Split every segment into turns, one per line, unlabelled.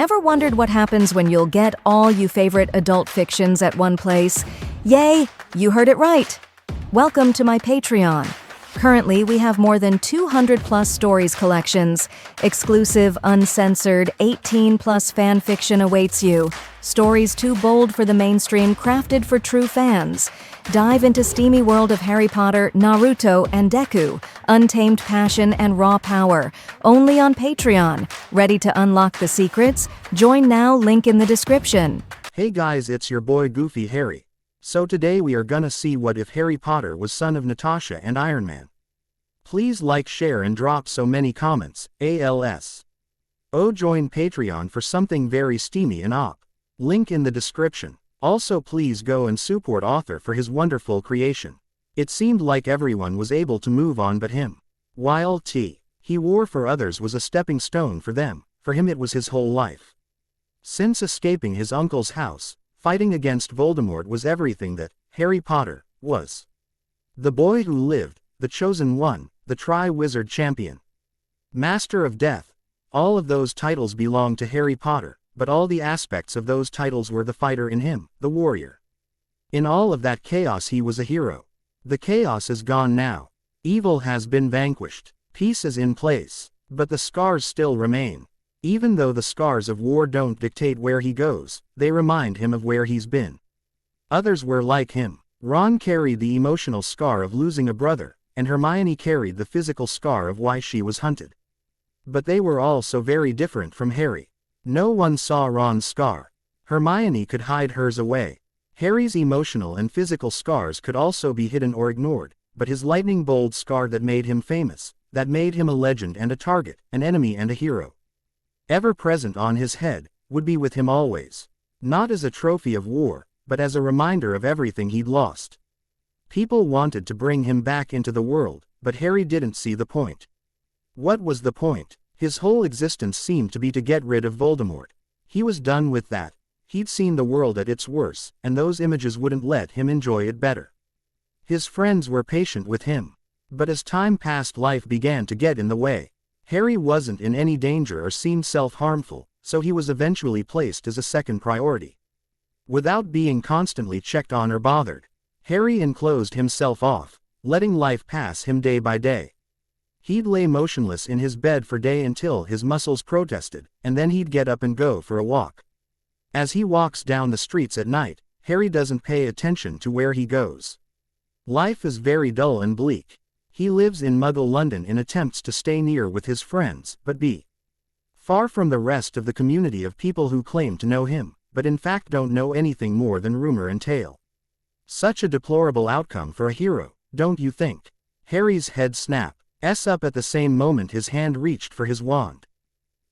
Ever wondered what happens when you'll get all you favorite adult fictions at one place? Yay, you heard it right! Welcome to my Patreon. Currently, we have more than 200+ stories collections. Exclusive, uncensored, 18+ fan fiction awaits you. Stories too bold for the mainstream, crafted for true fans. Dive into steamy world of Harry Potter, Naruto, and Deku. Untamed passion and raw power. Only on Patreon. Ready to unlock the secrets? Join now, link in the description.
Hey guys, it's your boy Goofy Harry. So today we are gonna see what if Harry Potter was son of Natasha and Ironman. Please like, share and drop so many comments, ALS. Join Patreon for something very steamy and op. Link in the description. Also please go and support author for his wonderful creation. It seemed like everyone was able to move on but him. While he wore for others was a stepping stone for them, for him it was his whole life. Since escaping his uncle's house, fighting against Voldemort was everything that Harry Potter was. The boy who lived, the chosen one, the Tri-Wizard Champion, Master of Death. All of those titles belonged to Harry Potter, but all the aspects of those titles were the fighter in him, the warrior. In all of that chaos he was a hero. The chaos is gone now. Evil has been vanquished. Peace is in place. But the scars still remain. Even though the scars of war don't dictate where he goes, they remind him of where he's been. Others were like him. Ron carried the emotional scar of losing a brother, and Hermione carried the physical scar of why she was hunted. But they were all so very different from Harry. No one saw Ron's scar. Hermione could hide hers away. Harry's emotional and physical scars could also be hidden or ignored, but his lightning-bolt scar that made him famous, that made him a legend and a target, an enemy and a hero, ever present on his head, would be with him always. Not as a trophy of war, but as a reminder of everything he'd lost. People wanted to bring him back into the world, but Harry didn't see the point. What was the point? His whole existence seemed to be to get rid of Voldemort. He was done with that. He'd seen the world at its worst, and those images wouldn't let him enjoy it better. His friends were patient with him. But as time passed, life began to get in the way. Harry wasn't in any danger or seemed self-harmful, so he was eventually placed as a second priority. Without being constantly checked on or bothered, Harry enclosed himself off, letting life pass him day by day. He'd lay motionless in his bed for days until his muscles protested, and then he'd get up and go for a walk. As he walks down the streets at night, Harry doesn't pay attention to where he goes. Life is very dull and bleak. He lives in Muggle London and attempts to stay near with his friends, but be far from the rest of the community of people who claim to know him, but in fact don't know anything more than rumor and tale. Such a deplorable outcome for a hero, don't you think? Harry's head snapped up at the same moment his hand reached for his wand.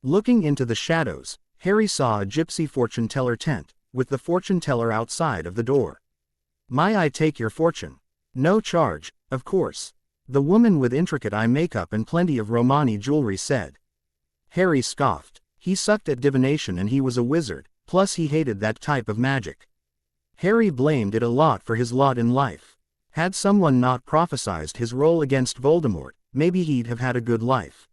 Looking into the shadows, Harry saw a gypsy fortune teller tent, with the fortune teller outside of the door. "May I take your fortune?" "No charge, of course," the woman with intricate eye makeup and plenty of Romani jewelry said. Harry scoffed. He sucked at divination and he was a wizard, plus he hated that type of magic. Harry blamed it a lot for his lot in life. Had someone not prophesied his role against Voldemort, maybe he'd have had a good life.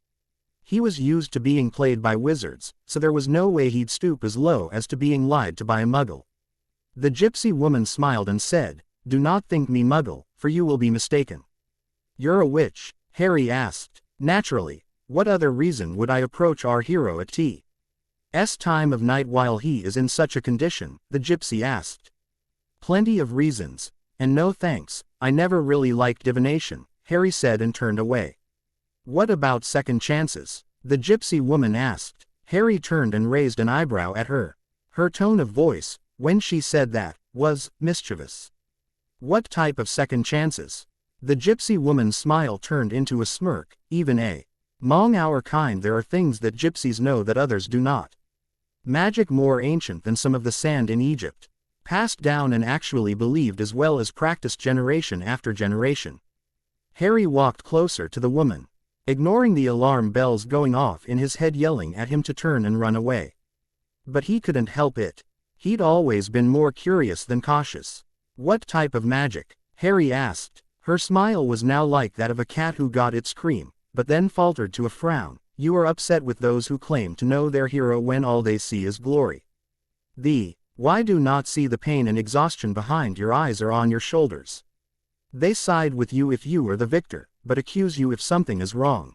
He was used to being played by wizards, so there was no way he'd stoop as low as to being lied to by a muggle. The gypsy woman smiled and said, "Do not think me muggle, for you will be mistaken." "You're a witch?" Harry asked. "Naturally. What other reason would I approach our hero at T's time of night while he is in such a condition?" the gypsy asked. "Plenty of reasons. And no thanks, I never really liked divination," Harry said and turned away. "What about second chances?" the gypsy woman asked. Harry turned and raised an eyebrow at her. Her tone of voice, when she said that, was mischievous. "What type of second chances?" The gypsy woman's smile turned into a smirk. "Even among our kind there are things that gypsies know that others do not. Magic more ancient than some of the sand in Egypt. Passed down and actually believed as well as practiced generation after generation." Harry walked closer to the woman, ignoring the alarm bells going off in his head yelling at him to turn and run away. But he couldn't help it. He'd always been more curious than cautious. "What type of magic?" Harry asked. Her smile was now like that of a cat who got its cream, but then faltered to a frown. You are upset with those who claim to know their hero when all they see is glory. Why do not see the pain and exhaustion behind your eyes or on your shoulders? They side with you if you are the victor, but accuse you if something is wrong.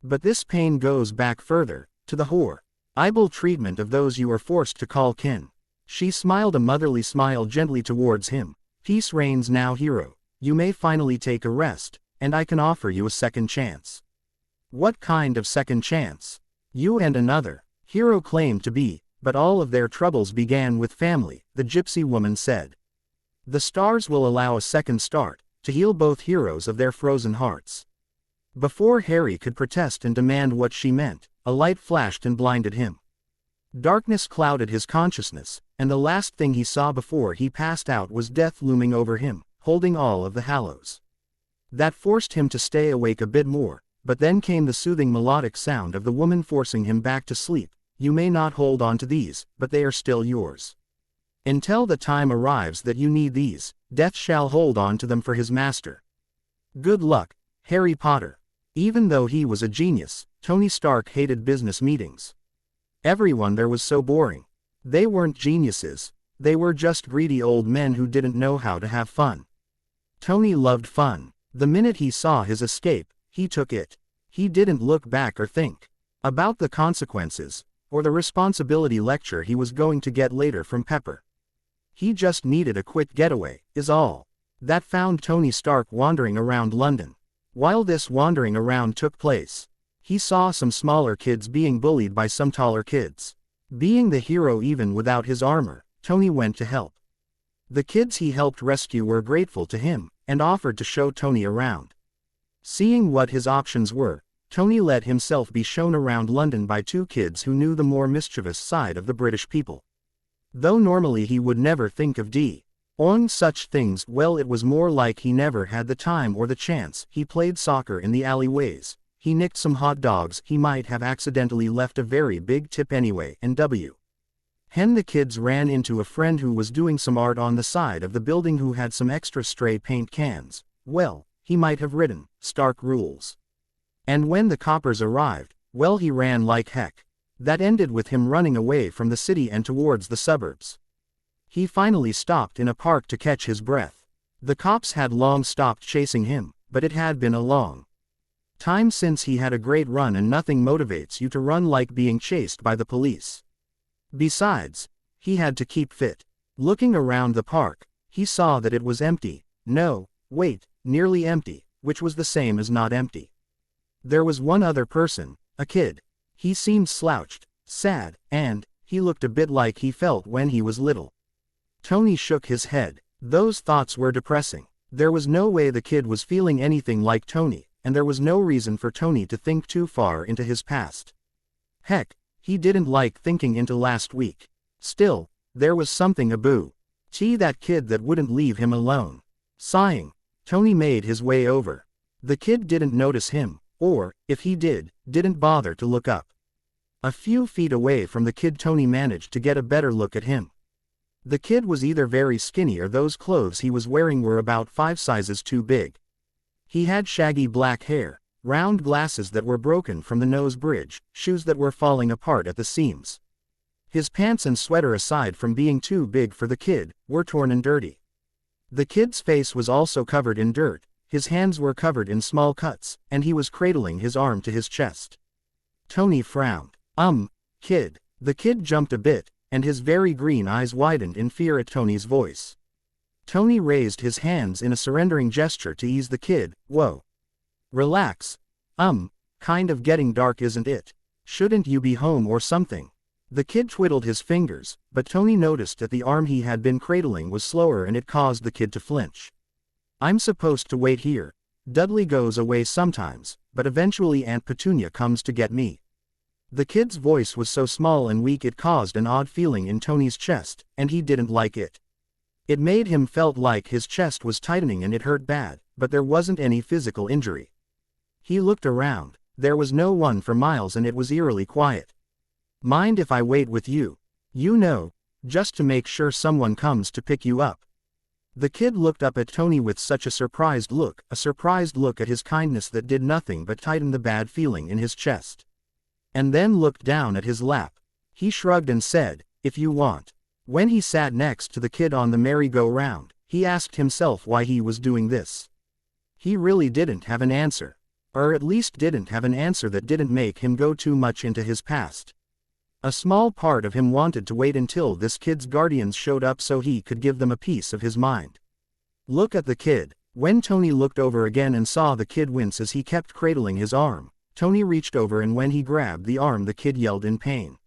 But this pain goes back further, to the horrible treatment of those you are forced to call kin. She smiled a motherly smile gently towards him. Peace reigns now, hero. You may finally take a rest, and I can offer you a second chance. What kind of second chance? You and another hero claimed to be, but all of their troubles began with family, the gypsy woman said. The stars will allow a second start, to heal both heroes of their frozen hearts. Before Harry could protest and demand what she meant, a light flashed and blinded him. Darkness clouded his consciousness, and the last thing he saw before he passed out was death looming over him, holding all of the Hallows. That forced him to stay awake a bit more, but then came the soothing melodic sound of the woman forcing him back to sleep. You may not hold on to these, but they are still yours. Until the time arrives that you need these, Death shall hold on to them for his master. Good luck, Harry Potter. Even though he was a genius, Tony Stark hated business meetings. Everyone there was so boring. They weren't geniuses, they were just greedy old men who didn't know how to have fun. Tony loved fun. The minute he saw his escape, he took it. He didn't look back or think about the consequences, or the responsibility lecture he was going to get later from Pepper. He just needed a quick getaway, is all. That found Tony Stark wandering around London. While this wandering around took place, he saw some smaller kids being bullied by some taller kids. Being the hero even without his armor, Tony went to help. The kids he helped rescue were grateful to him, and offered to show Tony around. Seeing what his options were, Tony let himself be shown around London by two kids who knew the more mischievous side of the British people. Though normally he would never think of doing such things, well, it was more like he never had the time or the chance. He played soccer in the alleyways, he nicked some hot dogs, he might have accidentally left a very big tip anyway, and the kids ran into a friend who was doing some art on the side of the building who had some extra stray paint cans. Well, he might have written, Stark rules. And when the coppers arrived, well, he ran like heck. That ended with him running away from the city and towards the suburbs. He finally stopped in a park to catch his breath. The cops had long stopped chasing him, but it had been a long time since he had a great run, and nothing motivates you to run like being chased by the police. Besides, he had to keep fit. Looking around the park, he saw that it was empty. No, wait, nearly empty, which was the same as not empty. There was one other person, a kid. He seemed slouched, sad, and he looked a bit like he felt when he was little. Tony shook his head. Those thoughts were depressing. There was no way the kid was feeling anything like Tony, and there was no reason for Tony to think too far into his past. Heck, he didn't like thinking into last week. Still, there was something about that kid that wouldn't leave him alone. Sighing, Tony made his way over. The kid didn't notice him, or, if he did, didn't bother to look up. A few feet away from the kid, Tony managed to get a better look at him. The kid was either very skinny or those clothes he was wearing were about 5 sizes too big. He had shaggy black hair, round glasses that were broken from the nose bridge, shoes that were falling apart at the seams. His pants and sweater, aside from being too big for the kid, were torn and dirty. The kid's face was also covered in dirt, his hands were covered in small cuts, and he was cradling his arm to his chest. Tony frowned. Kid. The kid jumped a bit, and his very green eyes widened in fear at Tony's voice. Tony raised his hands in a surrendering gesture to ease the kid. Whoa. Relax. Kind of getting dark, isn't it? Shouldn't you be home or something? The kid twiddled his fingers, but Tony noticed that the arm he had been cradling was slower, and it caused the kid to flinch. I'm supposed to wait here. Dudley goes away sometimes, but eventually Aunt Petunia comes to get me. The kid's voice was so small and weak it caused an odd feeling in Tony's chest, and he didn't like it. It made him felt like his chest was tightening and it hurt bad, but there wasn't any physical injury. He looked around. There was no one for miles and it was eerily quiet. Mind if I wait with you? You know, just to make sure someone comes to pick you up. The kid looked up at Tony with such a surprised look at his kindness that did nothing but tighten the bad feeling in his chest. and then looked down at his lap. He shrugged and said, "If you want." When he sat next to the kid on the merry-go-round, he asked himself why he was doing this. He really didn't have an answer. Or at least didn't have an answer that didn't make him go too much into his past. A small part of him wanted to wait until this kid's guardians showed up so he could give them a piece of his mind. Look at the kid. When Tony looked over again and saw the kid wince as he kept cradling his arm, Tony reached over and when he grabbed the arm the kid yelled in pain.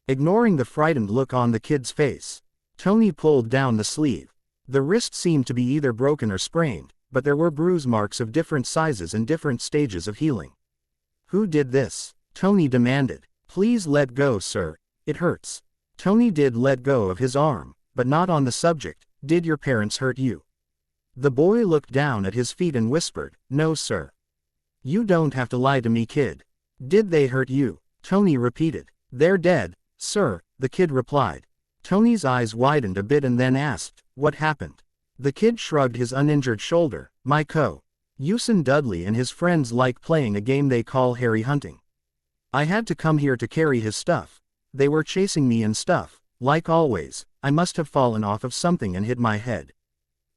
Ignoring the frightened look on the kid's face, Tony pulled down the sleeve. The wrist seemed to be either broken or sprained, but there were bruise marks of different sizes and different stages of healing. "Who did this?" Tony demanded. "Please let go, sir. It hurts." Tony did let go of his arm, but not on the subject. "Did your parents hurt you?" The boy looked down at his feet and whispered, "No, sir." "You don't have to lie to me, kid." "Did they hurt you?" Tony repeated. "They're dead, sir," the kid replied. Tony's eyes widened a bit and then asked, "What happened?" The kid shrugged his uninjured shoulder. "My cousin Dudley and his friends like playing a game they call Harry hunting. I had to come here to carry his stuff. They were chasing me and stuff. Like always, I must have fallen off of something and hit my head.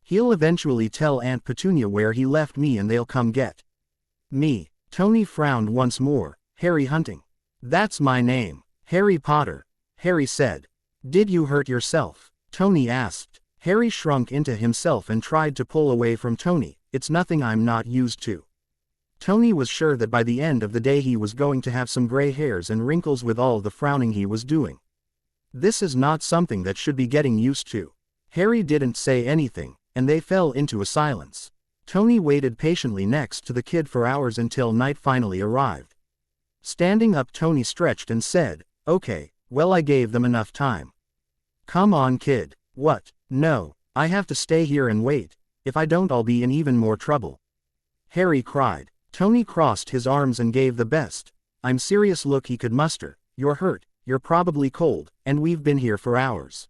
He'll eventually tell Aunt Petunia where he left me and they'll come get me." Tony frowned once more. "Harry hunting. That's my name. Harry Potter," Harry said. "Did you hurt yourself?" Tony asked. Harry shrunk into himself and tried to pull away from Tony. "It's nothing I'm not used to." Tony was sure that by the end of the day he was going to have some gray hairs and wrinkles with all the frowning he was doing. This is not something that should be getting used to. Harry didn't say anything, and they fell into a silence. Tony waited patiently next to the kid for hours until night finally arrived. Standing up, Tony stretched and said, "Okay, well, I gave them enough time." "Come on, kid." "What?" "No, I have to stay here and wait. If I don't I'll be in even more trouble," Harry cried. Tony crossed his arms and gave the best "I'm serious" look he could muster. "You're hurt, you're probably cold, and we've been here for hours.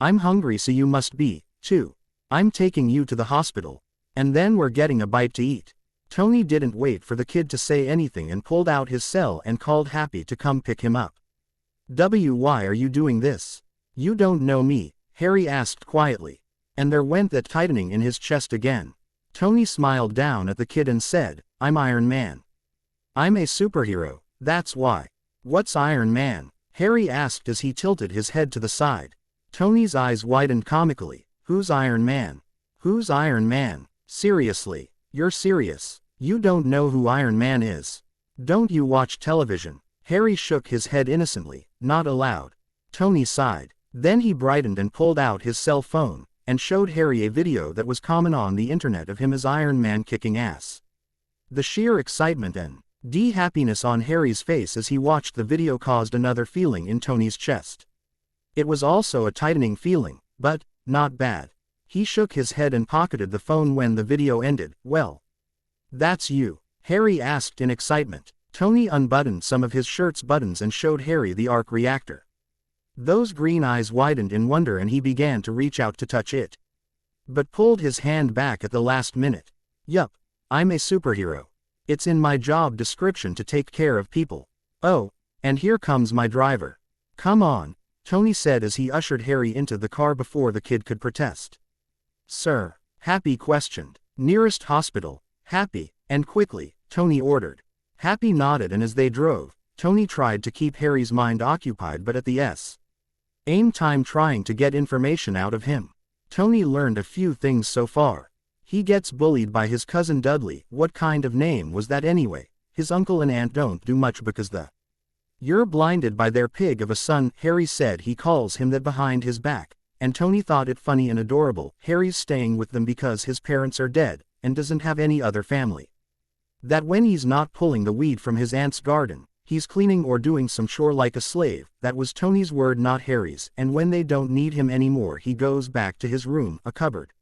I'm hungry so you must be, too. I'm taking you to the hospital. And then we're getting a bite to eat." Tony didn't wait for the kid to say anything and pulled out his cell and called Happy to come pick him up. "Why are you doing this?" "You don't know me," Harry asked quietly. And there went that tightening in his chest again. Tony smiled down at the kid and said, "I'm Iron Man. I'm a superhero, that's why." "What's Iron Man?" Harry asked as he tilted his head to the side. Tony's eyes widened comically. "Who's Iron Man?" "Who's Iron Man? Seriously, you're serious? You don't know who Iron Man is? Don't you watch television?" Harry shook his head innocently. "Not allowed." Tony sighed. Then he brightened and pulled out his cell phone, and showed Harry a video that was common on the internet of him as Iron Man kicking ass. The sheer excitement and happiness on Harry's face as he watched the video caused another feeling in Tony's chest. It was also a tightening feeling, but not bad. He shook his head and pocketed the phone when the video ended. "Well, that's you?" Harry asked in excitement. Tony unbuttoned some of his shirt's buttons and showed Harry the arc reactor. Those green eyes widened in wonder and he began to reach out to touch it, but pulled his hand back at the last minute. "Yup, I'm a superhero. It's in my job description to take care of people. Oh, and here comes my driver." "Come on," Tony said as he ushered Harry into the car before the kid could protest. "Sir?" Happy questioned. "Nearest hospital, Happy, and quickly," Tony ordered. Happy nodded and as they drove, Tony tried to keep Harry's mind occupied but at the same time trying to get information out of him. Tony learned a few things so far. He gets bullied by his cousin Dudley. What kind of name was that anyway? His uncle and aunt don't do much because you're blinded by their pig of a son. Harry said he calls him that behind his back, and Tony thought it funny and adorable. Harry's staying with them because his parents are dead, and doesn't have any other family. That when he's not pulling the weed from his aunt's garden, he's cleaning or doing some chore like a slave. That was Tony's word, not Harry's. And when they don't need him anymore he goes back to his room, a cupboard.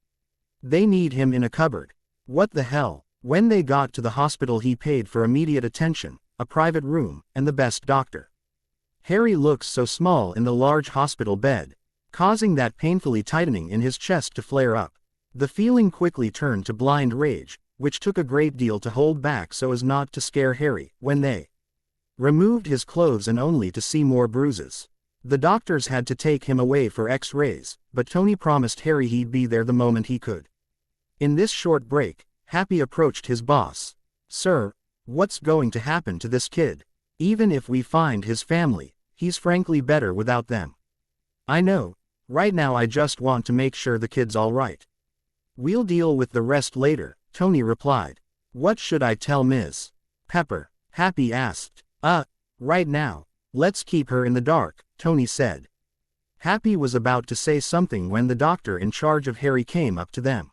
They need him in a cupboard. What the hell? When they got to the hospital he paid for immediate attention, a private room, and the best doctor. Harry looks so small in the large hospital bed, causing that painfully tightening in his chest to flare up. The feeling quickly turned to blind rage, which took a great deal to hold back so as not to scare Harry. When they Removed his clothes and only to see more bruises. The doctors had to take him away for x-rays, but Tony promised Harry he'd be there the moment he could. In this short break, Happy approached his boss. "Sir, what's going to happen to this kid? Even if we find his family, he's frankly better without them." "I know. Right now I just want to make sure the kid's alright. We'll deal with the rest later," Tony replied. "What should I tell Ms. Pepper?" Happy asked. Right now. Let's keep her in the dark," Tony said. Happy was about to say something when the doctor in charge of Harry came up to them.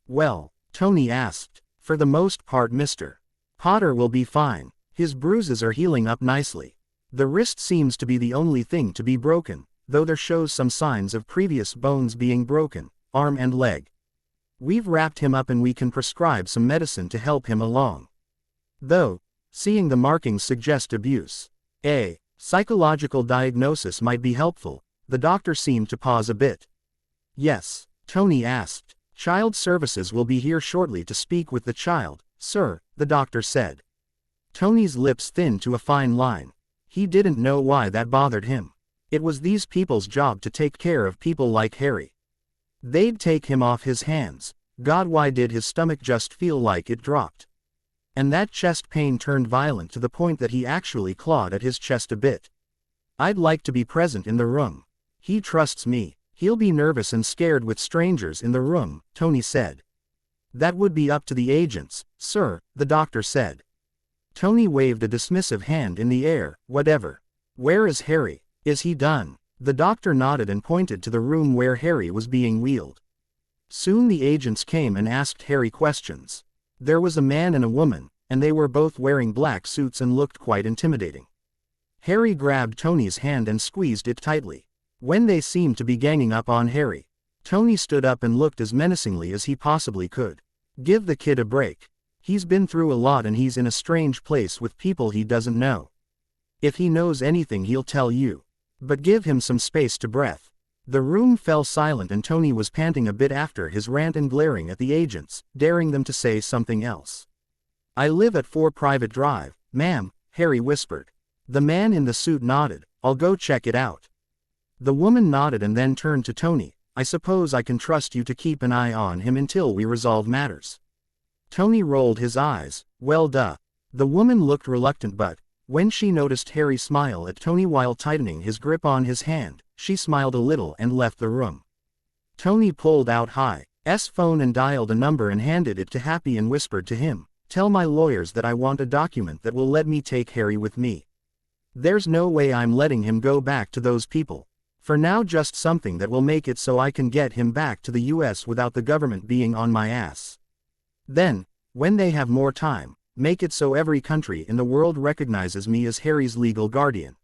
"Well," Tony asked, "for the most part Mr. Potter will be fine. His bruises are healing up nicely. The wrist seems to be the only thing to be broken, though there shows some signs of previous bones being broken, arm and leg. We've wrapped him up and we can prescribe some medicine to help him along. Though, seeing the markings suggest abuse. A psychological diagnosis might be helpful." The doctor seemed to pause a bit. "Yes?" Tony asked. "Child Services will be here shortly to speak with the child, sir," the doctor said. Tony's lips thinned to a fine line. He didn't know why that bothered him. It was these people's job to take care of people like Harry. They'd take him off his hands. God, why did his stomach just feel like it dropped? And that chest pain turned violent to the point that he actually clawed at his chest a bit. "I'd like to be present in the room. He trusts me. He'll be nervous and scared with strangers in the room," Tony said. "That would be up to the agents, sir," the doctor said. Tony waved a dismissive hand in the air. "Whatever. Where is Harry? Is he done?" The doctor nodded and pointed to the room where Harry was being wheeled. Soon the agents came and asked Harry questions. There was a man and a woman, and they were both wearing black suits and looked quite intimidating. Harry grabbed Tony's hand and squeezed it tightly. When they seemed to be ganging up on Harry, Tony stood up and looked as menacingly as he possibly could. "Give the kid a break. He's been through a lot and he's in a strange place with people he doesn't know. If he knows anything he'll tell you. But give him some space to breathe." The room fell silent and Tony was panting a bit after his rant and glaring at the agents, daring them to say something else. "I live at 4 Private Drive, ma'am," Harry whispered. The man in the suit nodded. "I'll go check it out." The woman nodded and then turned to Tony. "I suppose I can trust you to keep an eye on him until we resolve matters." Tony rolled his eyes. "Well duh." The woman looked reluctant, but when she noticed Harry smile at Tony while tightening his grip on his hand, she smiled a little and left the room. Tony pulled out Hi's phone and dialed a number and handed it to Happy and whispered to him, "Tell my lawyers that I want a document that will let me take Harry with me. There's no way I'm letting him go back to those people. For now, just something that will make it so I can get him back to the US without the government being on my ass. Then, when they have more time, make it so every country in the world recognizes me as Harry's legal guardian."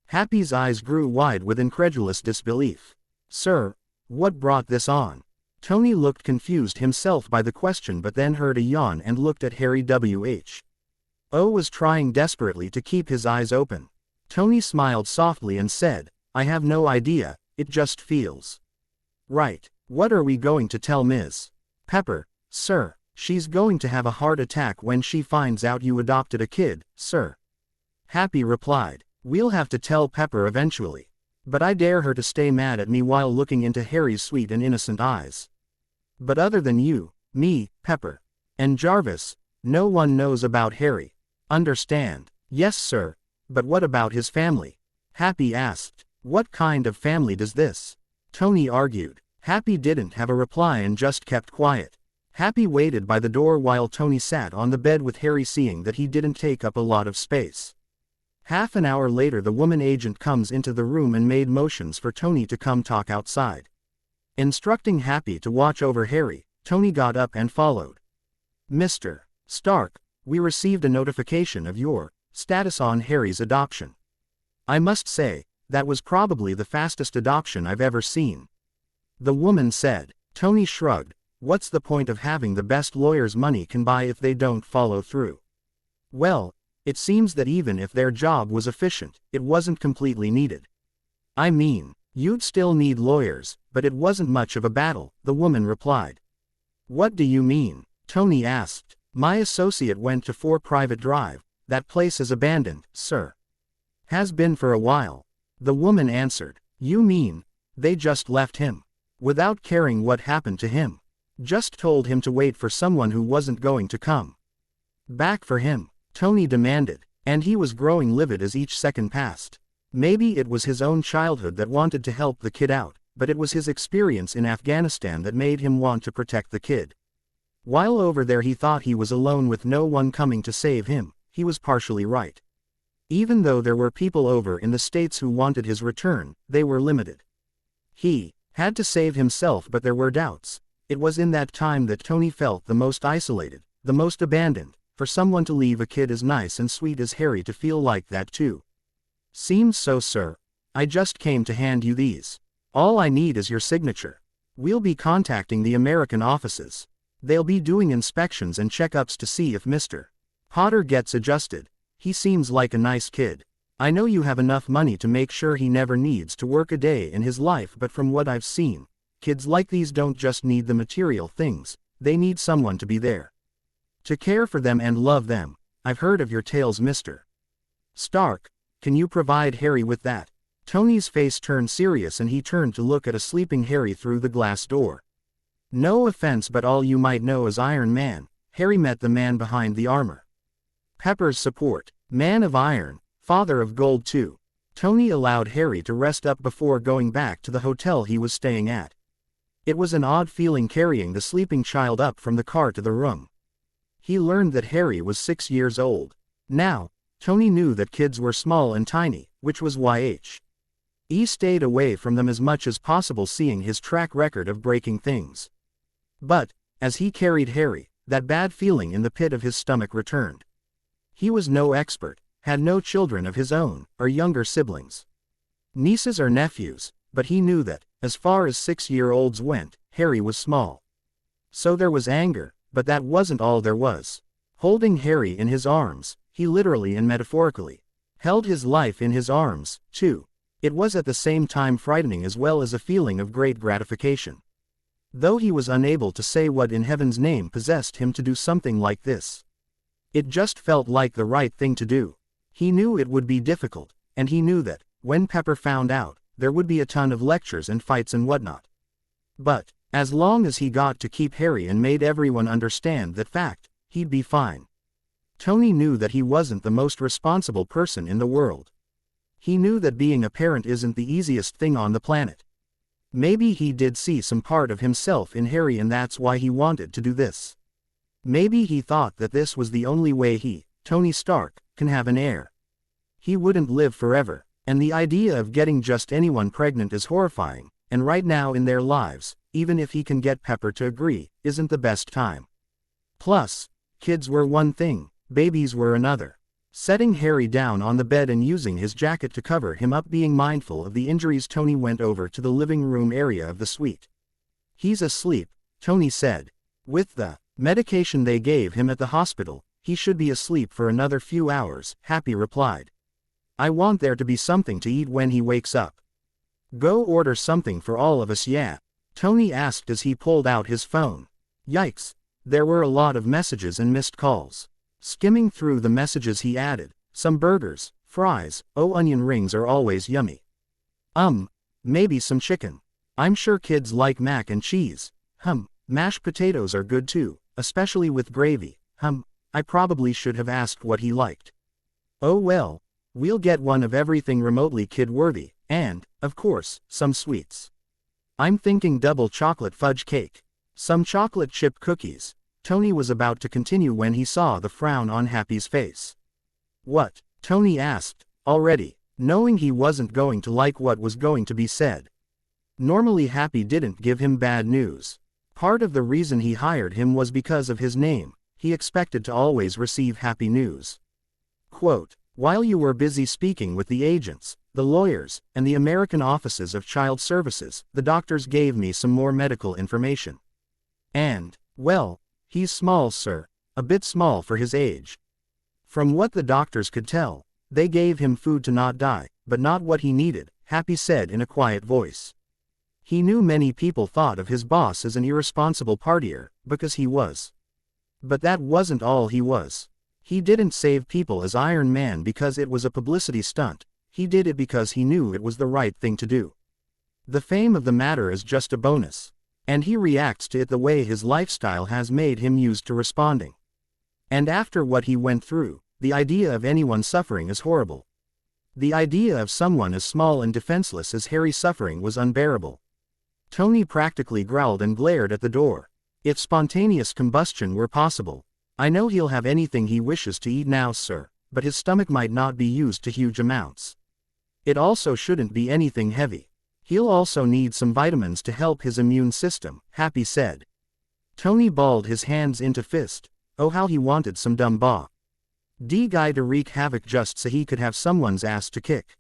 Happy's eyes grew wide with incredulous disbelief. "Sir, what brought this on?" Tony looked confused himself by the question but then heard a yawn and looked at Harry. O was trying desperately to keep his eyes open. Tony smiled softly and said, "I have no idea, it just feels right." "What are we going to tell Ms. Pepper, sir?" "She's going to have a heart attack when she finds out you adopted a kid, sir," Happy replied. "We'll have to tell Pepper eventually. But I dare her to stay mad at me," while looking into Harry's sweet and innocent eyes. "But other than you, me, Pepper, and Jarvis, no one knows about Harry. Understand?" "Yes, sir. But what about his family?" Happy asked. "What kind of family does this?" Tony argued. Happy didn't have a reply and just kept quiet. Happy waited by the door while Tony sat on the bed with Harry, seeing that he didn't take up a lot of space. Half an hour later the woman agent comes into the room and made motions for Tony to come talk outside. Instructing Happy to watch over Harry, Tony got up and followed. "Mr. Stark, we received a notification of your status on Harry's adoption. I must say, that was probably the fastest adoption I've ever seen," the woman said. Tony shrugged. What's the point of having the best lawyers money can buy if they don't follow through? Well, it seems that even if their job was efficient, it wasn't completely needed. I mean, you'd still need lawyers, but it wasn't much of a battle, the woman replied. What do you mean? Tony asked. My associate went to 4 Private Drive, That place is abandoned, sir. Has been for a while. The woman answered. You mean, they just left him? Without caring what happened to him? Just told him to wait for someone who wasn't going to come back for him? Tony demanded, and he was growing livid as each second passed. Maybe it was his own childhood that wanted to help the kid out, but it was his experience in Afghanistan that made him want to protect the kid. While over there he thought he was alone with no one coming to save him. He was partially right. Even though there were people over in the States who wanted his return, they were limited. He had to save himself, but there were doubts. It was in that time that Tony felt the most isolated, the most abandoned. For someone to leave a kid as nice and sweet as Harry to feel like that too. Seems so, sir. I just came to hand you these. All I need is your signature. We'll be contacting the American offices. They'll be doing inspections and checkups to see if Mr. Potter gets adjusted. He seems like a nice kid. I know you have enough money to make sure he never needs to work a day in his life, but from what I've seen, kids like these don't just need the material things, they need someone to be there. To care for them and love them. I've heard of your tales, Mr. Stark. Can you provide Harry with that? Tony's face turned serious and he turned to look at a sleeping Harry through the glass door. No offense, but all you might know as Iron Man. Harry met the man behind the armor. Pepper's support. Man of Iron. Father of Gold too. Tony allowed Harry to rest up before going back to the hotel he was staying at. It was an odd feeling carrying the sleeping child up from the car to the room. He learned that Harry was 6 years old. Now, Tony knew that kids were small and tiny, which was why he stayed away from them as much as possible, seeing his track record of breaking things. But, as he carried Harry, that bad feeling in the pit of his stomach returned. He was no expert, had no children of his own, or younger siblings. Nieces or nephews, but he knew that, as far as 6-year-olds went, Harry was small. So there was anger. But that wasn't all there was. Holding Harry in his arms, he literally and metaphorically held his life in his arms, too. It was at the same time frightening as well as a feeling of great gratification. Though he was unable to say what in heaven's name possessed him to do something like this. It just felt like the right thing to do. He knew it would be difficult, and he knew that, when Pepper found out, there would be a ton of lectures and fights and whatnot. But, as long as he got to keep Harry and made everyone understand that fact, he'd be fine. Tony knew that he wasn't the most responsible person in the world. He knew that being a parent isn't the easiest thing on the planet. Maybe he did see some part of himself in Harry and that's why he wanted to do this. Maybe he thought that this was the only way he, Tony Stark, can have an heir. He wouldn't live forever, and the idea of getting just anyone pregnant is horrifying, and right now in their lives, even if he can get Pepper to agree, isn't the best time. Plus, kids were one thing, babies were another. Setting Harry down on the bed and using his jacket to cover him up, being mindful of the injuries, Tony went over to the living room area of the suite. He's asleep, Tony said. With the medication they gave him at the hospital, he should be asleep for another few hours, Happy replied. I want there to be something to eat when he wakes up. Go order something for all of us, yeah? Tony asked as he pulled out his phone. Yikes. There were a lot of messages and missed calls. Skimming through the messages he added, some burgers, fries, onion rings are always yummy. Maybe some chicken. I'm sure kids like mac and cheese. Mashed potatoes are good too, especially with gravy. I probably should have asked what he liked. Oh well, we'll get one of everything remotely kid-worthy, and, of course, some sweets. I'm thinking double chocolate fudge cake. Some chocolate chip cookies. Tony was about to continue when he saw the frown on Happy's face. What? Tony asked, already, knowing he wasn't going to like what was going to be said. Normally Happy didn't give him bad news. Part of the reason he hired him was because of his name. He expected to always receive happy news. Quote, while you were busy speaking with the agents, the lawyers, and the American offices of child services, the doctors gave me some more medical information. And, well, he's small, sir. A bit small for his age. From what the doctors could tell, they gave him food to not die, but not what he needed, Happy said in a quiet voice. He knew many people thought of his boss as an irresponsible partier, because he was. But that wasn't all he was. He didn't save people as Iron Man because it was a publicity stunt, he did it because he knew it was the right thing to do. The fame of the matter is just a bonus. And he reacts to it the way his lifestyle has made him used to responding. And after what he went through, the idea of anyone suffering is horrible. The idea of someone as small and defenseless as Harry suffering was unbearable. Tony practically growled and glared at the door. If spontaneous combustion were possible, I know he'll have anything he wishes to eat now, sir, but his stomach might not be used to huge amounts. It also shouldn't be anything heavy. He'll also need some vitamins to help his immune system, Happy said. Tony balled his hands into fist. Oh, how he wanted some dumb guy to wreak havoc just so he could have someone's ass to kick.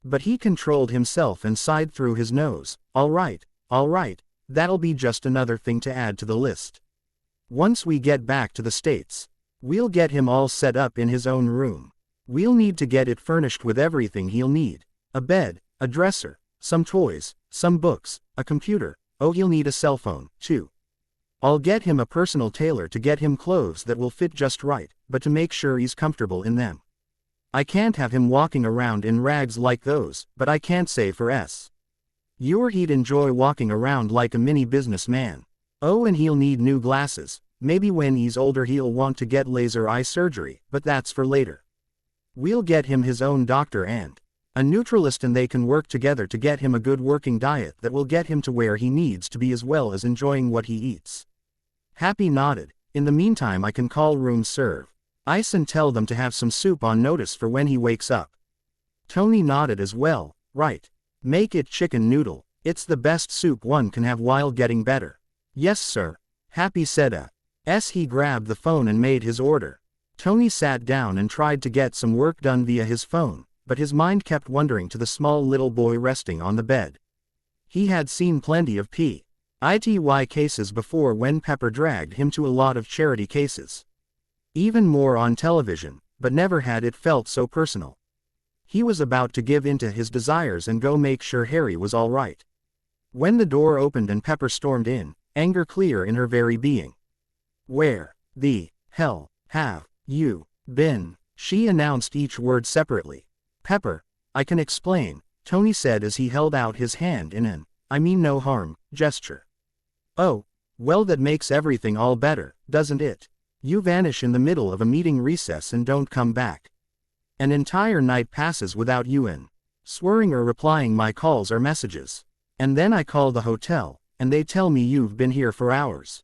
But he controlled himself and sighed through his nose. All right, that'll be just another thing to add to the list. Once we get back to the States, we'll get him all set up in his own room. We'll need to get it furnished with everything he'll need. A bed, a dresser, some toys, some books, a computer. Oh, he'll need a cell phone, too. I'll get him a personal tailor to get him clothes that will fit just right, but to make sure he's comfortable in them. I can't have him walking around in rags like those, but I can't say for he'd enjoy walking around like a mini businessman. Oh, and he'll need new glasses. Maybe when he's older he'll want to get laser eye surgery, but that's for later. We'll get him his own doctor and a neutralist, and they can work together to get him a good working diet that will get him to where he needs to be as well as enjoying what he eats. Happy nodded. In the meantime, I can call room serve ice and tell them to have some soup on notice for when he wakes up. Tony nodded as well. Right. Make it chicken noodle. It's the best soup one can have while getting better. Yes, sir. Happy said he grabbed the phone and made his order. Tony sat down and tried to get some work done via his phone, but his mind kept wandering to the small little boy resting on the bed. He had seen plenty of PITY cases before when Pepper dragged him to a lot of charity cases. Even more on television, but never had it felt so personal. He was about to give in to his desires and go make sure Harry was all right. When the door opened and Pepper stormed in, anger clear in her very being. Where the hell have you been? She announced each word separately. Pepper, I can explain, Tony said as he held out his hand in an I mean no harm gesture. Oh, well, that makes everything all better, doesn't it? You vanish in the middle of a meeting recess and don't come back. An entire night passes without you swearing or replying my calls or messages. And then I call the hotel, and they tell me you've been here for hours.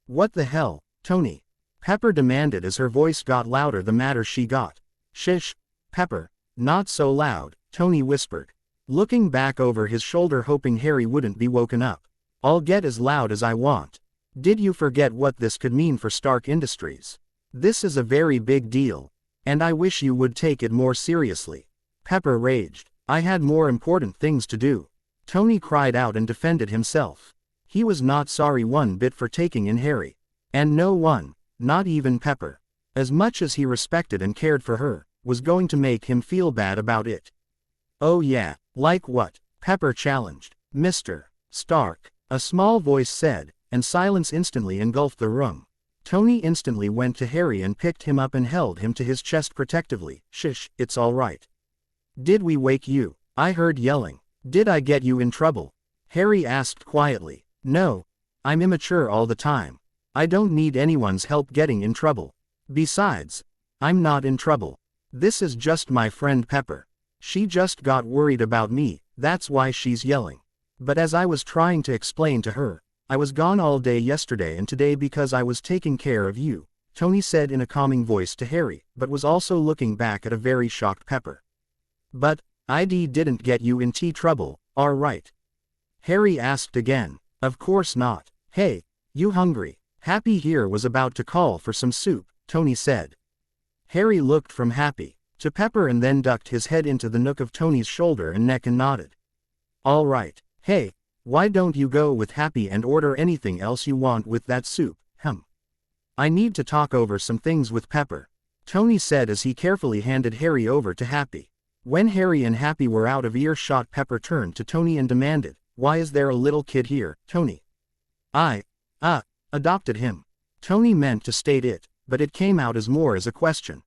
What the hell, Tony? Pepper demanded as her voice got louder the madder she got. Shish, Pepper, not so loud, Tony whispered, looking back over his shoulder hoping Harry wouldn't be woken up. I'll get as loud as I want. Did you forget what this could mean for Stark Industries? This is a very big deal. And I wish you would take it more seriously. Pepper raged. I had more important things to do. Tony cried out and defended himself. He was not sorry one bit for taking in Harry. And no one, not even Pepper, as much as he respected and cared for her, was going to make him feel bad about it. Oh yeah, like what? Pepper challenged. Mr. Stark, a small voice said, and silence instantly engulfed the room. Tony instantly went to Harry and picked him up and held him to his chest protectively. Shish, it's all right. Did we wake you? I heard yelling. Did I get you in trouble? Harry asked quietly. No. I'm immature all the time. I don't need anyone's help getting in trouble. Besides, I'm not in trouble. This is just my friend Pepper. She just got worried about me, that's why she's yelling. But as I was trying to explain to her, I was gone all day yesterday and today because I was taking care of you, Tony said in a calming voice to Harry, but was also looking back at a very shocked Pepper. But, I didn't get you in trouble, all right? Harry asked again. Of course not. Hey, you hungry? Happy here was about to call for some soup, Tony said. Harry looked from Happy to Pepper and then ducked his head into the nook of Tony's shoulder and neck and nodded. All right. Hey, why don't you go with Happy and order anything else you want with that soup, I need to talk over some things with Pepper, Tony said as he carefully handed Harry over to Happy. When Harry and Happy were out of earshot, Pepper turned to Tony and demanded, why is there a little kid here, Tony? I adopted him. Tony meant to state it, but it came out as more as a question.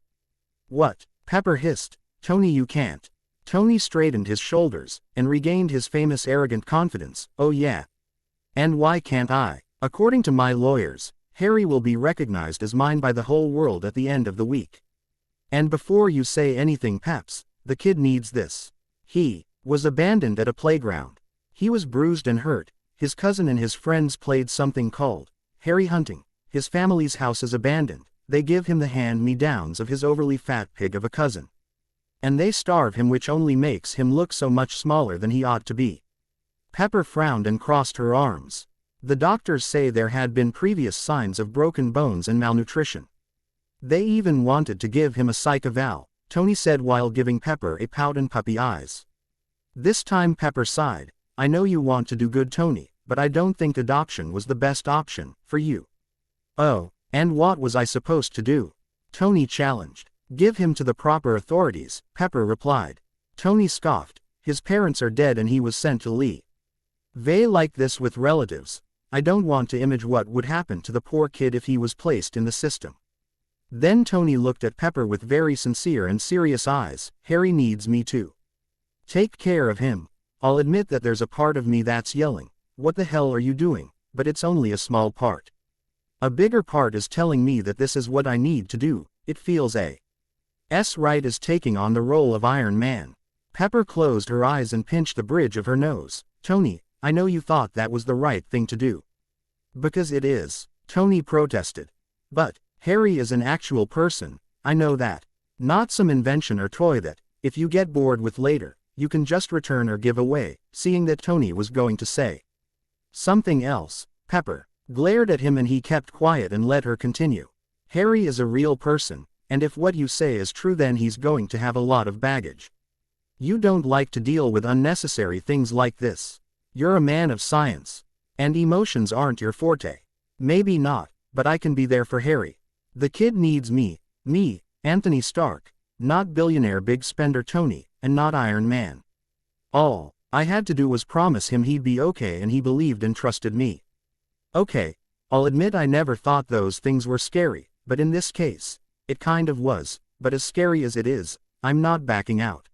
What? Pepper hissed. Tony, you can't. Tony straightened his shoulders, and regained his famous arrogant confidence. Oh yeah. And why can't I? According to my lawyers, Harry will be recognized as mine by the whole world at the end of the week. And before you say anything, Peps, the kid needs this. He was abandoned at a playground. He was bruised and hurt. His cousin and his friends played something called Harry hunting. His family's house is abandoned. They give him the hand-me-downs of his overly fat pig of a cousin. And they starve him, which only makes him look so much smaller than he ought to be. Pepper frowned and crossed her arms. The doctors say there had been previous signs of broken bones and malnutrition. They even wanted to give him a psych eval, Tony said while giving Pepper a pout and puppy eyes. This time Pepper sighed. I know you want to do good, Tony, but I don't think adoption was the best option for you. Oh, and what was I supposed to do? Tony challenged. Give him to the proper authorities, Pepper replied. Tony scoffed. His parents are dead and he was sent to Lee. They like this with relatives. I don't want to image what would happen to the poor kid if he was placed in the system. Then Tony looked at Pepper with very sincere and serious eyes. Harry needs me too. Take care of him. I'll admit that there's a part of me that's yelling, what the hell are you doing? But it's only a small part. A bigger part is telling me that this is what I need to do. It feels right as taking on the role of Iron Man. Pepper closed her eyes and pinched the bridge of her nose. Tony, I know you thought that was the right thing to do. Because it is, Tony protested. But Harry is an actual person, I know that. Not some invention or toy that, if you get bored with later, you can just return or give away. Seeing that Tony was going to say something else, Pepper glared at him and he kept quiet and let her continue. Harry is a real person, and if what you say is true then he's going to have a lot of baggage. You don't like to deal with unnecessary things like this. You're a man of science. And emotions aren't your forte. Maybe not, but I can be there for Harry. The kid needs me, Anthony Stark, not billionaire big spender Tony, and not Iron Man. All I had to do was promise him he'd be okay and he believed and trusted me. Okay, I'll admit I never thought those things were scary, but in this case, it kind of was, but as scary as it is, I'm not backing out.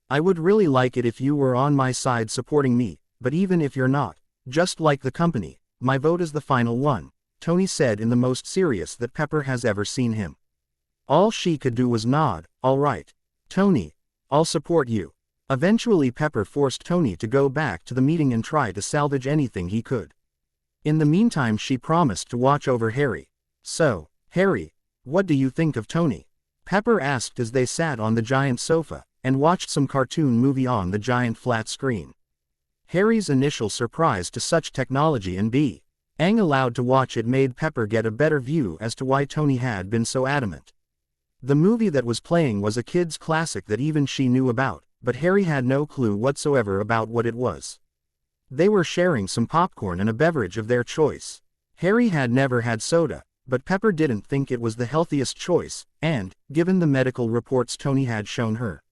I would really like it if you were on my side supporting me, but even if you're not, just like the company, my vote is the final one, Tony said in the most serious that Pepper has ever seen him. All she could do was nod. All right, Tony, I'll support you. Eventually Pepper forced Tony to go back to the meeting and try to salvage anything he could. In the meantime she promised to watch over Harry. So, Harry, what do you think of Tony? Pepper asked as they sat on the giant sofa and watched some cartoon movie on the giant flat screen. Harry's initial surprise to such technology and being allowed to watch it made Pepper get a better view as to why Tony had been so adamant. The movie that was playing was a kid's classic that even she knew about, but Harry had no clue whatsoever about what it was. They were sharing some popcorn and a beverage of their choice. Harry had never had soda, but Pepper didn't think it was the healthiest choice, and, given the medical reports Tony had shown her,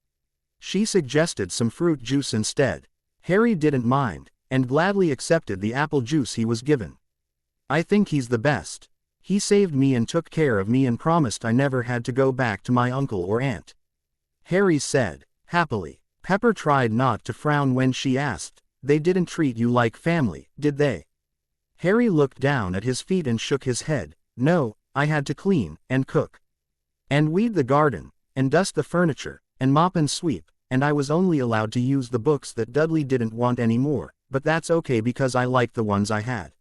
she suggested some fruit juice instead. Harry didn't mind, and gladly accepted the apple juice he was given. I think he's the best. He saved me and took care of me and promised I never had to go back to my uncle or aunt, Harry said, happily. Pepper tried not to frown when she asked, they didn't treat you like family, did they? Harry looked down at his feet and shook his head. No, I had to clean, and cook, and weed the garden, and dust the furniture, and mop and sweep, and I was only allowed to use the books that Dudley didn't want anymore, but that's okay because I liked the ones I had.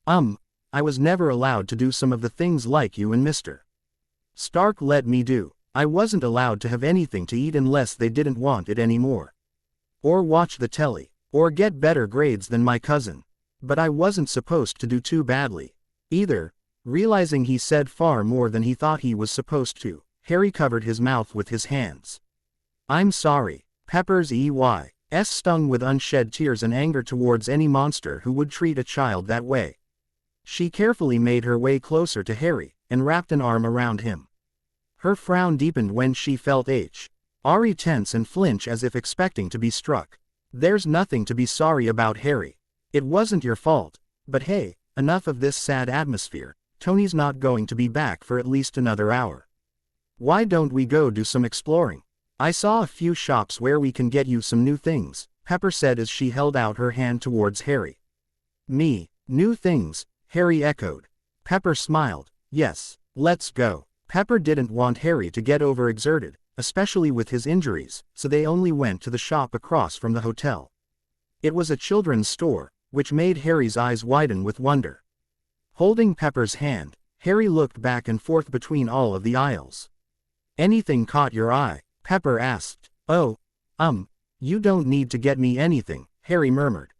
I was never allowed to do some of the things like you and Mr. Stark let me do. I wasn't allowed to have anything to eat unless they didn't want it anymore. Or watch the telly, or get better grades than my cousin. But I wasn't supposed to do too badly either. Realizing he said far more than he thought he was supposed to, Harry covered his mouth with his hands. I'm sorry. Pepper's EYs stung with unshed tears and anger towards any monster who would treat a child that way. She carefully made her way closer to Harry, and wrapped an arm around him. Her frown deepened when she felt Ari tense and flinch as if expecting to be struck. There's nothing to be sorry about, Harry. It wasn't your fault. But hey, enough of this sad atmosphere. Tony's not going to be back for at least another hour. Why don't we go do some exploring? I saw a few shops where we can get you some new things, Pepper said as she held out her hand towards Harry. Me, new things, Harry echoed. Pepper smiled. Yes, let's go. Pepper didn't want Harry to get overexerted, especially with his injuries, so they only went to the shop across from the hotel. It was a children's store, which made Harry's eyes widen with wonder. Holding Pepper's hand, Harry looked back and forth between all of the aisles. Anything caught your eye? Pepper asked. Oh, you don't need to get me anything, Harry murmured.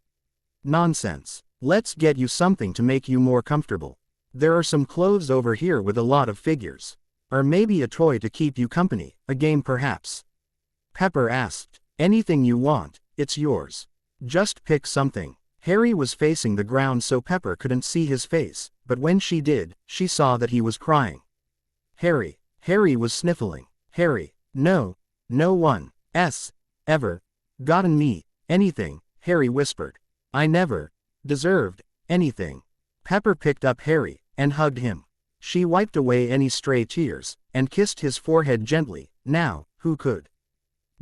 Nonsense. Let's get you something to make you more comfortable. There are some clothes over here with a lot of figures. Or maybe a toy to keep you company, a game perhaps. Pepper asked. Anything you want, it's yours. Just pick something. Harry was facing the ground so Pepper couldn't see his face, but when she did, she saw that he was crying. Harry was sniffling. Harry, no one, ever, gotten me, anything, Harry whispered. I never, deserved, anything. Pepper picked up Harry, and hugged him. She wiped away any stray tears, and kissed his forehead gently. Now, who could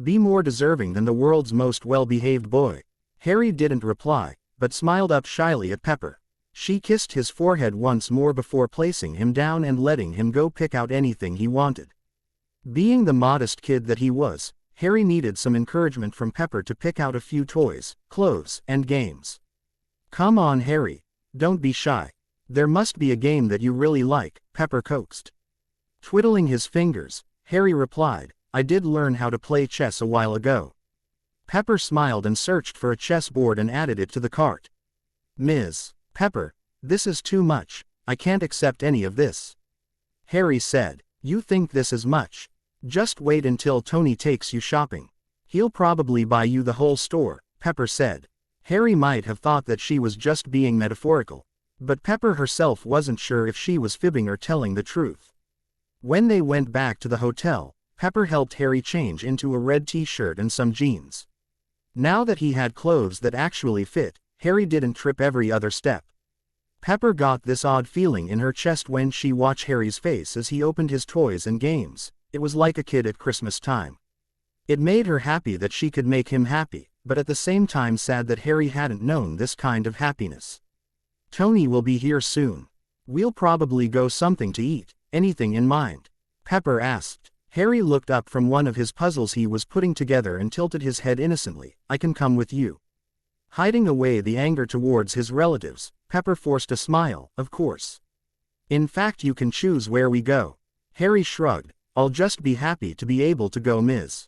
be more deserving than the world's most well-behaved boy? Harry didn't reply, but smiled up shyly at Pepper. She kissed his forehead once more before placing him down and letting him go pick out anything he wanted. Being the modest kid that he was, Harry needed some encouragement from Pepper to pick out a few toys, clothes, and games. Come on, Harry. Don't be shy. There must be a game that you really like, Pepper coaxed. Twiddling his fingers, Harry replied, I did learn how to play chess a while ago. Pepper smiled and searched for a chessboard and added it to the cart. Ms. Pepper, this is too much, I can't accept any of this. Harry said, you think this is much? Just wait until Tony takes you shopping. He'll probably buy you the whole store, Pepper said. Harry might have thought that she was just being metaphorical, but Pepper herself wasn't sure if she was fibbing or telling the truth. When they went back to the hotel, Pepper helped Harry change into a red t-shirt and some jeans. Now that he had clothes that actually fit, Harry didn't trip every other step. Pepper got this odd feeling in her chest when she watched Harry's face as he opened his toys and games. It was like a kid at Christmas time. It made her happy that she could make him happy, but at the same time sad that Harry hadn't known this kind of happiness. Tony will be here soon. We'll probably go something to eat. Anything in mind? Pepper asked. Harry looked up from one of his puzzles he was putting together and tilted his head innocently. I can come with you. Hiding away the anger towards his relatives, Pepper forced a smile. Of course. In fact, you can choose where we go. Harry shrugged. I'll just be happy to be able to go, Ms.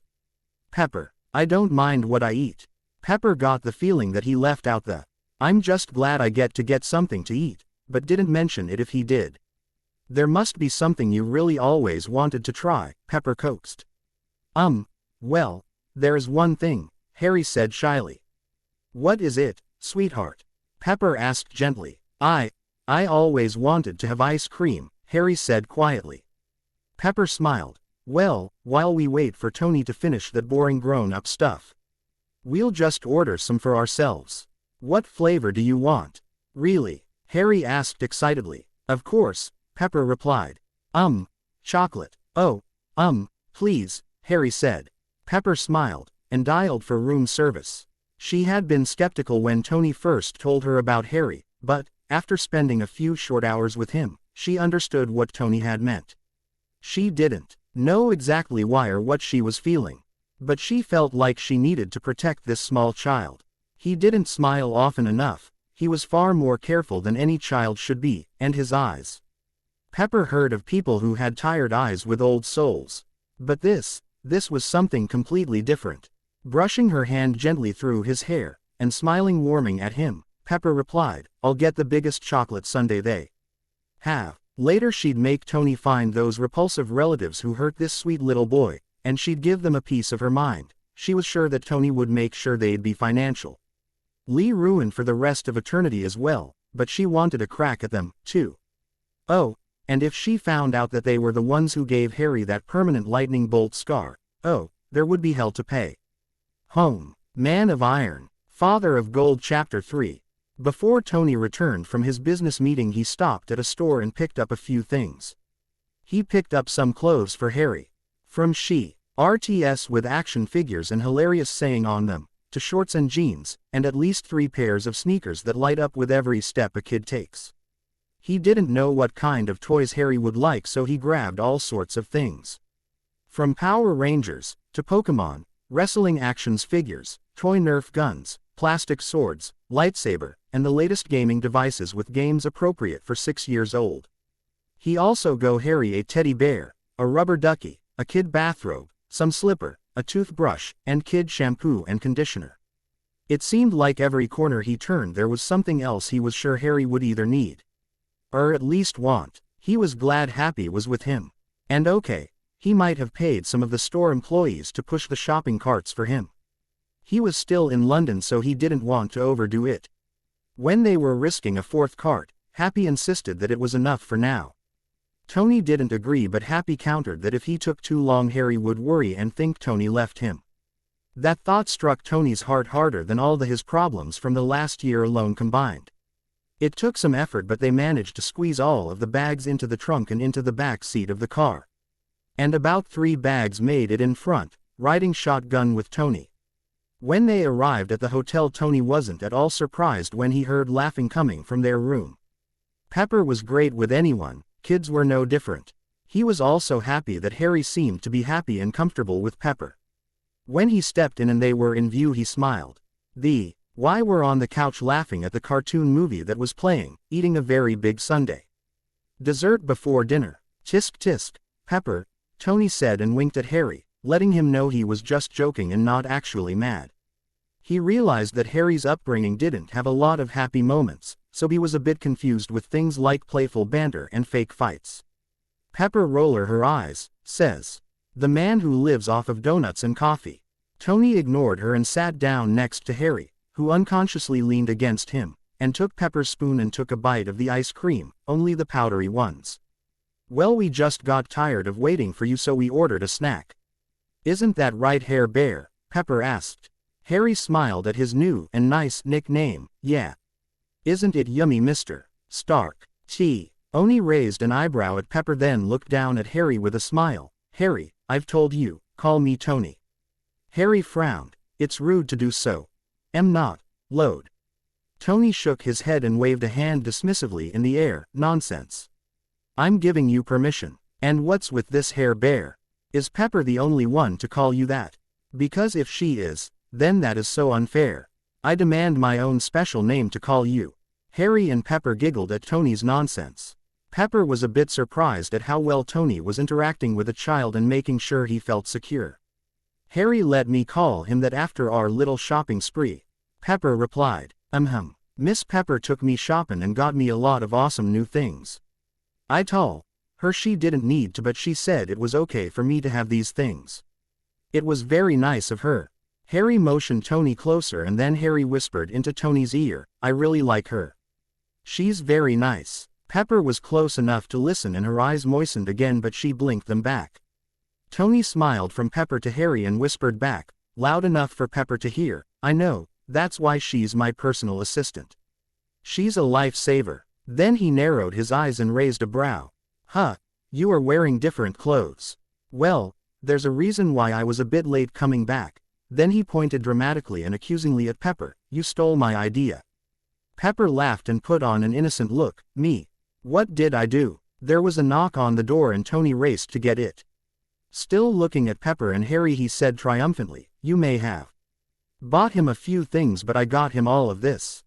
Pepper. I don't mind what I eat. Pepper got the feeling that he left out the I'm just glad I get to get something to eat, but didn't mention it if he did. There must be something you really always wanted to try, Pepper coaxed. Well, there's one thing, Harry said shyly. What is it, sweetheart? Pepper asked gently. I always wanted to have ice cream, Harry said quietly. Pepper smiled. Well, while we wait for Tony to finish that boring grown-up stuff, we'll just order some for ourselves. What flavor do you want? Really? Harry asked excitedly. Of course, Pepper replied. Chocolate. Oh, please, Harry said. Pepper smiled, and dialed for room service. She had been skeptical when Tony first told her about Harry, but, after spending a few short hours with him, she understood what Tony had meant. She didn't know exactly why or what she was feeling, but she felt like she needed to protect this small child. He didn't smile often enough. He was far more careful than any child should be, and his eyes. Pepper heard of people who had tired eyes with old souls. But this was something completely different. Brushing her hand gently through his hair, and smiling warming at him, Pepper replied, I'll get the biggest chocolate sundae they have. Later she'd make Tony find those repulsive relatives who hurt this sweet little boy, and she'd give them a piece of her mind. She was sure that Tony would make sure they'd be financially ruined for the rest of eternity as well, but she wanted a crack at them, too. Oh, and if she found out that they were the ones who gave Harry that permanent lightning bolt scar, oh, there would be hell to pay. Home. Man of Iron. Father of Gold Chapter 3. Before Tony returned from his business meeting, he stopped at a store and picked up a few things. He picked up some clothes for Harry. From RTS with action figures and hilarious saying on them, to shorts and jeans, and at least 3 pairs of sneakers that light up with every step a kid takes. He didn't know what kind of toys Harry would like, so he grabbed all sorts of things. From Power Rangers, to Pokemon, wrestling actions figures, toy Nerf guns, plastic swords, lightsaber, and the latest gaming devices with games appropriate for 6 years old. He also got Harry a teddy bear, a rubber ducky, a kid bathrobe, some slipper, a toothbrush, and kid shampoo and conditioner. It seemed like every corner he turned there was something else he was sure Harry would either need, or at least want. He was glad Happy was with him. And okay, he might have paid some of the store employees to push the shopping carts for him. He was still in London, so he didn't want to overdo it. When they were risking a 4th cart, Happy insisted that it was enough for now. Tony didn't agree, but Happy countered that if he took too long Harry would worry and think Tony left him. That thought struck Tony's heart harder than all his problems from the last year alone combined. It took some effort, but they managed to squeeze all of the bags into the trunk and into the back seat of the car. And about 3 bags made it in front, riding shotgun with Tony. When they arrived at the hotel, Tony wasn't at all surprised when he heard laughing coming from their room. Pepper was great with anyone. Kids were no different. He was also happy that Harry seemed to be happy and comfortable with Pepper. When he stepped in and they were in view, he smiled. Why were on the couch laughing at the cartoon movie that was playing, eating a very big sundae. Dessert before dinner. Tisk tisk, Pepper, Tony said and winked at Harry, letting him know he was just joking and not actually mad. He realized that Harry's upbringing didn't have a lot of happy moments, so he was a bit confused with things like playful banter and fake fights. Pepper roller her eyes, says, "The man who lives off of donuts and coffee." Tony ignored her and sat down next to Harry, who unconsciously leaned against him, and took Pepper's spoon and took a bite of the ice cream, only the powdery ones. "Well, we just got tired of waiting for you, so we ordered a snack." "Isn't that right, Hair Bear?" Pepper asked. Harry smiled at his new and nice nickname. "Yeah. Isn't it yummy, Mr. Stark?" Tony raised an eyebrow at Pepper, then looked down at Harry with a smile. "Harry, I've told you, call me Tony." Harry frowned. "It's rude to do so." "Am not. Load." Tony shook his head and waved a hand dismissively in the air. "Nonsense. I'm giving you permission. And what's with this, Hair Bear? Is Pepper the only one to call you that? Because if she is, then that is so unfair. I demand my own special name to call you." Harry and Pepper giggled at Tony's nonsense. Pepper was a bit surprised at how well Tony was interacting with a child and making sure he felt secure. "Harry let me call him that after our little shopping spree," Pepper replied. Miss Pepper took me shopping and got me a lot of awesome new things. I told her she didn't need to, but she said it was okay for me to have these things. It was very nice of her." Harry motioned Tony closer and then Harry whispered into Tony's ear, "I really like her. She's very nice." Pepper was close enough to listen and her eyes moistened again, but she blinked them back. Tony smiled from Pepper to Harry and whispered back, loud enough for Pepper to hear, "I know, that's why she's my personal assistant. She's a lifesaver." Then he narrowed his eyes and raised a brow. You are wearing different clothes." "Well, there's a reason why I was a bit late coming back." Then he pointed dramatically and accusingly at Pepper. "You stole my idea." Pepper laughed and put on an innocent look. "Me? What did I do?" There was a knock on the door and Tony raced to get it. Still looking at Pepper and Harry, he said triumphantly, "You may have bought him a few things, but I got him all of this."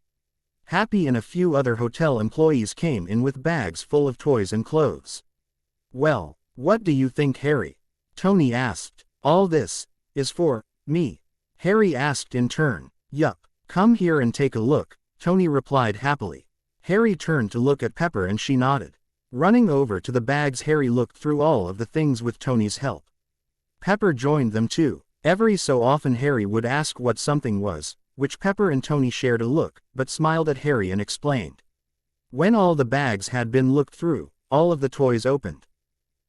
Happy and a few other hotel employees came in with bags full of toys and clothes. "Well, what do you think, Harry?" Tony asked. "All this is for me?" Harry asked in turn. "Yup. Come here and take a look," Tony replied happily. Harry turned to look at Pepper and she nodded. Running over to the bags, Harry looked through all of the things with Tony's help. Pepper joined them too. Every so often Harry would ask what something was, which Pepper and Tony shared a look, but smiled at Harry and explained. When all the bags had been looked through, all of the toys opened,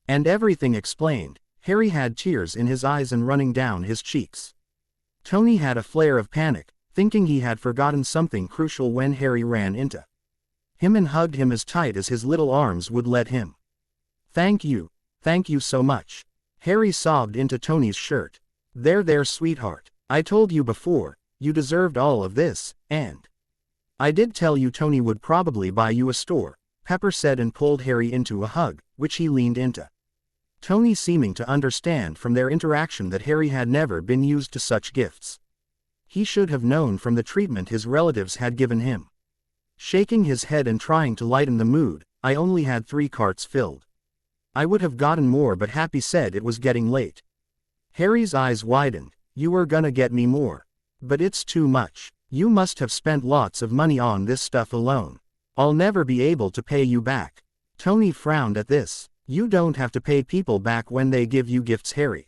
and everything explained, Harry had tears in his eyes and running down his cheeks. Tony had a flare of panic. thinking he had forgotten something crucial when Harry ran into him and hugged him as tight as his little arms would let him. Thank you so much. Harry sobbed into Tony's shirt. There, sweetheart. I told you before, you deserved all of this, and I did tell you Tony would probably buy you a store, Pepper said and pulled Harry into a hug, which he leaned into. Tony seeming to understand from their interaction that Harry had never been used to such gifts. He should have known from the treatment his relatives had given him. Shaking his head and trying to lighten the mood, I only had 3 carts filled. I would have gotten more but Happy said it was getting late. Harry's eyes widened. You were gonna get me more. But it's too much. You must have spent lots of money on this stuff alone. I'll never be able to pay you back. Tony frowned at this. You don't have to pay people back when they give you gifts, Harry.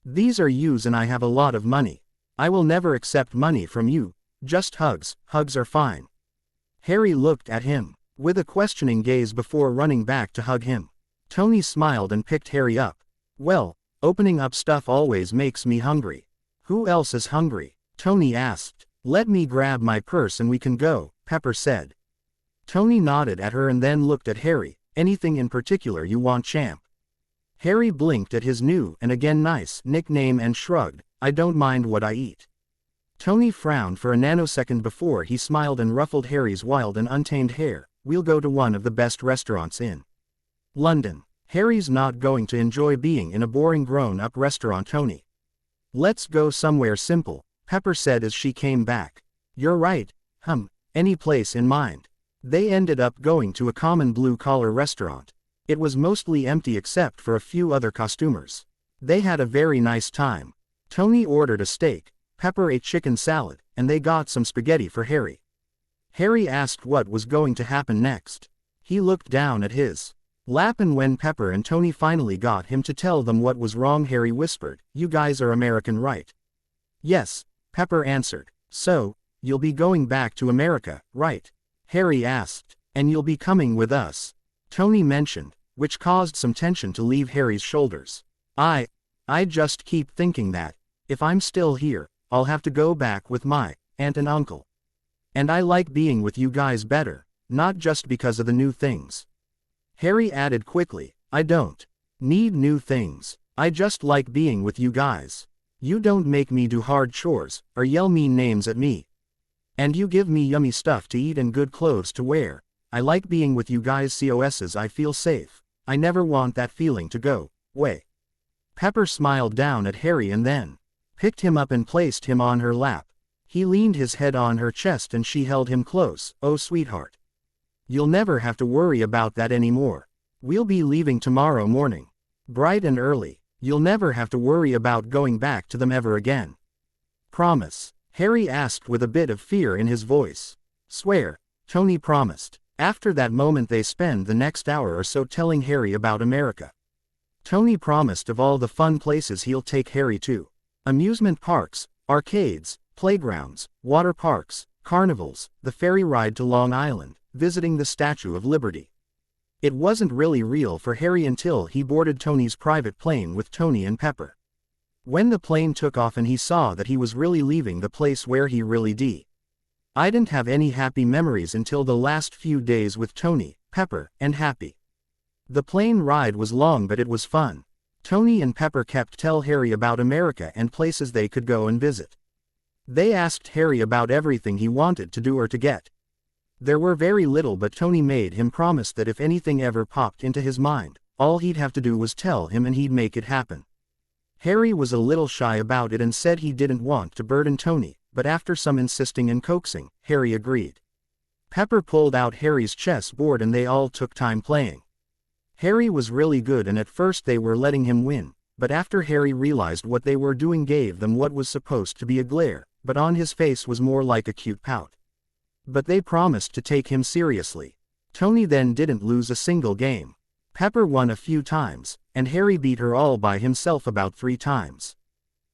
These are yours and I have a lot of money. I will never accept money from you. Just hugs. Hugs are fine. Harry looked at him with a questioning gaze before running back to hug him. Tony smiled and picked Harry up. Well, opening up stuff always makes me hungry. Who else is hungry? Tony asked. Let me grab my purse and we can go, Pepper said. Tony nodded at her and then looked at Harry. Anything in particular you want, champ? Harry blinked at his new and again nice nickname and shrugged. I don't mind what I eat. Tony frowned for a nanosecond before he smiled and ruffled Harry's wild and untamed hair. We'll go to one of the best restaurants in London. Harry's not going to enjoy being in a boring grown-up restaurant, Tony. Let's go somewhere simple, Pepper said as she came back. You're right. Any place in mind. They ended up going to a common blue-collar restaurant. It was mostly empty except for a few other costumers. They had a very nice time. Tony ordered a steak, Pepper ate chicken salad, and they got some spaghetti for Harry. Harry asked what was going to happen next. He looked down at his lap and when Pepper and Tony finally got him to tell them what was wrong, Harry whispered, You guys are American, right? Yes, Pepper answered. So, you'll be going back to America, right? Harry asked. And you'll be coming with us? Tony mentioned, which caused some tension to leave Harry's shoulders. I just keep thinking that, if I'm still here, I'll have to go back with my aunt and uncle. And I like being with you guys better, not just because of the new things. Harry added quickly, I don't need new things. I just like being with you guys. You don't make me do hard chores, or yell mean names at me. And you give me yummy stuff to eat and good clothes to wear. I like being with you guys. COSs, I feel safe. I never want that feeling to go away. Pepper smiled down at Harry and then picked him up and placed him on her lap. He leaned his head on her chest and she held him close. Oh sweetheart. You'll never have to worry about that anymore. We'll be leaving tomorrow morning. Bright and early. You'll never have to worry about going back to them ever again. Promise? Harry asked with a bit of fear in his voice. Swear, Tony promised. After that moment they spend the next hour or so telling Harry about America. Tony promised of all the fun places he'll take Harry to. Amusement parks, arcades, playgrounds, water parks, carnivals, the ferry ride to Long Island, visiting the Statue of Liberty. It wasn't really real for Harry until he boarded Tony's private plane with Tony and Pepper. When the plane took off and he saw that he was really leaving the place where he really I didn't have any happy memories until the last few days with Tony, Pepper, and Happy. The plane ride was long but it was fun. Tony and Pepper kept tell Harry about America and places they could go and visit. They asked Harry about everything he wanted to do or to get. There were very little but Tony made him promise that if anything ever popped into his mind, all he'd have to do was tell him and he'd make it happen. Harry was a little shy about it and said he didn't want to burden Tony, but after some insisting and coaxing, Harry agreed. Pepper pulled out Harry's chess board and they all took time playing. Harry was really good and at first they were letting him win, but after Harry realized what they were doing gave them what was supposed to be a glare, but on his face was more like a cute pout. But they promised to take him seriously. Tony then didn't lose a single game. Pepper won a few times, and Harry beat her all by himself about 3 times.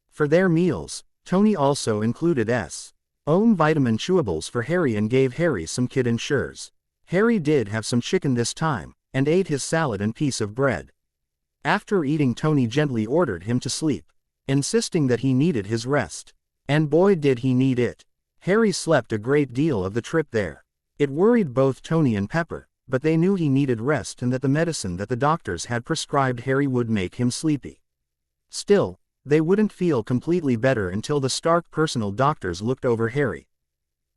For their meals, Tony also included own vitamin chewables for Harry and gave Harry some Kid Ensures. Harry did have some chicken this time, and ate his salad and piece of bread. After eating, Tony gently ordered him to sleep, insisting that he needed his rest. And boy did he need it. Harry slept a great deal of the trip there. It worried both Tony and Pepper, but they knew he needed rest and that the medicine that the doctors had prescribed Harry would make him sleepy. Still, they wouldn't feel completely better until the Stark personal doctors looked over Harry.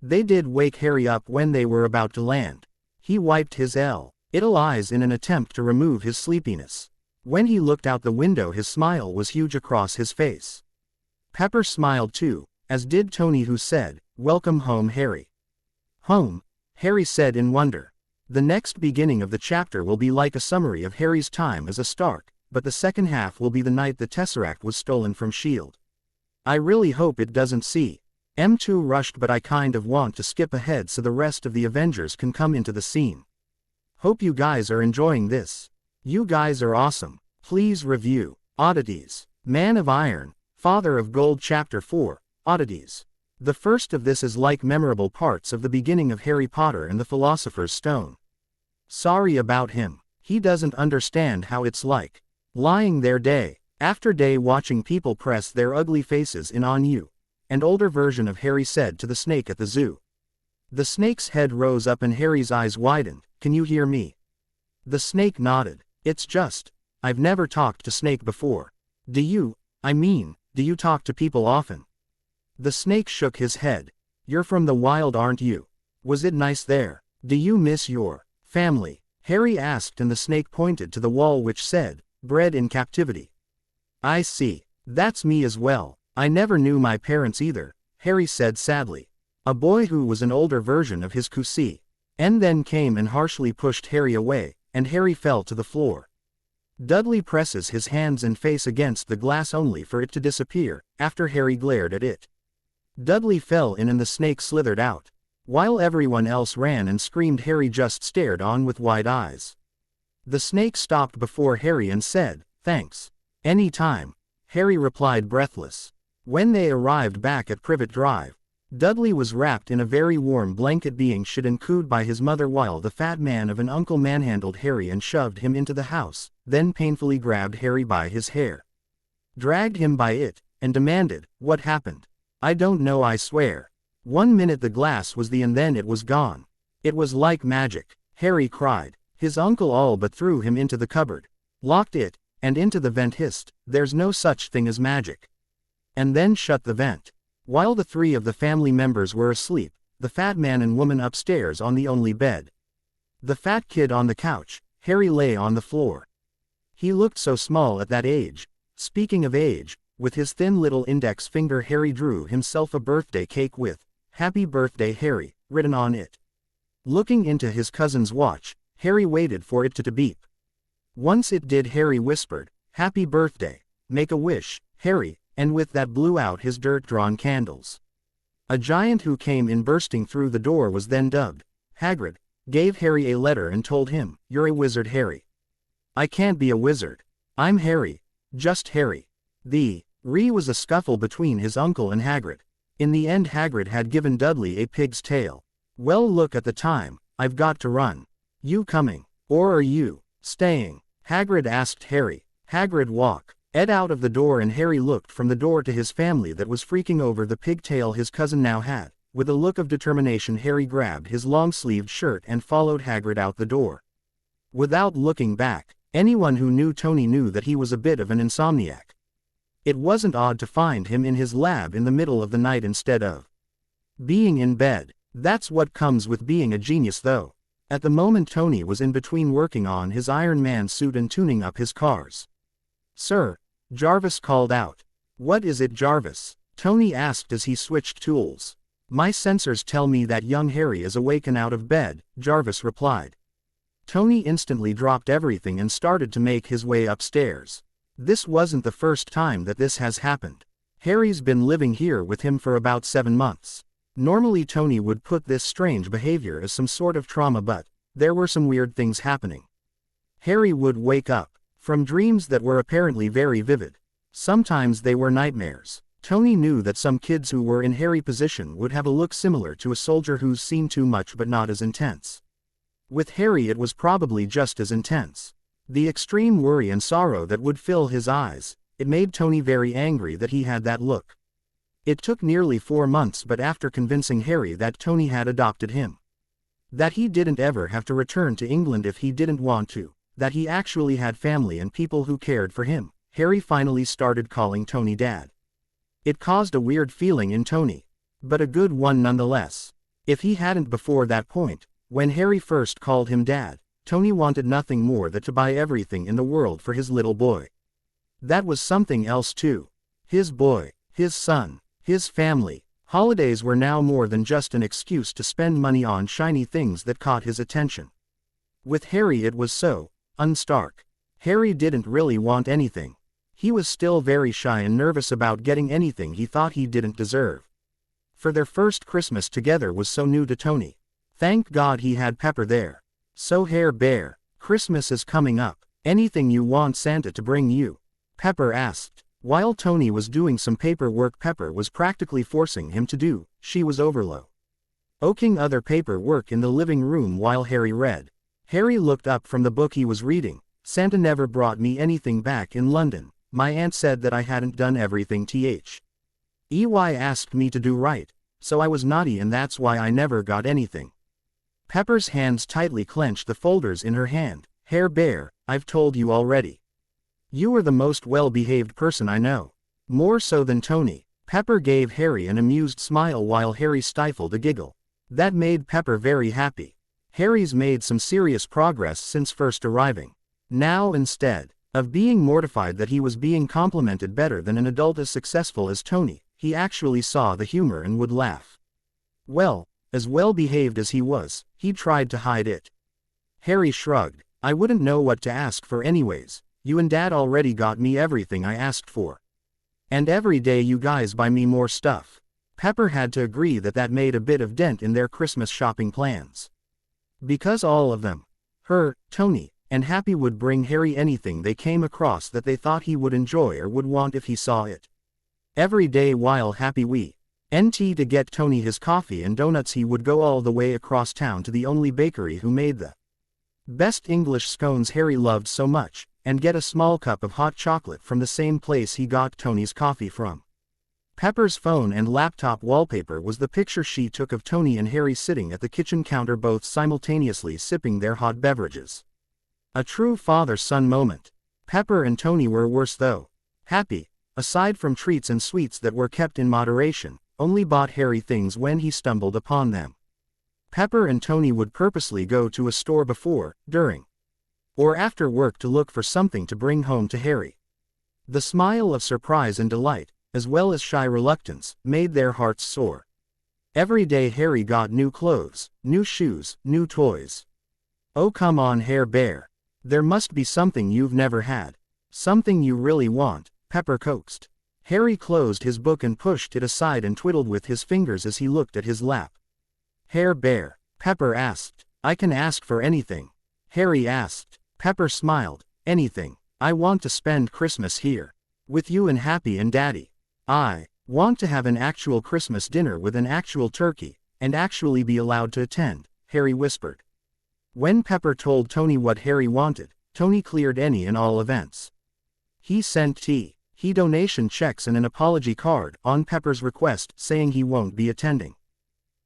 They did wake Harry up when they were about to land. He wiped his little eyes in an attempt to remove his sleepiness. When he looked out the window, his smile was huge across his face. Pepper smiled too, as did Tony, who said, "Welcome home, Harry." "Home?" Harry said in wonder. The next beginning of the chapter will be like a summary of Harry's time as a Stark, but the second half will be the night the Tesseract was stolen from S.H.I.E.L.D. I really hope it doesn't see. M2 rushed, but I kind of want to skip ahead so the rest of the Avengers can come into the scene. Hope you guys are enjoying this. You guys are awesome. Please review. Oddities. Man of Iron, Father of Gold Chapter 4, Oddities. The first of this is like memorable parts of the beginning of Harry Potter and the Philosopher's Stone. Sorry about him. He doesn't understand how it's like lying there day after day watching people press their ugly faces in on you. An older version of Harry said to the snake at the zoo. The snake's head rose up and Harry's eyes widened. "Can you hear me?" The snake nodded. "It's just, I've never talked to Snake before." Do you talk to people often?" The snake shook his head. "You're from the wild, aren't you? Was it nice there? Do you miss your family?" Harry asked, and the snake pointed to the wall which said, "Bred in captivity." "I see. That's me as well. I never knew my parents either," Harry said sadly. A boy who was an older version of his Kusi, and then came and harshly pushed Harry away, and Harry fell to the floor. Dudley presses his hands and face against the glass only for it to disappear, after Harry glared at it. Dudley fell in and the snake slithered out. While everyone else ran and screamed, Harry just stared on with wide eyes. The snake stopped before Harry and said, "Thanks. Any time," Harry replied breathless. When they arrived back at Privet Drive, Dudley was wrapped in a very warm blanket, being shit and cooed by his mother, while the fat man of an uncle manhandled Harry and shoved him into the house, then painfully grabbed Harry by his hair, dragged him by it, and demanded, "What happened?" "I don't know, I swear. 1 minute the glass was and then it was gone. It was like magic," Harry cried. His uncle all but threw him into the cupboard, locked it, and into the vent hissed, "There's no such thing as magic," and then shut the vent. While the 3 of the family members were asleep, the fat man and woman upstairs on the only bed, the fat kid on the couch, Harry lay on the floor. He looked so small at that age. Speaking of age, with his thin little index finger Harry drew himself a birthday cake with, "Happy Birthday Harry," written on it. Looking into his cousin's watch, Harry waited for it to beep. Once it did, Harry whispered, "Happy birthday. Make a wish, Harry," and with that blew out his dirt-drawn candles. A giant who came in bursting through the door was then dubbed Hagrid, gave Harry a letter and told him, "You're a wizard, Harry." "I can't be a wizard. I'm Harry. Just Harry." The was a scuffle between his uncle and Hagrid. In the end, Hagrid had given Dudley a pig's tail. "Well, look at the time. I've got to run. You coming? Or are you staying?" Hagrid asked Harry. Hagrid walked Ed out of the door, and Harry looked from the door to his family that was freaking over the pigtail his cousin now had. With a look of determination, Harry grabbed his long-sleeved shirt and followed Hagrid out the door. Without looking back, anyone who knew Tony knew that he was a bit of an insomniac. It wasn't odd to find him in his lab in the middle of the night instead of being in bed. That's what comes with being a genius, though. At the moment, Tony was in between working on his Iron Man suit and tuning up his cars. "Sir," Jarvis called out. "What is it, Jarvis?" Tony asked as he switched tools. "My sensors tell me that young Harry is awake and out of bed," Jarvis replied. Tony instantly dropped everything and started to make his way upstairs. This wasn't the first time that this has happened. Harry's been living here with him for about 7 months. Normally Tony would put this strange behavior as some sort of trauma, but there were some weird things happening. Harry would wake up from dreams that were apparently very vivid. Sometimes they were nightmares. Tony knew that some kids who were in Harry's position would have a look similar to a soldier who's seen too much but not as intense. With Harry it was probably just as intense. The extreme worry and sorrow that would fill his eyes, it made Tony very angry that he had that look. It took nearly 4 months, but after convincing Harry that Tony had adopted him, that he didn't ever have to return to England if he didn't want to, that he actually had family and people who cared for him, Harry finally started calling Tony Dad. It caused a weird feeling in Tony, but a good one nonetheless. If he hadn't before that point, when Harry first called him Dad, Tony wanted nothing more than to buy everything in the world for his little boy. That was something else too. His boy, his son, his family. Holidays were now more than just an excuse to spend money on shiny things that caught his attention. With Harry it was so, unstark. Harry didn't really want anything. He was still very shy and nervous about getting anything he thought he didn't deserve. For their first Christmas together was so new to Tony. Thank God he had Pepper there. So Hair Bear, Christmas is coming up. Anything you want Santa to bring you? Pepper asked. While Tony was doing some paperwork Pepper was practically forcing him to do, she was overlooking other paperwork in the living room while Harry read. Harry looked up from the book he was reading. Santa never brought me anything back in London. My aunt said that I hadn't done everything Ey asked me to do right, so I was naughty and that's why I never got anything. Pepper's hands tightly clenched the folders in her hand. Hair Bear, I've told you already. You are the most well-behaved person I know. More so than Tony. Pepper gave Harry an amused smile while Harry stifled a giggle. That made Pepper very happy. Harry's made some serious progress since first arriving. Now instead of being mortified that he was being complimented better than an adult as successful as Tony, he actually saw the humor and would laugh. Well, as well-behaved as he was, he tried to hide it. Harry shrugged. I wouldn't know what to ask for anyways. You and Dad already got me everything I asked for. And every day you guys buy me more stuff. Pepper had to agree that that made a bit of dent in their Christmas shopping plans. Because all of them, her, Tony, and Happy would bring Harry anything they came across that they thought he would enjoy or would want if he saw it. Every day while Happy went to get Tony his coffee and donuts he would go all the way across town to the only bakery who made the best English scones Harry loved so much, and get a small cup of hot chocolate from the same place he got Tony's coffee from. Pepper's phone and laptop wallpaper was the picture she took of Tony and Harry sitting at the kitchen counter both simultaneously sipping their hot beverages. A true father-son moment. Pepper and Tony were worse though. Happy, aside from treats and sweets that were kept in moderation, only bought Harry things when he stumbled upon them. Pepper and Tony would purposely go to a store before, during, or after work to look for something to bring home to Harry. The smile of surprise and delight, as well as shy reluctance, made their hearts soar. Every day Harry got new clothes, new shoes, new toys. Oh come on Hair Bear. There must be something you've never had. Something you really want, Pepper coaxed. Harry closed his book and pushed it aside and twiddled with his fingers as he looked at his lap. Hair Bear, Pepper asked. I can ask for anything. Harry asked. Pepper smiled. Anything. I want to spend Christmas here. With you and Happy and Daddy. I want to have an actual Christmas dinner with an actual turkey, and actually be allowed to attend, Harry whispered. When Pepper told Tony what Harry wanted, Tony cleared any and all events. He sent he donation checks and an apology card on Pepper's request saying he won't be attending.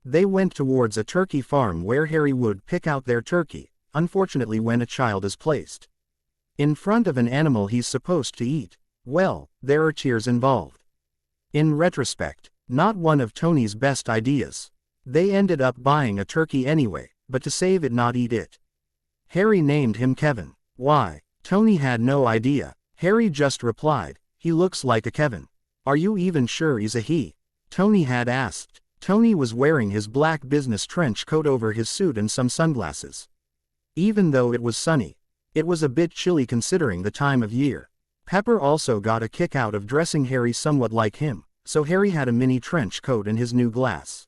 They went towards a turkey farm where Harry would pick out their turkey. Unfortunately, when a child is placed in front of an animal he's supposed to eat, well, there are tears involved. In retrospect, not one of Tony's best ideas. They ended up buying a turkey anyway, but to save it not eat it. Harry named him Kevin. Why? Tony had no idea. Harry just replied, he looks like a Kevin. Are you even sure he's a he? Tony had asked. Tony was wearing his black business trench coat over his suit and some sunglasses. Even though it was sunny, it was a bit chilly considering the time of year. Pepper also got a kick out of dressing Harry somewhat like him, so Harry had a mini trench coat and his new glasses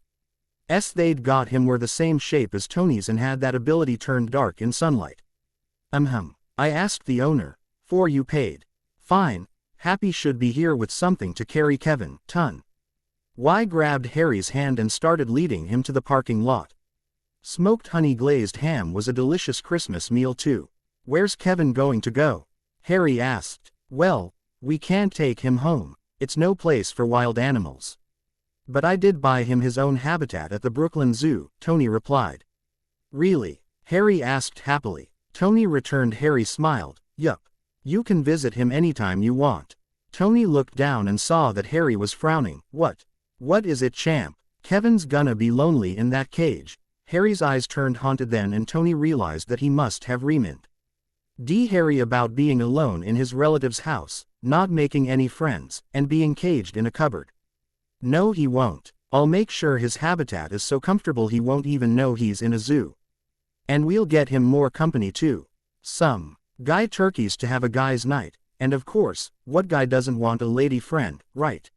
they'd got him were the same shape as Tony's and had that ability turned dark in sunlight. I asked the owner. For you paid. Fine. Happy should be here with something to carry Kevin, Y grabbed Harry's hand and started leading him to the parking lot. Smoked honey glazed ham was a delicious Christmas meal too. Where's Kevin going to go? Harry asked. Well, we can't take him home. It's no place for wild animals. But I did buy him his own habitat at the Brooklyn Zoo, Tony replied. Really? Harry asked happily. Tony returned. Harry smiled. Yup. You can visit him anytime you want. Tony looked down and saw that Harry was frowning. What? What is it, champ? Kevin's gonna be lonely in that cage. Harry's eyes turned haunted then, and Tony realized that he must have reminded Harry about being alone in his relative's house, not making any friends, and being caged in a cupboard. No, he won't. I'll make sure his habitat is so comfortable he won't even know he's in a zoo. And we'll get him more company too. Some guy turkeys to have a guy's night, and of course, what guy doesn't want a lady friend, right?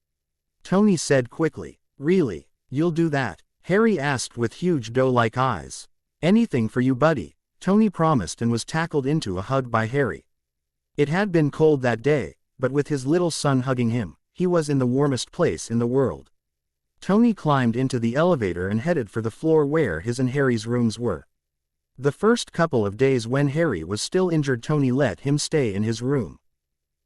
Tony said quickly. Really? You'll do that? Harry asked with huge doe-like eyes. Anything for you, buddy, Tony promised, and was tackled into a hug by Harry. It had been cold that day, but with his little son hugging him, he was in the warmest place in the world. Tony climbed into the elevator and headed for the floor where his and Harry's rooms were. The first couple of days when Harry was still injured, Tony let him stay in his room.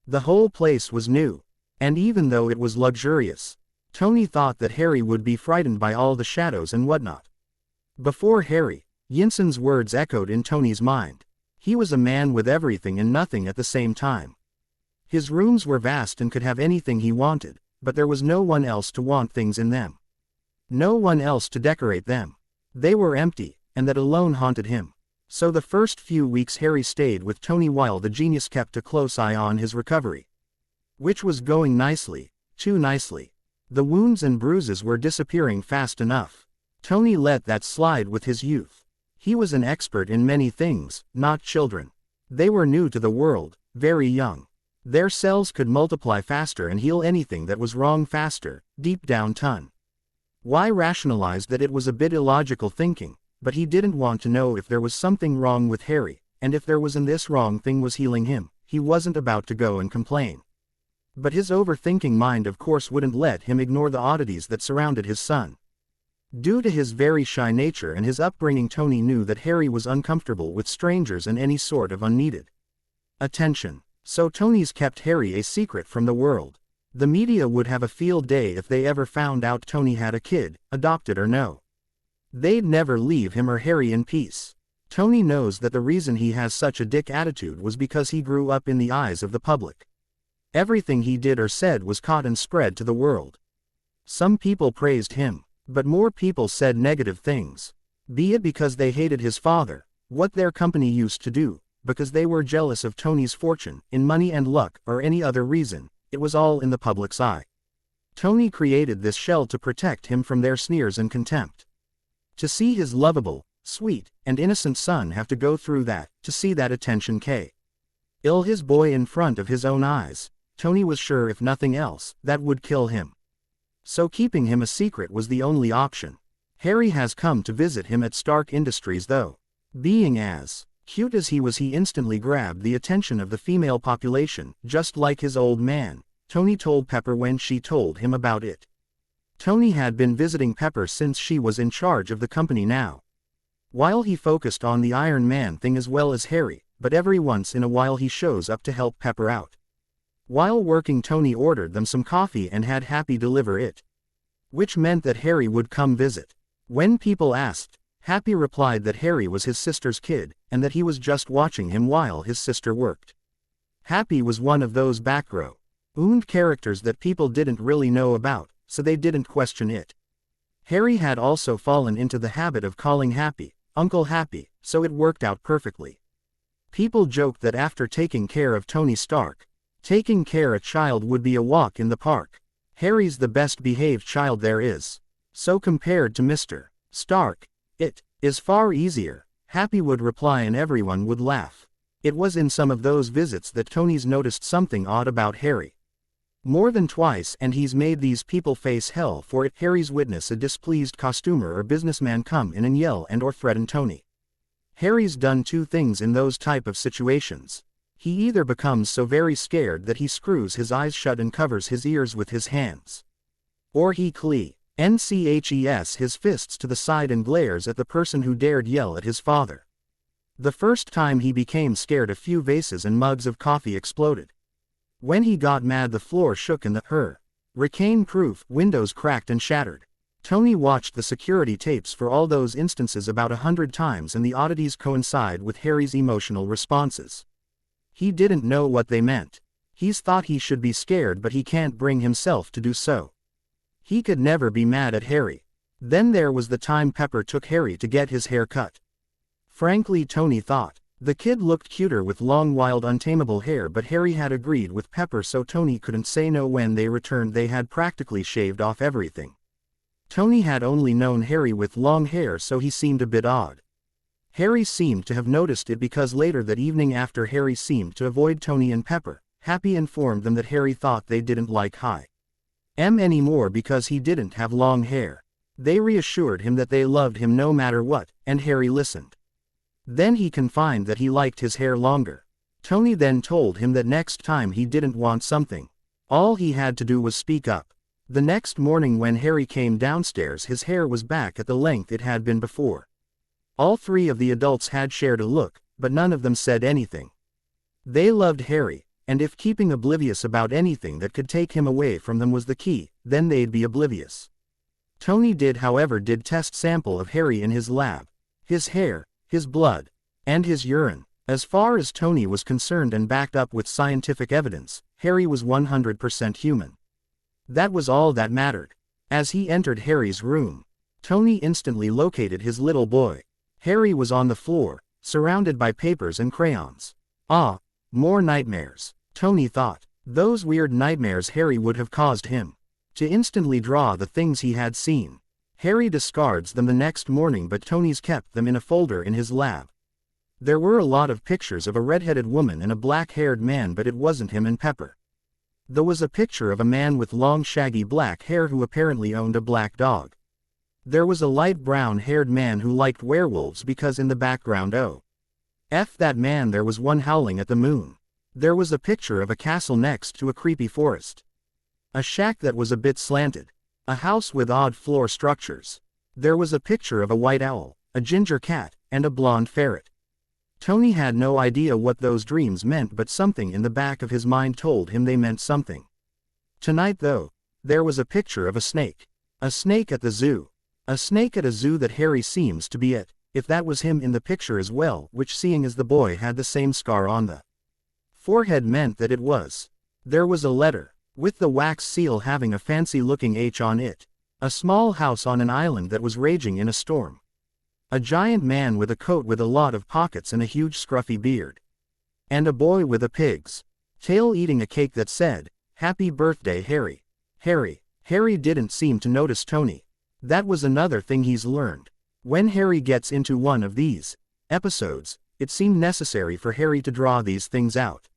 The whole place was new, and even though it was luxurious, Tony thought that Harry would be frightened by all the shadows and whatnot. Before Harry, Yinsen's words echoed in Tony's mind. He was a man with everything and nothing at the same time. His rooms were vast and could have anything he wanted, but there was no one else to want things in them. No one else to decorate them. They were empty, and that alone haunted him. So the first few weeks Harry stayed with Tony while the genius kept a close eye on his recovery. Which was going nicely, too nicely. The wounds and bruises were disappearing fast enough. Tony let that slide with his youth. He was an expert in many things, not children. They were new to the world, very young. Their cells could multiply faster and heal anything that was wrong faster, deep down Tony. Why rationalized that it was a bit illogical thinking, but he didn't want to know if there was something wrong with Harry, and if there was and this wrong thing was healing him, he wasn't about to go and complain. But his overthinking mind of course wouldn't let him ignore the oddities that surrounded his son. Due to his very shy nature and his upbringing, Tony knew that Harry was uncomfortable with strangers and any sort of unneeded attention. So Tony's kept Harry a secret from the world. The media would have a field day if they ever found out Tony had a kid, adopted or no. They'd never leave him or Harry in peace. Tony knows that the reason he has such a dick attitude was because he grew up in the eyes of the public. Everything he did or said was caught and spread to the world. Some people praised him, but more people said negative things. Be it because they hated his father, what their company used to do, because they were jealous of Tony's fortune, in money and luck, or any other reason, it was all in the public's eye. Tony created this shell to protect him from their sneers and contempt. To see his lovable, sweet, and innocent son have to go through that, to see that attention kill his boy in front of his own eyes, Tony was sure if nothing else, that would kill him. So keeping him a secret was the only option. Harry has come to visit him at Stark Industries though. Being as cute as he was, he instantly grabbed the attention of the female population, just like his old man, Tony told Pepper when she told him about it. Tony had been visiting Pepper since she was in charge of the company now. While he focused on the Iron Man thing as well as Harry, but every once in a while he shows up to help Pepper out. While working, Tony ordered them some coffee and had Happy deliver it. Which meant that Harry would come visit. When people asked, Happy replied that Harry was his sister's kid, and that he was just watching him while his sister worked. Happy was one of those backrow characters that people didn't really know about, so they didn't question it. Harry had also fallen into the habit of calling Happy Uncle Happy, so it worked out perfectly. People joked that after taking care of Tony Stark, taking care of a child would be a walk in the park. Harry's the best behaved child there is. So compared to Mr. Stark, it is far easier, Happy would reply, and everyone would laugh. It was in some of those visits that Tony's noticed something odd about Harry. More than twice, and he's made these people face hell for it. Harry's witness a displeased costumer or businessman come in and yell and or threaten Tony. Harry's done two things in those type of situations. He either becomes so very scared that he screws his eyes shut and covers his ears with his hands, or he clenches his fists to the side and glares at the person who dared yell at his father. The first time he became scared, a few vases and mugs of coffee exploded. When he got mad, the floor shook and the Hurricane-proof, windows cracked and shattered. Tony watched the security tapes for all those instances about 100 times, and the oddities coincide with Harry's emotional responses. He didn't know what they meant. He's thought he should be scared, but he can't bring himself to do so. He could never be mad at Harry. Then there was the time Pepper took Harry to get his hair cut. Frankly, Tony thought the kid looked cuter with long, wild, untamable hair, but Harry had agreed with Pepper, so Tony couldn't say no. When they returned, they had practically shaved off everything. Tony had only known Harry with long hair, so he seemed a bit odd. Harry seemed to have noticed it because later that evening, after Harry seemed to avoid Tony and Pepper, Happy informed them that Harry thought they didn't like him anymore because he didn't have long hair. They reassured him that they loved him no matter what, and Harry listened. Then he confided that he liked his hair longer. Tony then told him that next time he didn't want something, all he had to do was speak up. The next morning when Harry came downstairs, his hair was back at the length it had been before. All three of the adults had shared a look, but none of them said anything. They loved Harry, and if keeping oblivious about anything that could take him away from them was the key, then they'd be oblivious. Tony did, however, test sample of Harry in his lab. His hair, his blood, and his urine. As far as Tony was concerned and backed up with scientific evidence, Harry was 100% human. That was all that mattered. As he entered Harry's room, Tony instantly located his little boy. Harry was on the floor, surrounded by papers and crayons. Ah, more nightmares, Tony thought. Those weird nightmares Harry would have caused him to instantly draw the things he had seen. Harry discards them the next morning, but Tony's kept them in a folder in his lab. There were a lot of pictures of a red-headed woman and a black-haired man, but it wasn't him and Pepper. There was a picture of a man with long shaggy black hair who apparently owned a black dog. There was a light brown-haired man who liked werewolves because in the background that man there was one howling at the moon. There was a picture of a castle next to a creepy forest. A shack that was a bit slanted. A house with odd floor structures. There was a picture of a white owl, a ginger cat, and a blonde ferret. Tony had no idea what those dreams meant, but something in the back of his mind told him they meant something. Tonight though, there was a picture of a snake. A snake at the zoo. A snake at a zoo that Harry seems to be it, if that was him in the picture as well, which, seeing as the boy had the same scar on the forehead, meant that it was. There was a letter, with the wax seal having a fancy-looking H on it. A small house on an island that was raging in a storm. A giant man with a coat with a lot of pockets and a huge scruffy beard. And a boy with a pig's tail eating a cake that said, "Happy birthday, Harry." Harry didn't seem to notice Tony. That was another thing he's learned. When Harry gets into one of these episodes, it seemed necessary for Harry to draw these things out.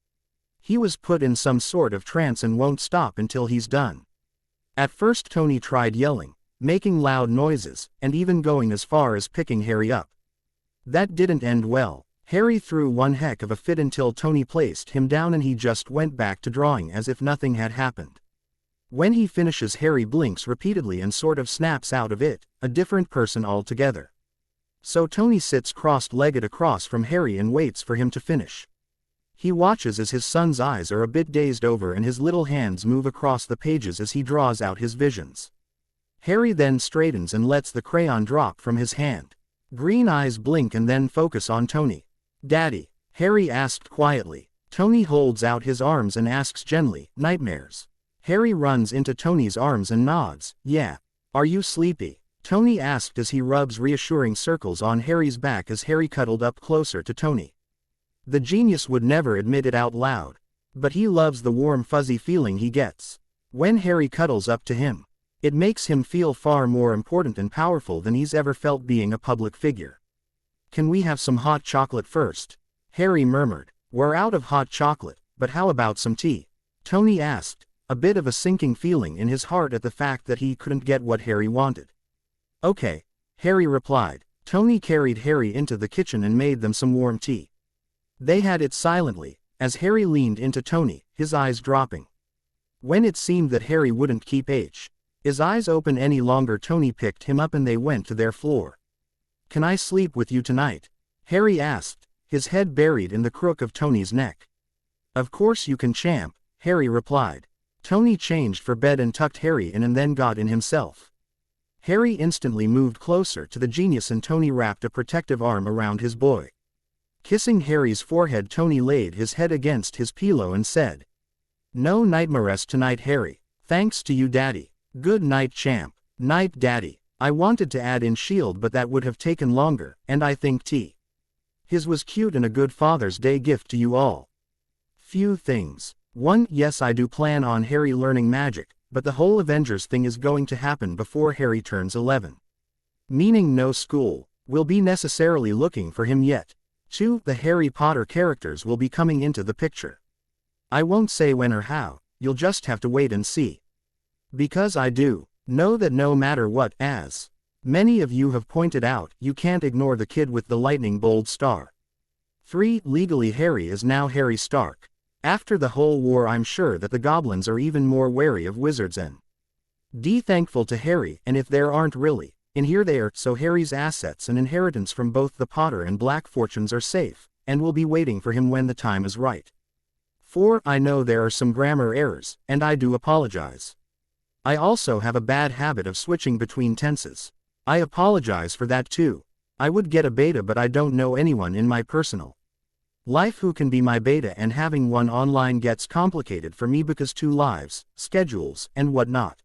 He was put in some sort of trance and won't stop until he's done. At first Tony tried yelling, making loud noises, and even going as far as picking Harry up. That didn't end well. Harry threw one heck of a fit until Tony placed him down and he just went back to drawing as if nothing had happened. When he finishes, Harry blinks repeatedly and sort of snaps out of it, a different person altogether. So Tony sits cross-legged across from Harry and waits for him to finish. He watches as his son's eyes are a bit dazed over and his little hands move across the pages as he draws out his visions. Harry then straightens and lets the crayon drop from his hand. Green eyes blink and then focus on Tony. "Daddy?" Harry asked quietly. Tony holds out his arms and asks gently, "Nightmares?" Harry runs into Tony's arms and nods, "Yeah." "Are you sleepy?" Tony asked as he rubs reassuring circles on Harry's back as Harry cuddled up closer to Tony. The genius would never admit it out loud, but he loves the warm fuzzy feeling he gets when Harry cuddles up to him. It makes him feel far more important and powerful than he's ever felt being a public figure. "Can we have some hot chocolate first?" Harry murmured. "We're out of hot chocolate, but how about some tea?" Tony asked, a bit of a sinking feeling in his heart at the fact that he couldn't get what Harry wanted. "Okay," Harry replied. Tony carried Harry into the kitchen and made them some warm tea. They had it silently, as Harry leaned into Tony, his eyes dropping. When it seemed that Harry wouldn't keep his eyes open any longer, Tony picked him up and they went to their floor. "Can I sleep with you tonight?" Harry asked, his head buried in the crook of Tony's neck. "Of course you can, champ," Harry replied. Tony changed for bed and tucked Harry in and then got in himself. Harry instantly moved closer to the genius and Tony wrapped a protective arm around his boy. Kissing Harry's forehead, Tony laid his head against his pillow and said, "No nightmares tonight, Harry. Thanks to you, Daddy. Good night, champ." "Night, Daddy." I wanted to add in shield, but that would have taken longer, and I think his was cute and a good Father's Day gift to you all. Few things. 1. Yes, I do plan on Harry learning magic, but the whole Avengers thing is going to happen before Harry turns 11. Meaning no school will be necessarily looking for him yet. 2. The Harry Potter characters will be coming into the picture. I won't say when or how, you'll just have to wait and see. Because I do know that no matter what, as many of you have pointed out, you can't ignore the kid with the lightning bolt star. 3. Legally Harry is now Harry Stark. After the whole war, I'm sure that the goblins are even more wary of wizards and thankful to Harry, and if there aren't really, in here they are, so Harry's assets and inheritance from both the Potter and Black fortunes are safe, and will be waiting for him when the time is right. 4. I know there are some grammar errors, and I do apologize. I also have a bad habit of switching between tenses. I apologize for that too. I would get a beta, but I don't know anyone in my personal life who can be my beta, and having one online gets complicated for me because 2 lives, schedules, and whatnot.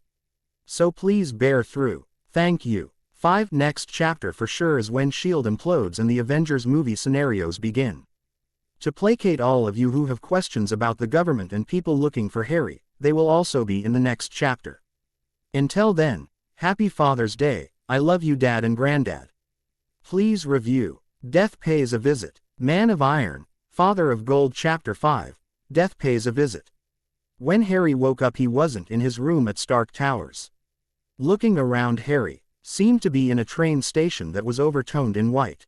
So please bear through. Thank you. 5. Next chapter for sure is when S.H.I.E.L.D. implodes and the Avengers movie scenarios begin. To placate all of you who have questions about the government and people looking for Harry, they will also be in the next chapter. Until then, happy Father's Day. I love you, Dad and Granddad. Please review Death Pays a Visit. Man of Iron, Father of Gold. Chapter 5, Death Pays a Visit. When Harry woke up, he wasn't in his room at Stark Towers. Looking around, Harry seemed to be in a train station that was overtoned in white.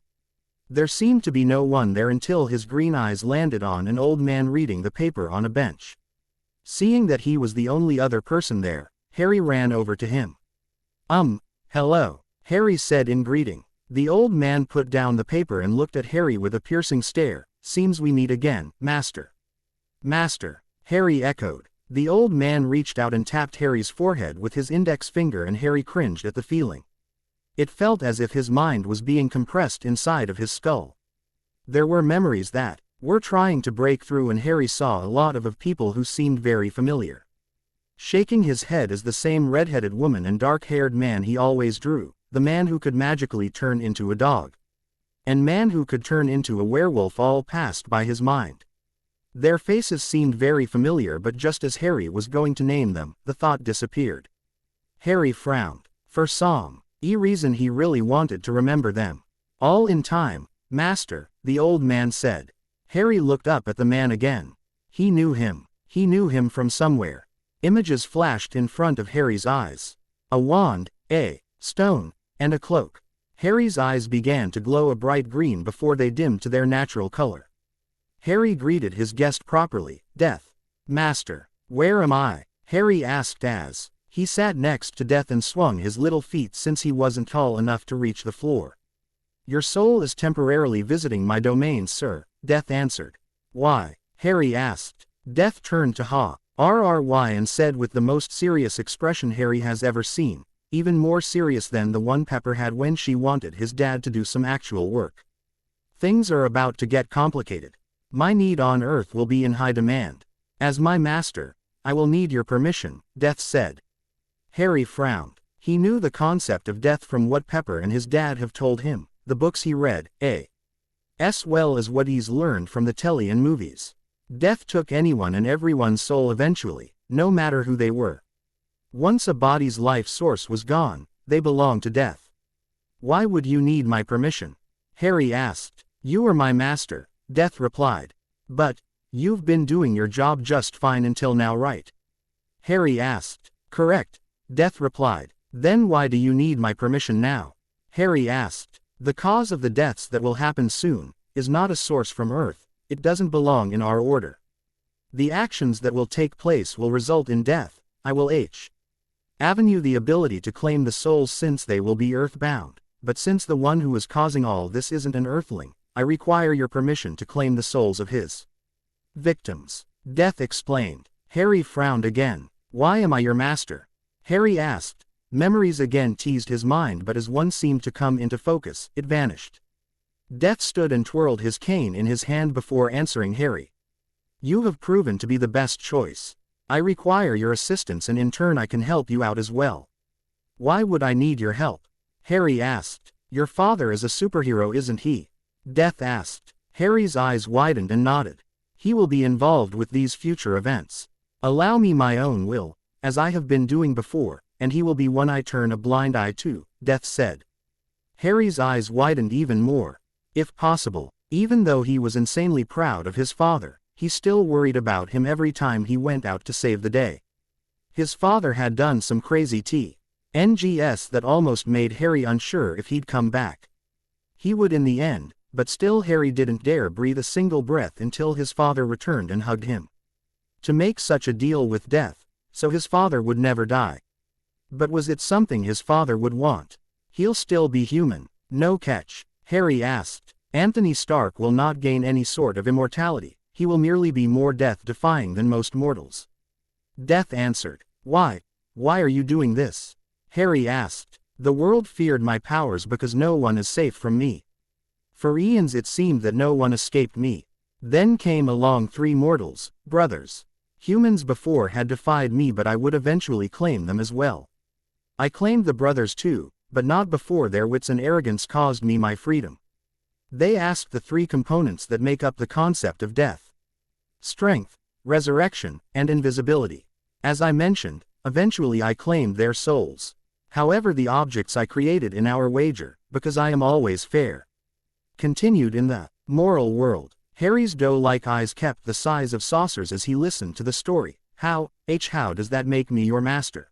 There seemed to be no one there until his green eyes landed on an old man reading the paper on a bench. Seeing that he was the only other person there, Harry ran over to him. Hello, Harry said in greeting. The old man put down the paper and looked at Harry with a piercing stare. "Seems we meet again, Master." "Master," Harry echoed. The old man reached out and tapped Harry's forehead with his index finger, and Harry cringed at the feeling. It felt as if his mind was being compressed inside of his skull. There were memories that were trying to break through, and Harry saw a lot of people who seemed very familiar. Shaking his head as the same red-headed woman and dark-haired man he always drew. The man who could magically turn into a dog, and man who could turn into a werewolf, all passed by his mind. Their faces seemed very familiar, but just as Harry was going to name them, the thought disappeared. Harry frowned. For some reason he really wanted to remember them. "All in time, Master," the old man said. Harry looked up at the man again. He knew him. He knew him from somewhere. Images flashed in front of Harry's eyes. A wand, a stone, and a cloak. Harry's eyes began to glow a bright green before they dimmed to their natural color. Harry greeted his guest properly. "Death." "Master, where am I?" Harry asked as he sat next to Death and swung his little feet since he wasn't tall enough to reach the floor. "Your soul is temporarily visiting my domain, sir," Death answered. "Why?" Harry asked. Death turned to RRY and said with the most serious expression Harry has ever seen. Even more serious than the one Pepper had when she wanted his dad to do some actual work. "Things are about to get complicated. My need on Earth will be in high demand. As my master, I will need your permission," Death said. Harry frowned. He knew the concept of death from what Pepper and his dad have told him, the books he read, as well as what he's learned from the telly and movies. Death took anyone and everyone's soul eventually, no matter who they were. Once a body's life source was gone, they belonged to death. "Why would you need my permission?" Harry asked. "You are my master," Death replied. "But you've been doing your job just fine until now, right?" Harry asked. "Correct," Death replied. "Then why do you need my permission now?" Harry asked. "The cause of the deaths that will happen soon is not a source from Earth. It doesn't belong in our order. The actions that will take place will result in death. I will Avenue the ability to claim the souls since they will be earthbound, but since the one who is causing all this isn't an earthling, I require your permission to claim the souls of his victims," Death explained. Harry frowned again. Why am I your master? Harry asked. Memories again teased his mind, but as one seemed to come into focus, it vanished. Death stood and twirled his cane in his hand before answering Harry. You have proven to be the best choice. I require your assistance, and in turn I can help you out as well. Why would I need your help? Harry asked. Your father is a superhero, isn't he? Death asked. Harry's eyes widened and nodded. He will be involved with these future events. Allow me my own will, as I have been doing before, and he will be one I turn a blind eye to, Death said. Harry's eyes widened even more. If possible, even though he was insanely proud of his father, he still worried about him every time he went out to save the day. His father had done some crazy TNGS that almost made Harry unsure if he'd come back. He would in the end, but still Harry didn't dare breathe a single breath until his father returned and hugged him. To make such a deal with Death, so his father would never die. But was it something his father would want? He'll still be human, no catch, Harry asked. Anthony Stark will not gain any sort of immortality, he will merely be more death-defying than most mortals. Death answered. Why are you doing this? Harry asked. The world feared my powers because no one is safe from me. For eons it seemed that no one escaped me. Then came along 3 mortals, brothers. Humans before had defied me, but I would eventually claim them as well. I claimed the brothers too, but not before their wits and arrogance caused me my freedom. They asked the 3 components that make up the concept of death: strength, resurrection, and invisibility. As I mentioned, eventually I claimed their souls. However, the objects I created in our wager, because I am always fair. Continued in the moral world. Harry's doe-like eyes kept the size of saucers as he listened to the story. How does that make me your master?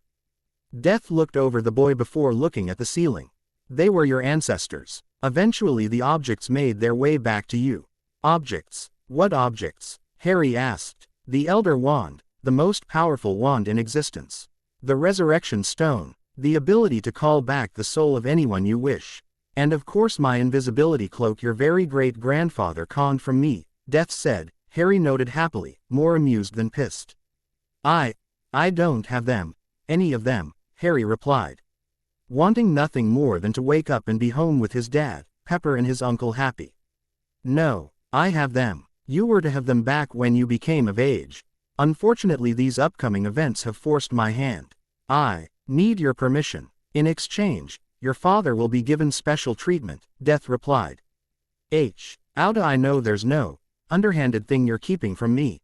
Death looked over the boy before looking at the ceiling. They were your ancestors. Eventually the objects made their way back to you. Objects? What objects? Harry asked. The Elder Wand, the most powerful wand in existence. The Resurrection Stone, the ability to call back the soul of anyone you wish. And of course my invisibility cloak your very great-grandfather conned from me, Death said. Harry nodded happily, more amused than pissed. I don't have them. Any of them, Harry replied. Wanting nothing more than to wake up and be home with his dad, Pepper and his uncle Happy. No, I have them. You were to have them back when you became of age. Unfortunately these upcoming events have forced my hand. I need your permission. In exchange, your father will be given special treatment, Death replied. How do I know there's no underhanded thing you're keeping from me?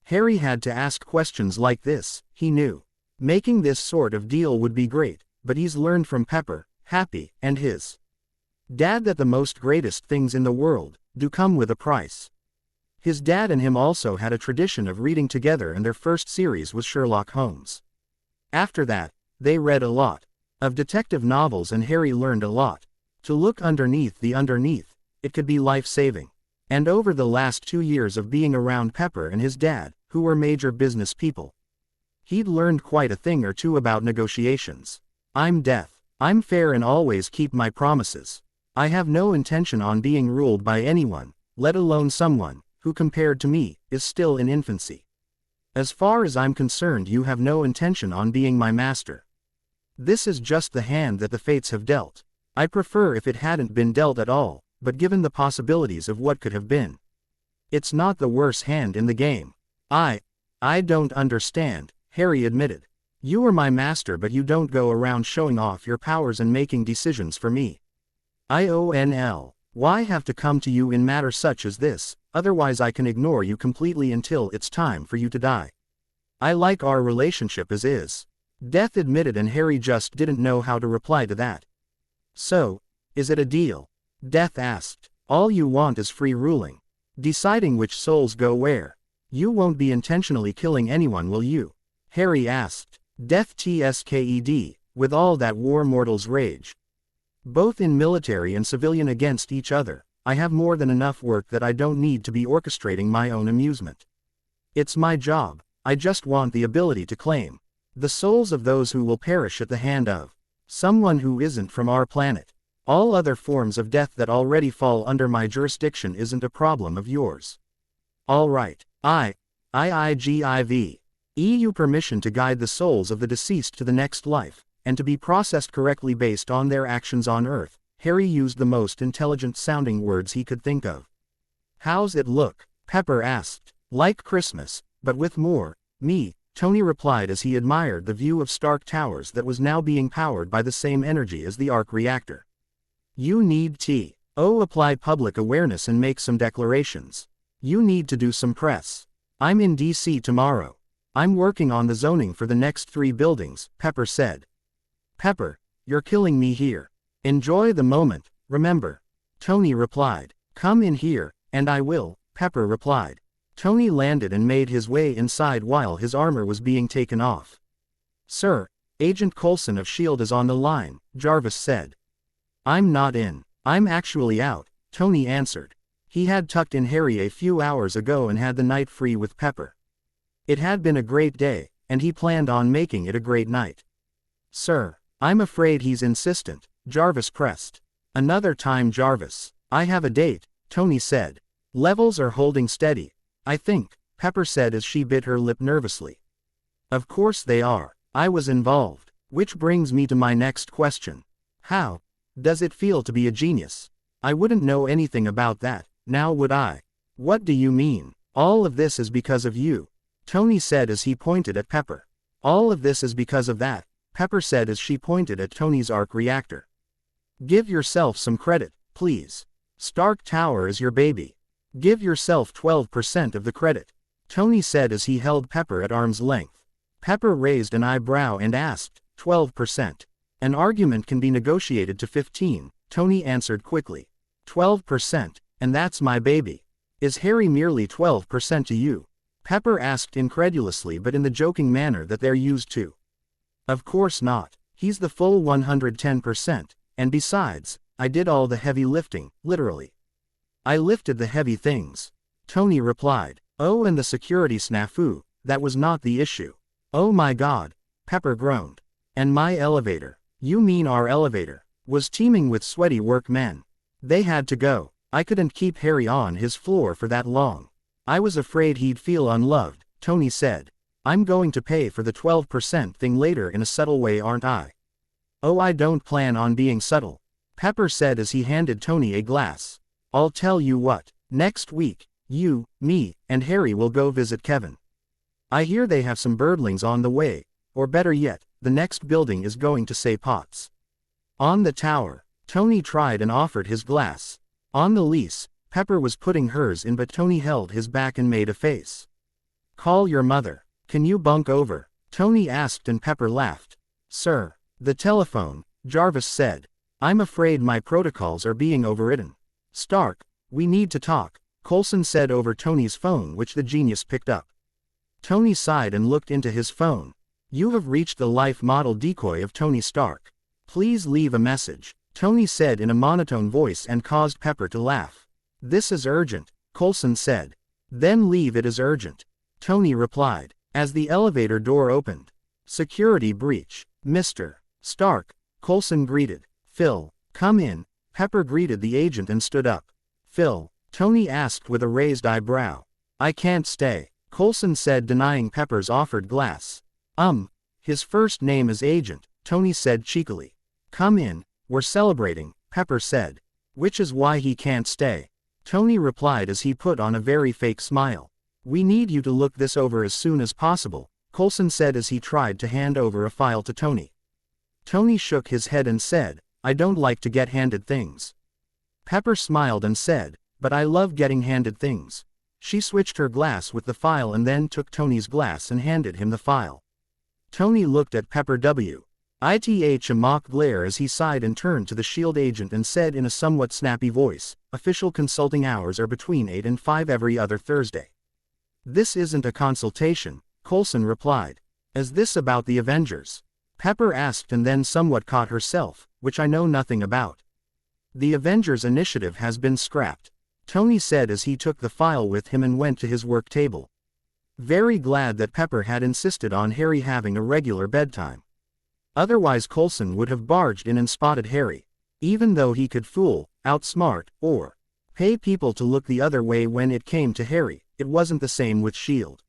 Harry had to ask questions like this. He knew making this sort of deal would be great, but he's learned from Pepper, Happy, and his dad that the most greatest things in the world do come with a price. His dad and him also had a tradition of reading together, and their first series was Sherlock Holmes. After that, they read a lot of detective novels, and Harry learned a lot. To look underneath the underneath, it could be life-saving. And over the last 2 years of being around Pepper and his dad, who were major business people, he'd learned quite a thing or two about negotiations. I'm Death. I'm fair and always keep my promises. I have no intention on being ruled by anyone, let alone someone who, compared to me, is still in infancy. As far as I'm concerned, you have no intention on being my master. This is just the hand that the fates have dealt. I prefer if it hadn't been dealt at all, but given the possibilities of what could have been, it's not the worst hand in the game. I don't understand, Harry admitted. You are my master, but you don't go around showing off your powers and making decisions for me. Why have to come to you in matters such as this? Otherwise I can ignore you completely until it's time for you to die. I like our relationship as is, Death admitted, and Harry just didn't know how to reply to that. So, is it a deal? Death asked. All you want is free ruling. Deciding which souls go where. You won't be intentionally killing anyone, will you? Harry asked. Death tsked, with all that war mortals rage, both in military and civilian, against each other, I have more than enough work that I don't need to be orchestrating my own amusement. It's my job. I just want the ability to claim the souls of those who will perish at the hand of someone who isn't from our planet. All other forms of death that already fall under my jurisdiction isn't a problem of yours. All right. EU permission to guide the souls of the deceased to the next life, and to be processed correctly based on their actions on Earth. Harry used the most intelligent-sounding words he could think of. How's it look? Pepper asked. Like Christmas, but with more me, Tony replied as he admired the view of Stark Towers that was now being powered by the same energy as the arc reactor. You need apply public awareness and make some declarations. You need to do some press. I'm in DC tomorrow. I'm working on the zoning for the next 3 buildings, Pepper said. Pepper, you're killing me here. Enjoy the moment, remember. Tony replied. Come in here, and I will, Pepper replied. Tony landed and made his way inside while his armor was being taken off. Sir, Agent Coulson of S.H.I.E.L.D. is on the line, Jarvis said. I'm not in. I'm actually out, Tony answered. He had tucked in Harry a few hours ago and had the night free with Pepper. It had been a great day, and he planned on making it a great night. Sir, I'm afraid he's insistent, Jarvis pressed. Another time, Jarvis. I have a date, Tony said. Levels are holding steady, I think, Pepper said as she bit her lip nervously. Of course they are. I was involved. Which brings me to my next question. How does it feel to be a genius? I wouldn't know anything about that, now would I? What do you mean? All of this is because of you, Tony said as he pointed at Pepper. All of this is because of that, Pepper said as she pointed at Tony's arc reactor. Give yourself some credit, please. Stark Tower is your baby. Give yourself 12% of the credit, Tony said as he held Pepper at arm's length. Pepper raised an eyebrow and asked, 12%. An argument can be negotiated to 15, Tony answered quickly. 12%, and that's my baby. Is Harry merely 12% to you? Pepper asked incredulously but in the joking manner that they're used to. Of course not. He's the full 110%, and besides, I did all the heavy lifting, literally. I lifted the heavy things, Tony replied. Oh, and the security snafu, that was not the issue. Oh my God, Pepper groaned. And my elevator, you mean our elevator, was teeming with sweaty workmen. They had to go. I couldn't keep Harry on his floor for that long. I was afraid he'd feel unloved, Tony said. I'm going to pay for the 12% thing later in a subtle way, aren't I? Oh, I don't plan on being subtle, Pepper said as he handed Tony a glass. I'll tell you what, next week, you, me, and Harry will go visit Kevin. I hear they have some birdlings on the way, or better yet, the next building is going to say Potts. On the tower, Tony tried and offered his glass. On the lease, Pepper was putting hers in but Tony held his back and made a face. Call your mother. Can you bunk over? Tony asked and Pepper laughed. Sir. The telephone, Jarvis said. I'm afraid my protocols are being overridden. Stark, we need to talk, Coulson said over Tony's phone which the genius picked up. Tony sighed and looked into his phone. You have reached the life model decoy of Tony Stark. Please leave a message, Tony said in a monotone voice and caused Pepper to laugh. This is urgent, Coulson said. Then leave it as urgent, Tony replied, as the elevator door opened. Security breach, Mr. Stark, Coulson greeted. Phil, come in, Pepper greeted the agent and stood up. Phil, Tony asked with a raised eyebrow. I can't stay, Coulson said denying Pepper's offered glass. His first name is Agent, Tony said cheekily. Come in, we're celebrating, Pepper said. Which is why he can't stay, Tony replied as he put on a very fake smile. We need you to look this over as soon as possible, Coulson said as he tried to hand over a file to Tony. Tony shook his head and said, I don't like to get handed things. Pepper smiled and said, but I love getting handed things. She switched her glass with the file and then took Tony's glass and handed him the file. Tony looked at Pepper with a mock glare as he sighed and turned to the S.H.I.E.L.D. agent and said in a somewhat snappy voice, official consulting hours are between 8 and 5 every other Thursday. This isn't a consultation, Coulson replied. Is this about the Avengers? Pepper asked and then somewhat caught herself, which I know nothing about. The Avengers initiative has been scrapped, Tony said as he took the file with him and went to his work table. Very glad that Pepper had insisted on Harry having a regular bedtime. Otherwise Coulson would have barged in and spotted Harry. Even though he could fool, outsmart, or pay people to look the other way when it came to Harry, it wasn't the same with S.H.I.E.L.D.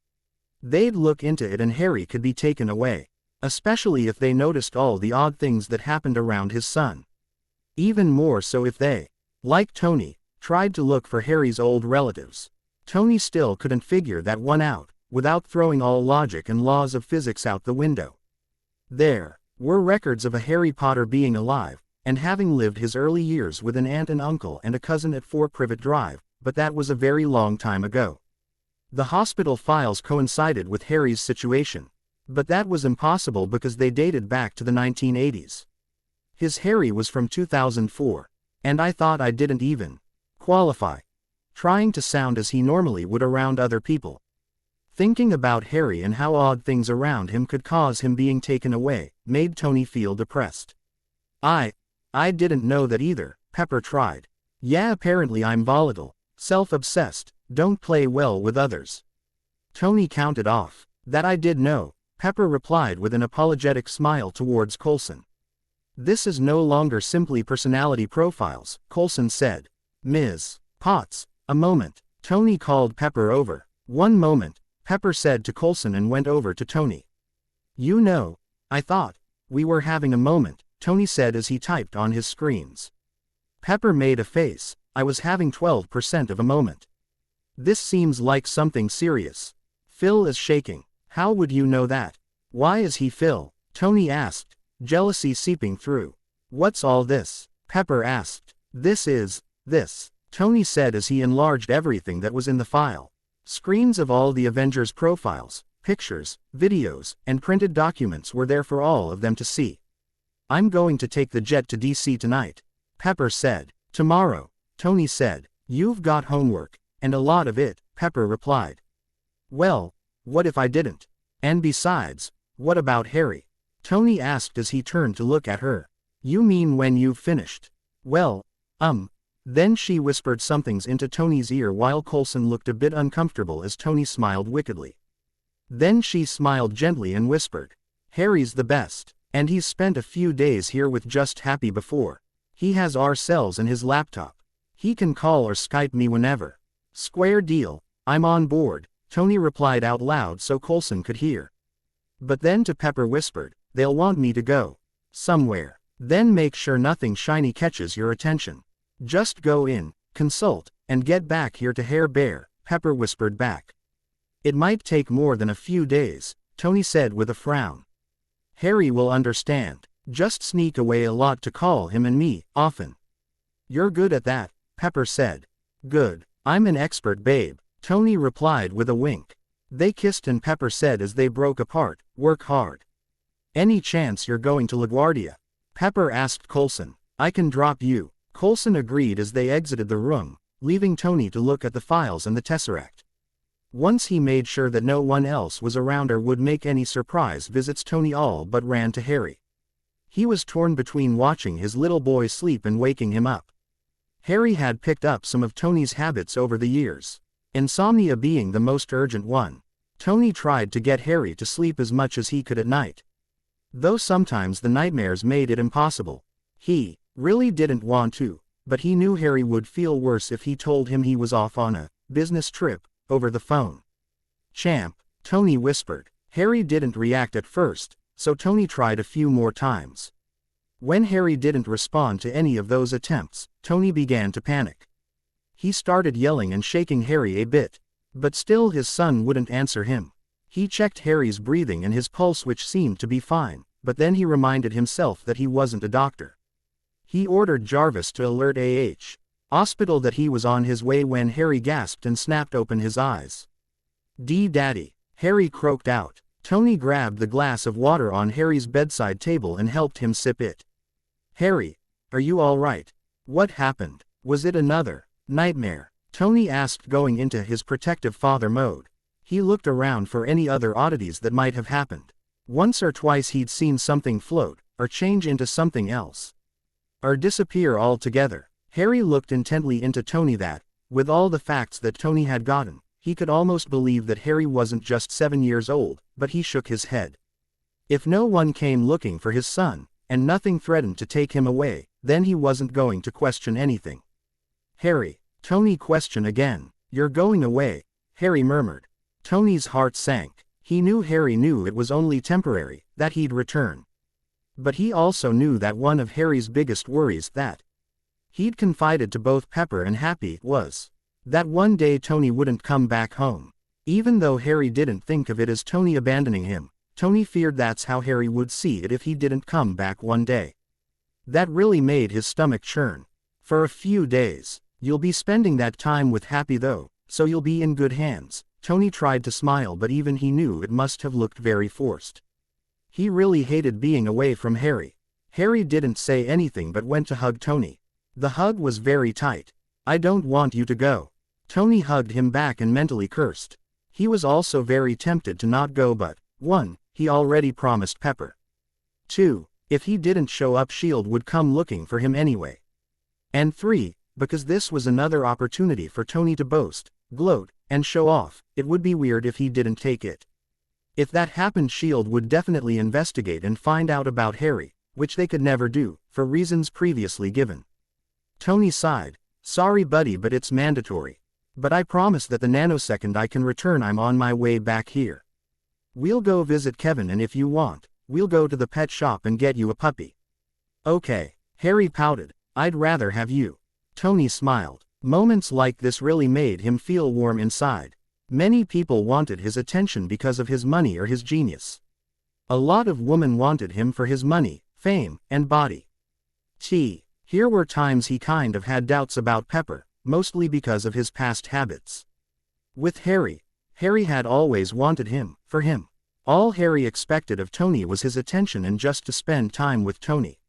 They'd look into it and Harry could be taken away. Especially if they noticed all the odd things that happened around his son. Even more so if they, like Tony, tried to look for Harry's old relatives. Tony still couldn't figure that one out, without throwing all logic and laws of physics out the window. There were records of a Harry Potter being alive, and having lived his early years with an aunt and uncle and a cousin at 4 Privet Drive, but that was a very long time ago. The hospital files coincided with Harry's situation. But that was impossible because they dated back to the 1980s. His Harry was from 2004. And I thought I didn't even qualify. Trying to sound as he normally would around other people. Thinking about Harry and how odd things around him could cause him being taken away, made Tony feel depressed. I didn't know that either, Pepper tried. Yeah, apparently I'm volatile, self-obsessed, don't play well with others. Tony counted off. That I did know, Pepper replied with an apologetic smile towards Coulson. This is no longer simply personality profiles, Coulson said. Ms. Potts, a moment. Tony called Pepper over. One moment, Pepper said to Coulson and went over to Tony. You know, I thought we were having a moment, Tony said as he typed on his screens. Pepper made a face. I was having 12% of a moment. This seems like something serious. Phil is shaking. How would you know that? Why is he Phil? Tony asked, jealousy seeping through. What's all this? Pepper asked. This. Tony said as he enlarged everything that was in the file. Screens of all the Avengers profiles, pictures, videos, and printed documents were there for all of them to see. I'm going to take the jet to DC tonight. Pepper said. Tomorrow, Tony said. You've got homework, and a lot of it, Pepper replied. Well, what if I didn't? And besides, what about Harry? Tony asked as he turned to look at her. You mean when you've finished? Well, Then she whispered somethings into Tony's ear while Coulson looked a bit uncomfortable as Tony smiled wickedly. Then she smiled gently and whispered. Harry's the best, and he's spent a few days here with just Happy before. He has our cells and his laptop. He can call or Skype me whenever. Square deal, I'm on board. Tony replied out loud so Coulson could hear. But then to Pepper whispered, they'll want me to go somewhere. Then make sure nothing shiny catches your attention. Just go in, consult, and get back here to Hair Bear, Pepper whispered back. It might take more than a few days, Tony said with a frown. Harry will understand. Just sneak away a lot to call him and me, often. You're good at that, Pepper said. Good, I'm an expert babe. Tony replied with a wink. They kissed and Pepper said as they broke apart, work hard. Any chance you're going to LaGuardia? Pepper asked Coulson. I can drop you. Coulson agreed as they exited the room, leaving Tony to look at the files and the Tesseract. Once he made sure that no one else was around or would make any surprise visits, Tony all but ran to Harry. He was torn between watching his little boy sleep and waking him up. Harry had picked up some of Tony's habits over the years. Insomnia being the most urgent one. Tony tried to get Harry to sleep as much as he could at night. Though sometimes the nightmares made it impossible. He really didn't want to, but he knew Harry would feel worse if he told him he was off on a business trip over the phone. Champ, Tony whispered. Harry didn't react at first, so Tony tried a few more times. When Harry didn't respond to any of those attempts, Tony began to panic. He started yelling and shaking Harry a bit. But still his son wouldn't answer him. He checked Harry's breathing and his pulse, which seemed to be fine, but then he reminded himself that he wasn't a doctor. He ordered Jarvis to alert hospital that he was on his way when Harry gasped and snapped open his eyes. Daddy, Harry croaked out. Tony grabbed the glass of water on Harry's bedside table and helped him sip it. Harry, are you all right? What happened? Was it another nightmare? Tony asked, going into his protective father mode. He looked around for any other oddities that might have happened. Once or twice he'd seen something float, or change into something else. Or disappear altogether. Harry looked intently into Tony that, with all the facts that Tony had gotten, he could almost believe that Harry wasn't just 7 years old, but he shook his head. If no one came looking for his son, and nothing threatened to take him away, then he wasn't going to question anything. Harry, Tony questioned again. You're going away, Harry murmured. Tony's heart sank. He knew Harry knew it was only temporary, that he'd return. But he also knew that one of Harry's biggest worries that he'd confided to both Pepper and Happy was that one day Tony wouldn't come back home. Even though Harry didn't think of it as Tony abandoning him, Tony feared that's how Harry would see it if he didn't come back one day. That really made his stomach churn. For a few days, you'll be spending that time with Happy though, so you'll be in good hands. Tony tried to smile, but even he knew it must have looked very forced. He really hated being away from Harry. Harry didn't say anything but went to hug Tony. The hug was very tight. "I don't want you to go." Tony hugged him back and mentally cursed. He was also very tempted to not go, but 1. He already promised Pepper. 2. If he didn't show up, S.H.I.E.L.D. would come looking for him anyway. And 3. Because this was another opportunity for Tony to boast, gloat, and show off. It would be weird if he didn't take it. If that happened, S.H.I.E.L.D. would definitely investigate and find out about Harry, which they could never do, for reasons previously given. Tony sighed. "Sorry buddy, but it's mandatory. But I promise that the nanosecond I can return I'm on my way back here. We'll go visit Kevin, and if you want, we'll go to the pet shop and get you a puppy." "Okay." Harry pouted. "I'd rather have you." Tony smiled. Moments like this really made him feel warm inside. Many people wanted his attention because of his money or his genius. A lot of women wanted him for his money, fame, and body. Here were times he kind of had doubts about Pepper, mostly because of his past habits. With Harry had always wanted him, for him. All Harry expected of Tony was his attention and just to spend time with Tony.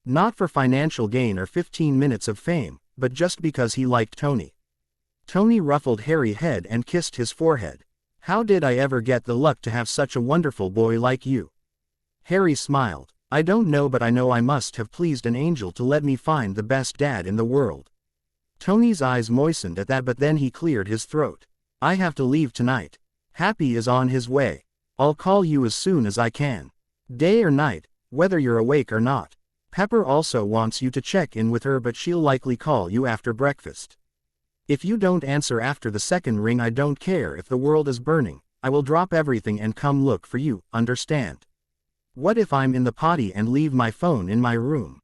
Not for financial gain or 15 minutes of fame, but just because he liked Tony. Tony ruffled Harry's head and kissed his forehead. "How did I ever get the luck to have such a wonderful boy like you?" Harry smiled. "I don't know, but I know I must have pleased an angel to let me find the best dad in the world." Tony's eyes moistened at that, but then he cleared his throat. "I have to leave tonight. Happy is on his way. I'll call you as soon as I can. Day or night, whether you're awake or not. Pepper also wants you to check in with her, but she'll likely call you after breakfast. If you don't answer after the second ring, I don't care if the world is burning, I will drop everything and come look for you, understand? What if I'm in the potty and leave my phone in my room?"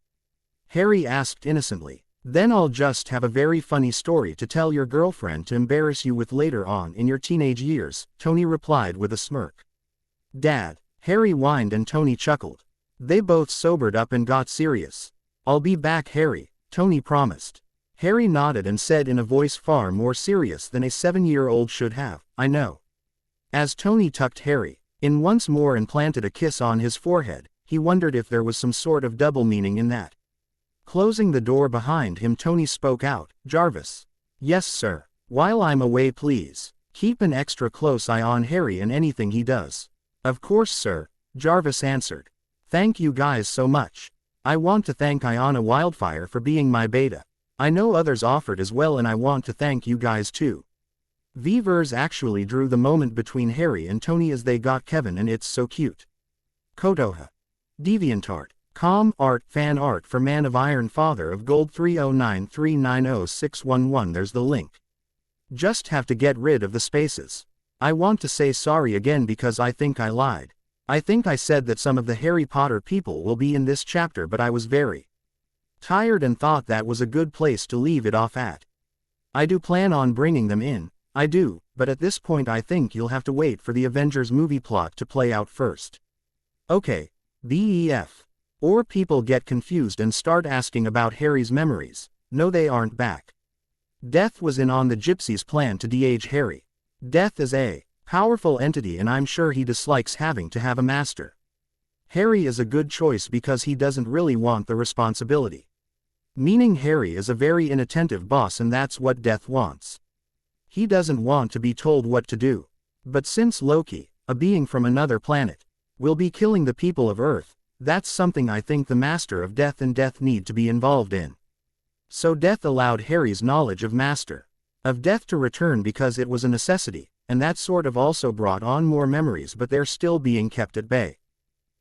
Harry asked innocently. "Then I'll just have a very funny story to tell your girlfriend to embarrass you with later on in your teenage years," Tony replied with a smirk. "Dad," Harry whined, and Tony chuckled. They both sobered up and got serious. "I'll be back, Harry," Tony promised. Harry nodded and said in a voice far more serious than a 7-year-old should have, "I know." As Tony tucked Harry in once more and planted a kiss on his forehead, he wondered if there was some sort of double meaning in that. Closing the door behind him, Tony spoke out, "Jarvis." "Yes, sir. While I'm away, please keep an extra close eye on Harry and anything he does." "Of course, sir," Jarvis answered. "Thank you guys so much. I want to thank Iona Wildfire for being my beta. I know others offered as well, and I want to thank you guys too." Vevers actually drew the moment between Harry and Tony as they got Kevin, and it's so cute. Kotoha. DeviantArt. Art fan art for Man of Iron Father of Gold 309390611. There's the link. Just have to get rid of the spaces. I want to say sorry again because I think I lied. I think I said that some of the Harry Potter people will be in this chapter, but I was very tired and thought that was a good place to leave it off at. I do plan on bringing them in, I do, but at this point I think you'll have to wait for the Avengers movie plot to play out first. Okay, BEF. Or people get confused and start asking about Harry's memories. No, they aren't back. Death was in on the Gypsy's plan to de-age Harry. Death is a powerful entity, and I'm sure he dislikes having to have a master. Harry is a good choice because he doesn't really want the responsibility. Meaning Harry is a very inattentive boss, and that's what Death wants. He doesn't want to be told what to do. But since Loki, a being from another planet, will be killing the people of Earth, that's something I think the Master of Death and Death need to be involved in. So Death allowed Harry's knowledge of Master of Death to return because it was a necessity, and that sort of also brought on more memories, but they're still being kept at bay.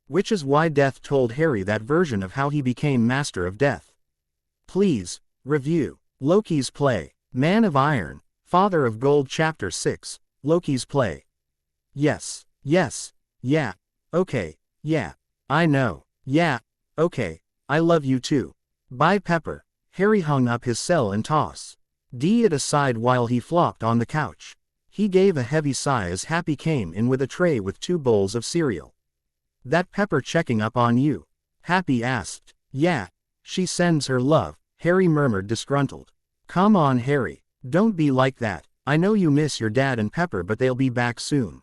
Which is why Death told Harry that version of how he became Master of Death. Please, review Loki's play, Man of Iron, Father of Gold Chapter 6, Loki's play. Yes, Yes. Yeah. Okay. Yeah. I know. Yeah. Okay. I love you too. Bye Pepper. Harry hung up his cell and toss. D it aside while he flopped on the couch. He gave a heavy sigh as Happy came in with a tray with 2 bowls of cereal. That Pepper checking up on you? Happy asked. Yeah. She sends her love, Harry murmured disgruntled. Come on Harry. Don't be like that. I know you miss your dad and Pepper but they'll be back soon.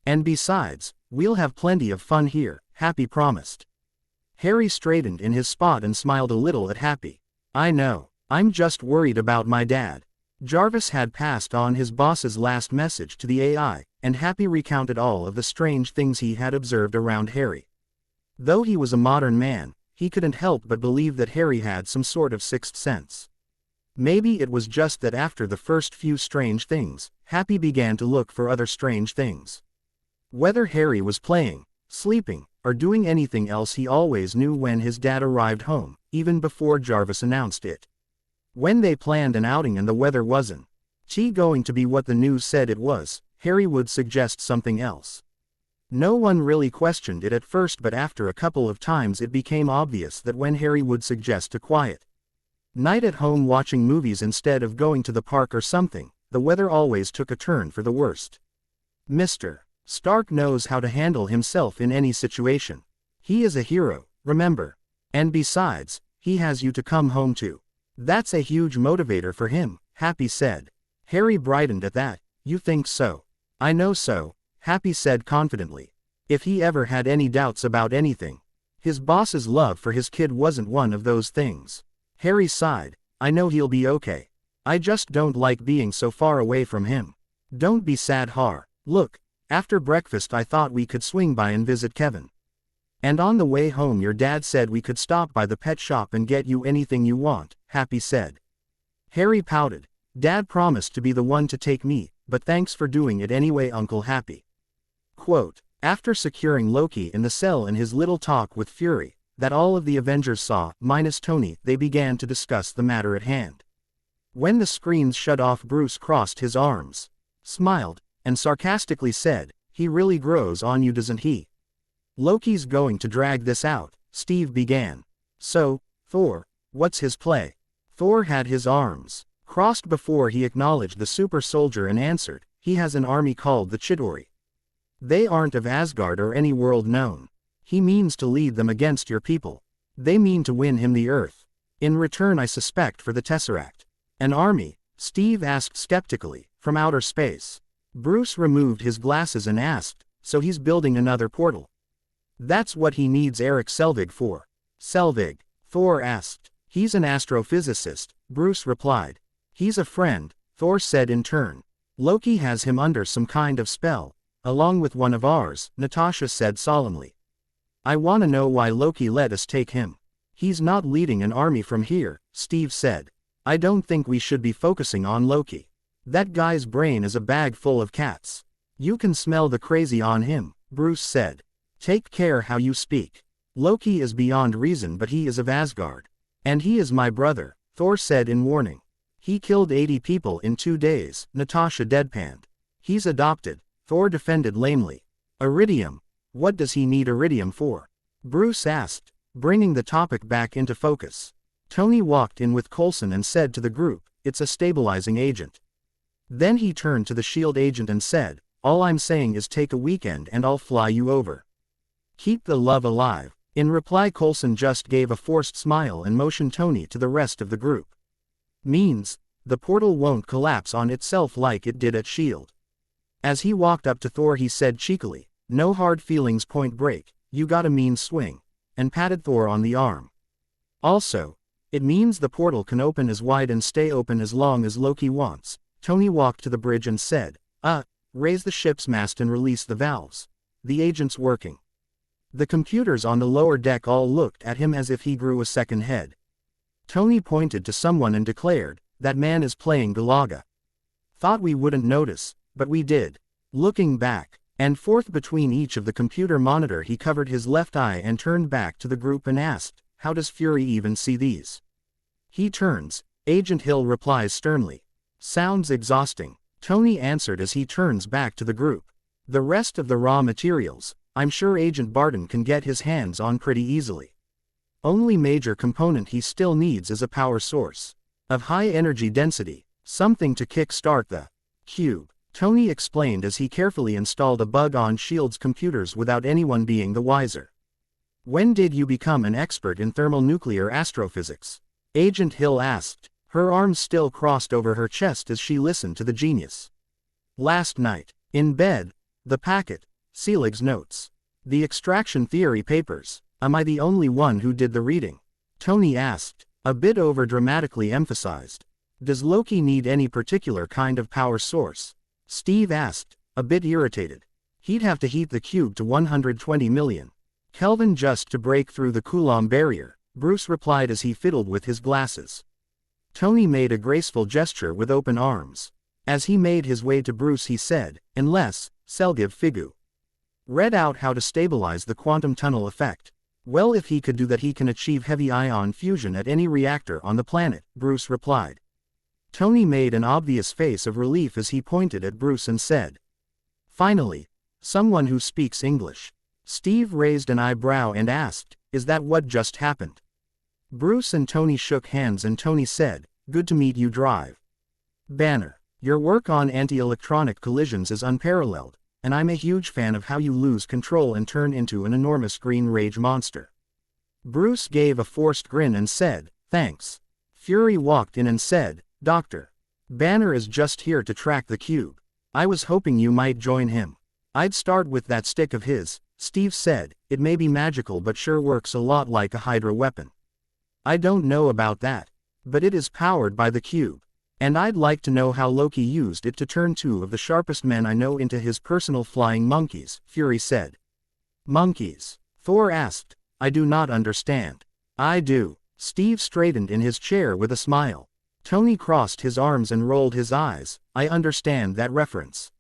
And besides, we'll have plenty of fun here, Happy promised. Harry straightened in his spot and smiled a little at Happy. I know. I'm just worried about my dad. Jarvis had passed on his boss's last message to the AI, and Happy recounted all of the strange things he had observed around Harry. Though he was a modern man, he couldn't help but believe that Harry had some sort of sixth sense. Maybe it was just that after the first few strange things, Happy began to look for other strange things. Whether Harry was playing, sleeping, or doing anything else, he always knew when his dad arrived home, even before Jarvis announced it. When they planned an outing and the weather wasn't going to be what the news said it was, Harry would suggest something else. No one really questioned it at first, but after a couple of times it became obvious that when Harry would suggest a quiet night at home watching movies instead of going to the park or something, the weather always took a turn for the worst. Mr. Stark knows how to handle himself in any situation. He is a hero, remember. And besides, he has you to come home to. That's a huge motivator for him, Happy said. Harry brightened at that. You think so? I know so, Happy said confidently. If he ever had any doubts about anything, his boss's love for his kid wasn't one of those things. Harry sighed. I know he'll be okay. I just don't like being so far away from him. Don't be sad, Har. Look, after breakfast I thought we could swing by and visit Kevin. And on the way home your dad said we could stop by the pet shop and get you anything you want, Happy said. Harry pouted. Dad promised to be the one to take me, but thanks for doing it anyway, Uncle Happy. Quote, after securing Loki in the cell in his little talk with Fury, that all of the Avengers saw, minus Tony, they began to discuss the matter at hand. When the screens shut off, Bruce crossed his arms, smiled, and sarcastically said, he really grows on you, doesn't he? Loki's going to drag this out, Steve began. So, Thor, what's his play? Thor had his arms crossed before he acknowledged the super soldier and answered, he has an army called the Chitauri. They aren't of Asgard or any world known. He means to lead them against your people. They mean to win him the Earth. In return, I suspect, for the Tesseract. An army? Steve asked skeptically, from outer space. Bruce removed his glasses and asked, so he's building another portal? That's what he needs Eric Selvig for. Selvig? Thor asked. He's an astrophysicist, Bruce replied. He's a friend, Thor said in turn. Loki has him under some kind of spell, along with one of ours, Natasha said solemnly. I want to know why Loki let us take him. He's not leading an army from here, Steve said. I don't think we should be focusing on Loki. That guy's brain is a bag full of cats. You can smell the crazy on him, Bruce said. Take care how you speak. Loki is beyond reason, but he is of Asgard. And he is my brother, Thor said in warning. He killed 80 people in 2 days, Natasha deadpanned. He's adopted, Thor defended lamely. Iridium? What does he need iridium for? Bruce asked, bringing the topic back into focus. Tony walked in with Coulson and said to the group, it's a stabilizing agent. Then he turned to the SHIELD agent and said, all I'm saying is take a weekend and I'll fly you over. Keep the love alive. In reply, Coulson just gave a forced smile and motioned Tony to the rest of the group. Means, the portal won't collapse on itself like it did at SHIELD. As he walked up to Thor he said cheekily, no hard feelings, Point Break, you got a mean swing, and patted Thor on the arm. Also, it means the portal can open as wide and stay open as long as Loki wants. Tony walked to the bridge and said, raise the ship's mast and release the valves. The agent's working. The computers on the lower deck all looked at him as if he grew a second head. Tony pointed to someone and declared, that man is playing Galaga. Thought we wouldn't notice, but we did. Looking back and forth between each of the computer monitor, he covered his left eye and turned back to the group and asked, how does Fury even see these? He turns, Agent Hill replies sternly. Sounds exhausting, Tony answered as he turns back to the group. The rest of the raw materials, I'm sure Agent Barton can get his hands on pretty easily. Only major component he still needs is a power source of high energy density, something to kick-start the cube, Tony explained as he carefully installed a bug on S.H.I.E.L.D.'s computers without anyone being the wiser. When did you become an expert in thermonuclear astrophysics? Agent Hill asked, her arms still crossed over her chest as she listened to the genius. Last night, in bed, the packet, Selig's notes, the extraction theory papers. Am I the only one who did the reading? Tony asked, a bit over-dramatically emphasized. Does Loki need any particular kind of power source? Steve asked, a bit irritated. He'd have to heat the cube to 120 million Kelvin just to break through the Coulomb barrier, Bruce replied as he fiddled with his glasses. Tony made a graceful gesture with open arms. As he made his way to Bruce he said, unless, Selgiv Figu read out how to stabilize the quantum tunnel effect. Well, if he could do that he can achieve heavy ion fusion at any reactor on the planet, Bruce replied. Tony made an obvious face of relief as he pointed at Bruce and said, finally, someone who speaks English. Steve raised an eyebrow and asked, is that what just happened? Bruce and Tony shook hands and Tony said, good to meet you, Drive. Banner, your work on anti-electronic collisions is unparalleled, and I'm a huge fan of how you lose control and turn into an enormous green rage monster. Bruce gave a forced grin and said, thanks. Fury walked in and said, Doctor, Banner is just here to track the cube. I was hoping you might join him. I'd start with that stick of his, Steve said, it may be magical but sure works a lot like a Hydra weapon. I don't know about that, but it is powered by the cube. And I'd like to know how Loki used it to turn two of the sharpest men I know into his personal flying monkeys, Fury said. Monkeys? Thor asked. I do not understand. I do. Steve straightened in his chair with a smile. Tony crossed his arms and rolled his eyes. I understand that reference.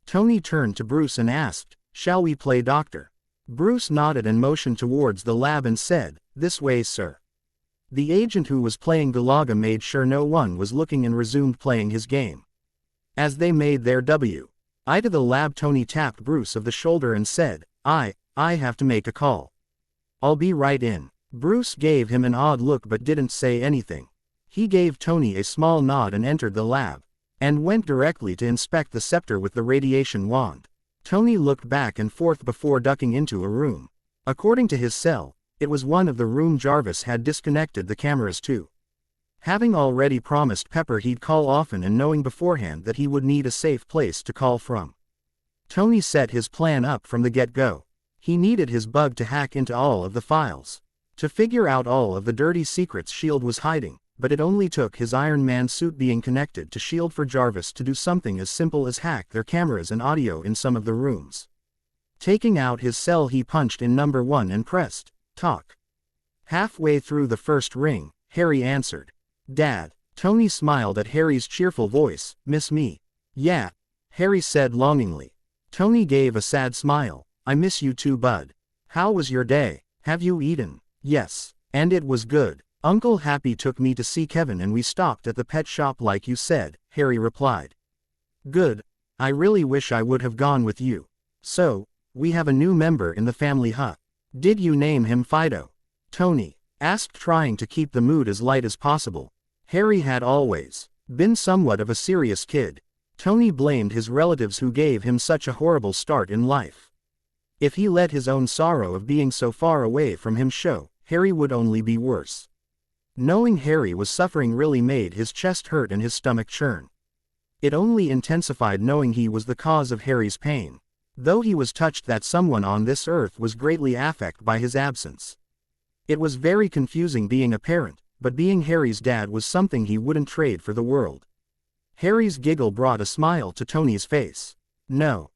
Tony turned to Bruce and asked, shall we play doctor? Bruce nodded and motioned towards the lab and said, this way, sir. The agent who was playing Galaga made sure no one was looking and resumed playing his game. As they made their way to the lab, Tony tapped Bruce on the shoulder and said, I have to make a call. I'll be right in. Bruce gave him an odd look but didn't say anything. He gave Tony a small nod and entered the lab, and went directly to inspect the scepter with the radiation wand. Tony looked back and forth before ducking into a room. According to his cell, it was one of the room Jarvis had disconnected the cameras to. Having already promised Pepper he'd call often and knowing beforehand that he would need a safe place to call from, Tony set his plan up from the get-go. He needed his bug to hack into all of the files, to figure out all of the dirty secrets S.H.I.E.L.D. was hiding, but it only took his Iron Man suit being connected to S.H.I.E.L.D. for Jarvis to do something as simple as hack their cameras and audio in some of the rooms. Taking out his cell he punched in number 1 and pressed talk. Halfway through the first ring, Harry answered. Dad. Tony smiled at Harry's cheerful voice. Miss me? Yeah, Harry said longingly. Tony gave a sad smile. I miss you too, bud. How was your day? Have you eaten? Yes, and it was good. Uncle Happy took me to see Kevin and we stopped at the pet shop like you said, Harry replied. Good. I really wish I would have gone with you. So, we have a new member in the family, huh? Did you name him Fido? Tony asked, trying to keep the mood as light as possible. Harry had always been somewhat of a serious kid. Tony blamed his relatives who gave him such a horrible start in life. If he let his own sorrow of being so far away from him show, Harry would only be worse. Knowing Harry was suffering really made his chest hurt and his stomach churn. It only intensified knowing he was the cause of Harry's pain, though he was touched that someone on this earth was greatly affected by his absence. It was very confusing being a parent, but being Harry's dad was something he wouldn't trade for the world. Harry's giggle brought a smile to Tony's face. No,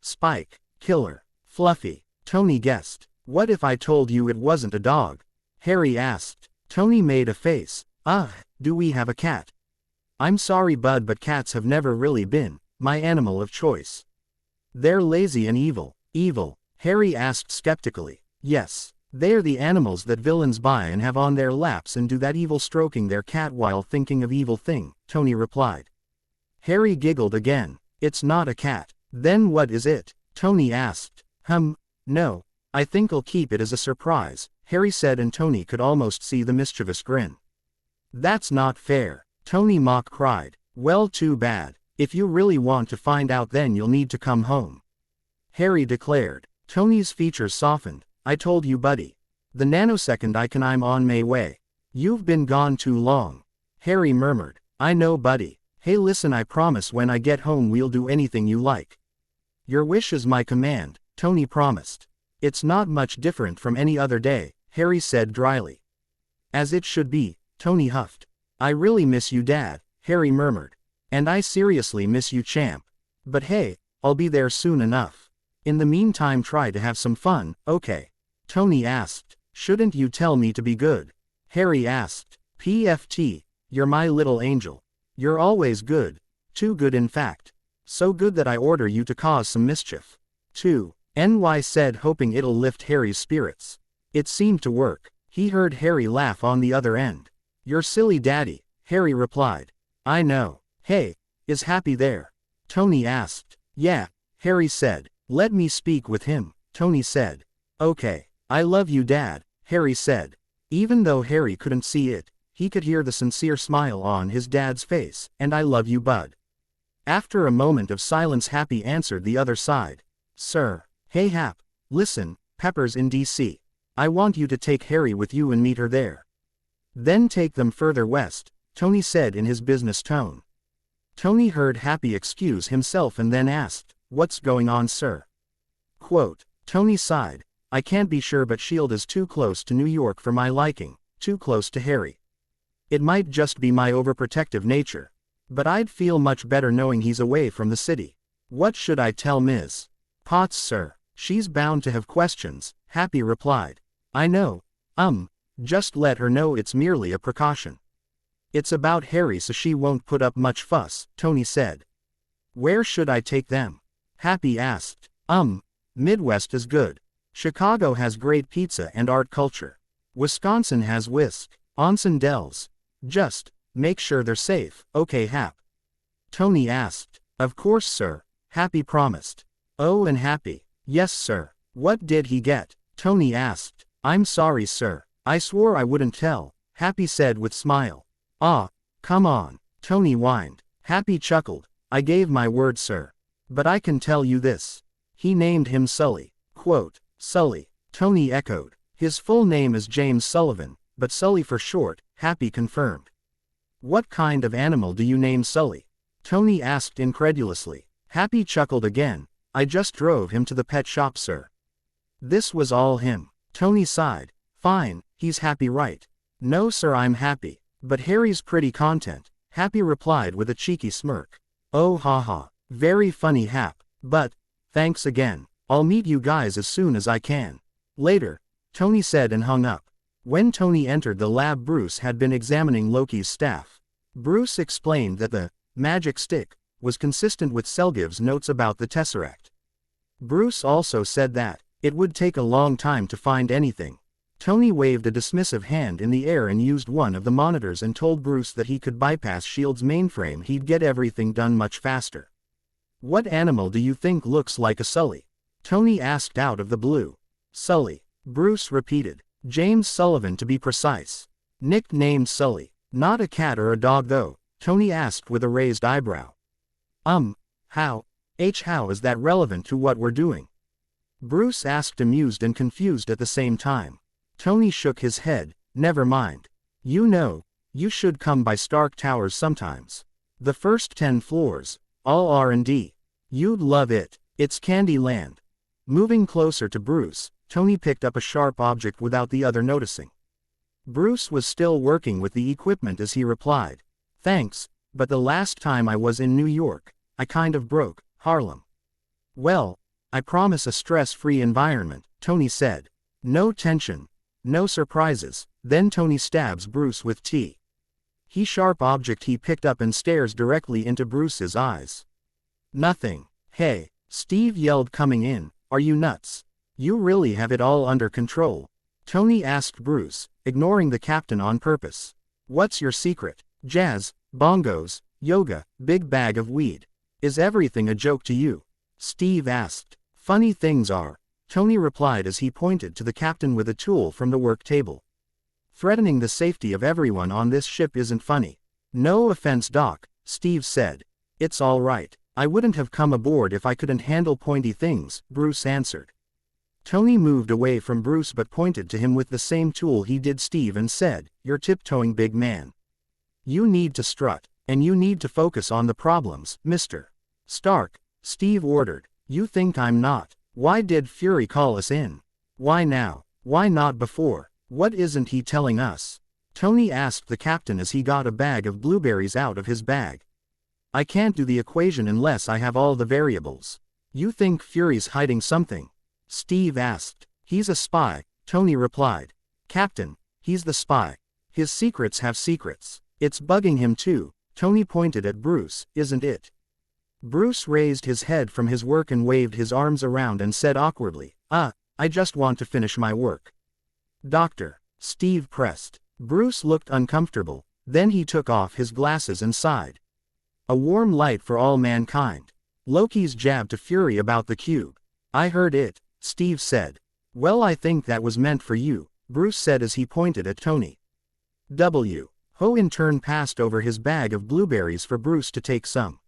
Spike, Killer, Fluffy, Tony guessed. What if I told you it wasn't a dog? Harry asked. Tony made a face. Do we have a cat? I'm sorry, bud, but cats have never really been my animal of choice. They're lazy and evil. Evil? Harry asked skeptically. Yes, they're the animals that villains buy and have on their laps and do that evil stroking their cat while thinking of evil thing, Tony replied. Harry giggled again. It's not a cat. Then what is it? Tony asked. No, I think I'll keep it as a surprise, Harry said, and Tony could almost see the mischievous grin. That's not fair, Tony mock cried. Well, too bad. If you really want to find out, then you'll need to come home, Harry declared. Tony's features softened. I told you, buddy. The nanosecond I'm on my way. You've been gone too long, Harry murmured. I know, buddy. Hey, listen, I promise when I get home we'll do anything you like. Your wish is my command, Tony promised. It's not much different from any other day, Harry said dryly. As it should be, Tony huffed. I really miss you, Dad, Harry murmured. And I seriously miss you, champ. But hey, I'll be there soon enough. In the meantime, try to have some fun, okay? Tony asked. Shouldn't you tell me to be good? Harry asked. PFT, you're my little angel. You're always good. Too good, in fact. So good that I order you to cause some mischief. 2. NY said, hoping it'll lift Harry's spirits. It seemed to work. He heard Harry laugh on the other end. You're silly, Daddy, Harry replied. I know. Hey, is Happy there? Tony asked. Yeah, Harry said. Let me speak with him, Tony said. Okay. I love you, Dad, Harry said. Even though Harry couldn't see it, he could hear the sincere smile on his dad's face. And I love you, bud. After a moment of silence, Happy answered the other side. Sir. Hey, Hap. Listen, Pepper's in DC. I want you to take Harry with you and meet her there. Then take them further west, Tony said in his business tone. Tony heard Happy excuse himself and then asked, What's going on, sir? Quote, Tony sighed. I can't be sure, but Shield is too close to New York for my liking, too close to Harry. It might just be my overprotective nature. But I'd feel much better knowing he's away from the city. What should I tell Ms. Potts, sir? She's bound to have questions, Happy replied. I know. Just let her know it's merely a precaution. It's about Harry, so she won't put up much fuss, Tony said. Where should I take them? Happy asked. Midwest is good. Chicago has great pizza and art culture. Wisconsin has Wisconsin Dells. Just make sure they're safe, okay, Hap? Tony asked. Of course, sir, Happy promised. Oh, and Happy. Yes, sir. What did he get? Tony asked. I'm sorry, sir. I swore I wouldn't tell, Happy said with smile. Ah, come on, Tony whined. Happy chuckled. I gave my word, sir. But I can tell you this. He named him Sully. Quote, Sully, Tony echoed. His full name is James Sullivan, but Sully for short, Happy confirmed. What kind of animal do you name Sully? Tony asked incredulously. Happy chuckled again. I just drove him to the pet shop, sir. This was all him. Tony sighed. Fine, he's happy, right? No, sir, I'm happy. But Harry's pretty content, Happy replied with a cheeky smirk. Oh, haha. Very funny, Hap. But, thanks again. I'll meet you guys as soon as I can. Later, Tony said and hung up. When Tony entered the lab, Bruce had been examining Loki's staff. Bruce explained that the magic stick was consistent with Selgiv's notes about the Tesseract. Bruce also said that it would take a long time to find anything. Tony waved a dismissive hand in the air and used one of the monitors and told Bruce that he could bypass S.H.I.E.L.D's mainframe. He'd get everything done much faster. What animal do you think looks like a Sully? Tony asked out of the blue. Sully, Bruce repeated. James Sullivan, to be precise. Nicknamed Sully. Not a cat or a dog though, Tony asked with a raised eyebrow. How is that relevant to what we're doing? Bruce asked, amused and confused at the same time. Tony shook his head. Never mind. You know, you should come by Stark Towers sometimes. The first 10 floors, all R&D. You'd love it. It's Candy Land. Moving closer to Bruce, Tony picked up a sharp object without the other noticing. Bruce was still working with the equipment as he replied. Thanks, but the last time I was in New York, I kind of broke Harlem. Well, I promise a stress-free environment, Tony said. No tension. No surprises. Then Tony stabs Bruce with T. He sharp object he picked up and stares directly into Bruce's eyes. Nothing. Hey, Steve yelled coming in, are you nuts? You really have it all under control? Tony asked Bruce, ignoring the captain on purpose. What's your secret? Jazz, bongos, yoga, big bag of weed. Is everything a joke to you? Steve asked. Funny things are, Tony replied as he pointed to the captain with a tool from the work table. Threatening the safety of everyone on this ship isn't funny. No offense, Doc, Steve said. It's all right. I wouldn't have come aboard if I couldn't handle pointy things, Bruce answered. Tony moved away from Bruce but pointed to him with the same tool he did Steve and said, "You're tiptoeing, big man. You need to strut, and you need to focus on the problems, Mr. Stark," Steve ordered. "You think I'm not? Why did Fury call us in? Why now? Why not before? What isn't he telling us?" Tony asked the captain as he got a bag of blueberries out of his bag. "I can't do the equation unless I have all the variables." "You think Fury's hiding something?" Steve asked. "He's a spy," Tony replied. "Captain, he's the spy. His secrets have secrets. It's bugging him too," Tony pointed at Bruce, "isn't it?" Bruce raised his head from his work and waved his arms around and said awkwardly, I just want to finish my work." "Doctor," Steve pressed. Bruce looked uncomfortable, then he took off his glasses and sighed. "A warm light for all mankind. Loki's jab to Fury about the cube. I heard it," Steve said. "Well, I think that was meant for you," Bruce said as he pointed at Tony. Ho in turn passed over his bag of blueberries for Bruce to take some.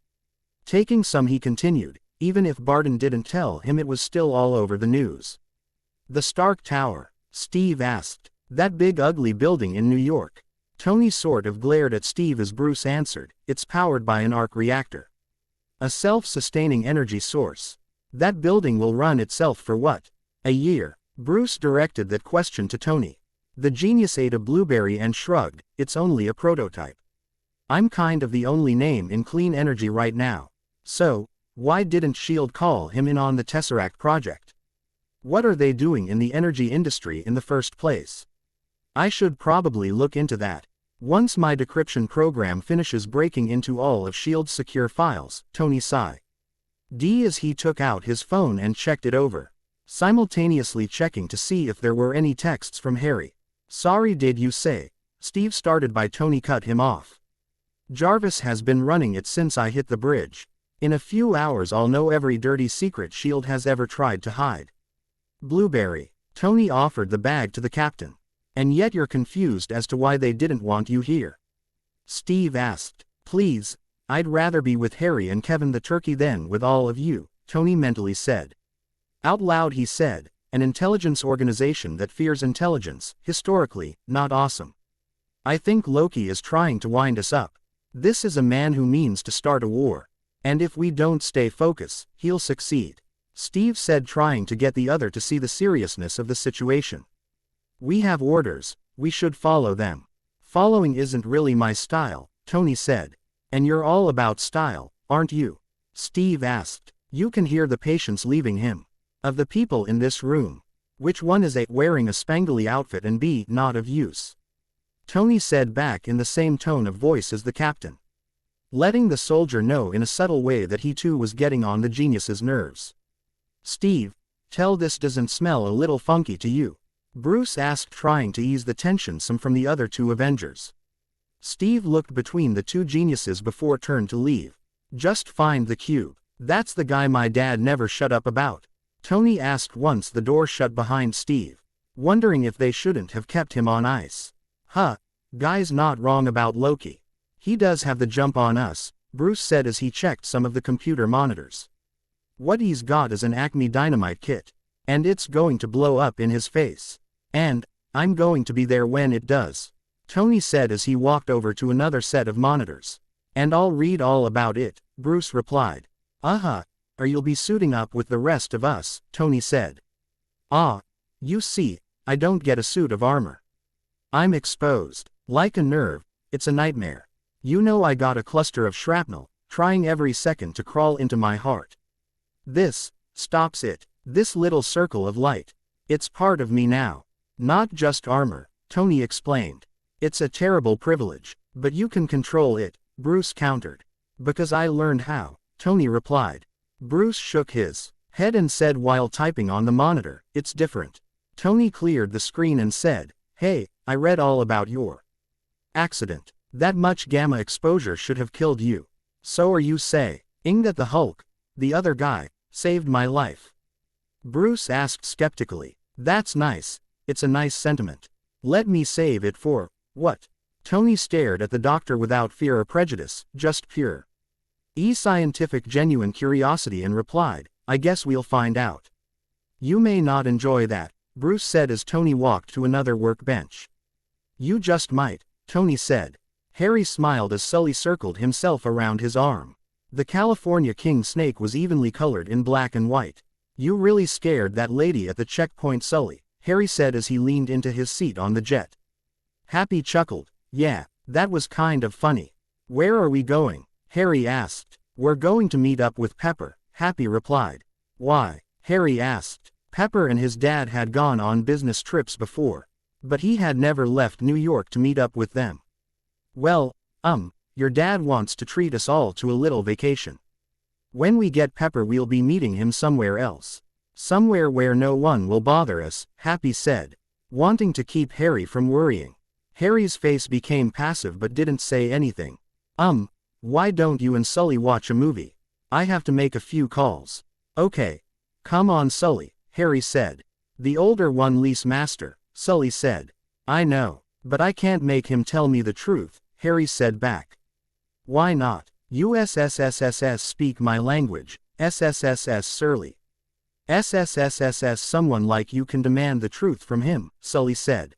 Taking some, he continued, "Even if Barton didn't tell him, it was still all over the news." "The Stark Tower?" Steve asked. "That big ugly building in New York?" Tony sort of glared at Steve as Bruce answered, "It's powered by an arc reactor. A self-sustaining energy source. That building will run itself for what? A year?" Bruce directed that question to Tony. The genius ate a blueberry and shrugged, "It's only a prototype. I'm kind of the only name in clean energy right now. So, why didn't S.H.I.E.L.D. call him in on the Tesseract project? What are they doing in the energy industry in the first place? I should probably look into that. Once my decryption program finishes breaking into all of S.H.I.E.L.D's secure files," Tony sighed. As he took out his phone and checked it over, simultaneously checking to see if there were any texts from Harry. "Sorry, did you say?" Steve started by Tony cut him off. "Jarvis has been running it since I hit the bridge. In a few hours I'll know every dirty secret S.H.I.E.L.D. has ever tried to hide." "Blueberry." Tony offered the bag to the captain. "And yet you're confused as to why they didn't want you here?" Steve asked. "Please, I'd rather be with Harry and Kevin the turkey than with all of you," Tony mentally said. Out loud he said, "An intelligence organization that fears intelligence, historically, not awesome. I think Loki is trying to wind us up. This is a man who means to start a war. And if we don't stay focused, he'll succeed," Steve said, trying to get the other to see the seriousness of the situation. "We have orders, we should follow them." "Following isn't really my style," Tony said. "And you're all about style, aren't you?" Steve asked. You can hear the patience leaving him. "Of the people in this room, which one is A, wearing a spangly outfit, and B, not of use?" Tony said back in the same tone of voice as the captain, letting the soldier know in a subtle way that he too was getting on the genius's nerves. "Steve, tell this doesn't smell a little funky to you?" Bruce asked, trying to ease the tension some from the other two Avengers. Steve looked between the two geniuses before turned to leave. "Just find the cube. That's the guy my dad never shut up about," Tony asked once the door shut behind Steve, wondering if they shouldn't have kept him on ice. Guy's not wrong about Loki. He does have the jump on us," Bruce said as he checked some of the computer monitors. "What he's got is an Acme dynamite kit. And it's going to blow up in his face. And I'm going to be there when it does," Tony said as he walked over to another set of monitors. "And I'll read all about it," Bruce replied. Or you'll be suiting up with the rest of us," Tony said. You see, I don't get a suit of armor. I'm exposed. Like a nerve, it's a nightmare. You know, I got a cluster of shrapnel, trying every second to crawl into my heart. This stops it. This little circle of light. It's part of me now. Not just armor," Tony explained. "It's a terrible privilege, but you can control it," Bruce countered. "Because I learned how," Tony replied. Bruce shook his head and said while typing on the monitor, "It's different." Tony cleared the screen and said, "Hey, I read all about your accident. That much gamma exposure should have killed you. So are you saying that the Hulk, the other guy, Saved my life. Bruce asked skeptically. That's nice. It's a nice sentiment. Let me save it for, what? Tony stared at the doctor without fear or prejudice, just pure scientific genuine curiosity and replied, I guess we'll find out. You may not enjoy that, Bruce said as Tony walked to another workbench. You just might, Tony said. Harry smiled as Sully circled himself around his arm. The California king snake was evenly colored in black and white. You really scared that lady at the checkpoint, Sully, Harry said as he leaned into his seat on the jet. Happy chuckled. Yeah, that was kind of funny. Where are we going? Harry asked. We're going to meet up with Pepper, Happy replied. Why? Harry asked. Pepper and his dad had gone on business trips before, but he had never left New York to meet up with them. Well, your dad wants to treat us all to a little vacation. When we get Pepper, we'll be meeting him somewhere else. Somewhere where no one will bother us, Happy said, wanting to keep Harry from worrying. Harry's face became passive but didn't say anything. Why don't you and Sully watch a movie? I have to make a few calls. Okay. Come on, Sully, Harry said. The older one lease master, Sully said. I know, but I can't make him tell me the truth, Harry said back. Why not? USSSSS speak my language, SSSS surly. SSSSS someone like you can demand the truth from him, Sully said.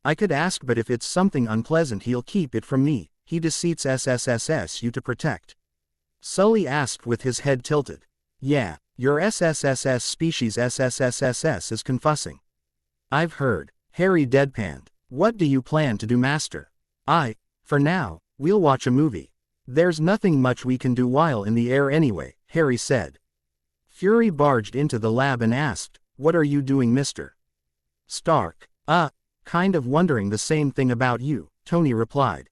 I could ask, but if it's something unpleasant he'll keep it from me. He deceits SSSS you to protect. Sully asked with his head tilted. Yeah, your SSSS species SSSSS is confussing. I've heard. Harry deadpanned. What do you plan to do, master? For now, we'll watch a movie. There's nothing much we can do while in the air anyway, Harry said. Fury barged into the lab and asked, what are you doing, Mr. Stark? Kind of wondering the same thing about you, Tony replied.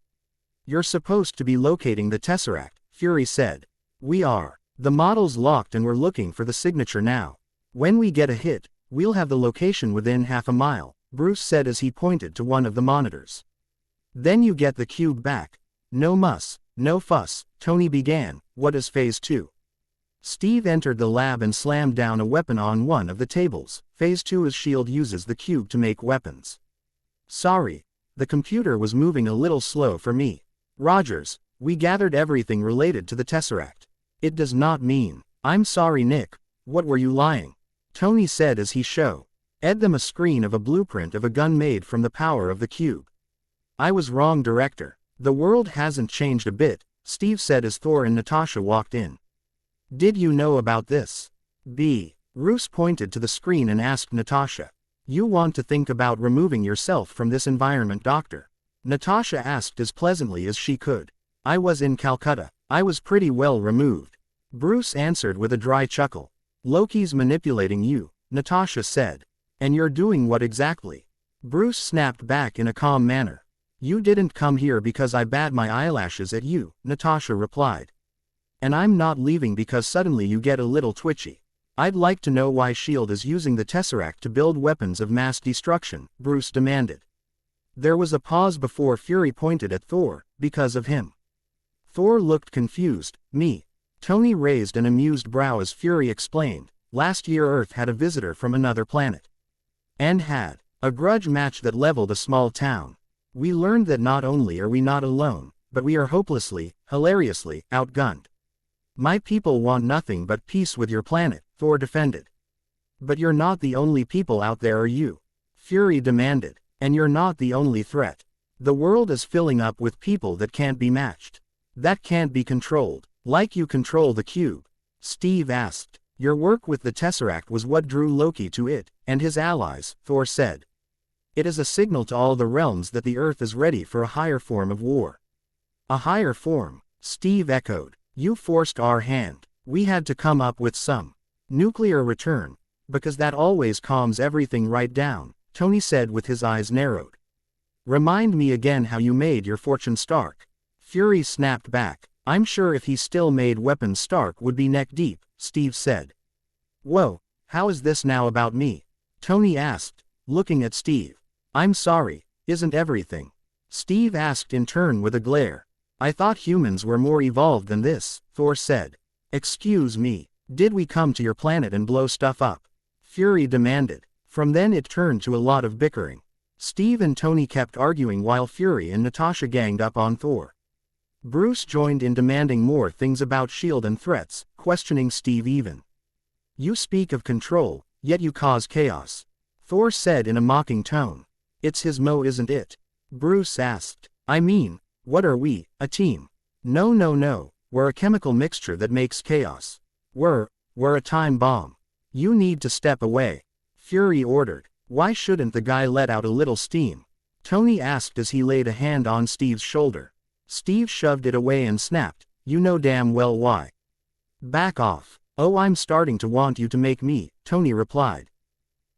You're supposed to be locating the Tesseract, Fury said. We are. The model's locked and we're looking for the signature now. When we get a hit, we'll have the location within half a mile, Bruce said as he pointed to one of the monitors. Then you get the cube back. No muss, no fuss, Tony began. What is Phase 2? Steve entered the lab and slammed down a weapon on one of the tables. Phase 2 is S.H.I.E.L.D. uses the cube to make weapons. Sorry. The computer was moving a little slow for me. Rogers, we gathered everything related to the Tesseract. It does not mean. I'm sorry, Nick. What were you lying? Tony said as he showed them a screen of a blueprint of a gun made from the power of the cube. I was wrong, director. The world hasn't changed a bit, Steve said as Thor and Natasha walked in. Did you know about this? Roos pointed to the screen and asked Natasha. You want to think about removing yourself from this environment, doctor? Natasha asked as pleasantly as she could. I was in Calcutta. I was pretty well removed. Bruce answered with a dry chuckle. Loki's manipulating you, Natasha said. And you're doing what exactly? Bruce snapped back in a calm manner. You didn't come here because I bat my eyelashes at you, Natasha replied. And I'm not leaving because suddenly you get a little twitchy. I'd like to know why S.H.I.E.L.D. is using the Tesseract to build weapons of mass destruction, Bruce demanded. There was a pause before Fury pointed at Thor, because of him. Thor looked confused. Me. Tony raised an amused brow as Fury explained, last year Earth had a visitor from another planet. And had a grudge match that leveled a small town. We learned that not only are we not alone, but we are hopelessly, hilariously, outgunned. My people want nothing but peace with your planet, Thor defended. But you're not the only people out there, are you? Fury demanded. And you're not the only threat. The world is filling up with people that can't be matched. That can't be controlled, like you control the cube. Steve asked. Your work with the Tesseract was what drew Loki to it, and his allies, Thor said. It is a signal to all the realms that the Earth is ready for a higher form of war. A higher form, Steve echoed. You forced our hand. We had to come up with some nuclear return, because that always calms everything right down, Tony said with his eyes narrowed. Remind me again how you made your fortune, Stark. Fury snapped back. I'm sure if he still made weapons Stark would be neck deep, Steve said. Whoa, how is this now about me? Tony asked, looking at Steve. I'm sorry, isn't everything? Steve asked in turn with a glare. I thought humans were more evolved than this, Thor said. Excuse me. Did we come to your planet and blow stuff up? Fury demanded. From then it turned to a lot of bickering. Steve and Tony kept arguing while Fury and Natasha ganged up on Thor. Bruce joined in demanding more things about S.H.I.E.L.D. and threats, questioning Steve even. You speak of control, yet you cause chaos. Thor said in a mocking tone. It's his mo, isn't it? Bruce asked. I mean, what are we, a team? No, we're a chemical mixture that makes chaos. We're a time bomb. You need to step away. Fury ordered. Why shouldn't the guy let out a little steam? Tony asked as he laid a hand on Steve's shoulder. Steve shoved it away and snapped, you know damn well why. Back off. Oh, I'm starting to want you to make me, Tony replied.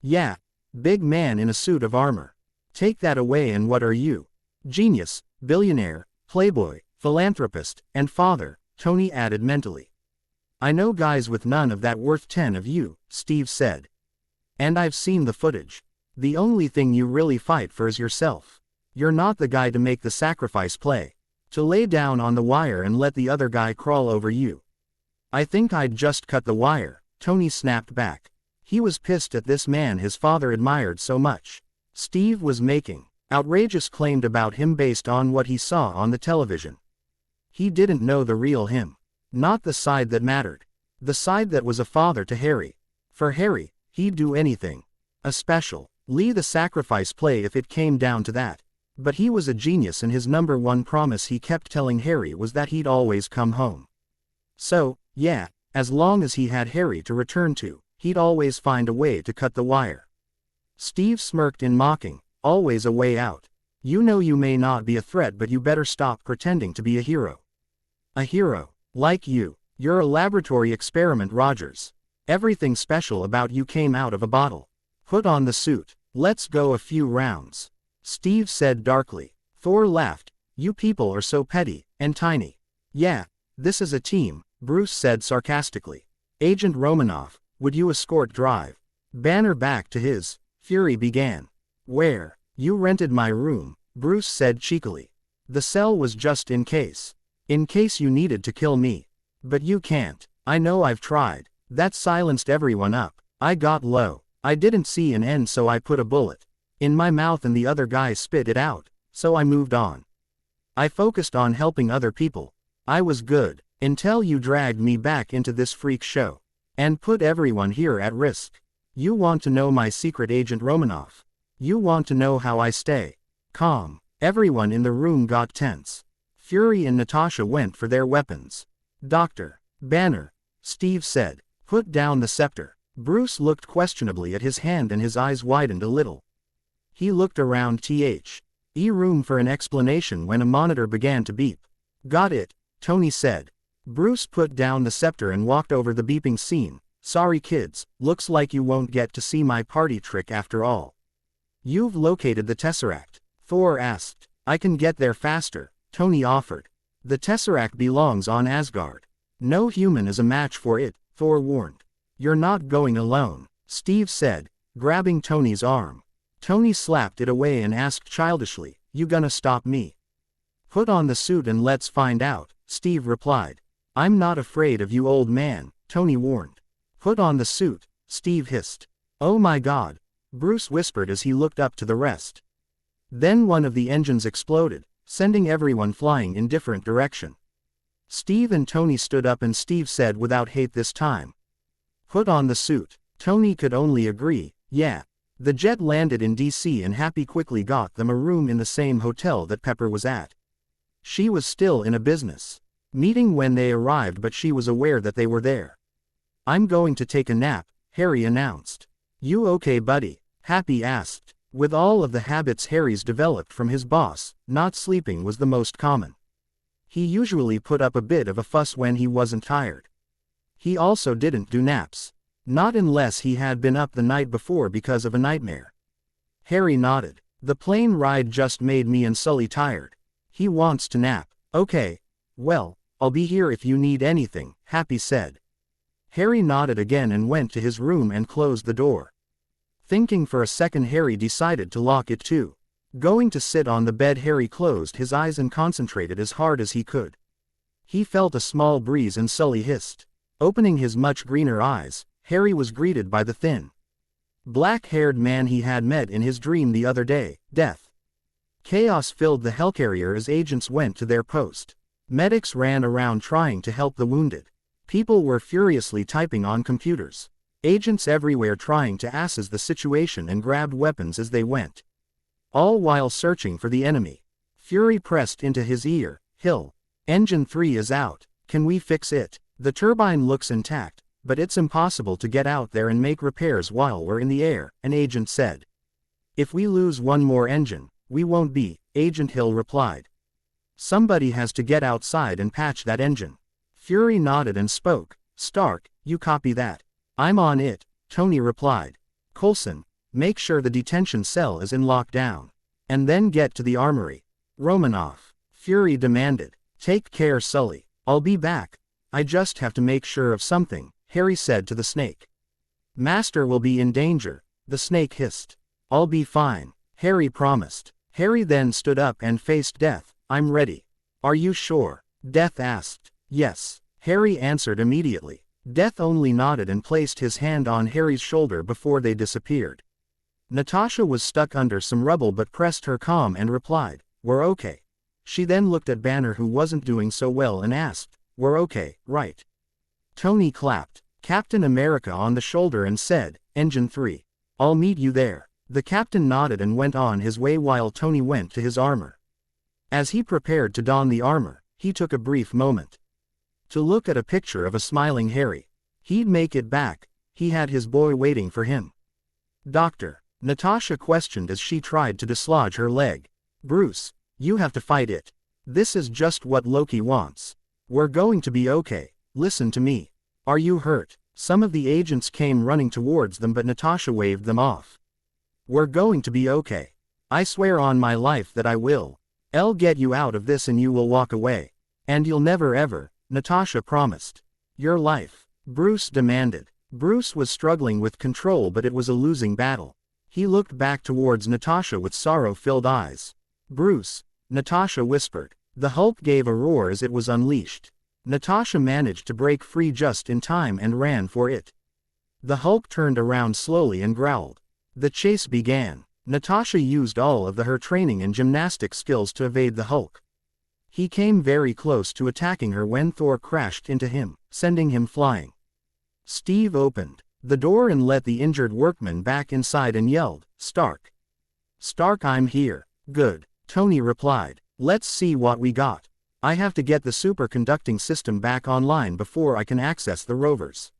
Yeah. Big man in a suit of armor. Take that away and what are you? Genius, billionaire, playboy, philanthropist, and father, Tony added mentally. I know guys with none of that worth 10 of you, Steve said. And I've seen the footage. The only thing you really fight for is yourself. You're not the guy to make the sacrifice play. To lay down on the wire and let the other guy crawl over you. I think I'd just cut the wire, Tony snapped back. He was pissed at this man his father admired so much. Steve was making outrageous claims about him based on what he saw on the television. He didn't know the real him. Not the side that mattered. The side that was a father to Harry. For Harry, he'd do anything. Especially the sacrifice play if it came down to that. But he was a genius and his number one promise he kept telling Harry was that he'd always come home. So, yeah, as long as he had Harry to return to, he'd always find a way to cut the wire. Steve smirked in mocking, always a way out. You know you may not be a threat but you better stop pretending to be a hero. A hero? Like you. You're a laboratory experiment, Rogers. Everything special about you came out of a bottle. Put on the suit. Let's go a few rounds. Steve said darkly. Thor laughed. You people are so petty, and tiny. Yeah, this is a team, Bruce said sarcastically. Agent Romanoff, would you escort Drive Banner back to his? Fury began. Where? You rented my room, Bruce said cheekily. The cell was just in case. In case you needed to kill me. But you can't. I know I've tried. That silenced everyone up. I got low. I didn't see an end so I put a bullet in my mouth and the other guy spit it out, so I moved on. I focused on helping other people. I was good, until you dragged me back into this freak show. And put everyone here at risk. You want to know my secret, Agent Romanoff? You want to know how I stay calm? Everyone in the room got tense. Fury and Natasha went for their weapons. Dr. Banner, Steve said, put down the scepter. Bruce looked questionably at his hand and his eyes widened a little. He looked around room for an explanation when a monitor began to beep. Got it, Tony said. Bruce put down the scepter and walked over the beeping scene. Sorry kids, looks like you won't get to see my party trick after all. You've located the Tesseract? Thor asked. I can get there faster, Tony offered. The Tesseract belongs on Asgard. No human is a match for it, Thor warned. You're not going alone, Steve said, grabbing Tony's arm. Tony slapped it away and asked childishly, you gonna stop me? Put on the suit and let's find out, Steve replied. I'm not afraid of you, old man, Tony warned. Put on the suit, Steve hissed. Oh my God, Bruce whispered as he looked up to the rest. Then one of the engines exploded, sending everyone flying in different direction. Steve and Tony stood up and Steve said without hate this time. Put on the suit. Tony could only agree, yeah. The jet landed in DC and Happy quickly got them a room in the same hotel that Pepper was at. She was still in a business meeting when they arrived but she was aware that they were there. I'm going to take a nap, Harry announced. You okay buddy? Happy asked. With all of the habits Harry's developed from his boss, not sleeping was the most common. He usually put up a bit of a fuss when he wasn't tired. He also didn't do naps. Not unless he had been up the night before because of a nightmare. Harry nodded. The plane ride just made me and Sully tired. He wants to nap. Okay. Well, I'll be here if you need anything, Happy said. Harry nodded again and went to his room and closed the door. Thinking for a second, Harry decided to lock it too. Going to sit on the bed, Harry closed his eyes and concentrated as hard as he could. He felt a small breeze and Sully hissed. Opening his much greener eyes, Harry was greeted by the thin, black-haired man he had met in his dream the other day, Death. Chaos filled the helicarrier as agents went to their post. Medics ran around trying to help the wounded. People were furiously typing on computers. Agents everywhere trying to assess the situation and grabbed weapons as they went. All while searching for the enemy. Fury pressed into his ear, Hill. Engine 3 is out. Can we fix it? The turbine looks intact, but it's impossible to get out there and make repairs while we're in the air, an agent said. If we lose one more engine, we won't be, Agent Hill replied. Somebody has to get outside and patch that engine. Fury nodded and spoke. Stark, you copy that? I'm on it, Tony replied. Coulson, make sure the detention cell is in lockdown. And then get to the armory. Romanoff. Fury demanded. Take care, Sully. I'll be back. I just have to make sure of something, Harry said to the snake. Master will be in danger, the snake hissed. I'll be fine, Harry promised. Harry then stood up and faced Death. I'm ready. Are you sure? Death asked. Yes, Harry answered immediately. Death only nodded and placed his hand on Harry's shoulder before they disappeared. Natasha was stuck under some rubble but pressed her calm and replied, We're okay. She then looked at Banner who wasn't doing so well and asked, We're okay, right? Tony clapped Captain America on the shoulder and said, Engine 3. I'll meet you there. The captain nodded and went on his way while Tony went to his armor. As he prepared to don the armor, he took a brief moment to look at a picture of a smiling Harry. He'd make it back. He had his boy waiting for him. Doctor, Natasha questioned as she tried to dislodge her leg. Bruce, you have to fight it. This is just what Loki wants. We're going to be okay. Listen to me. Are you hurt? Some of the agents came running towards them but Natasha waved them off. We're going to be okay. I swear on my life that I will. I'll get you out of this and you will walk away. And you'll never ever, Natasha promised. Your life, Bruce demanded. Bruce was struggling with control but it was a losing battle. He looked back towards Natasha with sorrow-filled eyes. Bruce, Natasha whispered. The Hulk gave a roar as it was unleashed. Natasha managed to break free just in time and ran for it. The Hulk turned around slowly and growled. The chase began. Natasha used all of her training and gymnastics skills to evade the Hulk. He came very close to attacking her when Thor crashed into him, sending him flying. Steve opened the door and let the injured workman back inside and yelled, Stark. Stark, I'm here. Good, Tony replied. Let's see what we got. I have to get the superconducting system back online before I can access the rovers.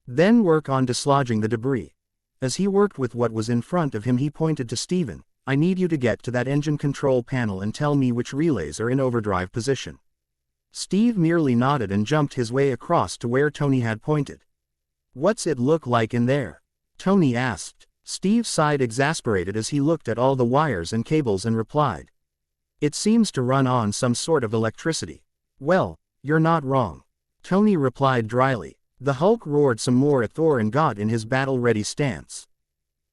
Then work on dislodging the debris. As he worked with what was in front of him he pointed to Steven. I need you to get to that engine control panel and tell me which relays are in overdrive position. Steve merely nodded and jumped his way across to where Tony had pointed. What's it look like in there? Tony asked. Steve sighed exasperated as he looked at all the wires and cables and replied. It seems to run on some sort of electricity. Well, you're not wrong. Tony replied dryly. The Hulk roared some more at Thor and got in his battle-ready stance.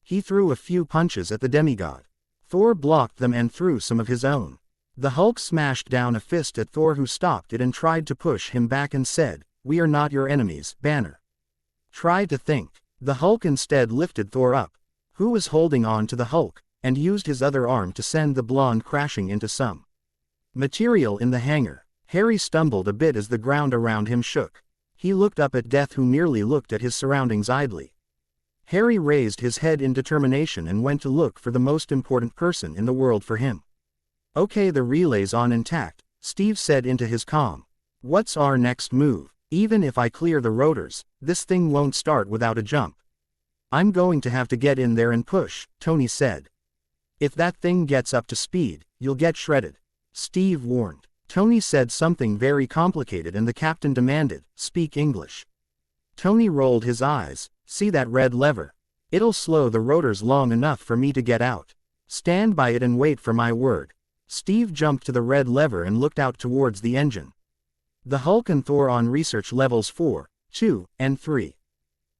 He threw a few punches at the demigod. Thor blocked them and threw some of his own. The Hulk smashed down a fist at Thor who stopped it and tried to push him back and said, We are not your enemies, Banner. Try to think. The Hulk instead lifted Thor up, who was holding on to the Hulk, and used his other arm to send the blonde crashing into some material in the hangar. Harry stumbled a bit as the ground around him shook. He looked up at Death who merely looked at his surroundings idly. Harry raised his head in determination and went to look for the most important person in the world for him. Okay, the relay's on intact, Steve said into his comm. What's our next move? Even if I clear the rotors, this thing won't start without a jump. I'm going to have to get in there and push, Tony said. If that thing gets up to speed, you'll get shredded, Steve warned. Tony said something very complicated and the captain demanded, Speak English. Tony rolled his eyes. See that red lever? It'll slow the rotors long enough for me to get out. Stand by it and wait for my word. Steve jumped to the red lever and looked out towards the engine. The Hulk and Thor on research levels 4, 2, and 3.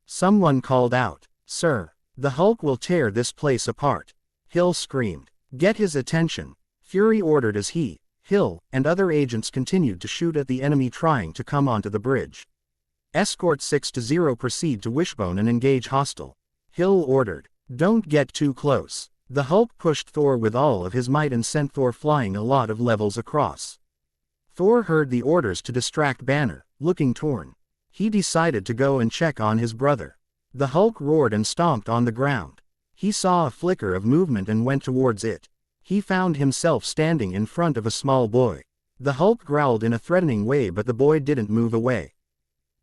Someone called out, Sir, the Hulk will tear this place apart. Hill screamed. Get his attention. Fury ordered as he, Hill, and other agents continued to shoot at the enemy trying to come onto the bridge. Escort 6-0 proceed to Wishbone and engage hostile. Hill ordered, "Don't get too close." The Hulk pushed Thor with all of his might and sent Thor flying a lot of levels across. Thor heard the orders to distract Banner, looking torn. He decided to go and check on his brother. The Hulk roared and stomped on the ground. He saw a flicker of movement and went towards it. He found himself standing in front of a small boy. The Hulk growled in a threatening way, but the boy didn't move away.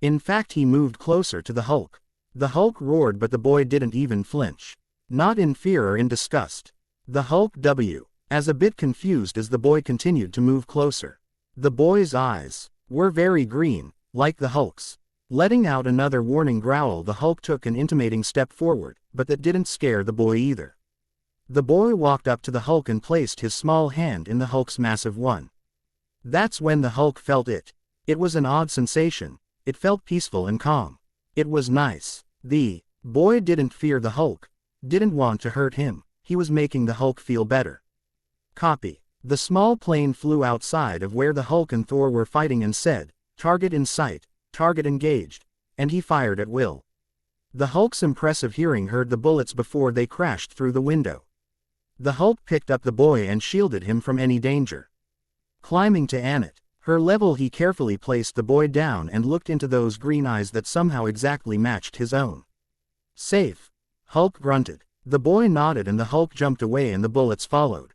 In fact, he moved closer to the Hulk. The Hulk roared, but the boy didn't even flinch. Not in fear or in disgust. The Hulk as a bit confused as the boy continued to move closer. The boy's eyes were very green, like the Hulk's. Letting out another warning growl, the Hulk took an intimating step forward, but that didn't scare the boy either. The boy walked up to the Hulk and placed his small hand in the Hulk's massive one. That's when the Hulk felt it. It was an odd sensation. It felt peaceful and calm. It was nice. The boy didn't fear the Hulk, didn't want to hurt him. He was making the Hulk feel better. Copy. The small plane flew outside of where the Hulk and Thor were fighting and said, "Target in sight, target engaged," and he fired at will. The Hulk's impressive hearing heard the bullets before they crashed through the window. The Hulk picked up the boy and shielded him from any danger. Climbing to Annette, her level, he carefully placed the boy down and looked into those green eyes that somehow exactly matched his own. "Safe," Hulk grunted. The boy nodded and the Hulk jumped away and the bullets followed.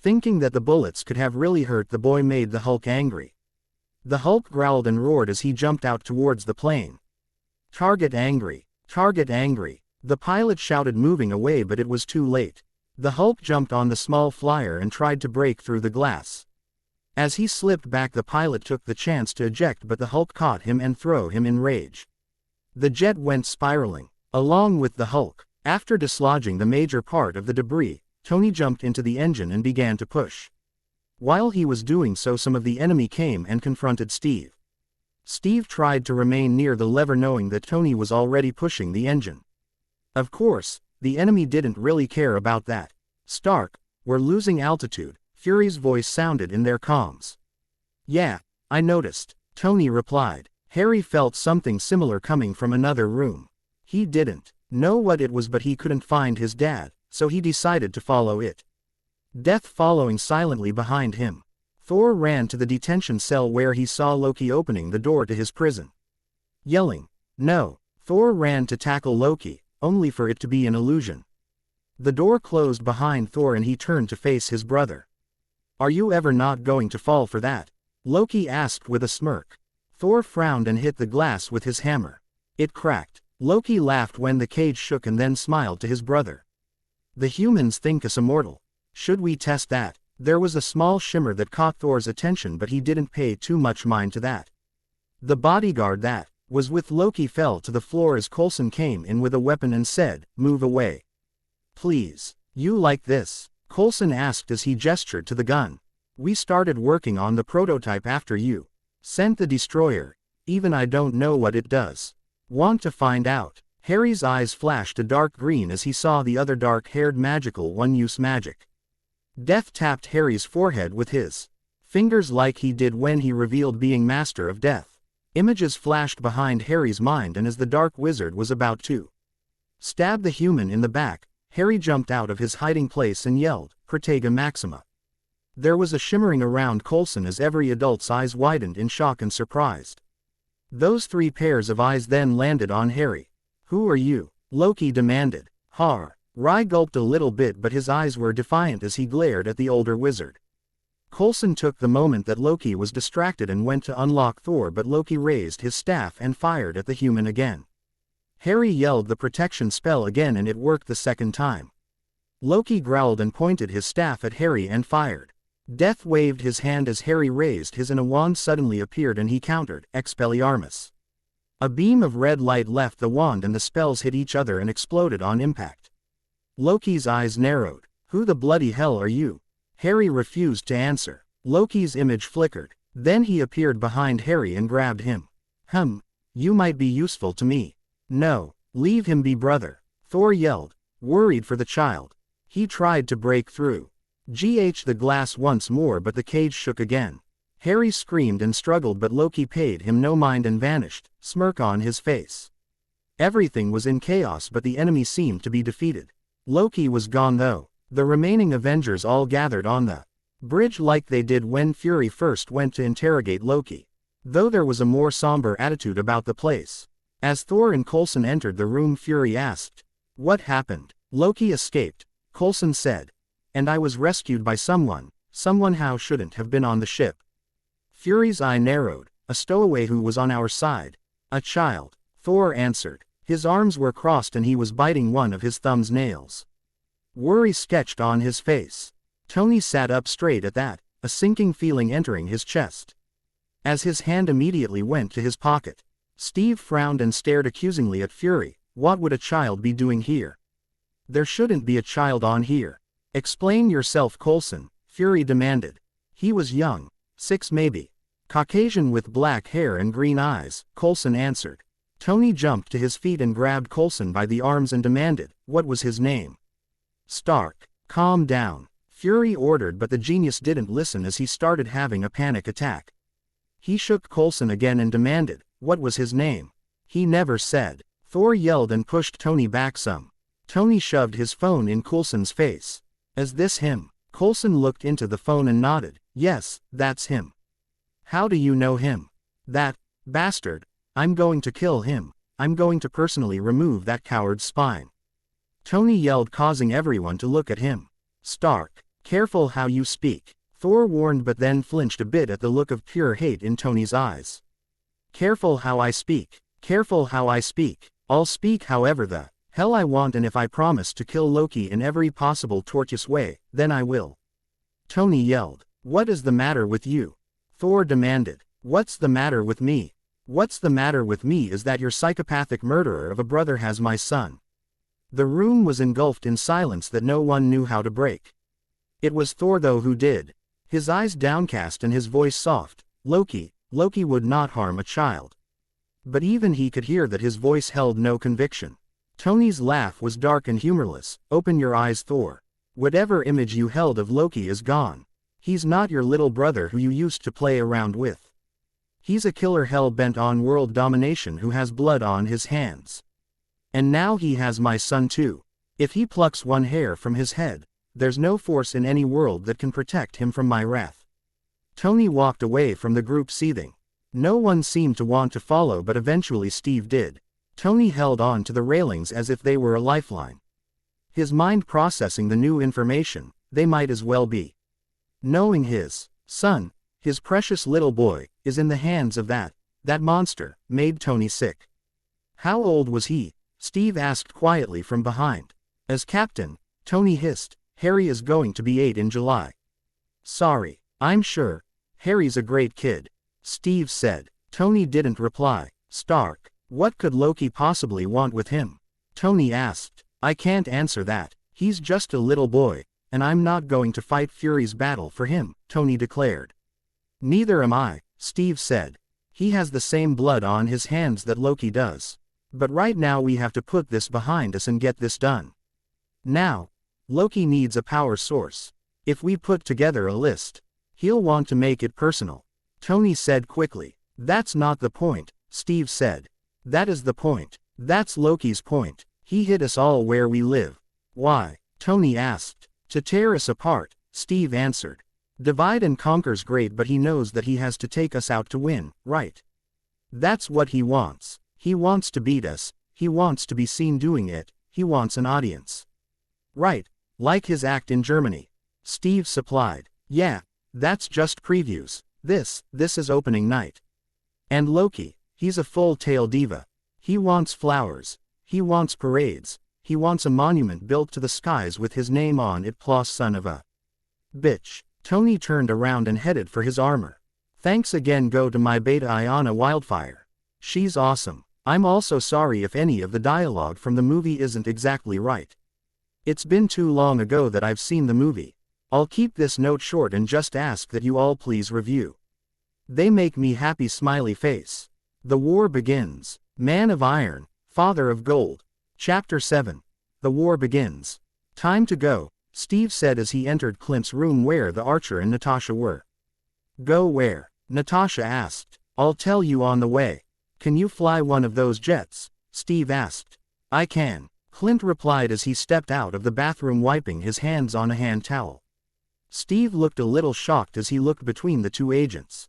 Thinking that the bullets could have really hurt the boy made the Hulk angry. The Hulk growled and roared as he jumped out towards the plane. "Target angry, target angry," the pilot shouted, moving away, but it was too late. The Hulk jumped on the small flyer and tried to break through the glass. As he slipped back, the pilot took the chance to eject, but the Hulk caught him and threw him in rage. The jet went spiraling, along with the Hulk. After dislodging the major part of the debris, Tony jumped into the engine and began to push. While he was doing so, some of the enemy came and confronted Steve. Steve tried to remain near the lever, knowing that Tony was already pushing the engine. Of course, the enemy didn't really care about that. "Stark, we're losing altitude," Fury's voice sounded in their comms. "Yeah, I noticed," Tony replied. Harry felt something similar coming from another room. He didn't know what it was, but he couldn't find his dad, so he decided to follow it. Death following silently behind him. Thor ran to the detention cell where he saw Loki opening the door to his prison. Yelling, "No!" Thor ran to tackle Loki, only for it to be an illusion. The door closed behind Thor and he turned to face his brother. "Are you ever not going to fall for that?" Loki asked with a smirk. Thor frowned and hit the glass with his hammer. It cracked. Loki laughed when the cage shook and then smiled to his brother. "The humans think us immortal. Should we test that?" There was a small shimmer that caught Thor's attention, but he didn't pay too much mind to that. The bodyguard that was with Loki fell to the floor as Coulson came in with a weapon and said, "Move away. Please." "You like this?" Coulson asked as he gestured to the gun. "We started working on the prototype after you sent the destroyer. Even I don't know what it does." "Want to find out?" Harry's eyes flashed a dark green as he saw the other dark-haired magical one-use magic. Death tapped Harry's forehead with his fingers like he did when he revealed being Master of Death. Images flashed behind Harry's mind, and as the dark wizard was about to stab the human in the back, Harry jumped out of his hiding place and yelled, "Protega Maxima." There was a shimmering around Coulson as every adult's eyes widened in shock and surprised. Those three pairs of eyes then landed on Harry. "Who are you?" Loki demanded. "Har." Rai gulped a little bit, but his eyes were defiant as he glared at the older wizard. Coulson took the moment that Loki was distracted and went to unlock Thor, but Loki raised his staff and fired at the human again. Harry yelled the protection spell again and it worked the second time. Loki growled and pointed his staff at Harry and fired. Death waved his hand as Harry raised his and a wand suddenly appeared and he countered, Expelliarmus. A beam of red light left the wand and the spells hit each other and exploded on impact. Loki's eyes narrowed. "Who the bloody hell are you?" Harry refused to answer. Loki's image flickered. Then he appeared behind Harry and grabbed him. You might be useful to me." "No, leave him be, brother," Thor yelled, worried for the child. He tried to break through the glass once more, but the cage shook again. Harry screamed and struggled, but Loki paid him no mind and vanished, smirk on his face. Everything was in chaos, but the enemy seemed to be defeated. Loki was gone though. The remaining Avengers all gathered on the bridge like they did when Fury first went to interrogate Loki, though there was a more somber attitude about the place. As Thor and Coulson entered the room, Fury asked, "What happened?" "Loki escaped," Coulson said. "And I was rescued by someone how shouldn't have been on the ship." Fury's eye narrowed. "A stowaway who was on our side." "A child," Thor answered. His arms were crossed and he was biting one of his thumb's nails. Worry sketched on his face. Tony sat up straight at that, a sinking feeling entering his chest. As his hand immediately went to his pocket, Steve frowned and stared accusingly at Fury. "What would a child be doing here?" "There shouldn't be a child on here." "Explain yourself, Coulson," Fury demanded. "He was young, 6 maybe. Caucasian with black hair and green eyes," Coulson answered. Tony jumped to his feet and grabbed Coulson by the arms and demanded, "What was his name?" "Stark." "Calm down," Fury ordered, but the genius didn't listen as he started having a panic attack. He shook Coulson again and demanded, "What was his name?" "He never said," Thor yelled and pushed Tony back some. Tony shoved his phone in Coulson's face. "Is this him?" Coulson looked into the phone and nodded. "Yes, that's him." "How do you know him?" "That bastard. I'm going to kill him. I'm going to personally remove that coward's spine." Tony yelled, causing everyone to look at him. "Stark, careful how you speak," Thor warned, but then flinched a bit at the look of pure hate in Tony's eyes. "Careful how I speak. Careful how I speak. I'll speak however the hell I want, and if I promise to kill Loki in every possible tortuous way, then I will." Tony yelled. "What is the matter with you?" Thor demanded. "What's the matter with me? What's the matter with me is that your psychopathic murderer of a brother has my son." The room was engulfed in silence that no one knew how to break. It was Thor though who did. His eyes downcast and his voice soft. Loki would not harm a child." But even he could hear that his voice held no conviction. Tony's laugh was dark and humorless. "Open your eyes, Thor. Whatever image you held of Loki is gone. He's not your little brother who you used to play around with. He's a killer hell-bent on world domination who has blood on his hands. And now he has my son too. If he plucks one hair from his head, there's no force in any world that can protect him from my wrath." Tony walked away from the group seething. No one seemed to want to follow, but eventually Steve did. Tony held on to the railings as if they were a lifeline. His mind processing the new information. They might as well be. Knowing his son, his precious little boy, is in the hands of that monster, made Tony sick. "How old was he?" Steve asked quietly from behind. "As captain," Tony hissed, "Harry is going to be 8 in July." "Sorry, I'm sure. Harry's a great kid," Steve said. Tony didn't reply. "Stark, what could Loki possibly want with him?" Tony asked. "I can't answer that. He's just a little boy, and I'm not going to fight Fury's battle for him," Tony declared. "Neither am I," Steve said. "He has the same blood on his hands that Loki does. But right now we have to put this behind us and get this done. Now, Loki needs a power source. If we put together a list, he'll want to make it personal," Tony said quickly. "That's not the point," Steve said. "That is the point. That's Loki's point. He hid us all where we live." "Why?" Tony asked. "To tear us apart," Steve answered. "Divide and conquer's great, but he knows that he has to take us out to win, right? That's what he wants. He wants to beat us, he wants to be seen doing it, he wants an audience." "Right, like his act in Germany," Steve supplied. "Yeah, that's just previews. This is opening night. And Loki, he's a full-tail diva. He wants flowers, he wants parades, he wants a monument built to the skies with his name on it, plus son of a bitch." Tony turned around and headed for his armor. "Thanks again go to my beta Iona Wildfire. She's awesome. I'm also sorry if any of the dialogue from the movie isn't exactly right. It's been too long ago that I've seen the movie. I'll keep this note short and just ask that you all please review. They make me happy, smiley face. The war begins. Man of Iron, Father of Gold. Chapter 7. The war begins. "Time to go," Steve said as he entered Clint's room where the Archer and Natasha were. Go where? Natasha asked. I'll tell you on the way. Can you fly one of those jets? Steve asked. I can, Clint replied as he stepped out of the bathroom wiping his hands on a hand towel. Steve looked a little shocked as he looked between the two agents.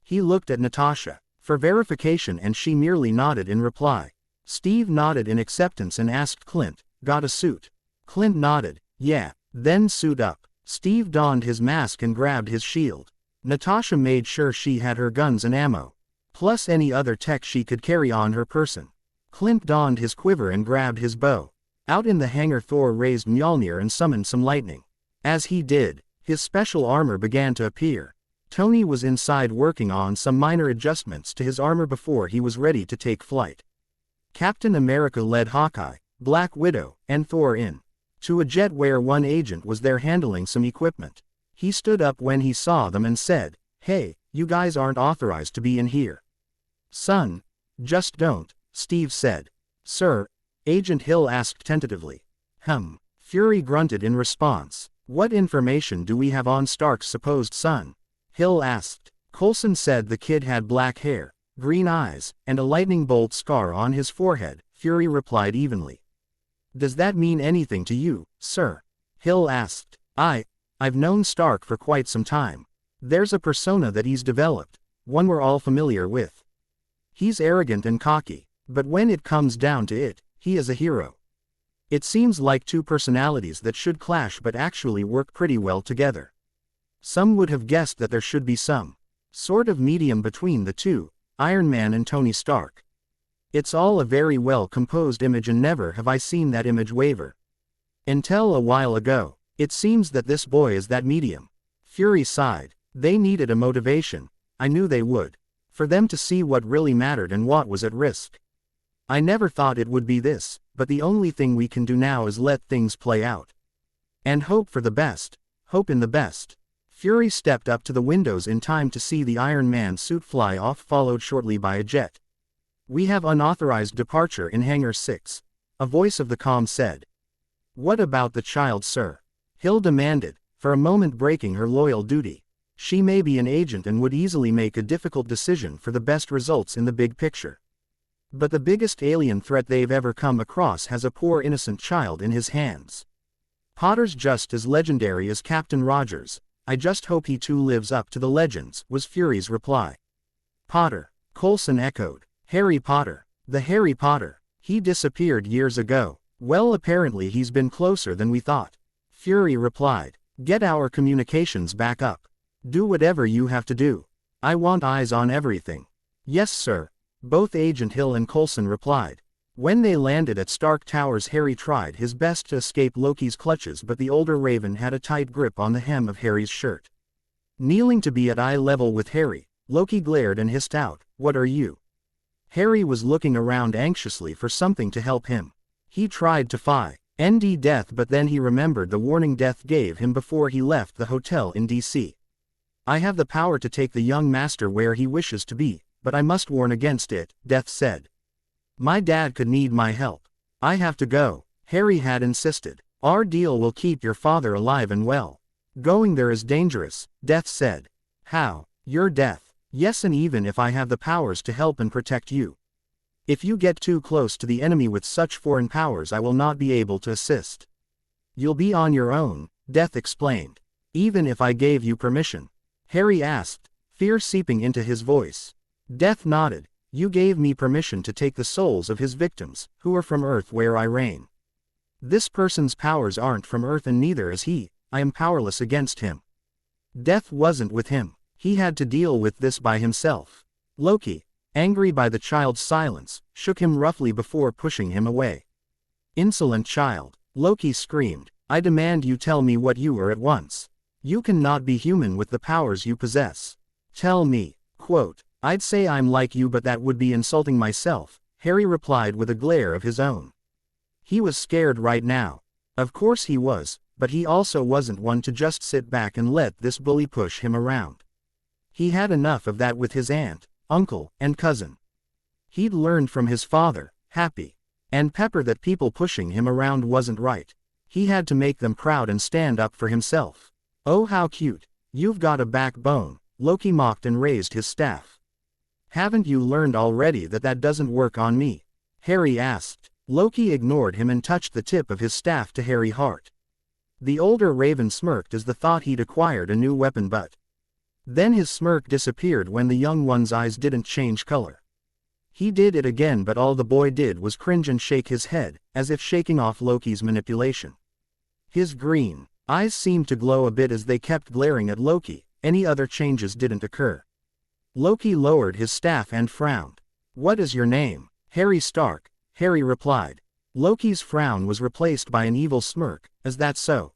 He looked at Natasha for verification and she merely nodded in reply. Steve nodded in acceptance and asked Clint, got a suit? Clint nodded, yeah, then suit up. Steve donned his mask and grabbed his shield. Natasha made sure she had her guns and ammo, plus any other tech she could carry on her person. Clint donned his quiver and grabbed his bow. Out in the hangar Thor raised Mjolnir and summoned some lightning. As he did, his special armor began to appear. Tony was inside working on some minor adjustments to his armor before he was ready to take flight. Captain America led Hawkeye, Black Widow, and Thor in to a jet where one agent was there handling some equipment. He stood up when he saw them and said, "Hey, you guys aren't authorized to be in here." "Son, just don't," Steve said. "Sir?" Agent Hill asked tentatively. Fury grunted in response. "What information do we have on Stark's supposed son?" Hill asked. Coulson said the kid had black hair, green eyes, and a lightning bolt scar on his forehead, Fury replied evenly. "Does that mean anything to you, sir?" Hill asked. I've known Stark for quite some time. There's a persona that he's developed, one we're all familiar with. He's arrogant and cocky, but when it comes down to it, he is a hero. It seems like two personalities that should clash but actually work pretty well together. Some would have guessed that there should be some sort of medium between the two, Iron Man and Tony Stark. It's all a very well composed image and never have I seen that image waver. Until a while ago. It seems that this boy is that medium. Fury sighed. They needed a motivation. I knew they would. For them to see what really mattered and what was at risk. I never thought it would be this, but the only thing we can do now is let things play out. And hope for the best. Hope in the best. Fury stepped up to the windows in time to see the Iron Man suit fly off, followed shortly by a jet. "We have unauthorized departure in Hangar 6, a voice of the comm said. "What about the child, sir?" Hill demanded, for a moment breaking her loyal duty. She may be an agent and would easily make a difficult decision for the best results in the big picture. But the biggest alien threat they've ever come across has a poor innocent child in his hands. Potter's just as legendary as Captain Rogers. I just hope he too lives up to the legends, was Fury's reply. Potter, Coulson echoed. Harry Potter. The Harry Potter. He disappeared years ago. Well, apparently he's been closer than we thought. Fury replied. Get our communications back up. Do whatever you have to do. I want eyes on everything. Yes, sir. Both Agent Hill and Coulson replied. When they landed at Stark Towers, Harry tried his best to escape Loki's clutches, but the older Raven had a tight grip on the hem of Harry's shirt. Kneeling to be at eye level with Harry, Loki glared and hissed out, "What are you?" Harry was looking around anxiously for something to help him. He tried to find Death, but then he remembered the warning Death gave him before he left the hotel in DC. "I have the power to take the young master where he wishes to be, but I must warn against it," Death said. "My dad could need my help. I have to go," Harry had insisted. "Our deal will keep your father alive and well. Going there is dangerous," Death said. "How? You're Death." "Yes, and even if I have the powers to help and protect you. If you get too close to the enemy with such foreign powers, I will not be able to assist. You'll be on your own," Death explained. "Even if I gave you permission?" Harry asked, fear seeping into his voice. Death nodded. "You gave me permission to take the souls of his victims, who are from Earth where I reign. This person's powers aren't from Earth and neither is he. I am powerless against him." Death wasn't with him. He had to deal with this by himself. Loki, angry by the child's silence, shook him roughly before pushing him away. "Insolent child," Loki screamed. "I demand you tell me what you are at once. You cannot be human with the powers you possess. Tell me." Quote, "I'd say I'm like you, but that would be insulting myself," Harry replied with a glare of his own. He was scared right now. Of course he was, but he also wasn't one to just sit back and let this bully push him around. He had enough of that with his aunt, uncle, and cousin. He'd learned from his father, Happy, and Pepper, that people pushing him around wasn't right. He had to make them proud and stand up for himself. "Oh, how cute. You've got a backbone," Loki mocked and raised his staff. Haven't you learned already that that doesn't work on me? Harry asked. Loki ignored him and touched the tip of his staff to Harry's heart. The older Raven smirked as the thought he'd acquired a new weapon, but then his smirk disappeared when the young one's eyes didn't change color. He did it again, but all the boy did was cringe and shake his head, as if shaking off Loki's manipulation. His green eyes seemed to glow a bit as they kept glaring at Loki. Any other changes didn't occur. Loki lowered his staff and frowned. What is your name? Harry Stark, Harry replied. Loki's frown was replaced by an evil smirk. Is that so?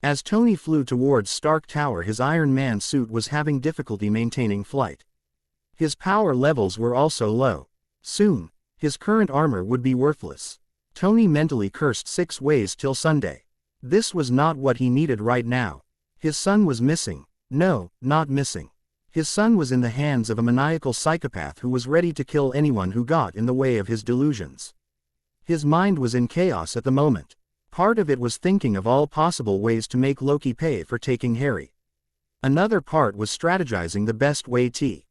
As Tony flew towards Stark Tower, his Iron Man suit was having difficulty maintaining flight. His power levels were also low. Soon, his current armor would be worthless. Tony mentally cursed 6 ways till Sunday. This was not what he needed right now. His son was missing. No, not missing. His son was in the hands of a maniacal psychopath who was ready to kill anyone who got in the way of his delusions. His mind was in chaos at the moment. Part of it was thinking of all possible ways to make Loki pay for taking Harry. Another part was strategizing the best way to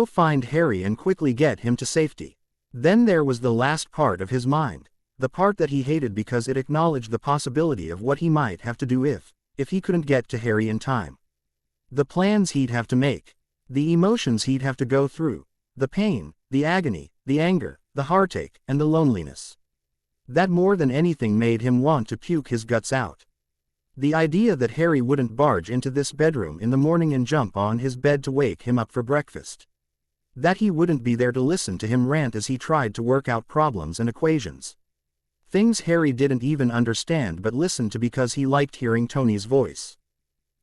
find Harry and quickly get him to safety. Then there was the last part of his mind, the part that he hated because it acknowledged the possibility of what he might have to do if he couldn't get to Harry in time. The plans he'd have to make, the emotions he'd have to go through, the pain, the agony, the anger, the heartache, and the loneliness. That more than anything made him want to puke his guts out. The idea that Harry wouldn't barge into this bedroom in the morning and jump on his bed to wake him up for breakfast. That he wouldn't be there to listen to him rant as he tried to work out problems and equations. Things Harry didn't even understand but listened to because he liked hearing Tony's voice.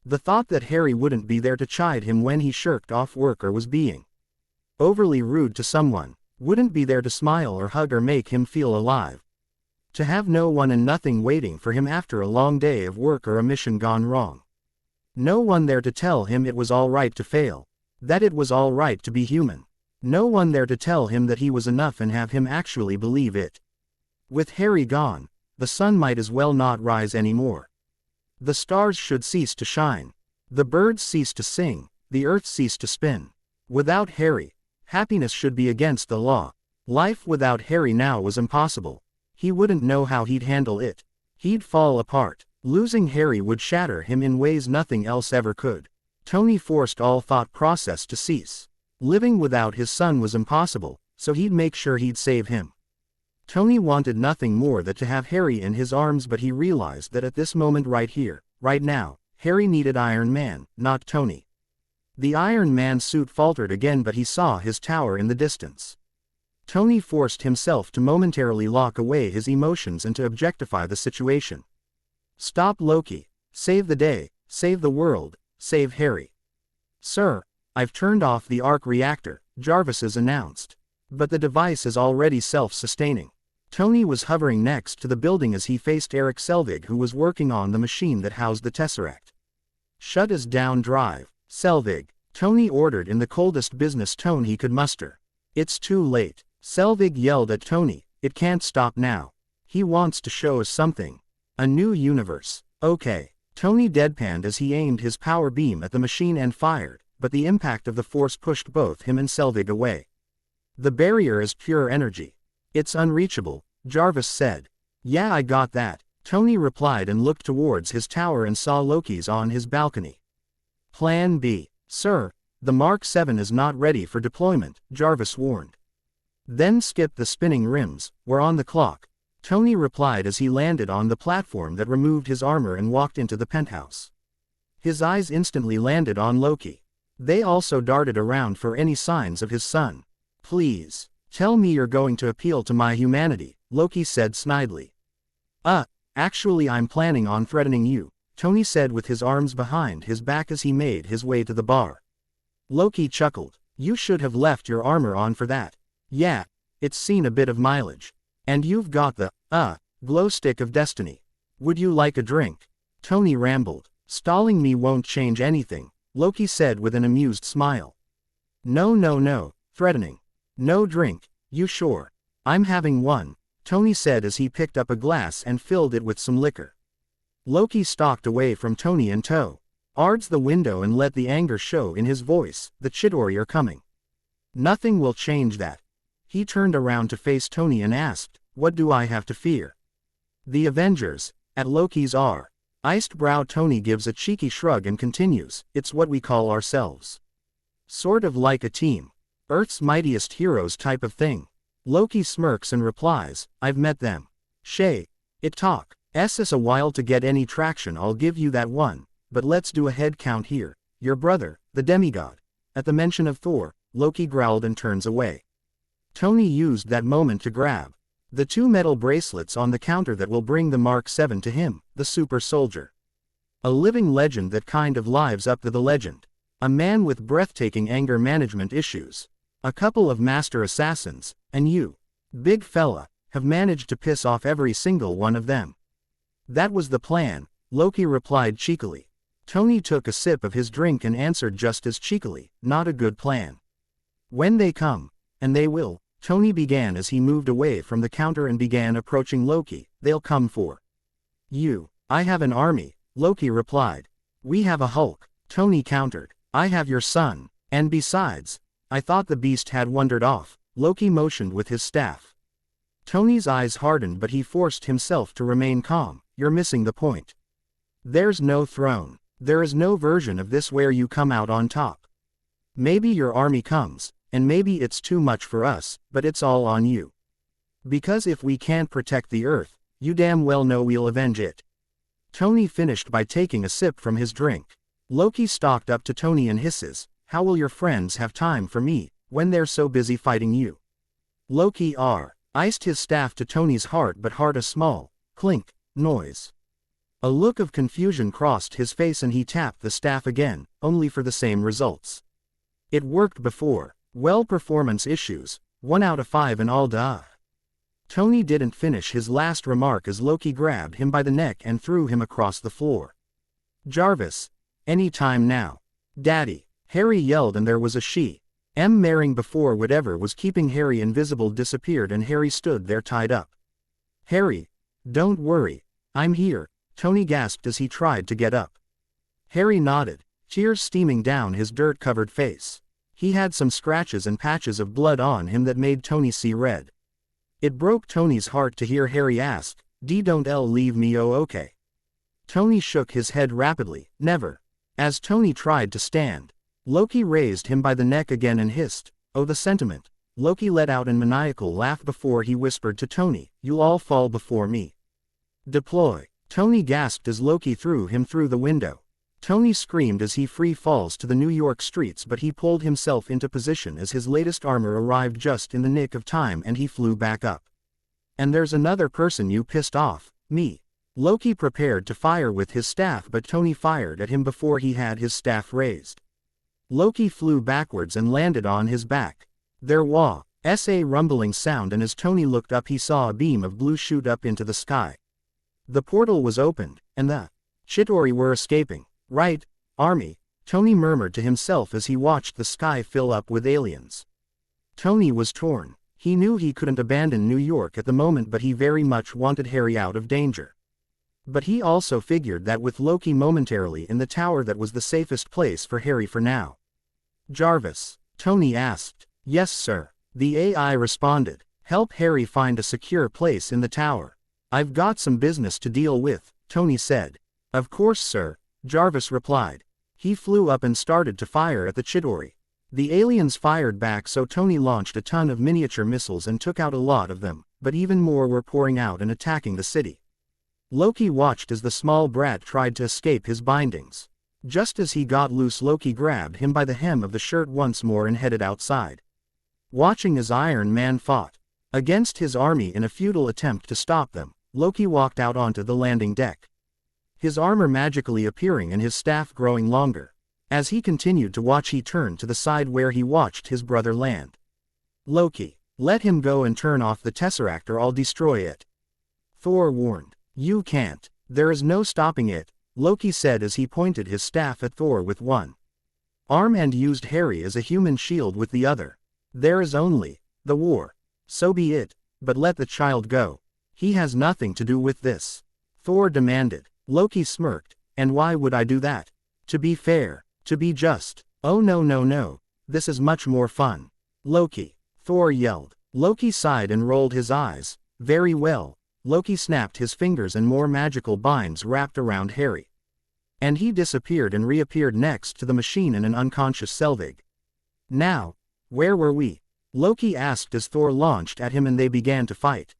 The thought that Harry wouldn't be there to chide him when he shirked off work or was being overly rude to someone, wouldn't be there to smile or hug or make him feel alive. To have no one and nothing waiting for him after a long day of work or a mission gone wrong. No one there to tell him it was all right to fail, that it was all right to be human. No one there to tell him that he was enough and have him actually believe it. With Harry gone, the sun might as well not rise anymore. The stars should cease to shine. The birds cease to sing, the earth cease to spin. Without Harry, happiness should be against the law. Life without Harry now was impossible. He wouldn't know how he'd handle it. He'd fall apart. Losing Harry would shatter him in ways nothing else ever could. Tony forced all thought process to cease. Living without his son was impossible, so he'd make sure he'd save him. Tony wanted nothing more than to have Harry in his arms, but he realized that at this moment right here, right now, Harry needed Iron Man, not Tony. The Iron Man suit faltered again, but he saw his tower in the distance. Tony forced himself to momentarily lock away his emotions and to objectify the situation. Stop Loki. Save the day, save the world, save Harry. Sir, I've turned off the arc reactor, Jarvis's announced. But the device is already self-sustaining. Tony was hovering next to the building as he faced Eric Selvig, who was working on the machine that housed the Tesseract. Shut us down, drive, Selvig, Tony ordered in the coldest business tone he could muster. It's too late, Selvig yelled at Tony, it can't stop now. He wants to show us something. A new universe. Okay. Tony deadpanned as he aimed his power beam at the machine and fired, but the impact of the force pushed both him and Selvig away. The barrier is pure energy. It's unreachable, Jarvis said. Yeah, I got that, Tony replied and looked towards his tower and saw Loki's on his balcony. Plan B. Sir, the Mark 7 is not ready for deployment, Jarvis warned. Then skip the spinning rims, we're on the clock, Tony replied as he landed on the platform that removed his armor and walked into the penthouse. His eyes instantly landed on Loki. They also darted around for any signs of his son. Please, tell me you're going to appeal to my humanity, Loki said snidely. Actually I'm planning on threatening you, Tony said with his arms behind his back as he made his way to the bar. Loki chuckled. You should have left your armor on for that. Yeah, it's seen a bit of mileage. And you've got the, glow stick of destiny. Would you like a drink? Tony rambled. Stalling me won't change anything, Loki said with an amused smile. No, threatening. No drink, you sure? I'm having one, Tony said as he picked up a glass and filled it with some liquor. Loki stalked away from Tony in tow. Ards the window and let the anger show in his voice, the Chidori are coming. Nothing will change that. He turned around to face Tony and asked, what do I have to fear? The Avengers, at Loki's R. Iced brow. Tony gives a cheeky shrug and continues, it's what we call ourselves. Sort of like a team. Earth's mightiest heroes type of thing. Loki smirks and replies, I've met them. It took us a while to get any traction, I'll give you that one, but let's do a head count here. Your brother, the demigod. At the mention of Thor, Loki growled and turns away. Tony used that moment to grab the 2 metal bracelets on the counter that will bring the Mark 7 to him, the super soldier. A living legend that kind of lives up to the legend. A man with breathtaking anger management issues. A couple of master assassins, and you, big fella, have managed to piss off every single one of them. That was the plan, Loki replied cheekily. Tony took a sip of his drink and answered just as cheekily, not a good plan. When they come, and they will, Tony began as he moved away from the counter and began approaching Loki, they'll come for you. I have an army, Loki replied. We have a Hulk, Tony countered. I have your son, and besides, I thought the beast had wandered off, Loki motioned with his staff. Tony's eyes hardened but he forced himself to remain calm. You're missing the point. There's no throne. There is no version of this where you come out on top. Maybe your army comes, and maybe it's too much for us, but it's all on you. Because if we can't protect the Earth, you damn well know we'll avenge it. Tony finished by taking a sip from his drink. Loki stalked up to Tony and hisses, how will your friends have time for me, when they're so busy fighting you? Loki iced his staff to Tony's heart but heard a small, clink, noise. A look of confusion crossed his face and he tapped the staff again, only for the same results. It worked before. Well, performance issues, 1 out of 5 and all duh. Tony didn't finish his last remark as Loki grabbed him by the neck and threw him across the floor. Jarvis, any time now. Daddy, Harry yelled and there was a marrying before whatever was keeping Harry invisible disappeared and Harry stood there tied up. Harry, don't worry, I'm here, Tony gasped as he tried to get up. Harry nodded, tears steaming down his dirt-covered face. He had some scratches and patches of blood on him that made Tony see red. It broke Tony's heart to hear Harry ask, don't leave me okay. Tony shook his head rapidly, never. As Tony tried to stand, Loki raised him by the neck again and hissed, oh the sentiment. Loki let out an maniacal laugh before he whispered to Tony, you'll all fall before me. Deploy. Tony gasped as Loki threw him through the window. Tony screamed as he free falls to the New York streets but he pulled himself into position as his latest armor arrived just in the nick of time and he flew back up. And there's another person you pissed off, me. Loki prepared to fire with his staff but Tony fired at him before he had his staff raised. Loki flew backwards and landed on his back. There was a rumbling sound and as Tony looked up he saw a beam of blue shoot up into the sky. The portal was opened, and the Chitauri were escaping. Right, army, Tony murmured to himself as he watched the sky fill up with aliens. Tony was torn. He knew he couldn't abandon New York at the moment but he very much wanted Harry out of danger. But he also figured that with Loki momentarily in the tower that was the safest place for Harry for now. Jarvis, Tony asked. Yes sir, the AI responded. Help Harry find a secure place in the tower. I've got some business to deal with, Tony said. Of course sir, Jarvis replied. He flew up and started to fire at the Chitauri. The aliens fired back so Tony launched a ton of miniature missiles and took out a lot of them, but even more were pouring out and attacking the city. Loki watched as the small brat tried to escape his bindings. Just as he got loose Loki grabbed him by the hem of the shirt once more and headed outside. Watching as Iron Man fought against his army in a futile attempt to stop them, Loki walked out onto the landing deck. His armor magically appearing and his staff growing longer. As he continued to watch he turned to the side where he watched his brother land. Loki, let him go and turn off the Tesseract or I'll destroy it. Thor warned. You can't. There is no stopping it, Loki said as he pointed his staff at Thor with one arm and used Harry as a human shield with the other. There is only the war. So be it, but let the child go. He has nothing to do with this. Thor demanded. Loki smirked. And why would I do that? To be fair. To be just. Oh no no no. This is much more fun. Loki. Thor yelled. Loki sighed and rolled his eyes. Very well. Loki snapped his fingers and more magical binds wrapped around Harry. And he disappeared and reappeared next to the machine in an unconscious Selvig. Now, where were we? Loki asked as Thor launched at him and they began to fight.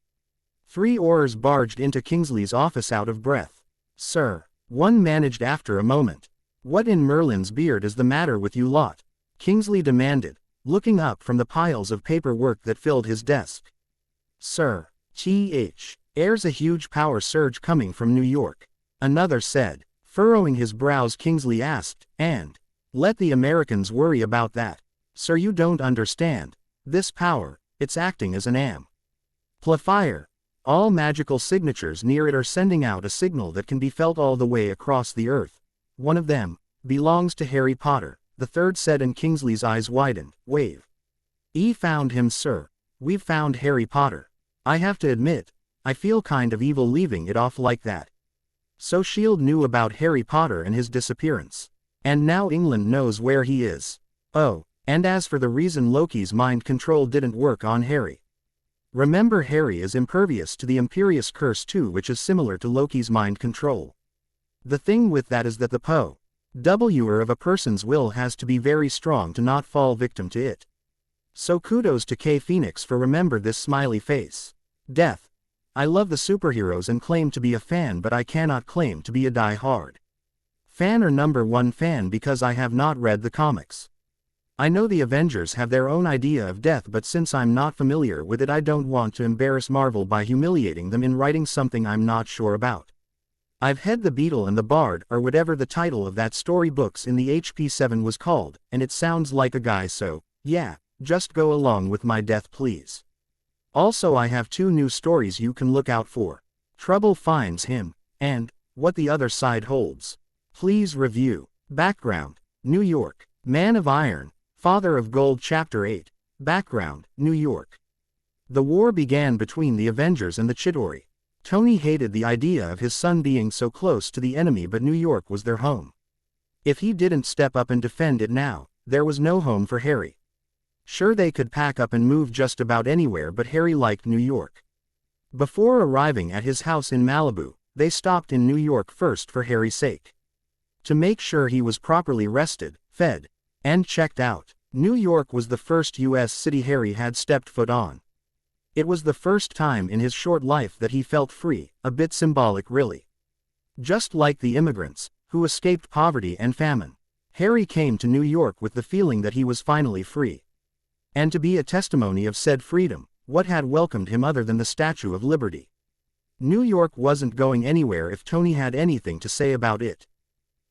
3 Aurors barged into Kingsley's office out of breath. Sir, one managed after a moment. What in Merlin's beard is the matter with you lot? Kingsley demanded, looking up from the piles of paperwork that filled his desk. Sir, there's a huge power surge coming from New York. Another said, furrowing his brows. Kingsley asked, and let the Americans worry about that. Sir, you don't understand. This power, it's acting as an amplifier. All magical signatures near it are sending out a signal that can be felt all the way across the earth. One of them belongs to Harry Potter, the third said, and Kingsley's eyes widened. Wave. Found him, sir. We've found Harry Potter. I have to admit, I feel kind of evil leaving it off like that. So S.H.I.E.L.D. knew about Harry Potter and his disappearance. And now England knows where he is. Oh, and as for the reason Loki's mind control didn't work on Harry. Remember, Harry is impervious to the Imperious Curse too, which is similar to Loki's mind control. The thing with that is that the power of a person's will has to be very strong to not fall victim to it. So kudos to K Phoenix for remember this smiley face. Death. I love the superheroes and claim to be a fan, but I cannot claim to be a die-hard fan or #1 fan because I have not read the comics. I know the Avengers have their own idea of death, but since I'm not familiar with it, I don't want to embarrass Marvel by humiliating them in writing something I'm not sure about. I've had The Beetle and the Bard, or whatever the title of that story books in the HP7 was called, and it sounds like a guy, so, yeah, just go along with my death please. Also, I have 2 new stories you can look out for. Trouble Finds Him, and What the Other Side Holds. Please review. Background, New York. Man of Iron, Father of Gold Chapter 8. Background, New York. The war began between the Avengers and the Chitauri. Tony hated the idea of his son being so close to the enemy, but New York was their home. If he didn't step up and defend it now, there was no home for Harry. Sure, they could pack up and move just about anywhere, but Harry liked New York. Before arriving at his house in Malibu, they stopped in New York first for Harry's sake. To make sure he was properly rested, fed, and checked out. New York was the first U.S. city Harry had stepped foot on. It was the first time in his short life that he felt free, a bit symbolic really. Just like the immigrants, who escaped poverty and famine, Harry came to New York with the feeling that he was finally free. And to be a testimony of said freedom, what had welcomed him other than the Statue of Liberty? New York wasn't going anywhere if Tony had anything to say about it.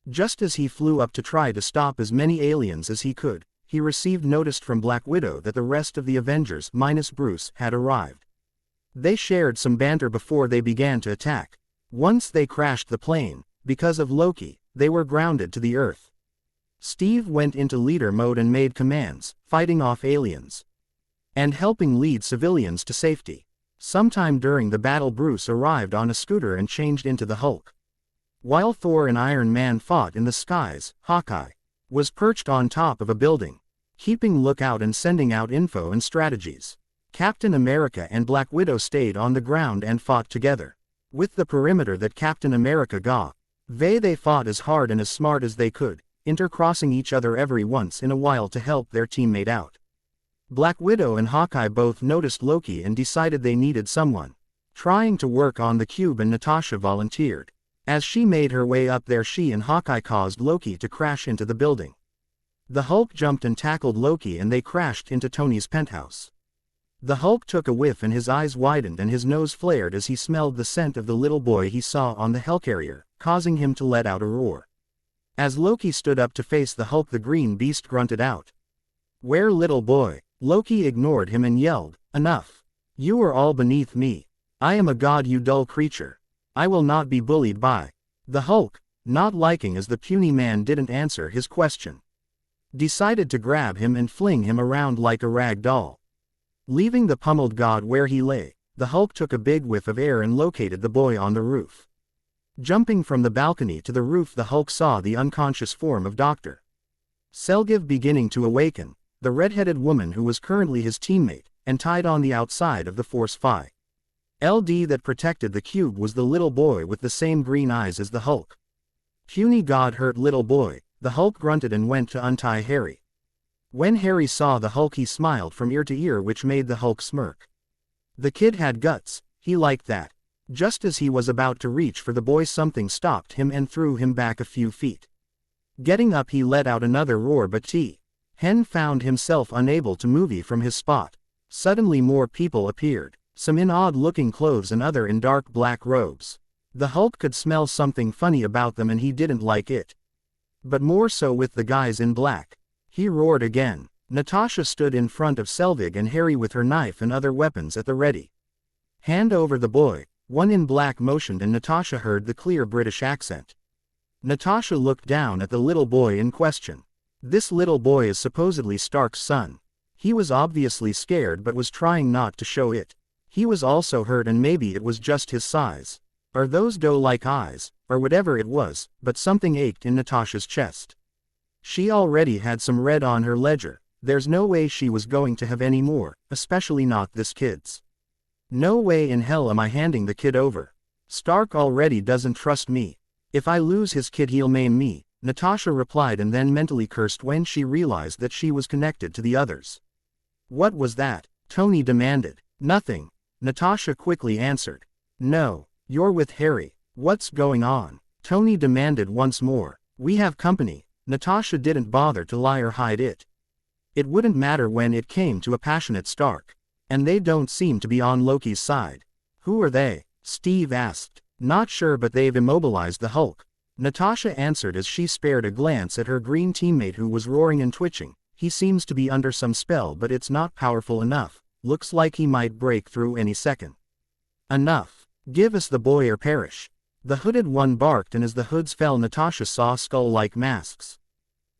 Just as he flew up to try to stop as many aliens as he could, he received notice from Black Widow that the rest of the Avengers, minus Bruce, had arrived. They shared some banter before they began to attack. Once they crashed the plane, because of Loki, they were grounded to the Earth. Steve went into leader mode and made commands, fighting off aliens and helping lead civilians to safety. Sometime during the battle, Bruce arrived on a scooter and changed into the Hulk. While Thor and Iron Man fought in the skies, Hawkeye was perched on top of a building, keeping lookout and sending out info and strategies. Captain America and Black Widow stayed on the ground and fought together. With the perimeter that Captain America gave, they fought as hard and as smart as they could, intercrossing each other every once in a while to help their teammate out. Black Widow and Hawkeye both noticed Loki and decided they needed someone trying to work on the cube, and Natasha volunteered. As she made her way up there, she and Hawkeye caused Loki to crash into the building. The Hulk jumped and tackled Loki and they crashed into Tony's penthouse. The Hulk took a whiff and his eyes widened and his nose flared as he smelled the scent of the little boy he saw on the helicarrier, causing him to let out a roar. As Loki stood up to face the Hulk, the green beast grunted out, "Where, little boy?" Loki ignored him and yelled, "Enough! You are all beneath me. I am a god, you dull creature. I will not be bullied by." The Hulk, not liking as the puny man didn't answer his question, decided to grab him and fling him around like a rag doll. Leaving the pummeled god where he lay, the Hulk took a big whiff of air and located the boy on the roof. Jumping from the balcony to the roof, the Hulk saw the unconscious form of Dr. Selgiv beginning to awaken, the red-headed woman who was currently his teammate, and tied on the outside of the Force Phi LD that protected the cube was the little boy with the same green eyes as the Hulk. Puny God-hurt little boy, the Hulk grunted and went to untie Harry. When Harry saw the Hulk, he smiled from ear to ear, which made the Hulk smirk. The kid had guts, he liked that. Just as he was about to reach for the boy, something stopped him and threw him back a few feet. Getting up, he let out another roar, but Hen found himself unable to move from his spot. Suddenly more people appeared, some in odd-looking clothes and other in dark black robes. The Hulk could smell something funny about them and he didn't like it. But more so with the guys in black. He roared again. Natasha stood in front of Selvig and Harry with her knife and other weapons at the ready. Hand over the boy, one in black motioned, and Natasha heard the clear British accent. Natasha looked down at the little boy in question. This little boy is supposedly Stark's son. He was obviously scared but was trying not to show it. He was also hurt, and maybe it was just his size, or those doe-like eyes, or whatever it was, but something ached in Natasha's chest. She already had some red on her ledger. There's no way she was going to have any more, especially not this kid's. No way in hell am I handing the kid over. Stark already doesn't trust me. If I lose his kid, he'll maim me, Natasha replied, and then mentally cursed when she realized that she was connected to the others. What was that? Tony demanded. Nothing, Natasha quickly answered. No, you're with Harry. What's going on? Tony demanded once more. We have company. Natasha didn't bother to lie or hide it. It wouldn't matter when it came to a passionate Stark. And they don't seem to be on Loki's side. Who are they? Steve asked. Not sure, but they've immobilized the Hulk, Natasha answered as she spared a glance at her green teammate who was roaring and twitching. He seems to be under some spell, but it's not powerful enough. Looks like he might break through any second. Enough. Give us the boy or perish. The hooded one barked, and as the hoods fell, Natasha saw skull-like masks.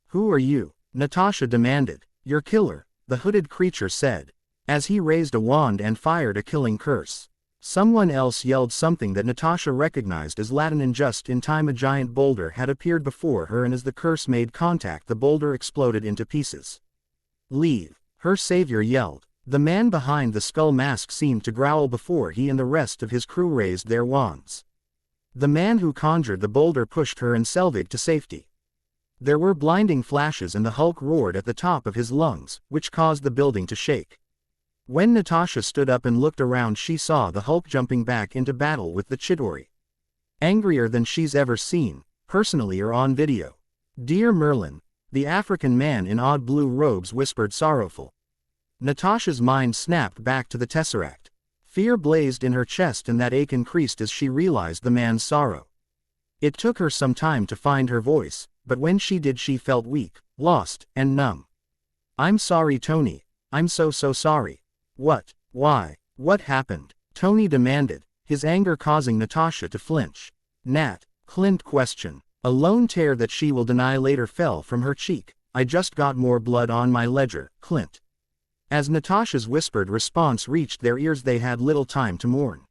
Who are you? Natasha demanded. Your killer, the hooded creature said, as he raised a wand and fired a killing curse. Someone else yelled something that Natasha recognized as Latin, and just in time a giant boulder had appeared before her, and as the curse made contact, the boulder exploded into pieces. Leave, her savior yelled. The man behind the skull mask seemed to growl before he and the rest of his crew raised their wands. The man who conjured the boulder pushed her and Selvig to safety. There were blinding flashes, and the Hulk roared at the top of his lungs, which caused the building to shake. When Natasha stood up and looked around, she saw the Hulk jumping back into battle with the Chitauri. Angrier than she's ever seen, personally or on video. Dear Merlin, the African man in odd blue robes whispered sorrowful. Natasha's mind snapped back to the Tesseract. Fear blazed in her chest, and that ache increased as she realized the man's sorrow. It took her some time to find her voice, but when she did, she felt weak, lost, and numb. I'm sorry, Tony. I'm so sorry. What? Why? What happened? Tony demanded, his anger causing Natasha to flinch. Nat, Clint questioned. A lone tear that she will deny later fell from her cheek. I just got more blood on my ledger, Clint. As Natasha's whispered response reached their ears, they had little time to mourn.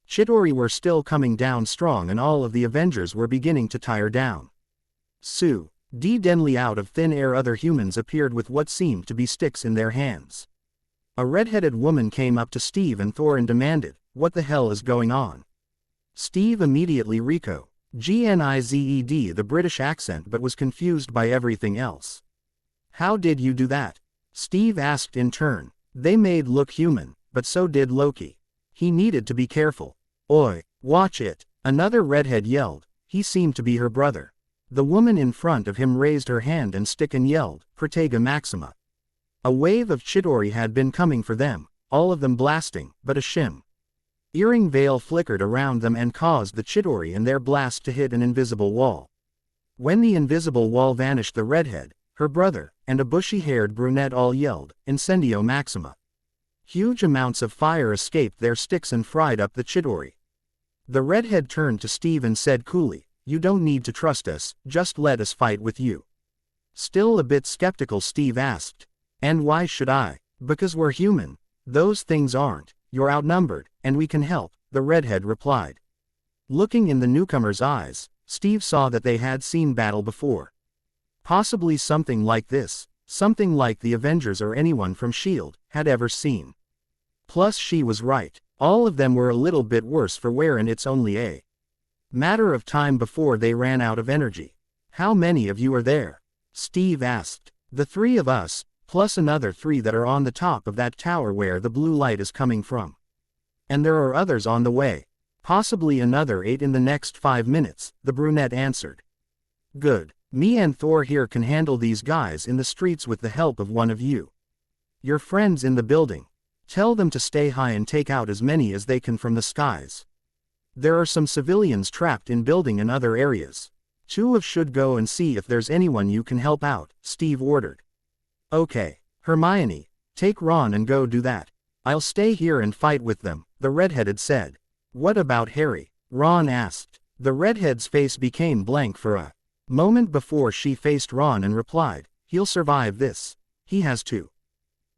Chitauri were still coming down strong, and all of the Avengers were beginning to tire down. Sue, denly out of thin air, other humans appeared with what seemed to be sticks in their hands. A red-headed woman came up to Steve and Thor and demanded, what the hell is going on? Steve immediately GNIZED the British accent, but was confused by everything else. How did you do that? Steve asked in turn. They made look human, but so did Loki. He needed to be careful. Oi, watch it, another redhead yelled. He seemed to be her brother. The woman in front of him raised her hand and stick and yelled, Protega Maxima. A wave of Chitauri had been coming for them, all of them blasting, but a earring veil flickered around them and caused the Chitauri and their blast to hit an invisible wall. When the invisible wall vanished, the redhead, her brother, and a bushy-haired brunette all yelled, Incendio Maxima. Huge amounts of fire escaped their sticks and fried up the Chitauri. The redhead turned to Steve and said coolly, you don't need to trust us, just let us fight with you. Still a bit skeptical, Steve asked. And why should I? Because we're human. Those things aren't. You're outnumbered, and we can help, the redhead replied. Looking in the newcomer's eyes, Steve saw that they had seen battle before. Possibly something like this, something like the Avengers or anyone from S.H.I.E.L.D. had ever seen. Plus she was right, all of them were a little bit worse for wear and it's only a matter of time before they ran out of energy. How many of you are there? Steve asked. The 3 of us, plus another 3 that are on the top of that tower where the blue light is coming from. And there are others on the way. Possibly another 8 in the next 5 minutes, the brunette answered. Good. Me and Thor here can handle these guys in the streets with the help of one of you. Your friends in the building. Tell them to stay high and take out as many as they can from the skies. There are some civilians trapped in building and other areas. 2 of should go and see if there's anyone you can help out, Steve ordered. Okay. Hermione, take Ron and go do that. I'll stay here and fight with them, the redheaded said. What about Harry? Ron asked. The redhead's face became blank for a moment before she faced Ron and replied, he'll survive this. He has to.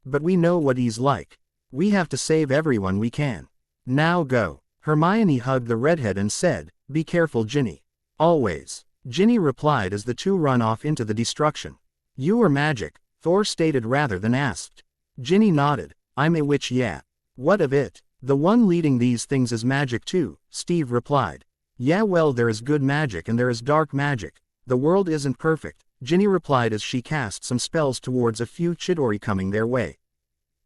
But we know what he's like. We have to save everyone we can. Now go. Hermione hugged the redhead and said, be careful Ginny. Always. Ginny replied as the 2 run off into the destruction. You are magic, Thor stated rather than asked. Ginny nodded. I'm a witch, yeah. What of it? The one leading these things is magic too, Steve replied. Yeah, well, there is good magic and there is dark magic. The world isn't perfect, Ginny replied as she cast some spells towards a few Chidori coming their way.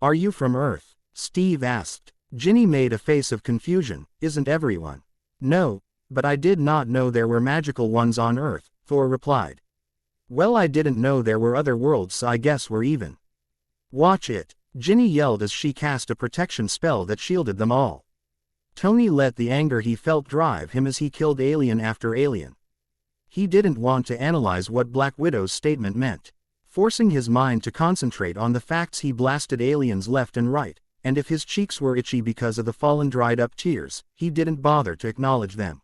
Are you from Earth? Steve asked. Ginny made a face of confusion. Isn't everyone? No, but I did not know there were magical ones on Earth, Thor replied. Well, I didn't know there were other worlds, so I guess we're even. Watch it. Ginny yelled as she cast a protection spell that shielded them all. Tony let the anger he felt drive him as he killed alien after alien. He didn't want to analyze what Black Widow's statement meant. Forcing his mind to concentrate on the facts, he blasted aliens left and right, and if his cheeks were itchy because of the fallen dried up tears, he didn't bother to acknowledge them.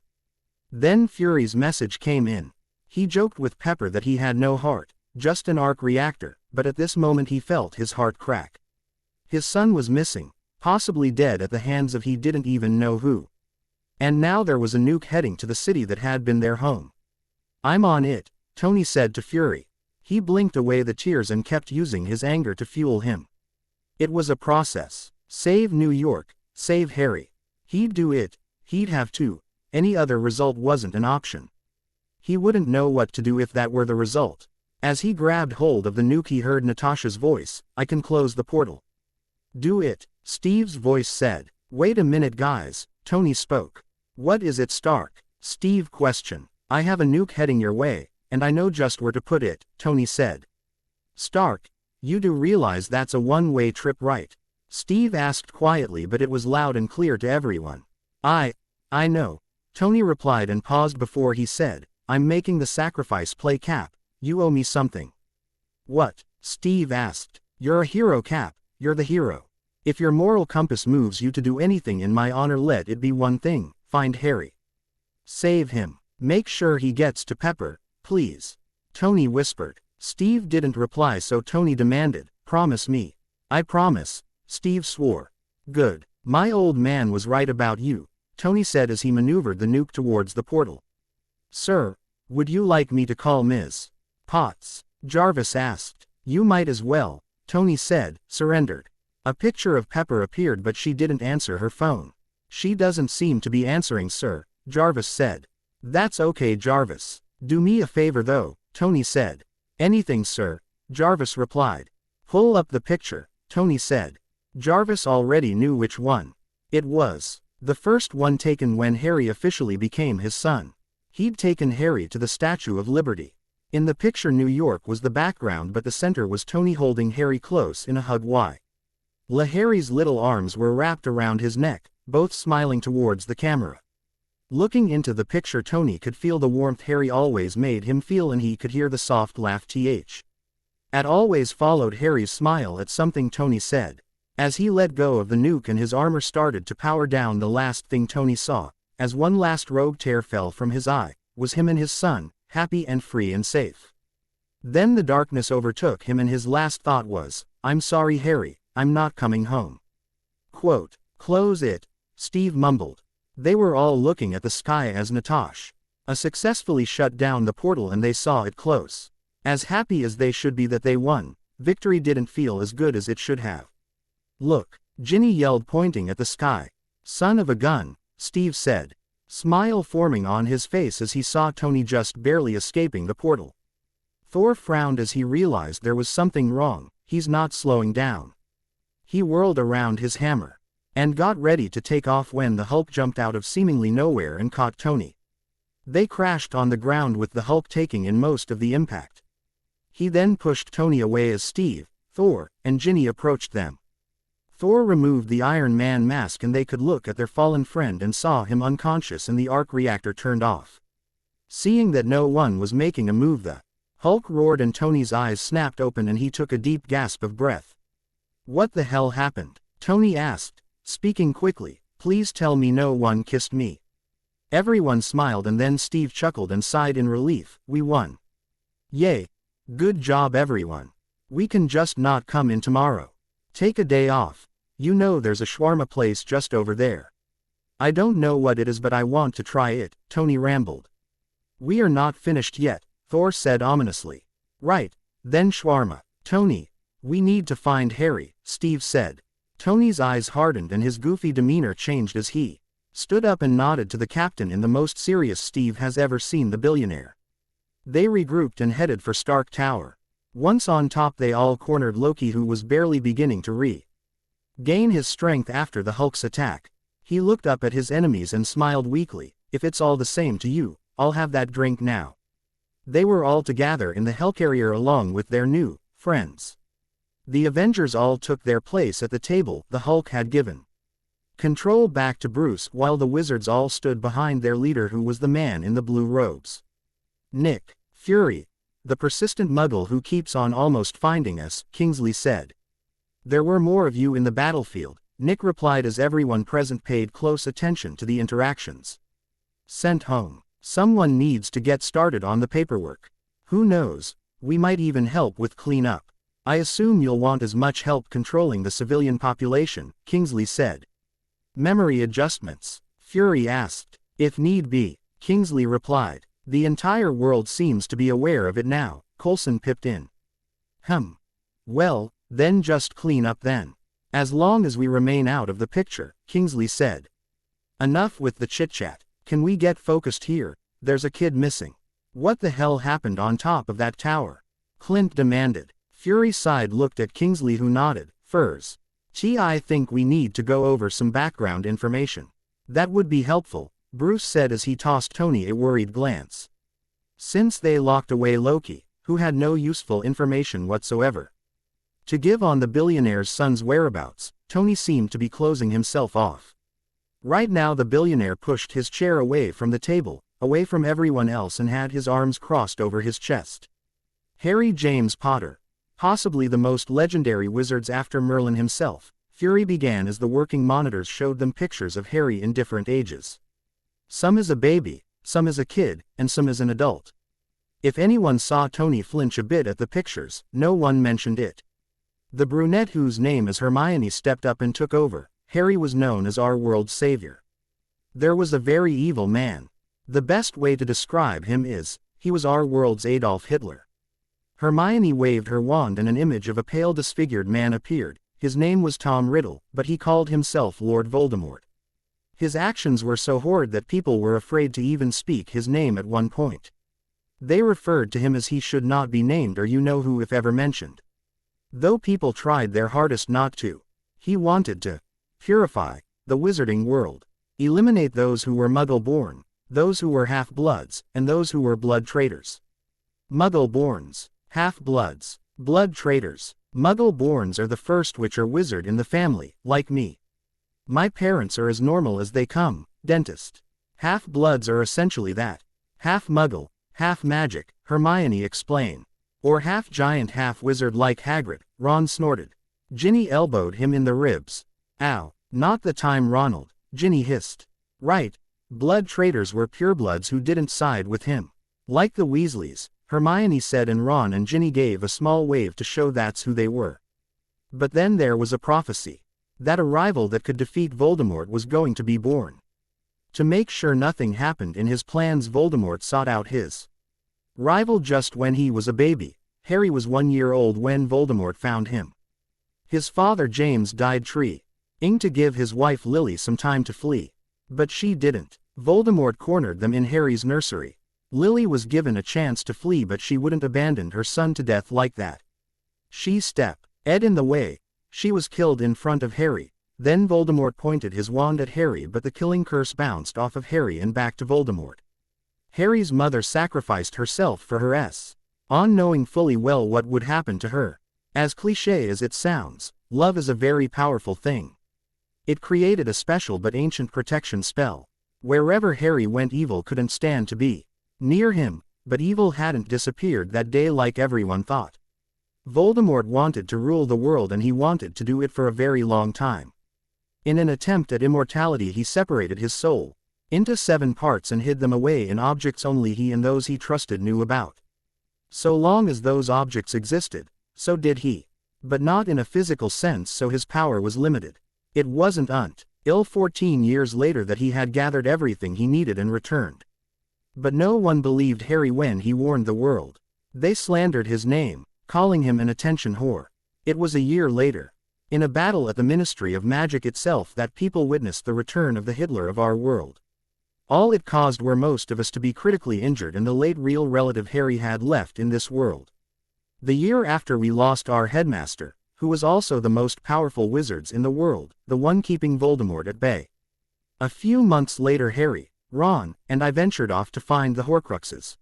Then Fury's message came in. He joked with Pepper that he had no heart, just an arc reactor, but at this moment he felt his heart crack. His son was missing, possibly dead at the hands of he didn't even know who. And now there was a nuke heading to the city that had been their home. I'm on it, Tony said to Fury. He blinked away the tears and kept using his anger to fuel him. It was a process. Save New York, save Harry. He'd do it, he'd have to. Any other result wasn't an option. He wouldn't know what to do if that were the result. As he grabbed hold of the nuke, he heard Natasha's voice, I can close the portal. Do it, Steve's voice said. Wait a minute guys, Tony spoke. What is it, Stark? Steve questioned. I have a nuke heading your way, and I know just where to put it, Tony said. Stark, you do realize that's a one-way trip, right? Steve asked quietly, but it was loud and clear to everyone. I know, Tony replied and paused before he said, I'm making the sacrifice play, Cap. You owe me something. What? Steve asked. You're a hero, Cap. You're the hero. If your moral compass moves you to do anything in my honor, let it be one thing, find Harry. Save him. Make sure he gets to Pepper, please. Tony whispered. Steve didn't reply, so Tony demanded, promise me. I promise, Steve swore. Good. My old man was right about you, Tony said as he maneuvered the nuke towards the portal. Sir, would you like me to call Ms. Potts? Jarvis asked. You might as well, Tony said, surrendered. A picture of Pepper appeared, but she didn't answer her phone. She doesn't seem to be answering, sir, Jarvis said. That's okay, Jarvis. Do me a favor though, Tony said. Anything, sir, Jarvis replied. Pull up the picture, Tony said. Jarvis already knew which one. It was the first one taken when Harry officially became his son. He'd taken Harry to the Statue of Liberty. In the picture, New York was the background, but the center was Tony holding Harry close in a hug. Harry's little arms were wrapped around his neck, both smiling towards the camera. Looking into the picture, Tony could feel the warmth Harry always made him feel, and he could hear the soft laugh At always followed Harry's smile at something Tony said. As he let go of the nuke and his armor started to power down, the last thing Tony saw, as one last rogue tear fell from his eye, was him and his son, happy and free and safe. Then the darkness overtook him and his last thought was, I'm sorry, Harry, I'm not coming home. Quote, close it, Steve mumbled. They were all looking at the sky as Natasha successfully shut down the portal and they saw it close. As happy as they should be that they won, victory didn't feel as good as it should have. "Look," Ginny yelled, pointing at the sky. "Son of a gun," Steve said, smile forming on his face as he saw Tony just barely escaping the portal. Thor frowned as he realized there was something wrong. He's not slowing down. He whirled around his hammer and got ready to take off when the Hulk jumped out of seemingly nowhere and caught Tony. They crashed on the ground with the Hulk taking in most of the impact. He then pushed Tony away as Steve, Thor, and Ginny approached them. Thor removed the Iron Man mask and they could look at their fallen friend and saw him unconscious and the arc reactor turned off. Seeing that no one was making a move, the Hulk roared and Tony's eyes snapped open and he took a deep gasp of breath. "What the hell happened?" Tony asked, speaking quickly. "Please tell me no one kissed me." Everyone smiled and then Steve chuckled and sighed in relief. "We won. Yay. Good job everyone. We can just not come in tomorrow. Take a day off. You know there's a shawarma place just over there." "I don't know what it is but I want to try it," Tony rambled. "We are not finished yet," Thor said ominously. "Right, then shawarma." "Tony, we need to find Harry," Steve said. Tony's eyes hardened and his goofy demeanor changed as he stood up and nodded to the captain in the most serious Steve has ever seen the billionaire. They regrouped and headed for Stark Tower. Once on top they all cornered Loki, who was barely beginning to regain his strength after the Hulk's attack. He looked up at his enemies and smiled weakly. "If it's all the same to you, I'll have that drink now." They were all together in the helicarrier along with their new friends. The Avengers all took their place at the table the Hulk had given control back to Bruce, while the wizards all stood behind their leader, who was the man in the blue robes. "Nick Fury, the persistent muggle who keeps on almost finding us," Kingsley said. "There were more of you in the battlefield," Nick replied as everyone present paid close attention to the interactions. "Sent home. Someone needs to get started on the paperwork. Who knows, we might even help with cleanup. I assume you'll want as much help controlling the civilian population," Kingsley said. "Memory adjustments?" Fury asked. "If need be," Kingsley replied. "The entire world seems to be aware of it now," Coulson pipped in. Well, then just clean up then. As long as we remain out of the picture," Kingsley said. "Enough with the chit-chat. Can we get focused here? There's a kid missing." "What the hell happened on top of that tower?" Clint demanded. Fury sighed, looked at Kingsley, who nodded. "Furs. I think we need to go over some background information." "That would be helpful," Bruce said as he tossed Tony a worried glance. Since they locked away Loki, who had no useful information whatsoever to give on the billionaire's son's whereabouts, Tony seemed to be closing himself off. Right now the billionaire pushed his chair away from the table, away from everyone else, and had his arms crossed over his chest. Harry James Potter, possibly the most legendary wizards after Merlin himself, Fury began as the working monitors showed them pictures of Harry in different ages. Some as a baby, some as a kid, and some as an adult. If anyone saw Tony flinch a bit at the pictures, no one mentioned it. The brunette, whose name is Hermione, stepped up and took over. Harry was known as our world's savior. There was a very evil man. The best way to describe him is, he was our world's Adolf Hitler. Hermione waved her wand and an image of a pale disfigured man appeared. His name was Tom Riddle, but he called himself Lord Voldemort. His actions were so horrid that people were afraid to even speak his name at one point. They referred to him as he should not be named, or you know who if ever mentioned. Though people tried their hardest not to. He wanted to purify the wizarding world. Eliminate those who were Muggle-born, those who were half-bloods, and those who were blood traitors. Muggle-borns, half-bloods, blood traitors. Muggle-borns are the first, which are wizard in the family, like me. My parents are as normal as they come, dentist. Half-bloods are essentially that. Half Muggle, half magic, Hermione explained. Or half-giant, half-wizard like Hagrid, Ron snorted. Ginny elbowed him in the ribs. Ow, not the time, Ronald, Ginny hissed. Right, blood traitors were purebloods who didn't side with him. Like the Weasleys, Hermione said, and Ron and Ginny gave a small wave to show that's who they were. But then there was a prophecy. That a rival that could defeat Voldemort was going to be born. To make sure nothing happened in his plans, Voldemort sought out his rival just when he was a baby. Harry was 1 year old when Voldemort found him. His father James died trying to give his wife Lily some time to flee. But she didn't. Voldemort cornered them in Harry's nursery. Lily was given a chance to flee, but she wouldn't abandon her son to death like that. She stepped in the way. She was killed in front of Harry. Then Voldemort pointed his wand at Harry, but the killing curse bounced off of Harry and back to Voldemort. Harry's mother sacrificed herself for her son, knowing fully well what would happen to her. As cliché as it sounds, love is a very powerful thing. It created a special but ancient protection spell. Wherever Harry went, evil couldn't stand to be near him, but evil hadn't disappeared that day like everyone thought. Voldemort wanted to rule the world, and he wanted to do it for a very long time. In an attempt at immortality, he separated his soul into 7 parts and hid them away in objects only he and those he trusted knew about. So long as those objects existed, so did he. But not in a physical sense, so his power was limited. It wasn't until 14 years later that he had gathered everything he needed and returned. But no one believed Harry when he warned the world. They slandered his name, calling him an attention whore. It was a year later, in a battle at the Ministry of Magic itself, that people witnessed the return of the Hitler of our world. All it caused were most of us to be critically injured and the late real relative Harry had left in this world. The year after, we lost our headmaster, who was also the most powerful wizards in the world, the one keeping Voldemort at bay. A few months later, Harry, Ron, and I ventured off to find the Horcruxes,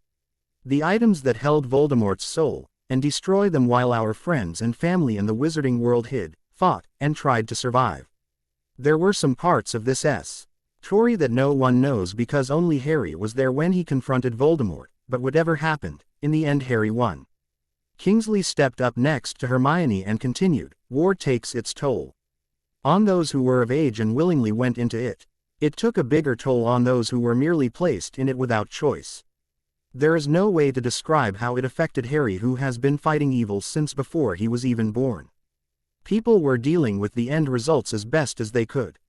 the items that held Voldemort's soul, and destroy them while our friends and family in the wizarding world hid, fought, and tried to survive. There were some parts of this story that no one knows because only Harry was there when he confronted Voldemort, but whatever happened, in the end Harry won. Kingsley stepped up next to Hermione and continued, "War takes its toll on those who were of age and willingly went into it. It took a bigger toll on those who were merely placed in it without choice. There is no way to describe how it affected Harry, who has been fighting evil since before he was even born. People were dealing with the end results as best as they could.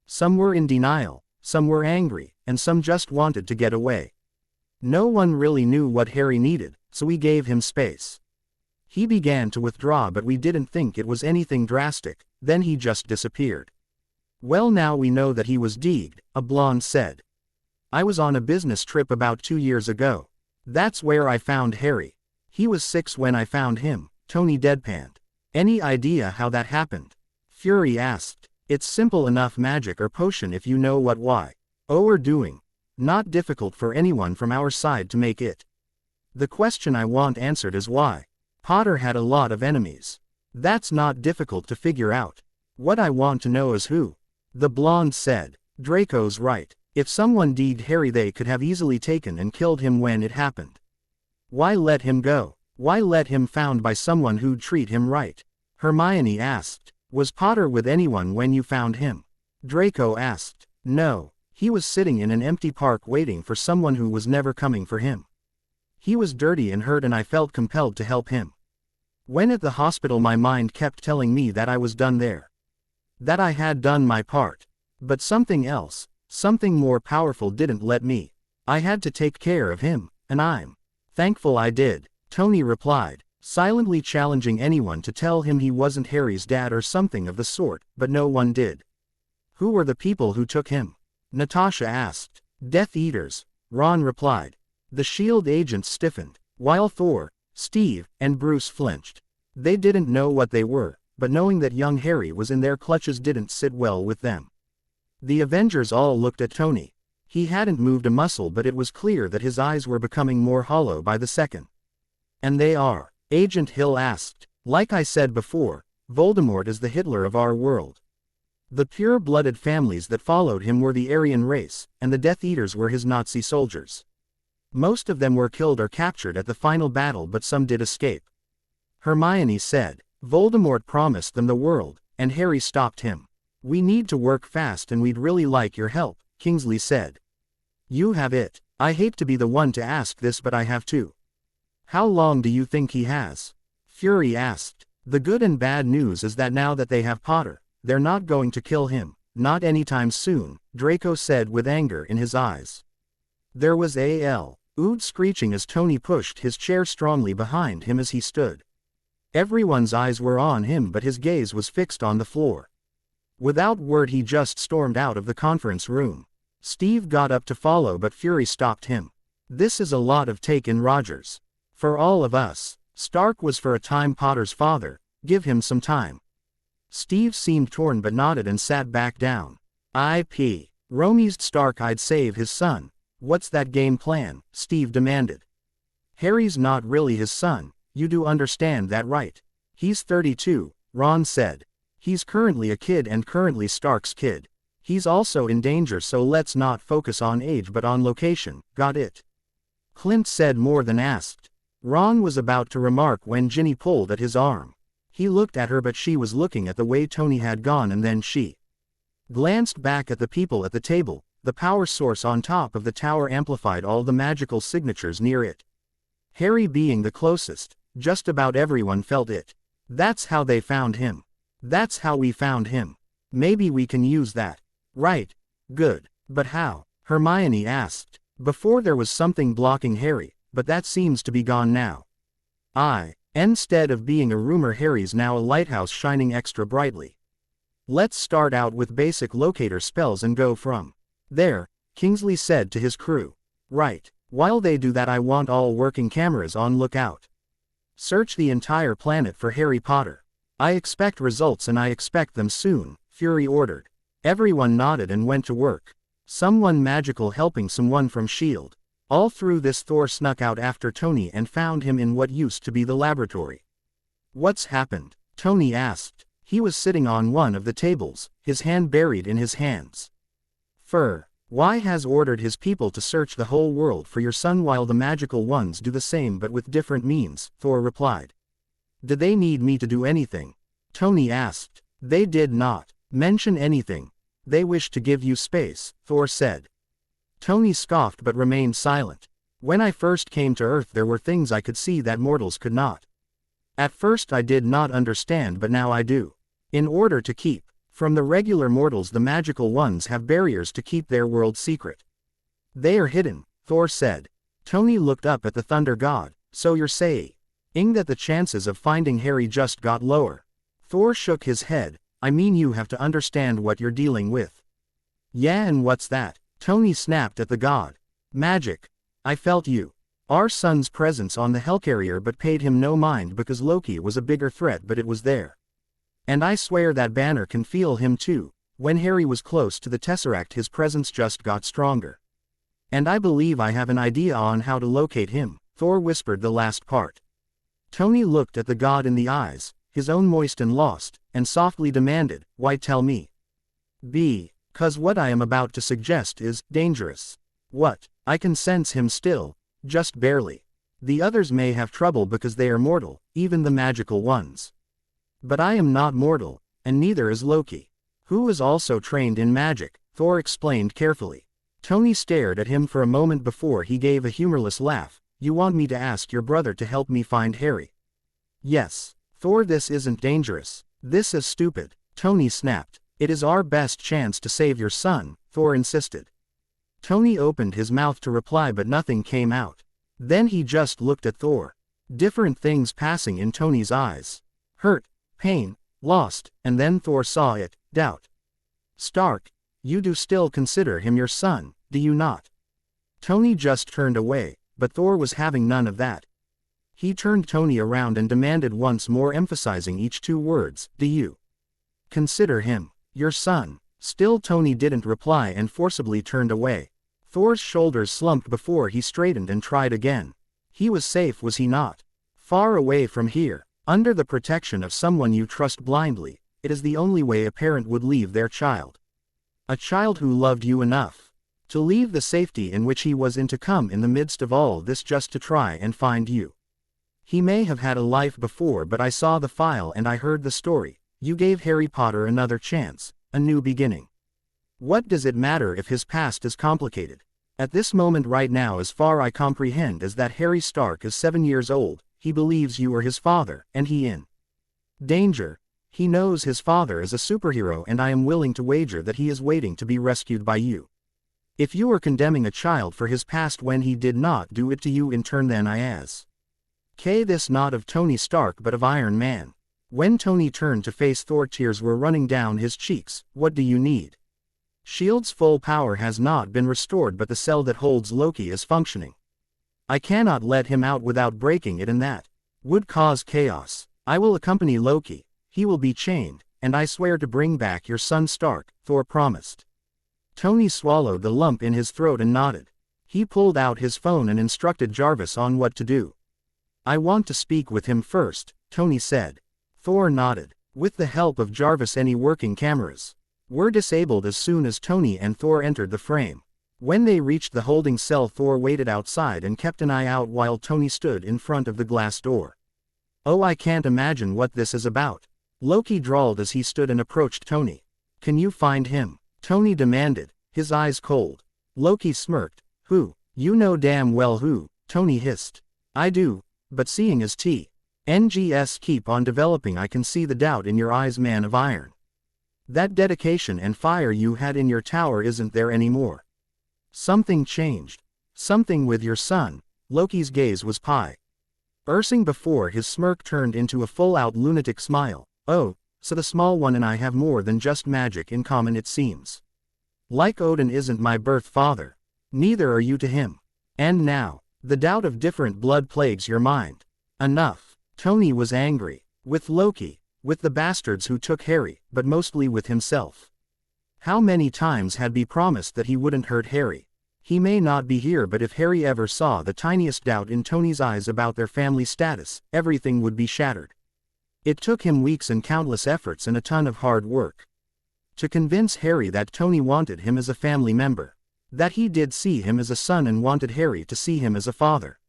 Some were in denial, some were angry, and some just wanted to get away. No one really knew what Harry needed, so we gave him space. He began to withdraw, but we didn't think it was anything drastic, then he just disappeared." "Well, now we know that he was dead," a blonde said. "I was on a business trip about 2 years ago. That's where I found Harry. He was 6 when I found him," Tony deadpanned. "Any idea how that happened?" Fury asked. "It's simple enough, magic or potion if you know what we're doing. Not difficult for anyone from our side to make it. The question I want answered is why Potter had a lot of enemies. That's not difficult to figure out. What I want to know is who." The blonde said. "Draco's right. If someone deed Harry, they could have easily taken and killed him when it happened. Why let him go? Why let him found by someone who'd treat him right?" Hermione asked. "Was Potter with anyone when you found him?" Draco asked. "No. He was sitting in an empty park waiting for someone who was never coming for him. He was dirty and hurt, and I felt compelled to help him. When at the hospital, my mind kept telling me that I was done there. That I had done my part. But something else, something more powerful didn't let me. I had to take care of him, and I'm thankful I did," Tony replied, silently challenging anyone to tell him he wasn't Harry's dad or something of the sort, but no one did. "Who were the people who took him?" Natasha asked. "Death Eaters," Ron replied. The S.H.I.E.L.D. agents stiffened, while Thor, Steve, and Bruce flinched. They didn't know what they were, but knowing that young Harry was in their clutches didn't sit well with them. The Avengers all looked at Tony. He hadn't moved a muscle, but it was clear that his eyes were becoming more hollow by the second. "And they are?" Agent Hill asked. "Like I said before, Voldemort is the Hitler of our world. The pure-blooded families that followed him were the Aryan race, and the Death Eaters were his Nazi soldiers. Most of them were killed or captured at the final battle, but some did escape." Hermione said. "Voldemort promised them the world, and Harry stopped him. We need to work fast and we'd really like your help," Kingsley said. "You have it. I hate to be the one to ask this, but I have to. How long do you think he has?" Fury asked. "The good and bad news is that now that they have Potter, they're not going to kill him. Not anytime soon, Draco said with anger in his eyes. There was a loud screeching as Tony pushed his chair strongly behind him as he stood. Everyone's eyes were on him, but his gaze was fixed on the floor. Without word he just stormed out of the conference room. Steve got up to follow, but Fury stopped him. This is a lot of take in, Rogers. For all of us. Stark was for a time Potter's father, give him some time. Steve seemed torn but nodded and sat back down. Romy's Stark, I'd save his son. What's that game plan? Steve demanded. Harry's not really his son, you do understand that, right? He's 32, Ron said. He's currently a kid and currently Stark's kid. He's also in danger, so let's not focus on age but on location, got it? Clint said more than asked. Ron was about to remark when Ginny pulled at his arm. He looked at her, but she was looking at the way Tony had gone, and then she glanced back at the people at the table. The power source on top of the tower amplified all the magical signatures near it. Harry being the closest, just about everyone felt it. That's how they found him. That's how we found him. Maybe we can use that. Right. Good. But how? Hermione asked. Before there was something blocking Harry, but that seems to be gone now. Instead of being a rumor, Harry's now a lighthouse shining extra brightly. Let's start out with basic locator spells and go from there, Kingsley said to his crew. Right. While they do that, I want all working cameras on lookout. Search the entire planet for Harry Potter. I expect results, and I expect them soon, Fury ordered. Everyone nodded and went to work. Someone magical helping someone from S.H.I.E.L.D. All through this, Thor snuck out after Tony and found him in what used to be the laboratory. What's happened? Tony asked. He was sitting on one of the tables, his hand buried in his hands. Y has ordered his people to search the whole world for your son while the magical ones do the same but with different means, Thor replied. Did they need me to do anything? Tony asked. They did not mention anything. They wish to give you space, Thor said. Tony scoffed but remained silent. When I first came to Earth, there were things I could see that mortals could not. At first I did not understand, but now I do. In order to keep from the regular mortals, the magical ones have barriers to keep their world secret. They are hidden, Thor said. Tony looked up at the Thunder God. So you're saying that the chances of finding Harry just got lower? Thor shook his head. I mean, you have to understand what you're dealing with. Yeah, and what's that? Tony snapped at the god. Magic. I felt our son's presence on the Hellcarrier but paid him no mind because Loki was a bigger threat, but it was there. And I swear that Banner can feel him too. When Harry was close to the Tesseract, his presence just got stronger. And I believe I have an idea on how to locate him, Thor whispered the last part. Tony looked at the god in the eyes, his own moist and lost, and softly demanded, why tell me? Cause what I am about to suggest is dangerous. What? I can sense him still, just barely. The others may have trouble because they are mortal, even the magical ones. But I am not mortal, and neither is Loki, who is also trained in magic, Thor explained carefully. Tony stared at him for a moment before he gave a humorless laugh. You want me to ask your brother to help me find Harry? Yes. Thor, this isn't dangerous. This is stupid, Tony snapped. It is our best chance to save your son, Thor insisted. Tony opened his mouth to reply but nothing came out. Then he just looked at Thor. Different things passing in Tony's eyes. Hurt, pain, lost, and then Thor saw it, doubt. Stark, you do still consider him your son, do you not? Tony just turned away, but Thor was having none of that. He turned Tony around and demanded once more, emphasizing each two words, do you consider him your son? Still Tony didn't reply and forcibly turned away. Thor's shoulders slumped before he straightened and tried again. He was safe, was he not? Far away from here, under the protection of someone you trust blindly. It is the only way a parent would leave their child. A child who loved you enough to leave the safety in which he was in to come in the midst of all this just to try and find you. He may have had a life before, but I saw the file and I heard the story. You gave Harry Potter another chance, a new beginning. What does it matter if his past is complicated? At this moment right now, as far I comprehend, is that Harry Stark is 7 years old, he believes you are his father, and he in danger. He knows his father is a superhero, and I am willing to wager that he is waiting to be rescued by you. If you are condemning a child for his past when he did not do it to you in turn, then I as. This not of Tony Stark but of Iron Man. When Tony turned to face Thor, tears were running down his cheeks. What do you need? Shield's full power has not been restored, but the cell that holds Loki is functioning. I cannot let him out without breaking it, and that would cause chaos. I will accompany Loki. He will be chained, and I swear to bring back your son Stark, Thor promised. Tony swallowed the lump in his throat and nodded. He pulled out his phone and instructed Jarvis on what to do. I want to speak with him first, Tony said. Thor nodded. With the help of Jarvis, any working cameras were disabled as soon as Tony and Thor entered the frame. When they reached the holding cell, Thor waited outside and kept an eye out while Tony stood in front of the glass door. Oh, I can't imagine what this is about, Loki drawled as he stood and approached Tony. Can you find him? Tony demanded, his eyes cold. Loki smirked. Who? You know damn well who, Tony hissed. I do, but seeing as TNGs keep on developing, I can see the doubt in your eyes, man of iron. That dedication and fire you had in your tower isn't there anymore. Something changed. Something with your son. Loki's gaze was piercing before his smirk turned into a full-out lunatic smile. Oh, so the small one and I have more than just magic in common, it seems. Like Odin isn't my birth father. Neither are you to him. And now, the doubt of different blood plagues your mind. Enough. Tony was angry. With Loki, with the bastards who took Harry, but mostly with himself. How many times had he promised that he wouldn't hurt Harry? He may not be here, but if Harry ever saw the tiniest doubt in Tony's eyes about their family status, everything would be shattered. It took him weeks and countless efforts and a ton of hard work to convince Harry that Tony wanted him as a family member, that he did see him as a son and wanted Harry to see him as a father.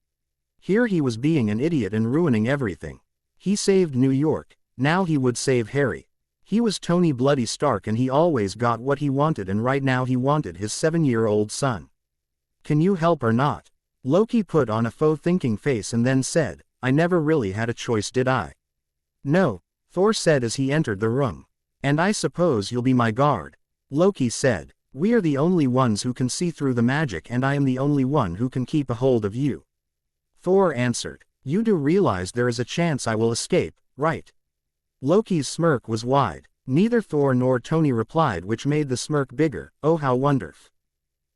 Here he was being an idiot and ruining everything. He saved New York, now he would save Harry. He was Tony Bloody Stark and he always got what he wanted, and right now he wanted his 7-year-old son. Can you help or not? Loki put on a faux thinking face and then said, I never really had a choice, did I? No, Thor said as he entered the room. And I suppose you'll be my guard. Loki said, we are the only ones who can see through the magic, and I am the only one who can keep a hold of you. Thor answered, you do realize there is a chance I will escape, right? Loki's smirk was wide. Neither Thor nor Tony replied, which made the smirk bigger. Oh, how wonderful.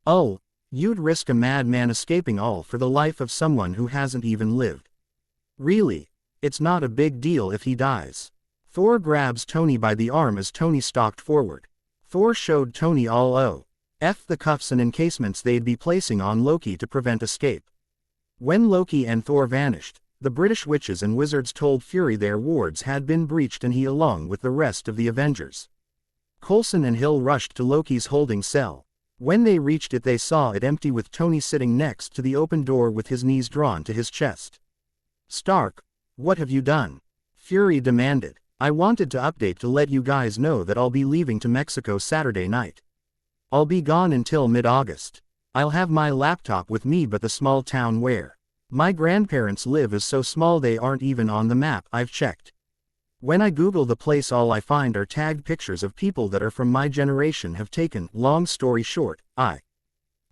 Oh, you'd risk a madman escaping all for the life of someone who hasn't even lived. Really? It's not a big deal if he dies. Thor grabs Tony by the arm as Tony stalked forward. Thor showed Tony all the cuffs and encasements they'd be placing on Loki to prevent escape. When Loki and Thor vanished, the British witches and wizards told Fury their wards had been breached and he, along with the rest of the Avengers, Coulson and Hill, rushed to Loki's holding cell. When they reached it, they saw it empty with Tony sitting next to the open door with his knees drawn to his chest. Stark, what have you done? Fury demanded. I wanted to update to let you guys know that I'll be leaving to Mexico Saturday night. I'll be gone until mid-August. I'll have my laptop with me, but the small town where my grandparents live is so small they aren't even on the map. I've checked. When I Google the place, all I find are tagged pictures of people that are from my generation have taken. Long story short, I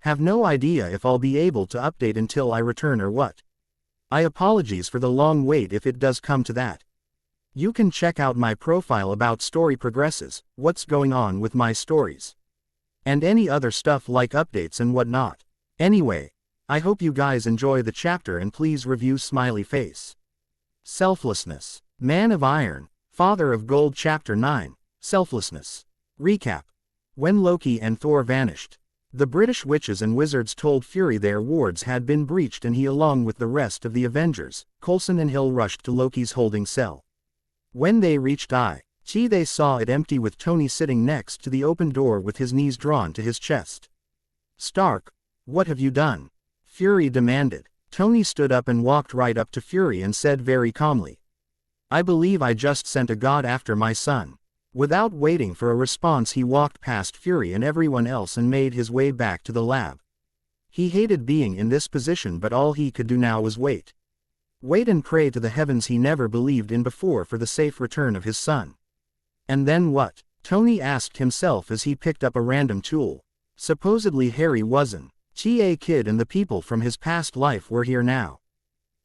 have no idea if I'll be able to update until I return or what. I apologize for the long wait if it does come to that. You can check out my profile about story progresses, what's going on with my stories, and any other stuff like updates and whatnot. Anyway, I hope you guys enjoy the chapter and please review smiley face. Selflessness. Man of Iron, Father of Gold. Chapter 9, Selflessness. Recap. When Loki and Thor vanished, the British witches and wizards told Fury their wards had been breached and he, along with the rest of the Avengers, Coulson and Hill, rushed to Loki's holding cell. When they reached they saw it empty with Tony sitting next to the open door with his knees drawn to his chest. Stark, what have you done? Fury demanded. Tony stood up and walked right up to Fury and said very calmly, I believe I just sent a god after my son. Without waiting for a response, he walked past Fury and everyone else and made his way back to the lab. He hated being in this position, but all he could do now was wait. Wait and pray to the heavens he never believed in before for the safe return of his son. And then what? Tony asked himself as he picked up a random tool. Supposedly Harry wasn't. A kid and the people from his past life were here now.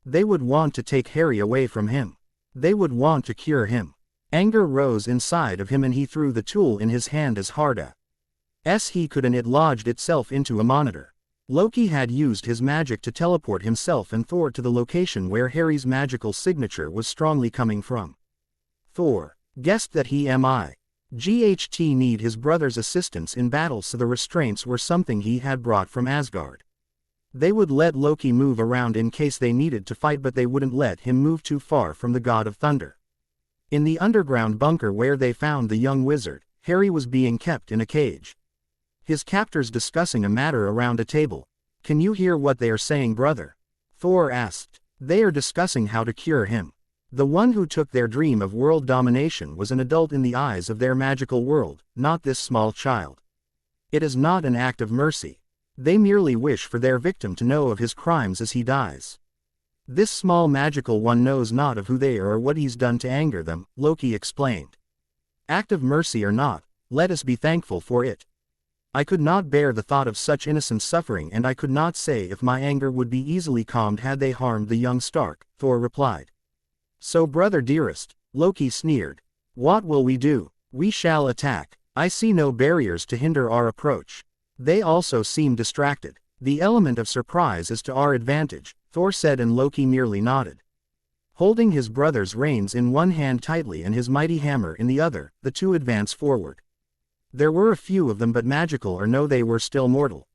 They would want to take Harry away from him. They would want to cure him. Anger rose inside of him and he threw the tool in his hand as hard as he could, and it lodged itself into a monitor. Loki had used his magic to teleport himself and Thor to the location where Harry's magical signature was strongly coming from. Thor guessed that he GHT need his brother's assistance in battle, so the restraints were something he had brought from Asgard. They would let Loki move around in case they needed to fight, but they wouldn't let him move too far from the God of Thunder. In the underground bunker where they found the young wizard, Harry was being kept in a cage. His captors discussing a matter around a table. "Can you hear what they are saying, brother?" Thor asked. "They are discussing how to cure him. The one who took their dream of world domination was an adult in the eyes of their magical world, not this small child. It is not an act of mercy. They merely wish for their victim to know of his crimes as he dies. This small magical one knows not of who they are or what he's done to anger them," Loki explained. "Act of mercy or not, let us be thankful for it. I could not bear the thought of such innocent suffering, and I could not say if my anger would be easily calmed had they harmed the young Stark," Thor replied. "So brother dearest," Loki sneered. "What will we do? We shall attack. I see no barriers to hinder our approach." They also seem distracted. "The element of surprise is to our advantage," Thor said, and Loki merely nodded. Holding his brother's reins in one hand tightly and his mighty hammer in the other, the two advanced forward. There were a few of them, but magical or no, they were still mortal.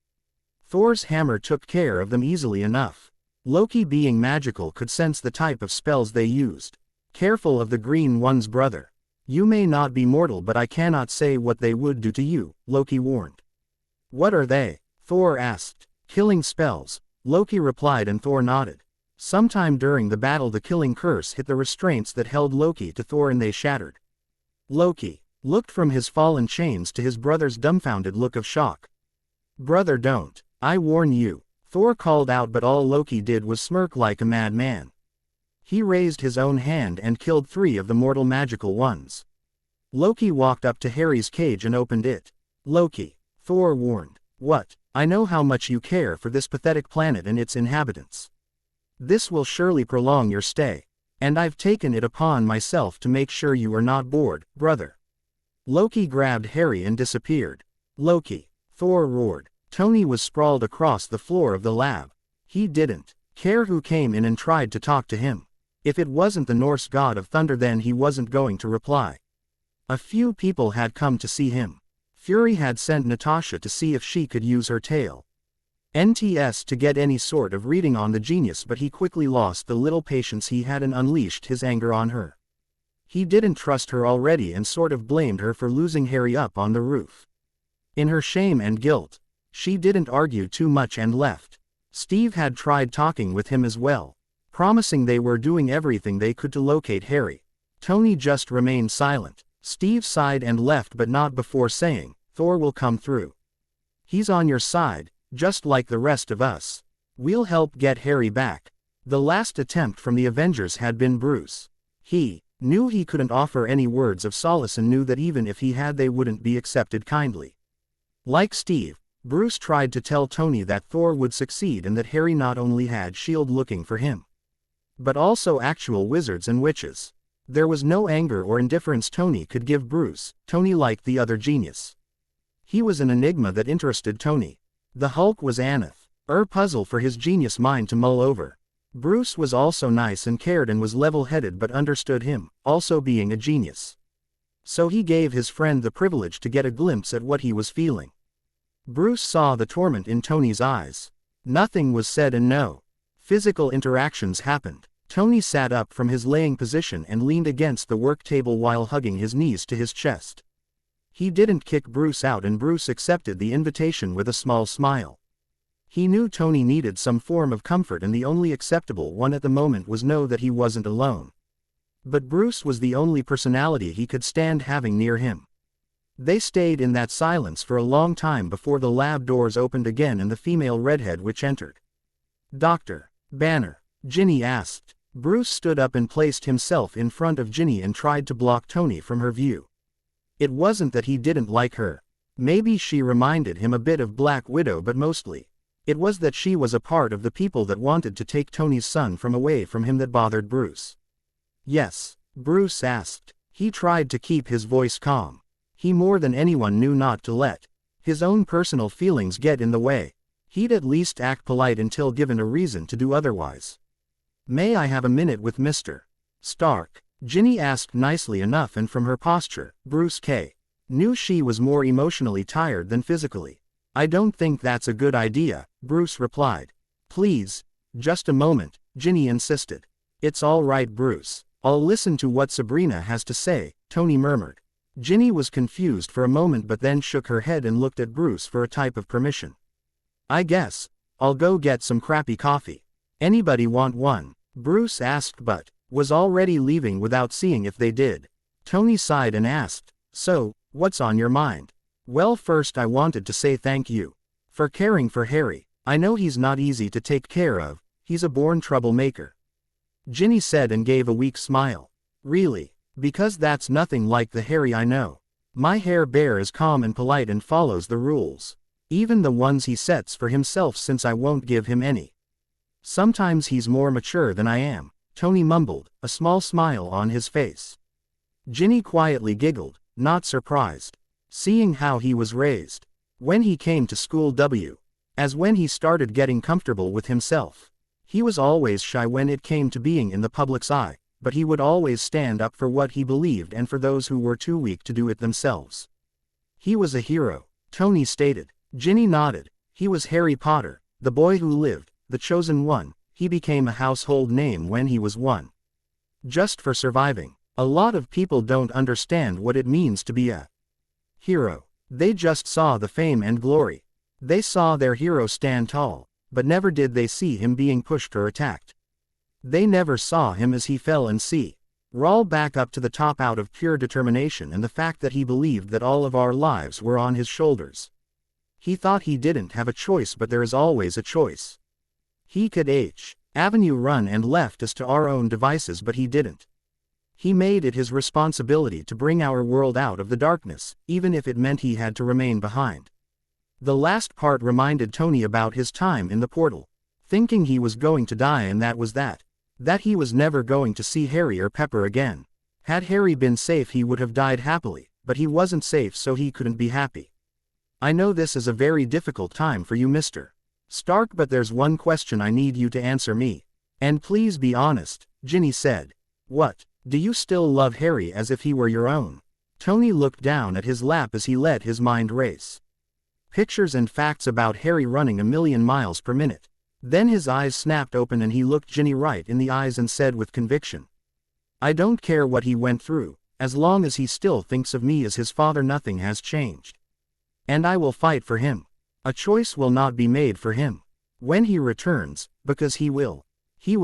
Thor's hammer took care of them easily enough. Loki, being magical, could sense the type of spells they used. "Careful of the green ones, brother. You may not be mortal, but I cannot say what they would do to you," Loki warned. "What are they?" Thor asked. "Killing spells," Loki replied, and Thor nodded. Sometime during the battle the killing curse hit the restraints that held Loki to Thor and they shattered. Loki looked from his fallen chains to his brother's dumbfounded look of shock. "Brother, don't. I warn you," Thor called out, but all Loki did was smirk like a madman. He raised his own hand and killed 3 of the mortal magical ones. Loki walked up to Harry's cage and opened it. "Loki," Thor warned. "What? I know how much you care for this pathetic planet and its inhabitants. This will surely prolong your stay. And I've taken it upon myself to make sure you are not bored, brother." Loki grabbed Harry and disappeared. "Loki!" Thor roared. Tony was sprawled across the floor of the lab. He didn't care who came in and tried to talk to him. If it wasn't the Norse god of thunder, then he wasn't going to reply. A few people had come to see him. Fury had sent Natasha to see if she could use her tail NTS to get any sort of reading on the genius, but he quickly lost the little patience he had and unleashed his anger on her. He didn't trust her already and sort of blamed her for losing Harry up on the roof. In her shame and guilt, she didn't argue too much and left. Steve had tried talking with him as well, promising they were doing everything they could to locate Harry. Tony just remained silent. Steve sighed and left, but not before saying, "Thor will come through. He's on your side, just like the rest of us. We'll help get Harry back." The last attempt from the Avengers had been Bruce. He knew he couldn't offer any words of solace and knew that even if he had, they wouldn't be accepted kindly. Like Steve, Bruce tried to tell Tony that Thor would succeed and that Harry not only had S.H.I.E.L.D. looking for him, but also actual wizards and witches. There was no anger or indifference Tony could give Bruce. Tony liked the other genius. He was an enigma that interested Tony. The Hulk was puzzle for his genius mind to mull over. Bruce was also nice and cared and was level-headed but understood him, also being a genius. So he gave his friend the privilege to get a glimpse at what he was feeling. Bruce saw the torment in Tony's eyes. Nothing was said and no physical interactions happened. Tony sat up from his laying position and leaned against the work table while hugging his knees to his chest. He didn't kick Bruce out, and Bruce accepted the invitation with a small smile. He knew Tony needed some form of comfort, and the only acceptable one at the moment was know that he wasn't alone. But Bruce was the only personality he could stand having near him. They stayed in that silence for a long time before the lab doors opened again and the female redhead witch entered. "Dr. Banner?" Ginny asked. Bruce stood up and placed himself in front of Ginny and tried to block Tony from her view. It wasn't that he didn't like her. Maybe she reminded him a bit of Black Widow, but mostly, it was that she was a part of the people that wanted to take Tony's son from away from him that bothered Bruce. Yes, Bruce asked. He tried to keep his voice calm. He more than anyone knew not to let his own personal feelings get in the way. He'd at least act polite until given a reason to do otherwise. May I have a minute with Mr. Stark? Ginny asked nicely enough, and from her posture, Bruce K. knew she was more emotionally tired than physically. I don't think that's a good idea, Bruce replied. Please, just a moment, Ginny insisted. It's all right, Bruce. I'll listen to what Sabrina has to say, Tony murmured. Ginny was confused for a moment but then shook her head and looked at Bruce for a type of permission. I guess I'll go get some crappy coffee. Anybody want one? Bruce asked but was already leaving without seeing if they did. Tony sighed and asked, so, what's on your mind? Well, first I wanted to say thank you for caring for Harry. I know he's not easy to take care of, he's a born troublemaker. Ginny said and gave a weak smile. Really? Because that's nothing like the Harry I know. My Hair Bear is calm and polite and follows the rules. Even the ones he sets for himself, since I won't give him any. Sometimes he's more mature than I am, Tony mumbled, a small smile on his face. Ginny quietly giggled, not surprised, seeing how he was raised. When he came to school as when he started getting comfortable with himself. He was always shy when it came to being in the public's eye, but he would always stand up for what he believed and for those who were too weak to do it themselves. He was a hero, Tony stated. Ginny nodded. He was Harry Potter, the boy who lived, the chosen one. He became a household name when he was one. Just for surviving. A lot of people don't understand what it means to be a hero. They just saw the fame and glory. They saw their hero stand tall, but never did they see him being pushed or attacked. They never saw him as he fell and roll back up to the top out of pure determination and the fact that he believed that all of our lives were on his shoulders. He thought he didn't have a choice, but there is always a choice. He could Avenue run and left us to our own devices, but he didn't. He made it his responsibility to bring our world out of the darkness, even if it meant he had to remain behind. The last part reminded Tony about his time in the portal, thinking he was going to die, and that was that he was never going to see Harry or Pepper again. Had Harry been safe, he would have died happily, but he wasn't safe, so he couldn't be happy. I know this is a very difficult time for you, Mr. Stark, but there's one question I need you to answer me. And please be honest, Ginny said. What? Do you still love Harry as if he were your own? Tony looked down at his lap as he let his mind race. Pictures and facts about Harry running 1,000,000 miles per minute. Then his eyes snapped open and he looked Ginny right in the eyes and said with conviction, I don't care what he went through, as long as he still thinks of me as his father, nothing has changed. And I will fight for him. A choice will not be made for him. When he returns, because he will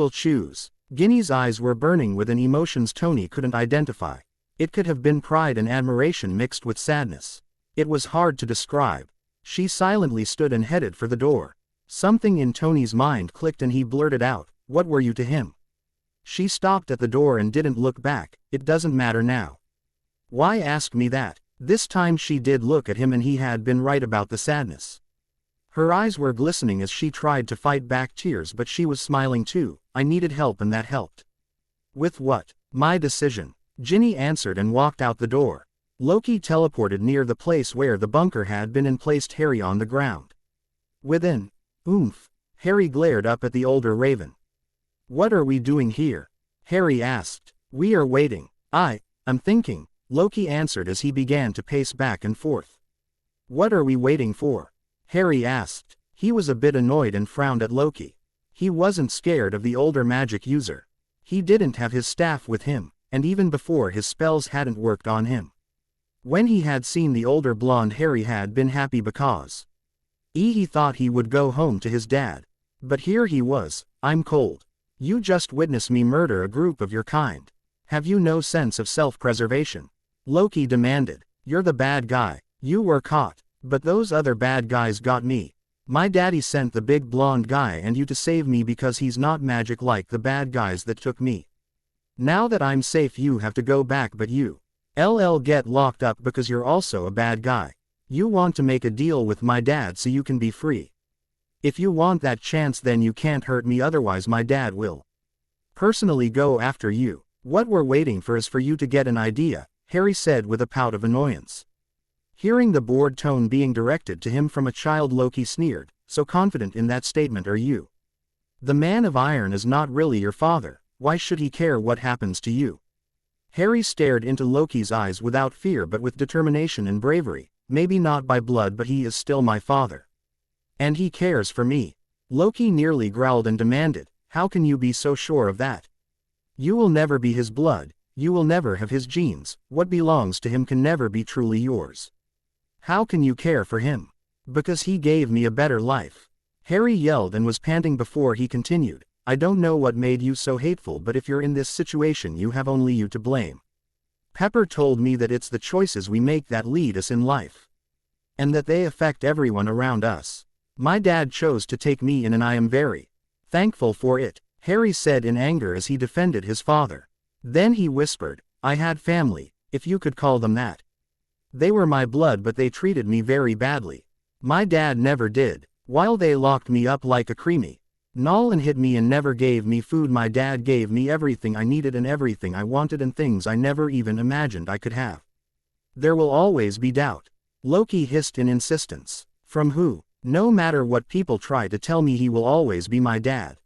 choose. Ginny's eyes were burning with an emotions Tony couldn't identify. It could have been pride and admiration mixed with sadness. It was hard to describe. She silently stood and headed for the door. Something in Tony's mind clicked and he blurted out, what were you to him? She stopped at the door and didn't look back. It doesn't matter now. Why ask me that? This time she did look at him and he had been right about the sadness. Her eyes were glistening as she tried to fight back tears, but she was smiling too. I needed help and that helped. With what? My decision. Ginny answered and walked out the door. Loki teleported near the place where the bunker had been and placed Harry on the ground. Within. Oomph. Harry glared up at the older Raven. What are we doing here? Harry asked. We are waiting. I'm thinking, Loki answered as he began to pace back and forth. What are we waiting for? Harry asked. He was a bit annoyed and frowned at Loki. He wasn't scared of the older magic user. He didn't have his staff with him, and even before his spells hadn't worked on him. When he had seen the older blonde, Harry had been happy because he thought he would go home to his dad. But here he was. I'm cold. You just witnessed me murder a group of your kind. Have you no sense of self-preservation? Loki demanded. You're the bad guy. You were caught. But those other bad guys got me. My daddy sent the big blonde guy and you to save me because he's not magic like the bad guys that took me. Now that I'm safe, you have to go back, but you LL get locked up because you're also a bad guy. You want to make a deal with my dad so you can be free. If you want that chance then you can't hurt me, otherwise my dad will personally go after you. What we're waiting for is for you to get an idea, Harry said with a pout of annoyance. Hearing the bored tone being directed to him from a child, Loki sneered, so confident in that statement are you? The Man of Iron is not really your father, why should he care what happens to you? Harry stared into Loki's eyes without fear but with determination and bravery. Maybe not by blood but he is still my father. And he cares for me. Loki nearly growled and demanded, how can you be so sure of that? You will never be his blood, you will never have his genes, what belongs to him can never be truly yours. How can you care for him? Because he gave me a better life. Harry yelled and was panting before he continued, I don't know what made you so hateful, but if you're in this situation you have only you to blame. Pepper told me that it's the choices we make that lead us in life. And that they affect everyone around us. My dad chose to take me in and I am very thankful for it, Harry said in anger as he defended his father. Then he whispered, I had family, if you could call them that. They were my blood but they treated me very badly. My dad never did. While they locked me up like a creamy Null and hid me and never gave me food, my dad gave me everything I needed and everything I wanted and things I never even imagined I could have. There will always be doubt. Loki hissed in insistence. From who? No matter what people try to tell me, he will always be my dad.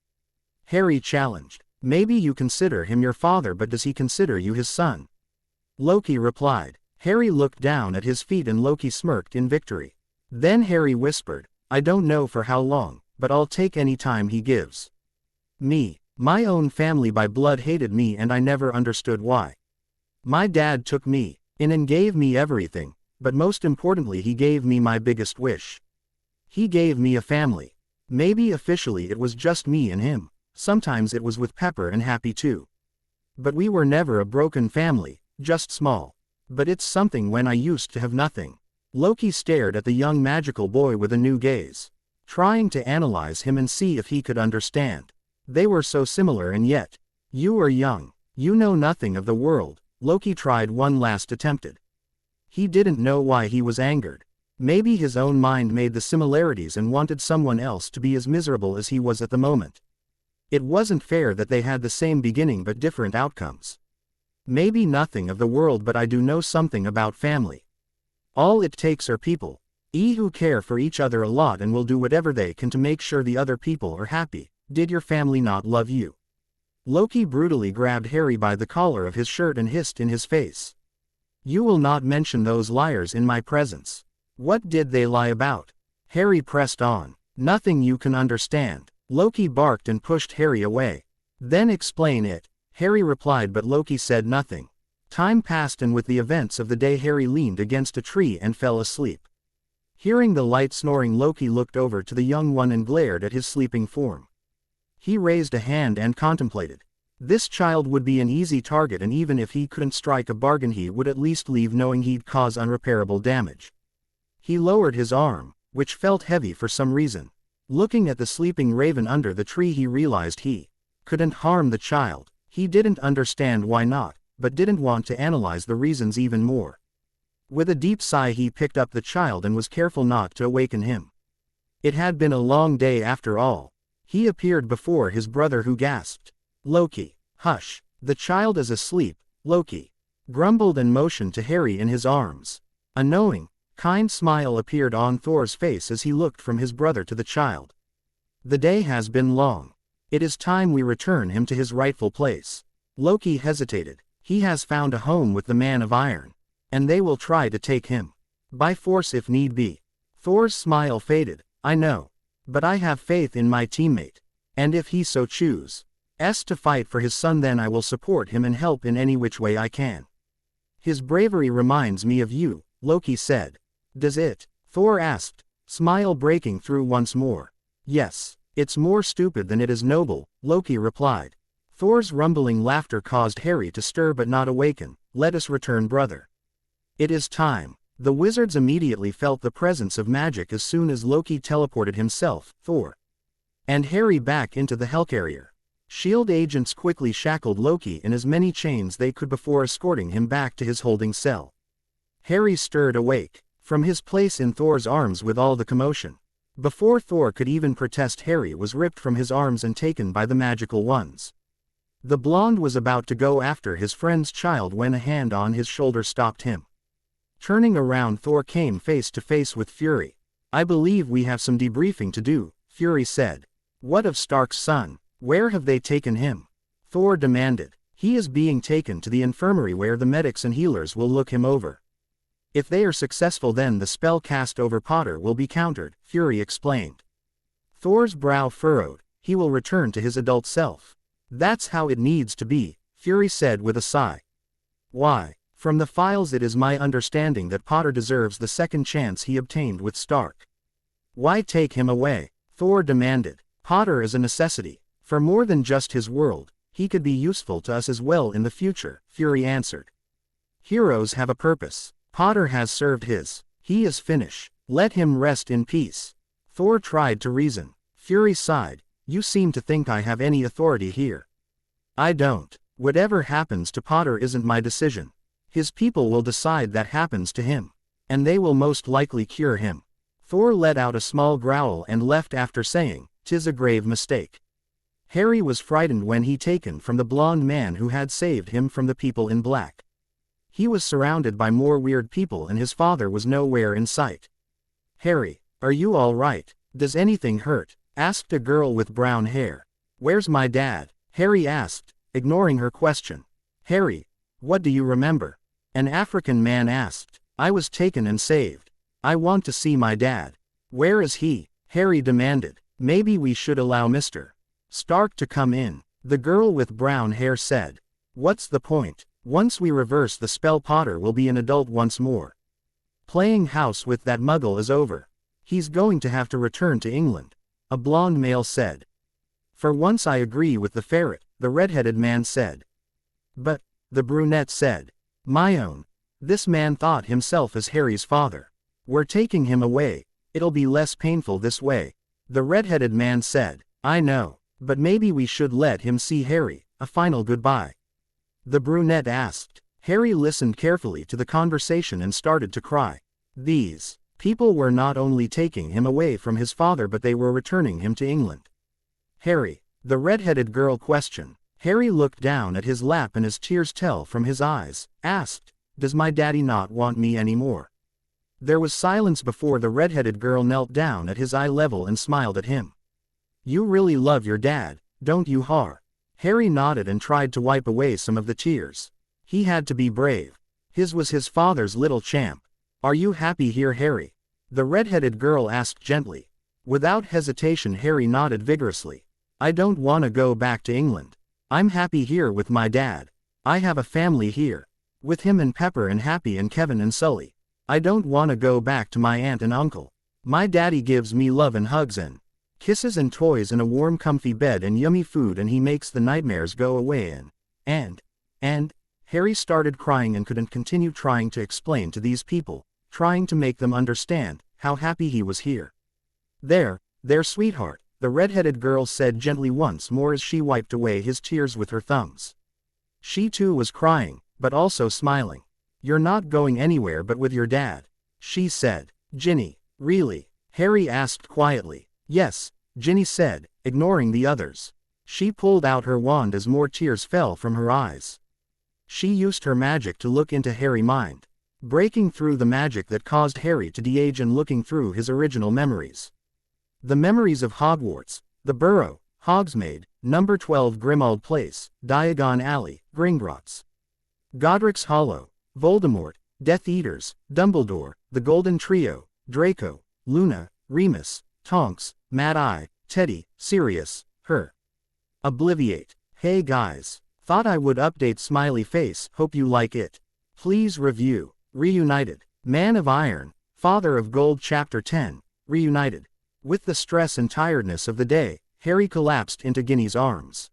Harry challenged. Maybe you consider him your father, but does he consider you his son? Loki replied. Harry looked down at his feet and Loki smirked in victory. Then Harry whispered, I don't know for how long, but I'll take any time he gives. Me. My own family by blood hated me and I never understood why. My dad took me in and gave me everything, but most importantly he gave me my biggest wish. He gave me a family. Maybe officially it was just me and him, sometimes it was with Pepper and Happy too. But we were never a broken family, just small. But it's something when I used to have nothing. Loki stared at the young magical boy with a new gaze, trying to analyze him and see if he could understand. They were so similar and yet. You are young. You know nothing of the world. Loki tried one last attempt. He didn't know why he was angered. Maybe his own mind made the similarities and wanted someone else to be as miserable as he was at the moment. It wasn't fair that they had the same beginning but different outcomes. Maybe nothing of the world, but I do know something about family. All it takes are people. Who care for each other a lot and will do whatever they can to make sure the other people are happy. Did your family not love you? Loki brutally grabbed Harry by the collar of his shirt and hissed in his face. You will not mention those liars in my presence. What did they lie about? Harry pressed on. Nothing you can understand. Loki barked and pushed Harry away. Then explain it, Harry replied, but Loki said nothing. Time passed and with the events of the day Harry leaned against a tree and fell asleep. Hearing the light snoring, Loki looked over to the young one and glared at his sleeping form. He raised a hand and contemplated. This child would be an easy target, and even if he couldn't strike a bargain he would at least leave knowing he'd cause unrepairable damage. He lowered his arm, which felt heavy for some reason. Looking at the sleeping raven under the tree he realized he couldn't harm the child. He didn't understand why not, but didn't want to analyze the reasons even more. With a deep sigh he picked up the child and was careful not to awaken him. It had been a long day after all. He appeared before his brother, who gasped. Loki, hush, the child is asleep, Loki grumbled and motioned to Harry in his arms. A knowing, kind smile appeared on Thor's face as he looked from his brother to the child. The day has been long. It is time we return him to his rightful place. Loki hesitated. He has found a home with the Man of Iron, and they will try to take him by force if need be. Thor's smile faded. I know. But I have faith in my teammate. And if he so chooses to fight for his son, then I will support him and help in any which way I can. His bravery reminds me of you, Loki said. Does it? Thor asked, smile breaking through once more. Yes, it's more stupid than it is noble, Loki replied. Thor's rumbling laughter caused Harry to stir but not awaken. Let us return, brother. It is time. The wizards immediately felt the presence of magic as soon as Loki teleported himself, Thor, and Harry back into the Hellcarrier. SHIELD agents quickly shackled Loki in as many chains they could before escorting him back to his holding cell. Harry stirred awake from his place in Thor's arms with all the commotion. Before Thor could even protest, Harry was ripped from his arms and taken by the magical ones. The blonde was about to go after his friend's child when a hand on his shoulder stopped him. Turning around, Thor came face to face with Fury. "I believe we have some debriefing to do," Fury said. "What of Stark's son? Where have they taken him?" Thor demanded. "He is being taken to the infirmary where the medics and healers will look him over. If they are successful, then the spell cast over Potter will be countered," Fury explained. Thor's brow furrowed. "He will return to his adult self." "That's how it needs to be," Fury said with a sigh. "Why? From the files it is my understanding that Potter deserves the second chance he obtained with Stark." "Why take him away?" Thor demanded. "Potter is a necessity. For more than just his world, he could be useful to us as well in the future," Fury answered. "Heroes have a purpose. Potter has served his. He is finished. Let him rest in peace." Thor tried to reason. Fury sighed. "You seem to think I have any authority here." "I don't. Whatever happens to Potter isn't my decision. His people will decide that happens to him. And they will most likely cure him." Thor let out a small growl and left after saying, "'Tis a grave mistake." Harry was frightened when he taken from the blonde man who had saved him from the people in black. He was surrounded by more weird people and his father was nowhere in sight. "Harry, are you all right? Does anything hurt?" asked a girl with brown hair. "Where's my dad?" Harry asked, ignoring her question. "Harry, what do you remember?" An African man asked. "I was taken and saved. I want to see my dad." "Where is he?" Harry demanded. "Maybe we should allow Mr. Stark to come in," the girl with brown hair said. "What's the point? Once we reverse the spell, Potter will be an adult once more. Playing house with that muggle is over. He's going to have to return to England," a blonde male said. "For once I agree with the ferret," the red-headed man said. "But," the brunette said. "My own. This man thought himself as Harry's father. We're taking him away. It'll be less painful this way," the red-headed man said. "I know, but maybe we should let him see Harry, a final goodbye," the brunette asked. Harry listened carefully to the conversation and started to cry. These people were not only taking him away from his father, but they were returning him to England. "Harry?" the red-headed girl questioned. Harry looked down at his lap and as tears fell from his eyes, asked, "Does my daddy not want me anymore?" There was silence before the red-headed girl knelt down at his eye level and smiled at him. "You really love your dad, don't you, Har?" Harry nodded and tried to wipe away some of the tears. He had to be brave. His was his father's little champ. "Are you happy here, Harry?" the red-headed girl asked gently. Without hesitation, Harry nodded vigorously. "I don't want to go back to England. I'm happy here with my dad. I have a family here. With him and Pepper and Happy and Kevin and Sully. I don't want to go back to my aunt and uncle. My daddy gives me love and hugs and kisses and toys and a warm comfy bed and yummy food, and he makes the nightmares go away and Harry started crying and couldn't continue trying to explain to these people, trying to make them understand how happy he was here. There, sweetheart," the red-headed girl said gently once more as she wiped away his tears with her thumbs. She too was crying, but also smiling. "You're not going anywhere but with your dad," she said. "Ginny, really?" Harry asked quietly. "Yes," Ginny said, ignoring the others. She pulled out her wand as more tears fell from her eyes. She used her magic to look into Harry's mind, breaking through the magic that caused Harry to de-age and looking through his original memories. The memories of Hogwarts, the Burrow, Hogsmeade, number 12 Grimmauld Place, Diagon Alley, Gringotts, Godric's Hollow, Voldemort, Death Eaters, Dumbledore, the Golden Trio, Draco, Luna, Remus, Tonks, Mad Eye, Teddy, Sirius, her. Obliviate. Hey guys. Thought I would update smiley face, hope you like it. Please review. Reunited. Man of Iron, Father of Gold Chapter 10, Reunited. With the stress and tiredness of the day, Harry collapsed into Ginny's arms.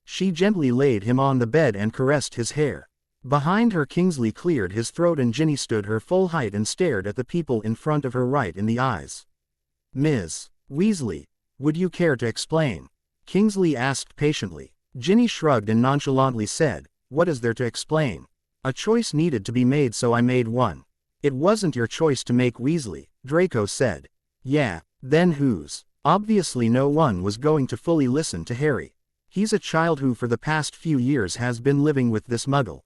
She gently laid him on the bed and caressed his hair. Behind her, Kingsley cleared his throat and Ginny stood her full height and stared at the people in front of her right in the eyes. "Ms. Weasley, would you care to explain?" Kingsley asked patiently. Ginny shrugged and nonchalantly said, "What is there to explain? A choice needed to be made, so I made one." "It wasn't your choice to make Weasley," Draco said. "Yeah, then whose?" Obviously no one was going to fully listen to Harry. He's a child who for the past few years has been living with this muggle.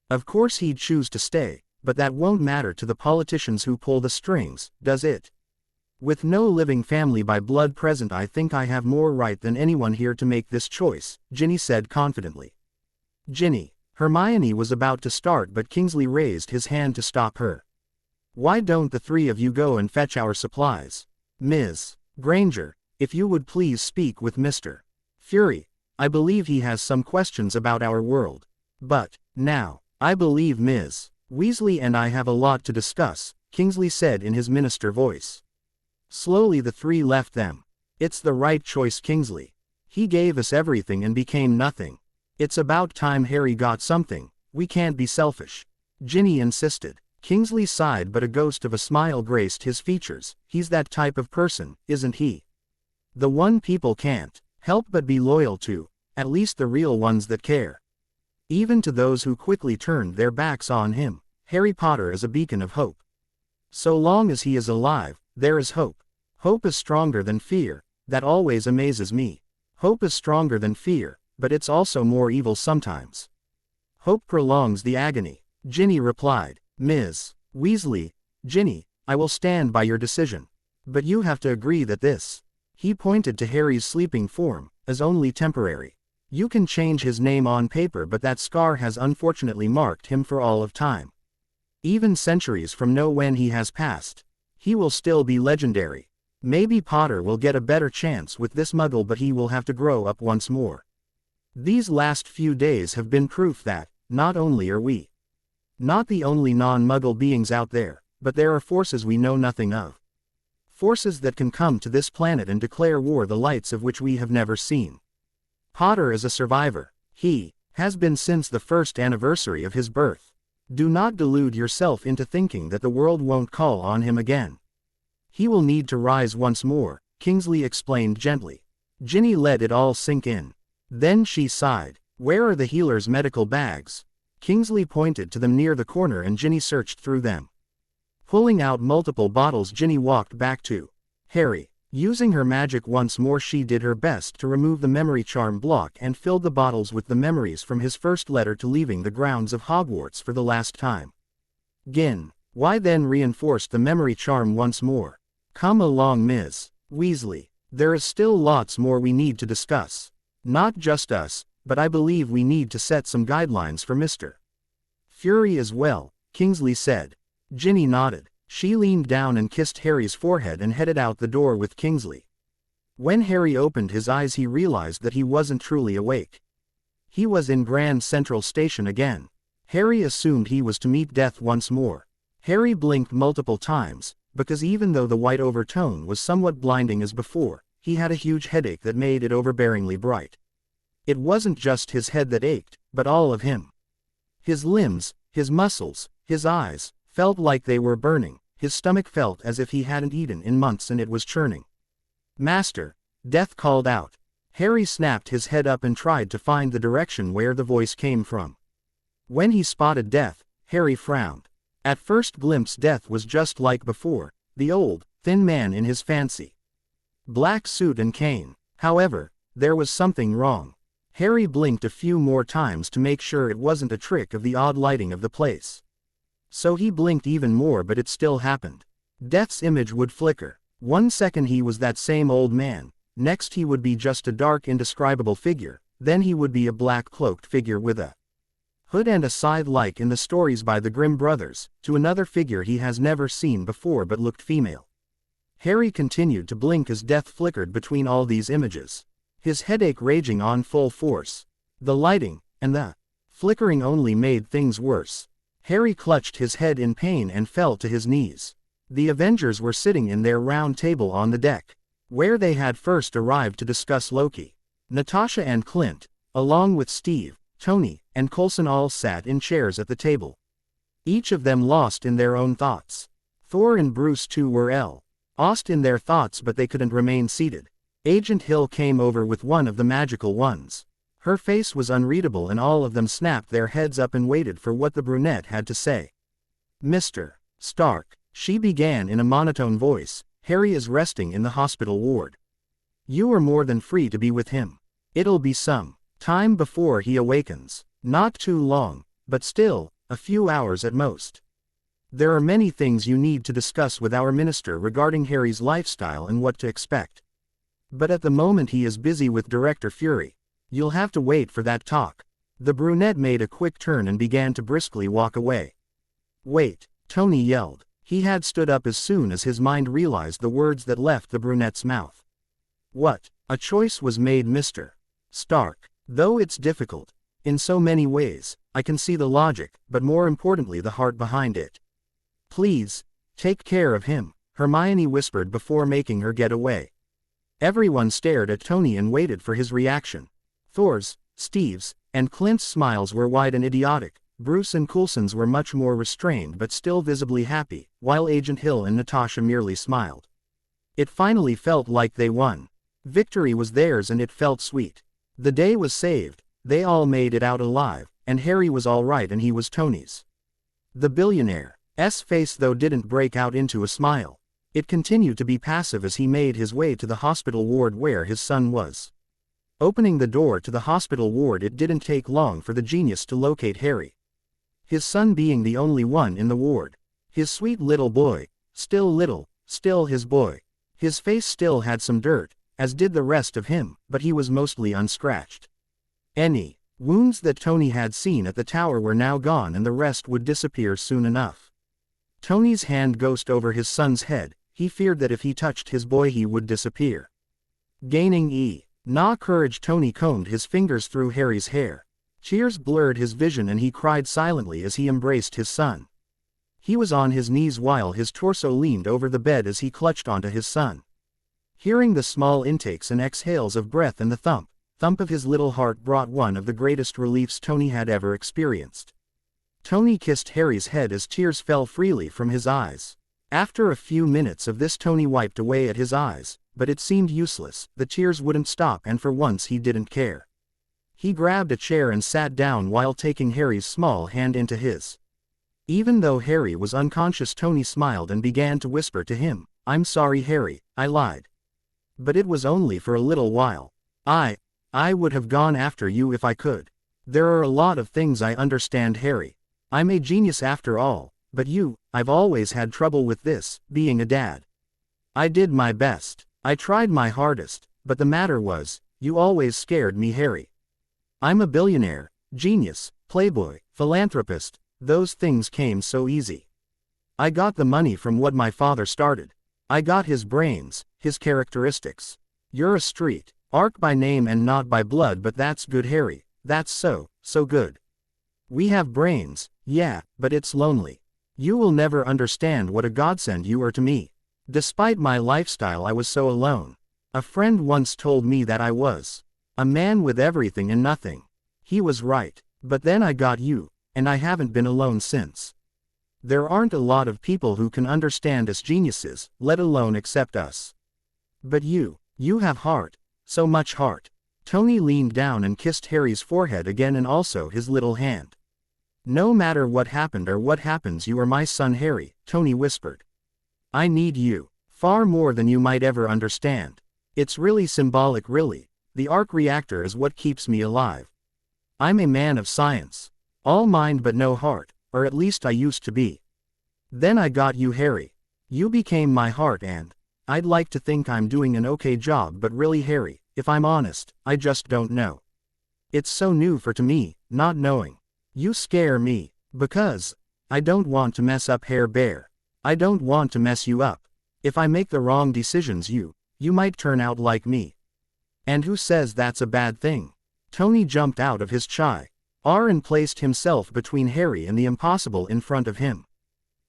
Of course he'd choose to stay, but that won't matter to the politicians who pull the strings, does it? With no living family by blood present, I think I have more right than anyone here to make this choice, Ginny said confidently. Ginny. Hermione was about to start, but Kingsley raised his hand to stop her. "Why don't the three of you go and fetch our supplies? Ms. Granger, if you would please speak with Mr. Fury. I believe he has some questions about our world. But, now, I believe Ms. Weasley and I have a lot to discuss," Kingsley said in his minister voice. Slowly the three left them. "It's the right choice, Kingsley. He gave us everything and became nothing. It's about time Harry got something. We can't be selfish," Ginny insisted. Kingsley sighed, but a ghost of a smile graced his features. "He's that type of person, isn't he? The one people can't help but be loyal to, at least the real ones that care. Even to those who quickly turned their backs on him, Harry Potter is a beacon of hope. So long as he is alive, there is hope. Hope is stronger than fear. That always amazes me. Hope is stronger than fear, but it's also more evil sometimes. Hope prolongs the agony," Ginny replied. "Ms. Weasley, Ginny, I will stand by your decision. But you have to agree that this," he pointed to Harry's sleeping form, "is only temporary. You can change his name on paper, but that scar has unfortunately marked him for all of time. Even centuries from now when he has passed, he will still be legendary. Maybe Potter will get a better chance with this muggle, but he will have to grow up once more. These last few days have been proof that, not only are we not the only non-muggle beings out there, but there are forces we know nothing of. Forces that can come to this planet and declare war, the lights of which we have never seen. Potter is a survivor. He has been since the first anniversary of his birth. Do not delude yourself into thinking that the world won't call on him again. He will need to rise once more," Kingsley explained gently. Ginny let it all sink in. Then she sighed. "Where are the healer's medical bags?" Kingsley pointed to them near the corner and Ginny searched through them. Pulling out multiple bottles, Ginny walked back to Harry. Using her magic once more, she did her best to remove the memory charm block and filled the bottles with the memories from his first letter to leaving the grounds of Hogwarts for the last time. Gin. Why then reinforced the memory charm once more? "Come along, Ms. Weasley. There is still lots more we need to discuss. Not just us, but I believe we need to set some guidelines for Mr. Fury as well," Kingsley said. Ginny nodded. She leaned down and kissed Harry's forehead and headed out the door with Kingsley. When Harry opened his eyes, he realized that he wasn't truly awake. He was in Grand Central Station again. Harry assumed he was to meet death once more. Harry blinked multiple times, because even though the white overtone was somewhat blinding as before, he had a huge headache that made it overbearingly bright. It wasn't just his head that ached, but all of him. His limbs, his muscles, his eyes, felt like they were burning. His stomach felt as if he hadn't eaten in months and it was churning. "Master," Death called out. Harry snapped his head up and tried to find the direction where the voice came from. When he spotted Death, Harry frowned. At first glimpse, Death was just like before, the old, thin man in his fancy black suit and cane. However, there was something wrong. Harry blinked a few more times to make sure it wasn't a trick of the odd lighting of the place. So he blinked even more, but it still happened. Death's image would flicker. 1 second he was that same old man, next he would be just a dark, indescribable figure, then he would be a black cloaked figure with a hood and a scythe like in the stories by the Grimm brothers, to another figure he has never seen before but looked female. Harry continued to blink as Death flickered between all these images. His headache raging on full force. The lighting, and the flickering only made things worse. Harry clutched his head in pain and fell to his knees. The Avengers were sitting in their round table on the deck, where they had first arrived to discuss Loki. Natasha and Clint, along with Steve, Tony, and Coulson all sat in chairs at the table. Each of them lost in their own thoughts. Thor and Bruce too were lost in their thoughts, but they couldn't remain seated. Agent Hill came over with one of the magical ones. Her face was unreadable and all of them snapped their heads up and waited for what the brunette had to say. Mr. Stark, she began in a monotone voice, Harry is resting in the hospital ward. You are more than free to be with him. It'll be some time before he awakens. Not too long, but still, a few hours at most. There are many things you need to discuss with our minister regarding Harry's lifestyle and what to expect. But at the moment he is busy with Director Fury. You'll have to wait for that talk. The brunette made a quick turn and began to briskly walk away. Wait, Tony yelled. He had stood up as soon as his mind realized the words that left the brunette's mouth. What? A choice was made, Mr. Stark. Though it's difficult. In so many ways, I can see the logic, but more importantly the heart behind it. Please, take care of him, Hermione whispered before making her get away. Everyone stared at Tony and waited for his reaction. Thor's, Steve's, and Clint's smiles were wide and idiotic. Bruce and Coulson's were much more restrained but still visibly happy, while Agent Hill and Natasha merely smiled. It finally felt like they won. Victory was theirs and it felt sweet. The day was saved, they all made it out alive, and Harry was all right and he was Tony's. The billionaire's face though didn't break out into a smile. It continued to be passive as he made his way to the hospital ward where his son was. Opening the door to the hospital ward, it didn't take long for the genius to locate Harry. His son being the only one in the ward. His sweet little boy, still little, still his boy. His face still had some dirt, as did the rest of him, but he was mostly unscratched. Any wounds that Tony had seen at the tower were now gone and the rest would disappear soon enough. Tony's hand ghost over his son's head, he feared that if he touched his boy he would disappear. Gaining courage, Tony combed his fingers through Harry's hair. Tears blurred his vision and he cried silently as he embraced his son. He was on his knees while his torso leaned over the bed as he clutched onto his son. Hearing the small intakes and exhales of breath and the thump of his little heart brought one of the greatest reliefs Tony had ever experienced. Tony kissed Harry's head as tears fell freely from his eyes. After a few minutes of this, Tony wiped away at his eyes, but it seemed useless. The tears wouldn't stop, and for once he didn't care. He grabbed a chair and sat down while taking Harry's small hand into his. Even though Harry was unconscious, Tony smiled and began to whisper to him, "I'm sorry, Harry, I lied. But it was only for a little while. I would have gone after you if I could. There are a lot of things I understand, Harry. I'm a genius after all, but I've always had trouble with this, being a dad. I did my best. I tried my hardest, but the matter was, you always scared me, Harry. I'm a billionaire, genius, playboy, philanthropist, those things came so easy. I got the money from what my father started. I got his brains, his characteristics. You're a street arc by name and not by blood, but that's good, Harry, that's so good. We have brains, yeah, but it's lonely. You will never understand what a godsend you are to me. Despite my lifestyle, I was so alone. A friend once told me that I was a man with everything and nothing. He was right, but then I got you, and I haven't been alone since. There aren't a lot of people who can understand us geniuses, let alone accept us. But you have heart, so much heart." Tony leaned down and kissed Harry's forehead again and also his little hand. "No matter what happened or what happens, you are my son, Harry," Tony whispered. "I need you, far more than you might ever understand. It's really symbolic, really. The arc reactor is what keeps me alive. I'm a man of science. All mind but no heart, or at least I used to be. Then I got you, Harry. You became my heart, and I'd like to think I'm doing an okay job, but really, Harry, if I'm honest, I just don't know. It's so new to me, not knowing. You scare me, because I don't want to mess up, Hair Bear. I don't want to mess you up. If I make the wrong decisions, you might turn out like me. And who says that's a bad thing?" Tony jumped out of his chai and placed himself between Harry and the impossible in front of him.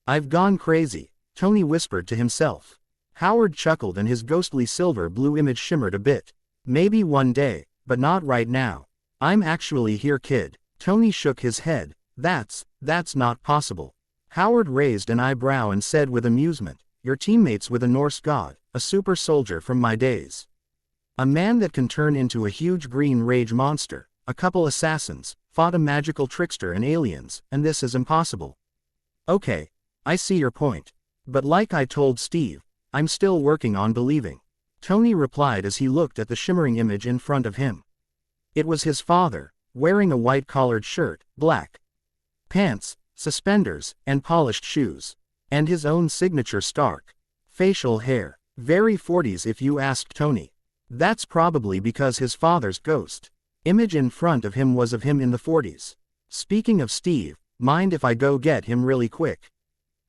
"I've gone crazy," Tony whispered to himself. Howard chuckled and his ghostly silver blue image shimmered a bit. "Maybe one day, but not right now. I'm actually here, kid." Tony shook his head. That's not possible." Howard raised an eyebrow and said with amusement, "Your teammates with a Norse god, a super soldier from my days. A man that can turn into a huge green rage monster, a couple assassins, fought a magical trickster and aliens, and this is impossible. Okay, I see your point. But like I told Steve, I'm still working on believing. Tony replied as he looked at the shimmering image in front of him. It was his father, wearing a white collared shirt, black pants, suspenders, and polished shoes. And his own signature stark facial hair. Very 40s if you asked Tony. That's probably because his father's ghost image in front of him was of him in the 40s. Speaking of Steve, mind if I go get him really quick?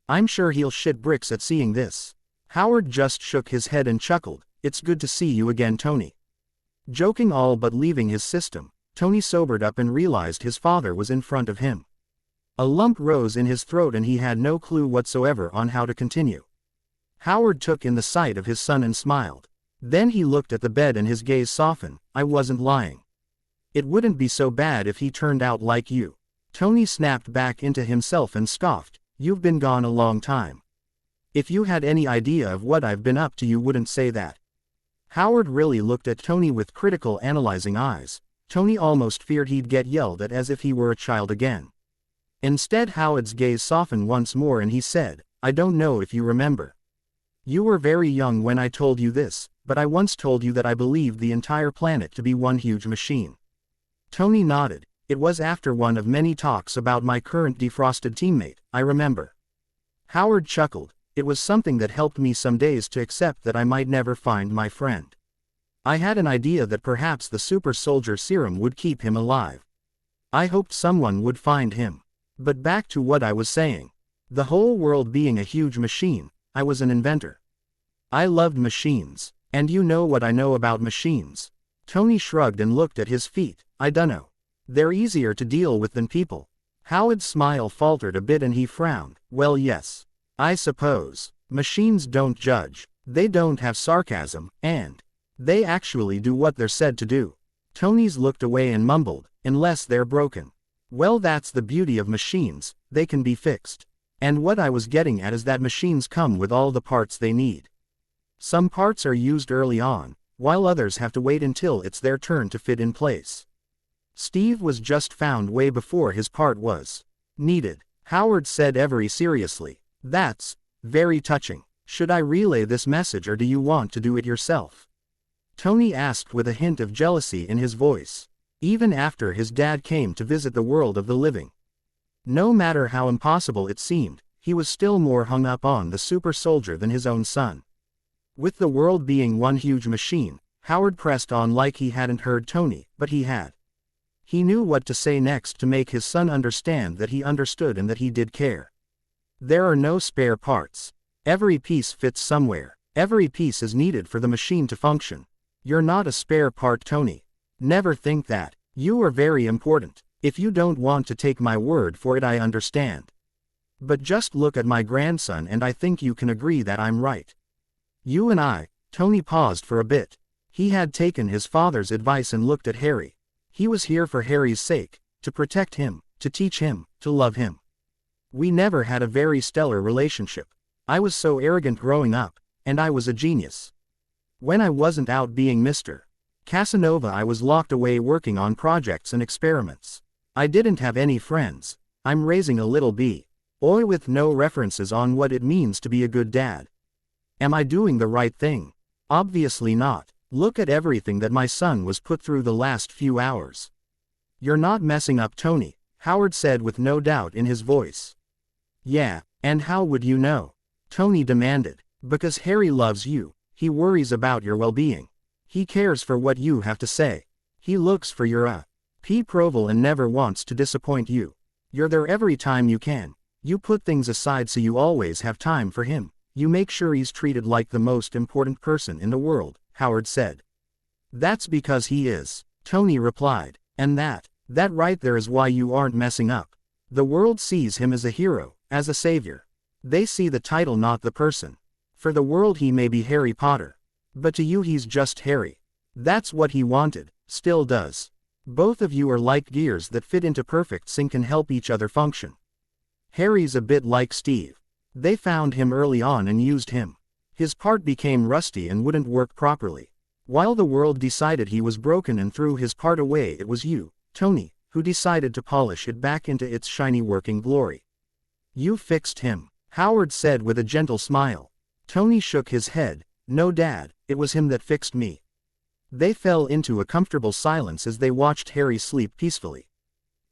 I'm sure he'll shit bricks at seeing this. Howard just shook his head and chuckled. It's good to see you again, Tony. Joking all but leaving his system, Tony sobered up and realized his father was in front of him. A lump rose in his throat and he had no clue whatsoever on how to continue. Howard took in the sight of his son and smiled. Then he looked at the bed and his gaze softened. I wasn't lying. It wouldn't be so bad if he turned out like you. Tony snapped back into himself and scoffed. You've been gone a long time. If you had any idea of what I've been up to, you wouldn't say that. Howard really looked at Tony with critical, analyzing eyes. Tony almost feared he'd get yelled at as if he were a child again. Instead, Howard's gaze softened once more and he said, I don't know if you remember. You were very young when I told you this, but I once told you that I believed the entire planet to be one huge machine. Tony nodded. It was after one of many talks about my current defrosted teammate, I remember. Howard chuckled. It was something that helped me some days to accept that I might never find my friend. I had an idea that perhaps the super soldier serum would keep him alive. I hoped someone would find him. But back to what I was saying. The whole world being a huge machine, I was an inventor. I loved machines. And you know what I know about machines. Tony shrugged and looked at his feet. I dunno. They're easier to deal with than people. Howard's smile faltered a bit and he frowned. Well, yes. I suppose. Machines don't judge. They don't have sarcasm, and they actually do what they're said to do. Tony's looked away and mumbled, unless they're broken. Well, that's the beauty of machines, they can be fixed. And what I was getting at is that machines come with all the parts they need. Some parts are used early on, while others have to wait until it's their turn to fit in place. Steve was just found way before his part was needed. Howard said very seriously. That's very touching. Should I relay this message or do you want to do it yourself? Tony asked with a hint of jealousy in his voice. Even after his dad came to visit the world of the living. No matter how impossible it seemed, he was still more hung up on the super soldier than his own son. With the world being one huge machine, Howard pressed on like he hadn't heard Tony, but he had. He knew what to say next to make his son understand that he understood and that he did care. There are no spare parts. Every piece fits somewhere. Every piece is needed for the machine to function. You're not a spare part, Tony. Never think that. You are very important. If you don't want to take my word for it, I understand. But just look at my grandson and I think you can agree that I'm right. You and I. Tony paused for a bit. He had taken his father's advice and looked at Harry. He was here for Harry's sake, to protect him, to teach him, to love him. We never had a very stellar relationship. I was so arrogant growing up, and I was a genius. When I wasn't out being Mr. Casanova, I was locked away working on projects and experiments. I didn't have any friends. I'm raising a little boy with no references on what it means to be a good dad. Am I doing the right thing? Obviously not. Look at everything that my son was put through the last few hours. You're not messing up, Tony, Howard said with no doubt in his voice. Yeah, and how would you know? Tony demanded. Because Harry loves you. He worries about your well-being. He cares for what you have to say. He looks for your approval and never wants to disappoint you. You're there every time you can. You put things aside so you always have time for him. You make sure he's treated like the most important person in the world, Howard said. That's because he is, Tony replied. And that right there is why you aren't messing up. The world sees him as a hero, as a savior. They see the title, not the person. For the world he may be Harry Potter. But to you he's just Harry. That's what he wanted, still does. Both of you are like gears that fit into perfect sync and help each other function. Harry's a bit like Steve. They found him early on and used him. His part became rusty and wouldn't work properly. While the world decided he was broken and threw his part away, it was you, Tony, who decided to polish it back into its shiny working glory. You fixed him, Howard said with a gentle smile. Tony shook his head. No, Dad, it was him that fixed me. They fell into a comfortable silence as they watched Harry sleep peacefully.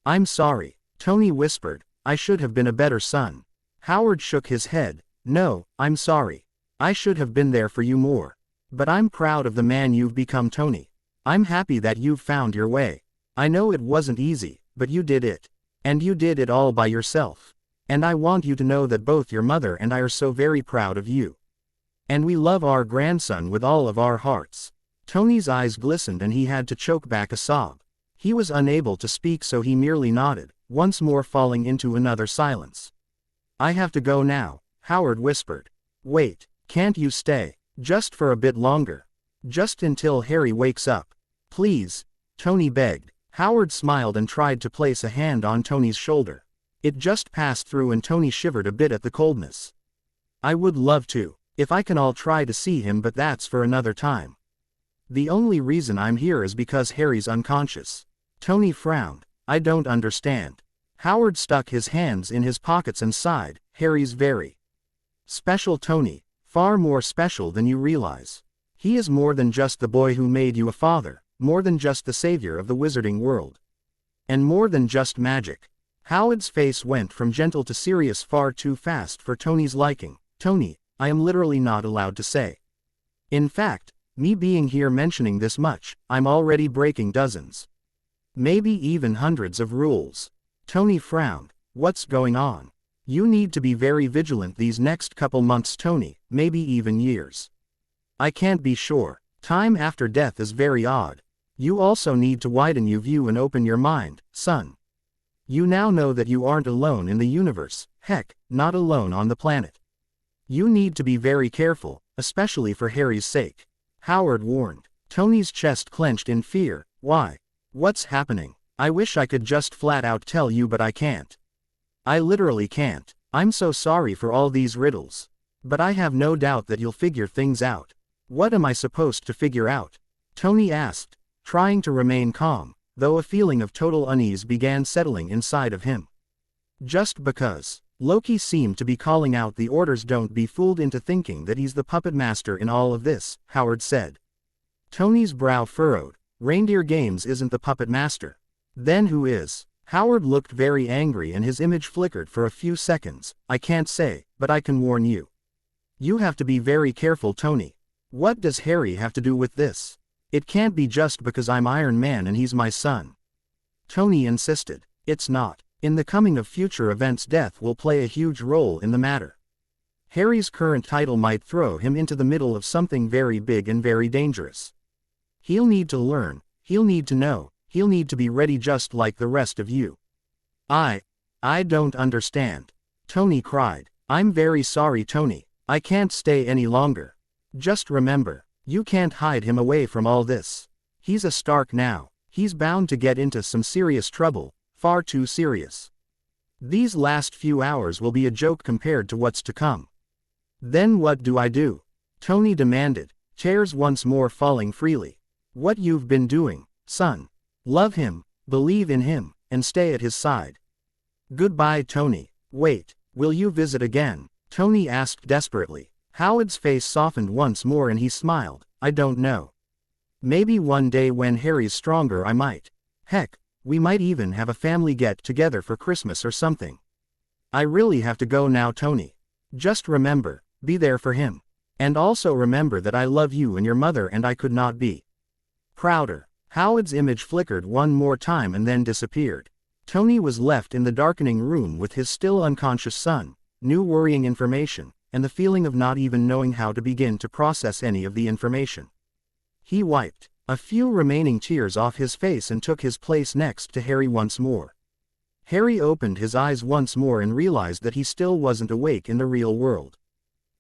I'm sorry, Tony whispered. I should have been a better son. Howard shook his head. No, I'm sorry. I should have been there for you more. But I'm proud of the man you've become, Tony. I'm happy that you've found your way. I know it wasn't easy, but you did it. And you did it all by yourself. And I want you to know that both your mother and I are so very proud of you. And we love our grandson with all of our hearts. Tony's eyes glistened and he had to choke back a sob. He was unable to speak, so he merely nodded, once more falling into another silence. I have to go now, Howard whispered. Wait, can't you stay? Just for a bit longer. Just until Harry wakes up. Please, Tony begged. Howard smiled and tried to place a hand on Tony's shoulder. It just passed through and Tony shivered a bit at the coldness. I would love to, if I can all try to see him, but that's for another time. The only reason I'm here is because Harry's unconscious. Tony frowned. I don't understand. Howard stuck his hands in his pockets and sighed. Harry's very special, Tony. Far more special than you realize. He is more than just the boy who made you a father, more than just the savior of the wizarding world. And more than just magic. Howard's face went from gentle to serious far too fast for Tony's liking. Tony, I am literally not allowed to say. In fact, me being here mentioning this much, I'm already breaking dozens. Maybe even hundreds of rules. Tony frowned. What's going on? You need to be very vigilant these next couple months, Tony, maybe even years. I can't be sure. Time after death is very odd. You also need to widen your view and open your mind, son. You now know that you aren't alone in the universe, heck, not alone on the planet. You need to be very careful, especially for Harry's sake. Howard warned. Tony's chest clenched in fear. Why? What's happening? I wish I could just flat out tell you, but I can't. I literally can't. I'm so sorry for all these riddles. But I have no doubt that you'll figure things out. What am I supposed to figure out? Tony asked, trying to remain calm, though a feeling of total unease began settling inside of him. Just because. Loki seemed to be calling out the orders. Don't be fooled into thinking that he's the puppet master in all of this, Howard said. Tony's brow furrowed. Reindeer Games isn't the puppet master. Then who is? Howard looked very angry and his image flickered for a few seconds. I can't say, but I can warn you. You have to be very careful, Tony. What does Harry have to do with this? It can't be just because I'm Iron Man and he's my son. Tony insisted. It's not. In the coming of future events, death will play a huge role in the matter. Harry's current title might throw him into the middle of something very big and very dangerous. He'll need to learn, he'll need to know, he'll need to be ready just like the rest of you. I don't understand. Tony cried. I'm very sorry, Tony. I can't stay any longer. Just remember, you can't hide him away from all this. He's a Stark now. He's bound to get into some serious trouble, far too serious. These last few hours will be a joke compared to what's to come. Then what do I do? Tony demanded, chairs once more falling freely. What you've been doing, son. Love him, believe in him, and stay at his side. Goodbye, Tony. Wait, will you visit again? Tony asked desperately. Howard's face softened once more and he smiled. I don't know. Maybe one day when Harry's stronger I might. Heck, we might even have a family get-together for Christmas or something. I really have to go now, Tony. Just remember, be there for him. And also remember that I love you and your mother and I could not be prouder. Howard's image flickered one more time and then disappeared. Tony was left in the darkening room with his still unconscious son, new worrying information, and the feeling of not even knowing how to begin to process any of the information. He wiped a few remaining tears off his face and took his place next to Harry once more. Harry opened his eyes once more and realized that he still wasn't awake in the real world.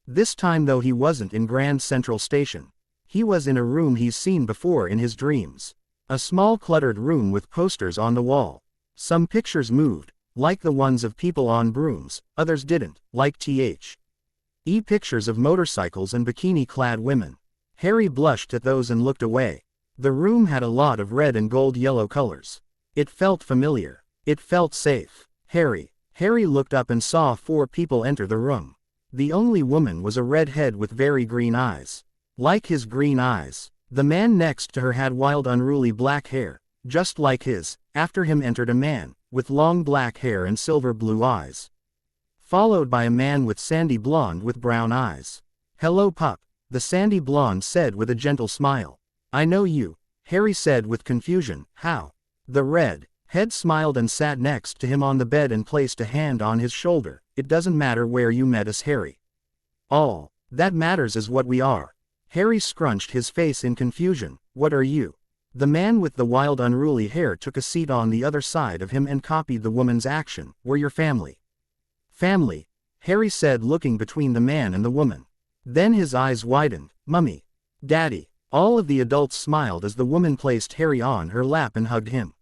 This time though he wasn't in Grand Central Station. He was in a room he's seen before in his dreams. A small cluttered room with posters on the wall. Some pictures moved, like the ones of people on brooms, others didn't, like pictures of motorcycles and bikini-clad women. Harry blushed at those and looked away. The room had a lot of red and gold yellow colors. It felt familiar. It felt safe. Harry looked up and saw 4 people enter the room. The only woman was a redhead with very green eyes. Like his green eyes. The man next to her had wild unruly black hair, just like his. After him entered a man, with long black hair and silver blue eyes. Followed by a man with sandy blonde with brown eyes. "Hello pup," the sandy blonde said with a gentle smile. "I know you," Harry said with confusion. "How?" The redhead smiled and sat next to him on the bed and placed a hand on his shoulder. "It doesn't matter where you met us, Harry. All that matters is what we are." Harry scrunched his face in confusion. "What are you?" The man with the wild unruly hair took a seat on the other side of him and copied the woman's action. "We're your family." "Family," Harry said, looking between the man and the woman. Then his eyes widened. "Mummy. Daddy." All of the adults smiled as the woman placed Harry on her lap and hugged him.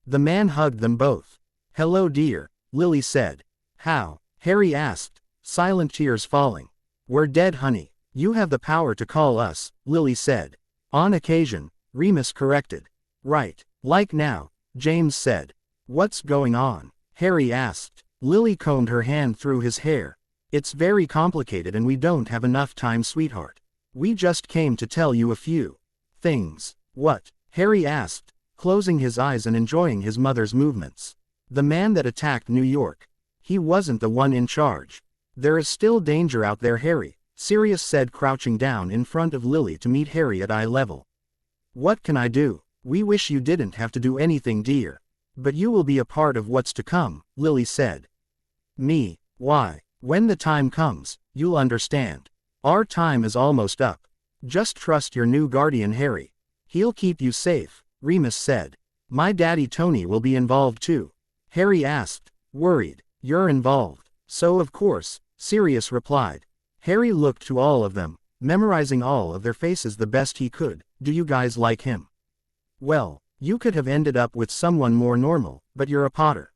The man hugged them both. "Hello dear," Lily said. "How?" Harry asked, silent tears falling. "We're dead, honey. You have the power to call us," Lily said. "On occasion," Remus corrected. "Right. Like now," James said. "What's going on?" Harry asked. Lily combed her hand through his hair. "It's very complicated and we don't have enough time, sweetheart. We just came to tell you a few things." "What?" Harry asked, closing his eyes and enjoying his mother's movements. "The man that attacked New York. He wasn't the one in charge. There is still danger out there, Harry," Sirius said, crouching down in front of Lily to meet Harry at eye level. "What can I do? We wish you didn't have to do anything, dear. But you will be a part of what's to come," Lily said. "Me? Why? When the time comes, you'll understand. Our time is almost up. Just trust your new guardian, Harry. He'll keep you safe," Remus said. "My daddy Tony will be involved too," Harry asked, worried. "You're involved?" "So of course," Sirius replied. Harry looked to all of them, memorizing all of their faces the best he could. "Do you guys like him?" "Well, you could have ended up with someone more normal, but you're a Potter.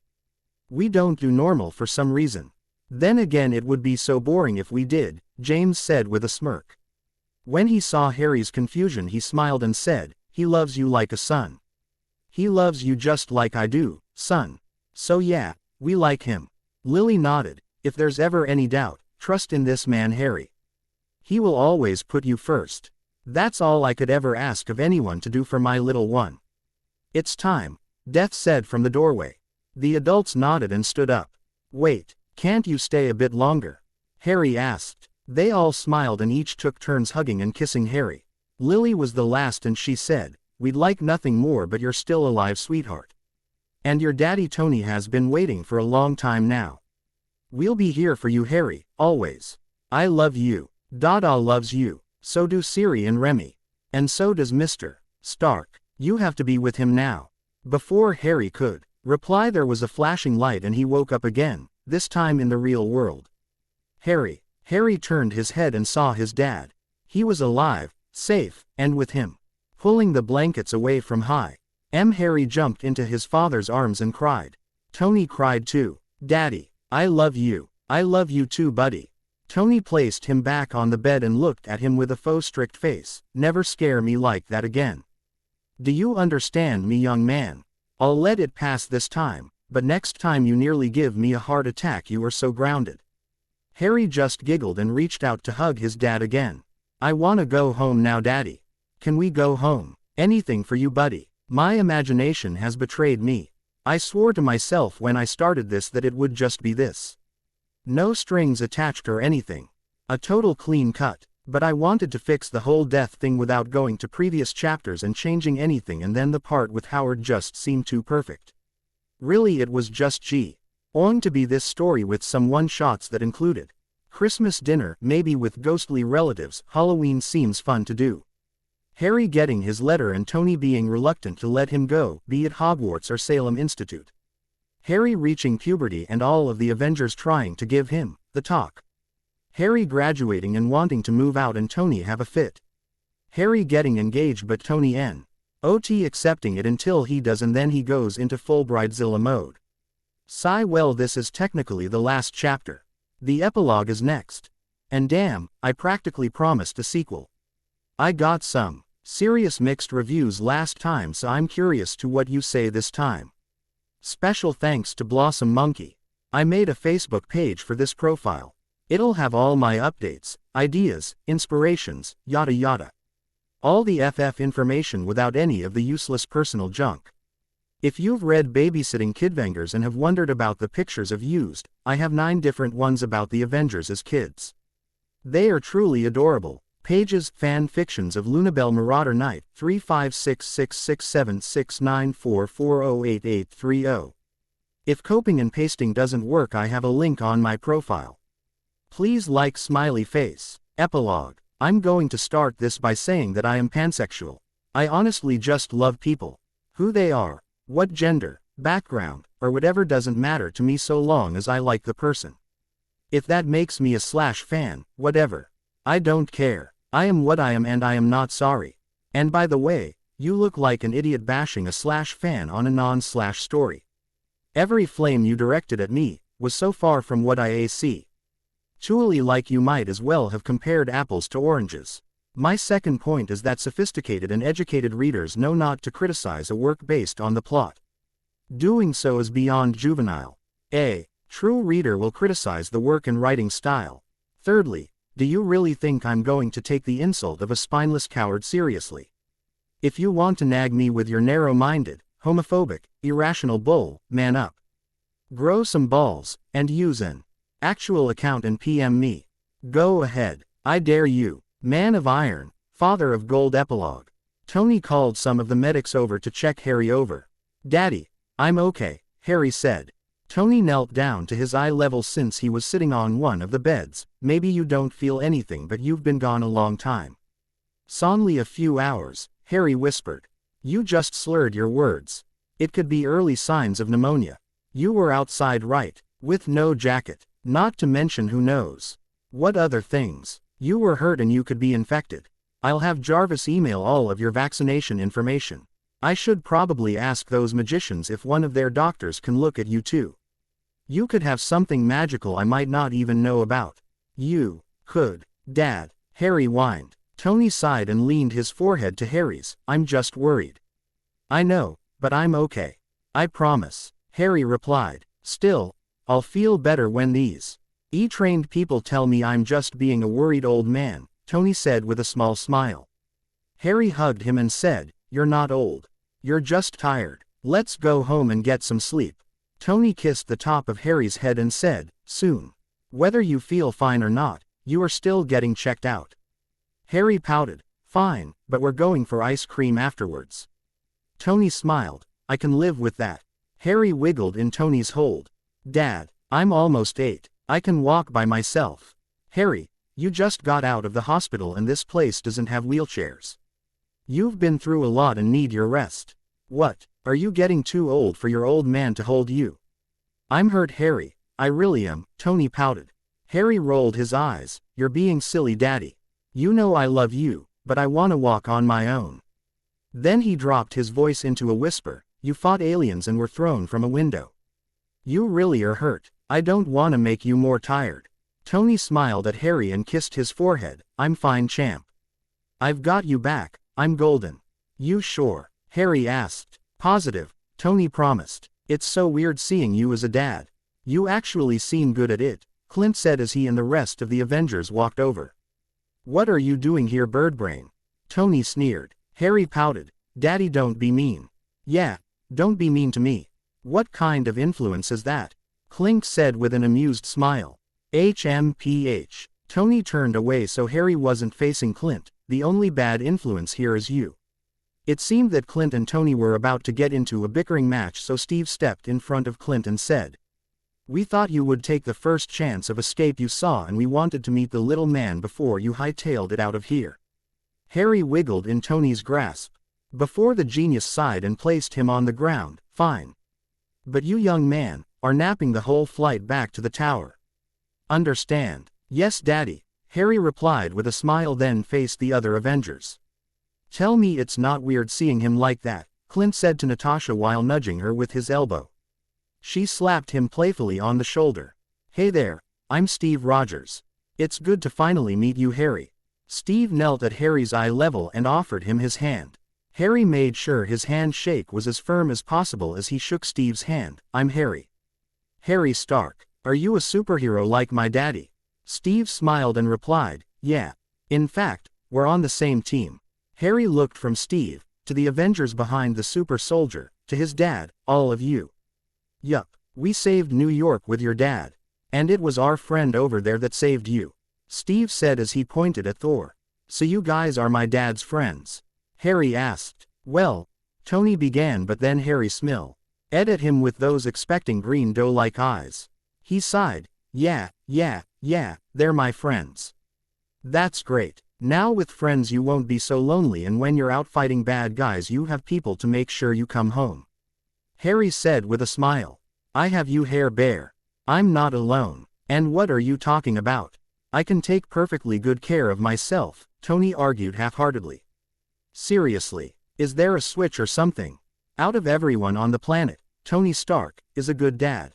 We don't do normal for some reason. Then again, it would be so boring if we did," James said with a smirk. When he saw Harry's confusion, he smiled and said, "He loves you like a son. He loves you just like I do, son. So yeah, we like him." Lily nodded. "If there's ever any doubt, trust in this man, Harry. He will always put you first. That's all I could ever ask of anyone to do for my little one." "It's time," Death said from the doorway. The adults nodded and stood up. "Wait, can't you stay a bit longer?" Harry asked. They all smiled and each took turns hugging and kissing Harry. Lily was the last and she said, "We'd like nothing more, but you're still alive, sweetheart. And your daddy Tony has been waiting for a long time now. We'll be here for you, Harry, always. I love you. Dada loves you. So do Siri and Remy. And so does Mr. Stark. You have to be with him now." Before Harry could reply, there was a flashing light and he woke up again, this time in the real world. Harry turned his head and saw his dad. He was alive, safe, and with him. Pulling the blankets away from Harry jumped into his father's arms and cried. Tony cried too. "Daddy, I love you. I love you too, buddy." Tony placed him back on the bed and looked at him with a faux strict face. "Never scare me like that again. Do you understand me, young man? I'll let it pass this time, but next time you nearly give me a heart attack, you are so grounded." Harry just giggled and reached out to hug his dad again. "I wanna go home now, Daddy. Can we go home? Anything for you, buddy. My imagination has betrayed me. I swore to myself when I started this that it would just be this. No strings attached or anything. A total clean cut. But I wanted to fix the whole death thing without going to previous chapters and changing anything, and then the part with Howard just seemed too perfect. Really, it was just going to be this story with some one-shots that included Christmas dinner, maybe with ghostly relatives. Halloween seems fun to do. Harry getting his letter and Tony being reluctant to let him go, be it Hogwarts or Salem Institute. Harry reaching puberty and all of the Avengers trying to give him the talk. Harry graduating and wanting to move out and Tony have a fit. Harry getting engaged but Tony not accepting it until he does, and then he goes into full bridezilla mode. Well, this is technically the last chapter. The epilogue is next. And damn, I practically promised a sequel. I got some serious mixed reviews last time, so I'm curious to what you say this time. Special thanks to Blossom Monkey. I made a Facebook page for this profile. It'll have all my updates, ideas, inspirations, yada yada. All the FF information without any of the useless personal junk. If you've read Babysitting Kidvengers and have wondered about the pictures I've used, I have 9 different ones about the Avengers as kids. They are truly adorable. Pages, fan fictions of Lunabelle Marauder Knight, 3566676944088830. If copying and pasting doesn't work, I have a link on my profile. Please like smiley face. Epilogue. I'm going to start this by saying that I am pansexual. I honestly just love people. Who they are, what gender, background, or whatever doesn't matter to me so long as I like the person. If that makes me a Slash fan, whatever. I don't care. I am what I am and I am not sorry. And by the way, you look like an idiot bashing a Slash fan on a non-Slash story. Every flame you directed at me was so far from what I AC. Truly, like, you might as well have compared apples to oranges. My second point is that sophisticated and educated readers know not to criticize a work based on the plot. Doing so is beyond juvenile. A true reader will criticize the work and writing style. Thirdly, do you really think I'm going to take the insult of a spineless coward seriously? If you want to nag me with your narrow-minded, homophobic, irrational bull, man up. Grow some balls, and use an actual account and PM me. Go ahead. I dare you. Man of Iron, Father of Gold. Epilogue. Tony called some of the medics over to check Harry over. Daddy, I'm okay, Harry said. Tony knelt down to his eye level since he was sitting on one of the beds. Maybe you don't feel anything, but you've been gone a long time. Only a few hours, Harry whispered. You just slurred your words. It could be early signs of pneumonia. You were outside, right? With no jacket. Not to mention who knows what other things. You were hurt and you could be infected. I'll have Jarvis email all of your vaccination information. I should probably ask those magicians if one of their doctors can look at you too. You could have something magical I might not even know about. You could. Dad, Harry whined. Tony sighed and leaned his forehead to Harry's. I'm just worried. I know, but I'm okay. I promise, Harry replied. Still, I'll feel better when these trained people tell me I'm just being a worried old man, Tony said with a small smile. Harry hugged him and said, You're not old. You're just tired. Let's go home and get some sleep. Tony kissed the top of Harry's head and said, Soon. Whether you feel fine or not, you are still getting checked out. Harry pouted. Fine, but we're going for ice cream afterwards. Tony smiled. I can live with that. Harry wiggled in Tony's hold. Dad, I'm almost 8. I can walk by myself. Harry, you just got out of the hospital and this place doesn't have wheelchairs. You've been through a lot and need your rest. What, are you getting too old for your old man to hold you? I'm hurt, Harry. I really am, Tony pouted. Harry rolled his eyes. You're being silly, Daddy. You know I love you, but I want to walk on my own. Then he dropped his voice into a whisper. You fought aliens and were thrown from a window. You really are hurt. I don't want to make you more tired. Tony smiled at Harry and kissed his forehead. I'm fine, champ. I've got you back. I'm golden. You sure? Harry asked. Positive, Tony promised. It's so weird seeing you as a dad. You actually seem good at it, Clint said as he and the rest of the Avengers walked over. What are you doing here, Birdbrain? Tony sneered. Harry pouted. Daddy, don't be mean. Yeah, don't be mean to me. What kind of influence is that? Clink said with an amused smile. HMPH. Tony turned away so Harry wasn't facing Clint. The only bad influence here is you. It seemed that Clint and Tony were about to get into a bickering match, so Steve stepped in front of Clint and said, We thought you would take the first chance of escape you saw and we wanted to meet the little man before you hightailed it out of here. Harry wiggled in Tony's grasp. Before the genius sighed and placed him on the ground. Fine. But you, young man, are napping the whole flight back to the tower. Understand? Yes, Daddy, Harry replied with a smile, then faced the other Avengers. Tell me it's not weird seeing him like that, Clint said to Natasha while nudging her with his elbow. She slapped him playfully on the shoulder. Hey there, I'm Steve Rogers. It's good to finally meet you, Harry. Steve knelt at Harry's eye level and offered him his hand. Harry made sure his handshake was as firm as possible as he shook Steve's hand. I'm Harry. Harry Stark. Are you a superhero like my daddy? Steve smiled and replied, yeah. In fact, we're on the same team. Harry looked from Steve, to the Avengers behind the super soldier, to his dad, all of you. Yup, we saved New York with your dad. And it was our friend over there that saved you. Steve said as he pointed at Thor. So you guys are my dad's friends? Harry asked. Well, Tony began, but then Harry smiled at him with those expecting green doe-like eyes. He sighed. Yeah, they're my friends. That's great. Now with friends you won't be so lonely, and when you're out fighting bad guys you have people to make sure you come home. Harry said with a smile. I have you, Hair Bear. I'm not alone. And what are you talking about? I can take perfectly good care of myself, Tony argued half-heartedly. Seriously, is there a switch or something? Out of everyone on the planet, Tony Stark is a good dad.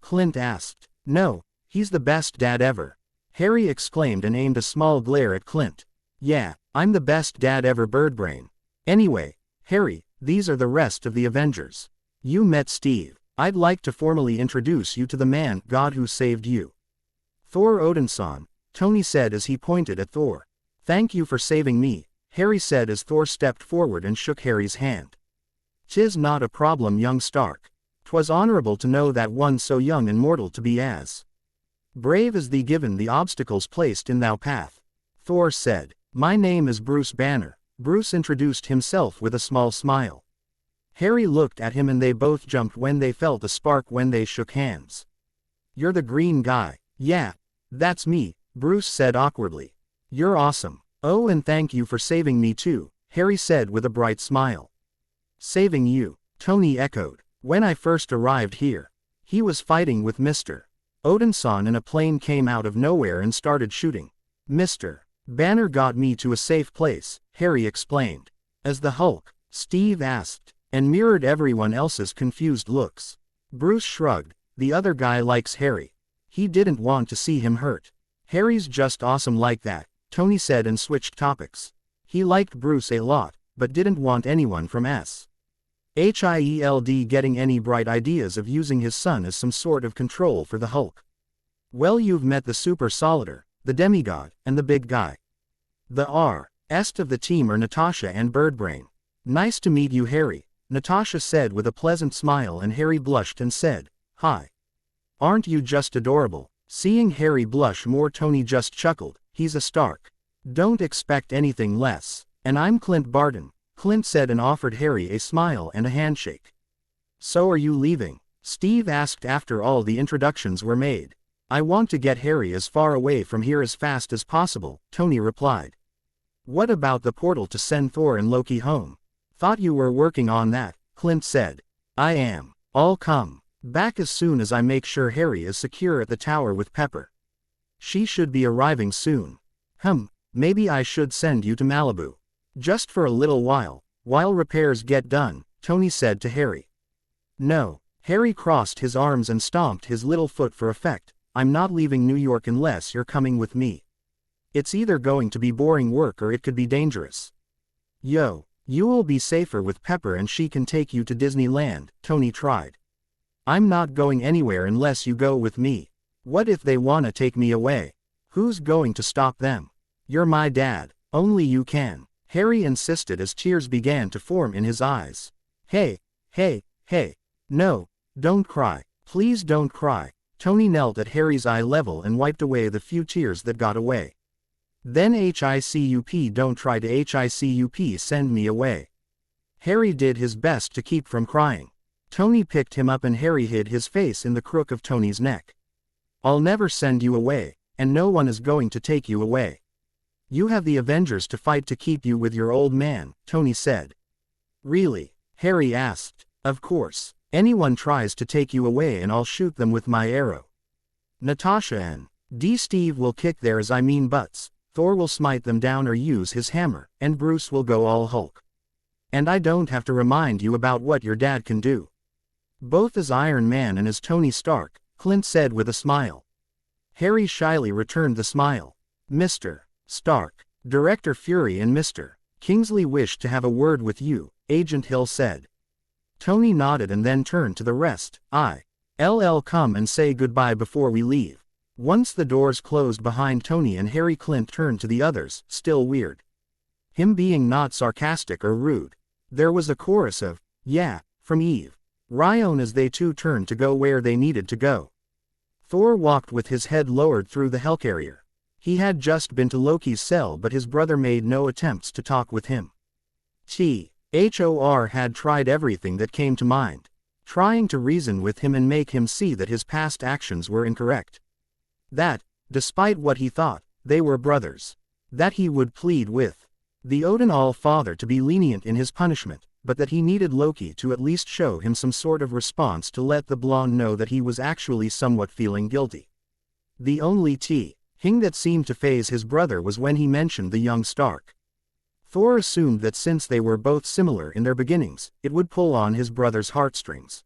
Clint asked. No, he's the best dad ever. Harry exclaimed and aimed a small glare at Clint. Yeah, I'm the best dad ever, Birdbrain. Anyway, Harry, these are the rest of the Avengers. You met Steve. I'd like to formally introduce you to the man, God, who saved you. Thor Odinson, Tony said as he pointed at Thor. Thank you for saving me, Harry said as Thor stepped forward and shook Harry's hand. 'Tis not a problem, young Stark. 'Twas honorable to know that one so young and mortal to be as brave as thee given the obstacles placed in thou path. Thor said. My name is Bruce Banner. Bruce introduced himself with a small smile. Harry looked at him and they both jumped when they felt a spark when they shook hands. You're the green guy. Yeah, that's me, Bruce said awkwardly. You're awesome. Oh, and thank you for saving me too, Harry said with a bright smile. Saving you, Tony echoed. When I first arrived here, he was fighting with Mr. Odinson and a plane came out of nowhere and started shooting. Mr. Banner got me to a safe place, Harry explained. As the Hulk, Steve asked, and mirrored everyone else's confused looks. Bruce shrugged. The other guy likes Harry. He didn't want to see him hurt. Harry's just awesome like that, Tony said and switched topics. He liked Bruce a lot, but didn't want anyone from SHIELD getting any bright ideas of using his son as some sort of control for the Hulk. Well, you've met the super solider, the demigod, and the big guy. The rest of the team are Natasha and Birdbrain. Nice to meet you, Harry, Natasha said with a pleasant smile, and Harry blushed and said, Hi. Aren't you just adorable? Seeing Harry blush more, Tony just chuckled. He's a Stark. Don't expect anything less. And I'm Clint Barton, Clint said and offered Harry a smile and a handshake. So are you leaving? Steve asked after all the introductions were made. I want to get Harry as far away from here as fast as possible, Tony replied. What about the portal to send Thor and Loki home? Thought you were working on that, Clint said. I am. I'll come back as soon as I make sure Harry is secure at the tower with Pepper. She should be arriving soon. Maybe I should send you to Malibu. Just for a little while repairs get done, Tony said to Harry. No. Harry crossed his arms and stomped his little foot for effect. I'm not leaving New York unless you're coming with me. It's either going to be boring work or it could be dangerous. Yo, you'll be safer with Pepper and she can take you to Disneyland, Tony tried. I'm not going anywhere unless you go with me. What if they wanna take me away? Who's going to stop them? You're my dad, only you can, Harry insisted as tears began to form in his eyes. Hey. No, don't cry, please don't cry. Tony knelt at Harry's eye level and wiped away the few tears that got away. Then HICUP, don't try to HICUP, send me away. Harry did his best to keep from crying. Tony picked him up and Harry hid his face in the crook of Tony's neck. I'll never send you away, and no one is going to take you away. You have the Avengers to fight to keep you with your old man, Tony said. Really? Harry asked. Of course. Anyone tries to take you away and I'll shoot them with my arrow. Natasha and Steve will kick theirs, butts. Thor will smite them down or use his hammer, and Bruce will go all Hulk. And I don't have to remind you about what your dad can do. Both as Iron Man and as Tony Stark, Clint said with a smile. Harry shyly returned the smile. Mr. Stark, Director Fury and Mr. Kingsley wished to have a word with you, Agent Hill said. Tony nodded and then turned to the rest. I'll come and say goodbye before we leave. Once the doors closed behind Tony and Harry, Clint turned to the others, still weird. Him being not sarcastic or rude. There was a chorus of, yeah, from Eve, Ryan as they too turned to go where they needed to go. Thor walked with his head lowered through the helicarrier. He had just been to Loki's cell, but his brother made no attempts to talk with him. Thor had tried everything that came to mind, trying to reason with him and make him see that his past actions were incorrect. That, despite what he thought, they were brothers. That he would plead with the Odin All-Father to be lenient in his punishment, but that he needed Loki to at least show him some sort of response to let the blonde know that he was actually somewhat feeling guilty. The only thing that seemed to faze his brother was when he mentioned the young Stark. Thor assumed that since they were both similar in their beginnings, it would pull on his brother's heartstrings.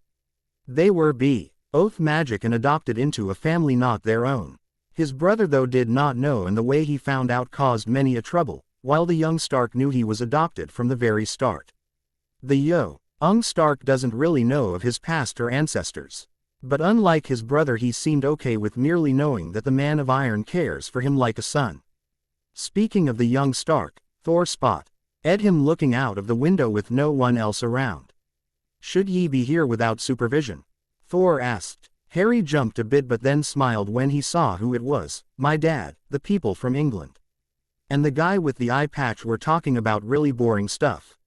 They were both magic and adopted into a family not their own. His brother though did not know, and the way he found out caused many a trouble, while the young Stark knew he was adopted from the very start. The young Stark doesn't really know of his past or ancestors. But unlike his brother, he seemed okay with merely knowing that the Man of Iron cares for him like a son. Speaking of the young Stark, Thor spotted him looking out of the window with no one else around. Should ye be here without supervision? Thor asked. Harry jumped a bit but then smiled when he saw who it was. My dad, the people from England. And the guy with the eye patch were talking about really boring stuff.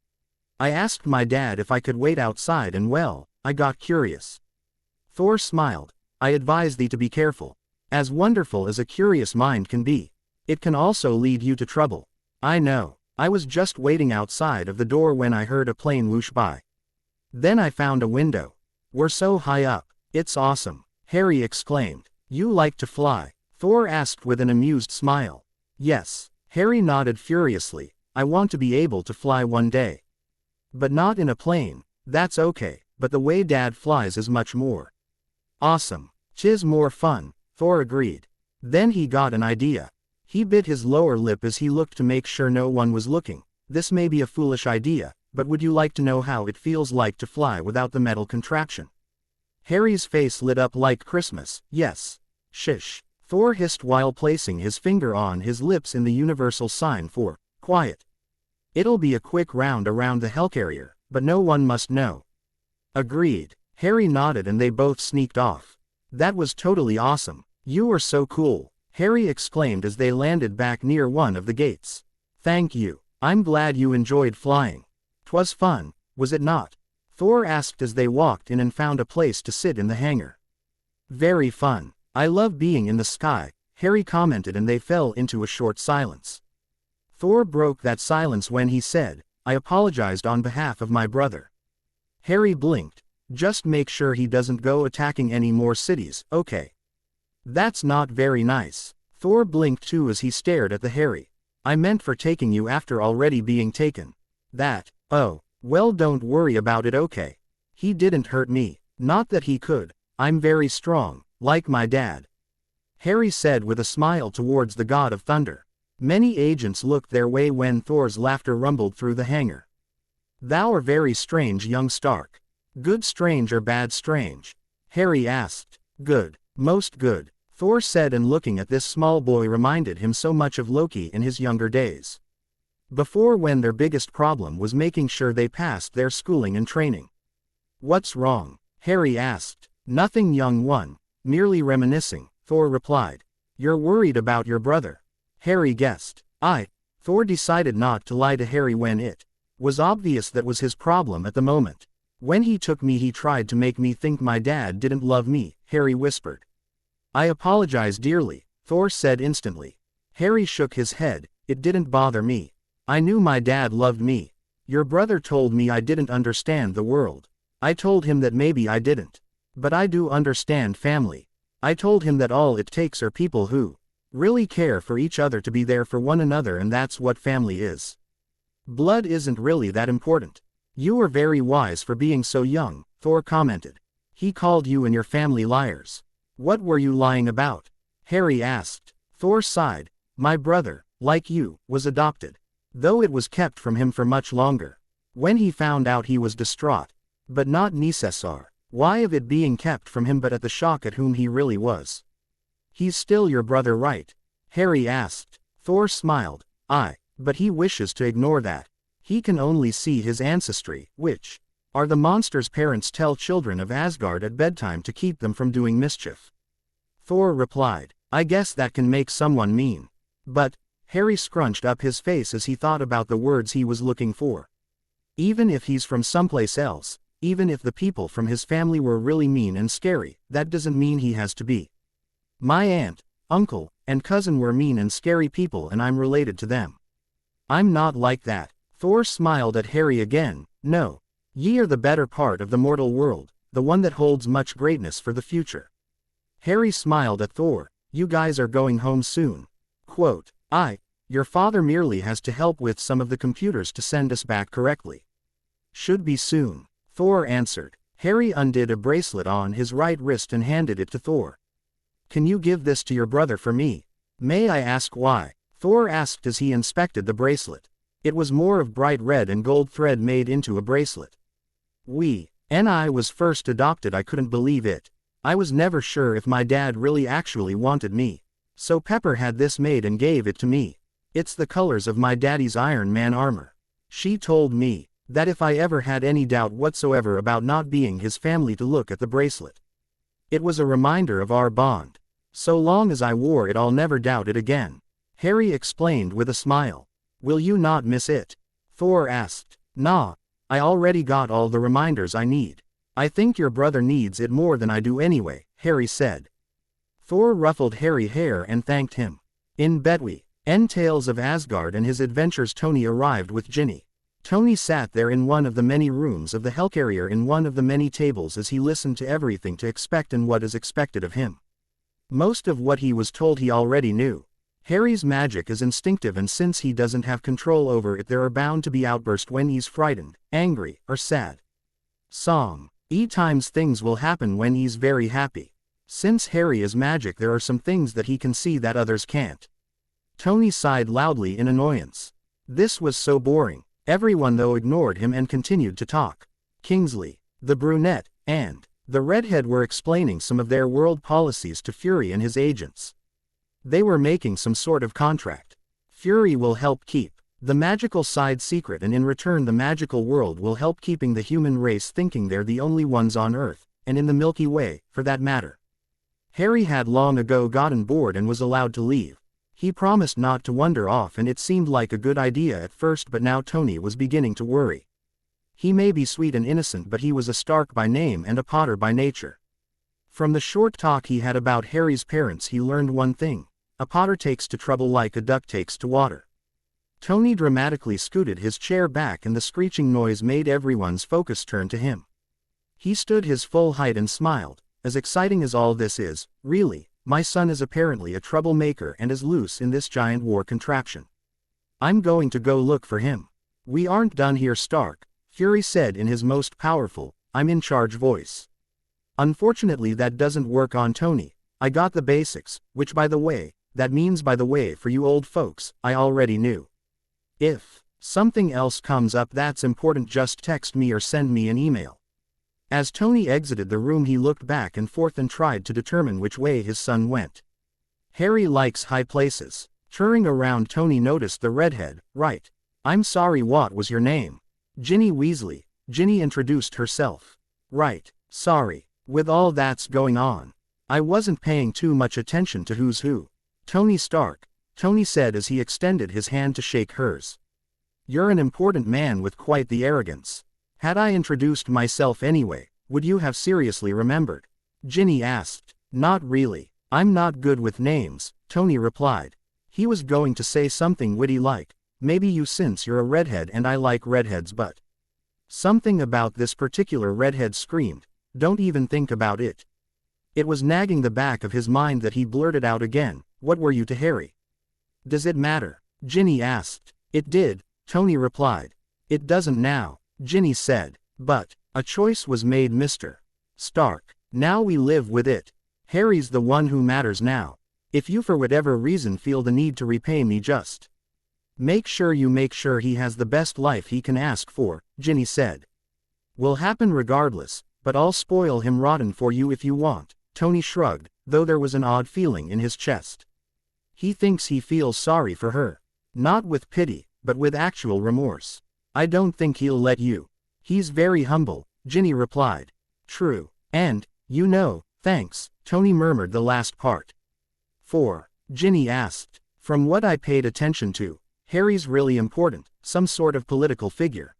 I asked my dad if I could wait outside and well, I got curious. Thor smiled. I advise thee to be careful. As wonderful as a curious mind can be, it can also lead you to trouble. I know. I was just waiting outside of the door when I heard a plane whoosh by. Then I found a window. We're so high up. It's awesome, Harry exclaimed. You like to fly? Thor asked with an amused smile. Yes. Harry nodded furiously. I want to be able to fly one day. But not in a plane. That's okay, but the way Dad flies is much more awesome. 'Tis more fun, Thor agreed. Then he got an idea. He bit his lower lip as he looked to make sure no one was looking. This may be a foolish idea, but would you like to know how it feels like to fly without the metal contraption? Harry's face lit up like Christmas. Yes. Shish. Thor hissed while placing his finger on his lips in the universal sign for quiet. It'll be a quick round around the helicarrier, but no one must know. Agreed. Harry nodded and they both sneaked off. That was totally awesome. You were so cool, Harry exclaimed as they landed back near one of the gates. Thank you. I'm glad you enjoyed flying. 'Twas fun, was it not? Thor asked as they walked in and found a place to sit in the hangar. Very fun. I love being in the sky, Harry commented, and they fell into a short silence. Thor broke that silence when he said, I apologized on behalf of my brother. Harry blinked. Just make sure he doesn't go attacking any more cities, okay? That's not very nice. Thor blinked too as he stared at the Harry. I meant for taking you after already being taken. That, oh, well, don't worry about it, okay? He didn't hurt me. Not that he could. I'm very strong, like my dad. Harry said with a smile towards the God of Thunder. Many agents looked their way when Thor's laughter rumbled through the hangar. Thou are very strange, young Stark. Good strange or bad strange? Harry asked. Good, most good, Thor said, and looking at this small boy reminded him so much of Loki in his younger days. Before, when their biggest problem was making sure they passed their schooling and training. What's wrong? Harry asked. Nothing, young one, merely reminiscing, Thor replied. You're worried about your brother? Harry guessed. Thor decided not to lie to Harry when it was obvious that was his problem at the moment. When he took me, he tried to make me think my dad didn't love me, Harry whispered. I apologize dearly, Thor said instantly. Harry shook his head. It didn't bother me. I knew my dad loved me. Your brother told me I didn't understand the world. I told him that maybe I didn't. But I do understand family. I told him that all it takes are people who really care for each other to be there for one another, and that's what family is. Blood isn't really that important. You were very wise for being so young, Thor commented. He called you and your family liars. What were you lying about? Harry asked. Thor sighed. My brother, like you, was adopted. Though it was kept from him for much longer. When he found out he was distraught. But not necessar. Why of it being kept from him but at the shock at whom he really was? He's still your brother, right? Harry asked. Thor smiled. Aye, but he wishes to ignore that. He can only see his ancestry, which are the monsters parents tell children of Asgard at bedtime to keep them from doing mischief. Thor replied. I guess that can make someone mean. But, Harry scrunched up his face as he thought about the words he was looking for. Even if he's from someplace else, even if the people from his family were really mean and scary, that doesn't mean he has to be. My aunt, uncle, and cousin were mean and scary people and I'm related to them. I'm not like that. Thor smiled at Harry again. No. Ye are the better part of the mortal world, the one that holds much greatness for the future. Harry smiled at Thor. You guys are going home soon. Quote, your father merely has to help with some of the computers to send us back correctly. Should be soon. Thor answered. Harry undid a bracelet on his right wrist and handed it to Thor. Can you give this to your brother for me? May I ask why? Thor asked as he inspected the bracelet. It was more of bright red and gold thread made into a bracelet. I was first adopted. I couldn't believe it. I was never sure if my dad really actually wanted me. So Pepper had this made and gave it to me. It's the colors of my daddy's Iron Man armor. She told me that if I ever had any doubt whatsoever about not being his family to look at the bracelet. It was a reminder of our bond. So long as I wore it I'll never doubt it again. Harry explained with a smile. Will you not miss it? Thor asked. Nah, I already got all the reminders I need. I think your brother needs it more than I do anyway, Harry said. Thor ruffled Harry's hair and thanked him. In Betwee, End Tales of Asgard and His Adventures, Tony arrived with Ginny. Tony sat there in one of the many rooms of the Helicarrier in one of the many tables as he listened to everything to expect and what is expected of him. Most of what he was told he already knew. Harry's magic is instinctive and since he doesn't have control over it there are bound to be outbursts when he's frightened, angry, or sad. Song. Times things will happen when he's very happy. Since Harry is magic there are some things that he can see that others can't. Tony sighed loudly in annoyance. This was so boring. Everyone though ignored him and continued to talk. Kingsley, the brunette, and the redhead were explaining some of their world policies to Fury and his agents. They were making some sort of contract. Fury will help keep the magical side secret and in return the magical world will help keeping the human race thinking they're the only ones on Earth, and in the Milky Way, for that matter. Harry had long ago gotten bored and was allowed to leave. He promised not to wander off and it seemed like a good idea at first but now Tony was beginning to worry. He may be sweet and innocent but he was a Stark by name and a Potter by nature. From the short talk he had about Harry's parents he learned one thing. A Potter takes to trouble like a duck takes to water. Tony dramatically scooted his chair back and the screeching noise made everyone's focus turn to him. He stood his full height and smiled. As exciting as all this is, really, my son is apparently a troublemaker and is loose in this giant war contraption. I'm going to go look for him. We aren't done here, Stark, Fury said in his most powerful, I'm in charge voice. Unfortunately that doesn't work on Tony. I got the basics, which by the way, that means by the way for you old folks, I already knew. If something else comes up that's important just text me or send me an email. As Tony exited the room he looked back and forth and tried to determine which way his son went. Harry likes high places. Turning around Tony noticed the redhead. Right. I'm sorry, what was your name? Ginny Weasley. Ginny introduced herself. Right. Sorry. With all that's going on, I wasn't paying too much attention to who's who. Tony Stark, Tony said as he extended his hand to shake hers. You're an important man with quite the arrogance. Had I introduced myself anyway, would you have seriously remembered? Ginny asked. Not really. I'm not good with names, Tony replied. He was going to say something witty like, maybe you since you're a redhead and I like redheads but. Something about this particular redhead screamed, don't even think about it. It was nagging the back of his mind that he blurted out again, what were you to Harry? Does it matter? Ginny asked. It did, Tony replied. It doesn't now, Ginny said. But, a choice was made, Mr. Stark. Now we live with it. Harry's the one who matters now. If you for whatever reason feel the need to repay me, just make sure he has the best life he can ask for, Ginny said. Will happen regardless, but I'll spoil him rotten for you if you want, Tony shrugged, though there was an odd feeling in his chest. He thinks he feels sorry for her. Not with pity, but with actual remorse. I don't think he'll let you. He's very humble, Ginny replied. True. And, you know, thanks, Tony murmured the last part. 4. Ginny asked. From what I paid attention to, Harry's really important, some sort of political figure.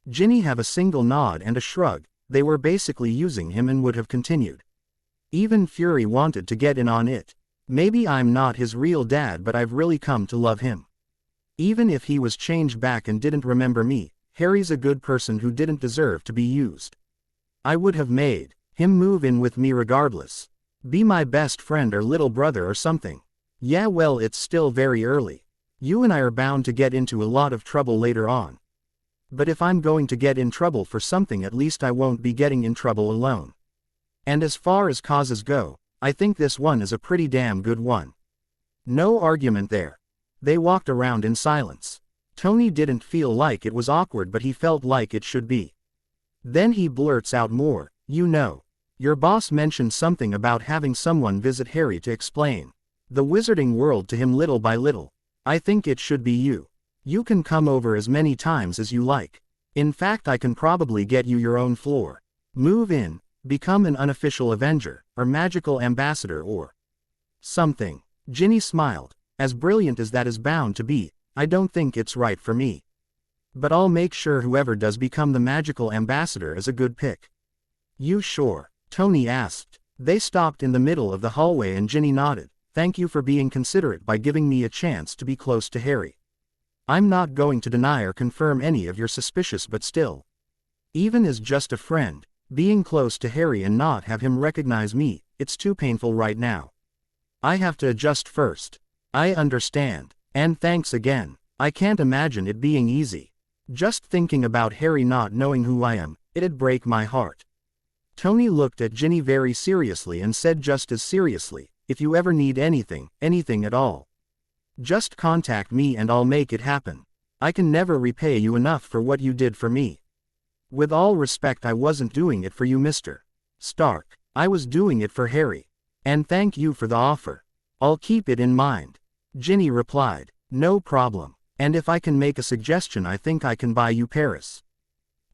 Ginny have a single nod and a shrug. They were basically using him and would have continued. Even Fury wanted to get in on it. Maybe I'm not his real dad, but I've really come to love him. Even if he was changed back and didn't remember me, Harry's a good person who didn't deserve to be used. I would have made him move in with me regardless. Be my best friend or little brother or something. Yeah, well, it's still very early. You and I are bound to get into a lot of trouble later on. But if I'm going to get in trouble for something, at least I won't be getting in trouble alone. And as far as causes go, I think this one is a pretty damn good one. No argument there. They walked around in silence. Tony didn't feel like it was awkward, but he felt like it should be. Then he blurts out more, you know. Your boss mentioned something about having someone visit Harry to explain the wizarding world to him little by little. I think it should be you. You can come over as many times as you like. In fact, I can probably get you your own floor. Move in, become an unofficial Avenger, or magical ambassador or something. Ginny smiled. As brilliant as that is bound to be, I don't think it's right for me. But I'll make sure whoever does become the magical ambassador is a good pick. You sure? Tony asked. They stopped in the middle of the hallway and Ginny nodded. Thank you for being considerate by giving me a chance to be close to Harry. I'm not going to deny or confirm any of your suspicions, but still. Even as just a friend, being close to Harry and not have him recognize me, it's too painful right now. I have to adjust first. I understand. And thanks again. I can't imagine it being easy. Just thinking about Harry not knowing who I am, it'd break my heart. Tony looked at Ginny very seriously and said just as seriously, if you ever need anything at all, just contact me and I'll make it happen. I can never repay you enough for what you did for me. With all respect, I wasn't doing it for you, Mr. Stark. I was doing it for Harry. And thank you for the offer. I'll keep it in mind. Ginny replied, no problem. And if I can make a suggestion, I think I can buy you Paris.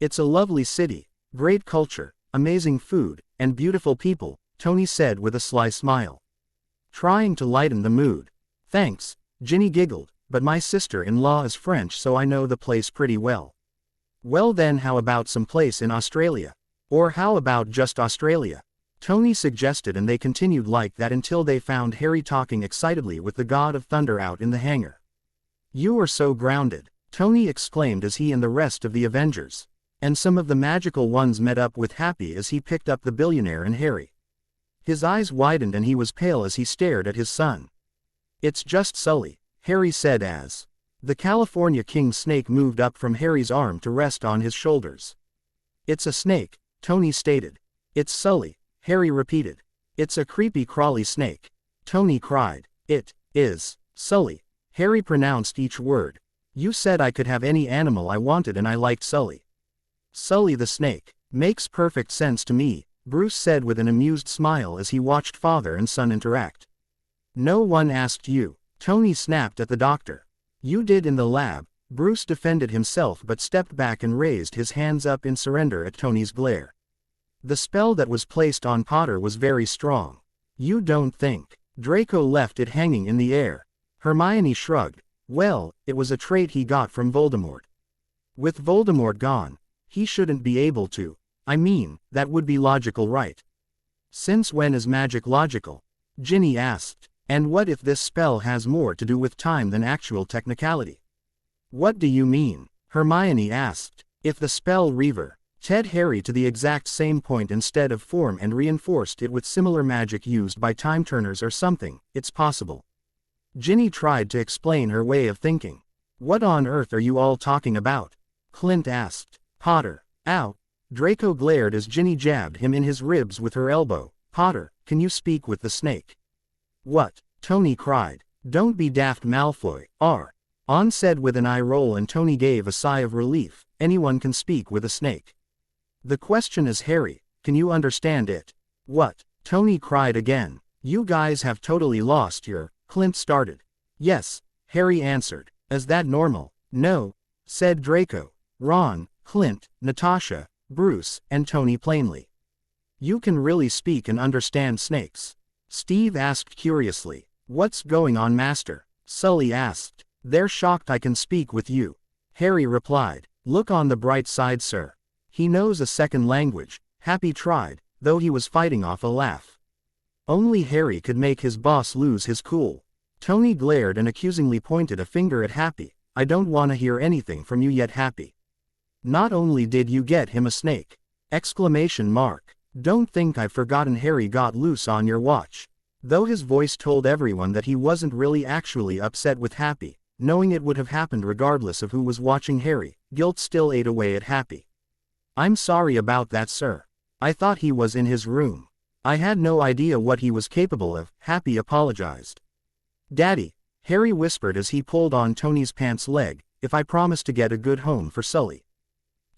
It's a lovely city, great culture, amazing food, and beautiful people, Tony said with a sly smile, trying to lighten the mood. Thanks, Ginny giggled, but my sister-in-law is French, so I know the place pretty well. Well then, how about some place in Australia? Or how about just Australia? Tony suggested, and they continued like that until they found Harry talking excitedly with the God of Thunder out in the hangar. You are so grounded, Tony exclaimed as he and the rest of the Avengers, and some of the magical ones met up with Happy as he picked up the billionaire and Harry. His eyes widened and he was pale as he stared at his son. It's just Sully, Harry said as the California King snake moved up from Harry's arm to rest on his shoulders. It's a snake, Tony stated. It's Sully, Harry repeated. It's a creepy crawly snake, Tony cried. It is Sully, Harry pronounced each word. You said I could have any animal I wanted and I liked Sully. Sully the snake. Makes perfect sense to me, Bruce said with an amused smile as he watched father and son interact. No one asked you, Tony snapped at the doctor. You did in the lab, Bruce defended himself but stepped back and raised his hands up in surrender at Tony's glare. The spell that was placed on Potter was very strong. You don't think? Draco left it hanging in the air. Hermione shrugged. Well, it was a trait he got from Voldemort. With Voldemort gone, he shouldn't be able to. I mean, that would be logical, right? Since when is magic logical? Ginny asked. And what if this spell has more to do with time than actual technicality? What do you mean? Hermione asked. If the spell Reaver led Harry to the exact same point instead of form and reinforced it with similar magic used by time turners or something, it's possible. Ginny tried to explain her way of thinking. What on earth are you all talking about? Clint asked. Potter. Ow. Draco glared as Ginny jabbed him in his ribs with her elbow. Potter, can you speak with the snake? What? Tony cried. Don't be daft, Malfoy. On said with an eye roll, and Tony gave a sigh of relief. Anyone can speak with a snake. The question is, Harry, can you understand it? What? Tony cried again. You guys have totally lost your... Clint started. Yes, Harry answered. Is that normal? No, said Draco, Ron, Clint, Natasha, Bruce, and Tony plainly. You can really speak and understand snakes? Steve asked curiously. What's going on, Master? Sully asked. They're shocked I can speak with you. Harry replied. Look on the bright side, sir. He knows a second language. Happy tried, though he was fighting off a laugh. Only Harry could make his boss lose his cool. Tony glared and accusingly pointed a finger at Happy. I don't want to hear anything from you yet, Happy. Not only did you get him a snake! Exclamation mark. Don't think I've forgotten Harry got loose on your watch. Though his voice told everyone that he wasn't really actually upset with Happy, knowing it would have happened regardless of who was watching Harry, guilt still ate away at Happy. I'm sorry about that, sir. I thought he was in his room. I had no idea what he was capable of, Happy apologized. Daddy, Harry whispered as he pulled on Tony's pants leg, if I promise to get a good home for Sully.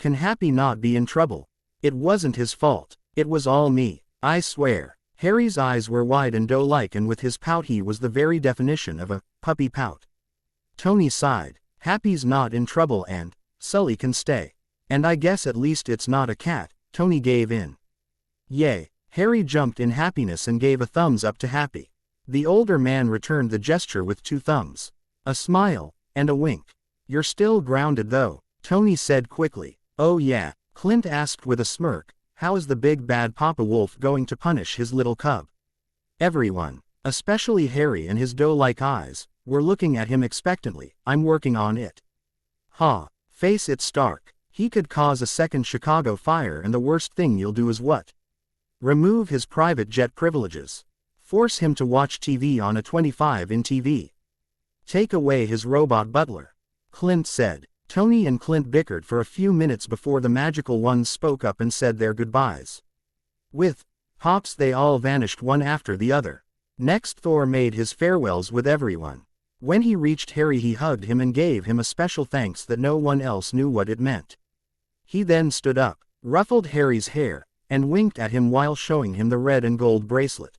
Can Happy not be in trouble? It wasn't his fault. It was all me, I swear. Harry's eyes were wide and doe-like, and with his pout he was the very definition of a puppy pout. Tony sighed. Happy's not in trouble and Sully can stay. And I guess at least it's not a cat. Tony gave in. Yay. Harry jumped in happiness and gave a thumbs up to Happy. The older man returned the gesture with 2 thumbs, a smile, and a wink. You're still grounded though, Tony said quickly. Oh yeah, Clint asked with a smirk. How is the big bad Papa Wolf going to punish his little cub? Everyone, especially Harry and his doe-like eyes, were looking at him expectantly. I'm working on it. Ha, face it, Stark. He could cause a second Chicago fire, and the worst thing you'll do is what? Remove his private jet privileges. Force him to watch TV on a 25-in TV. Take away his robot butler. Clint said. Tony and Clint bickered for a few minutes before the magical ones spoke up and said their goodbyes. With hops they all vanished one after the other. Next Thor made his farewells with everyone. When he reached Harry he hugged him and gave him a special thanks that no one else knew what it meant. He then stood up, ruffled Harry's hair, and winked at him while showing him the red and gold bracelet.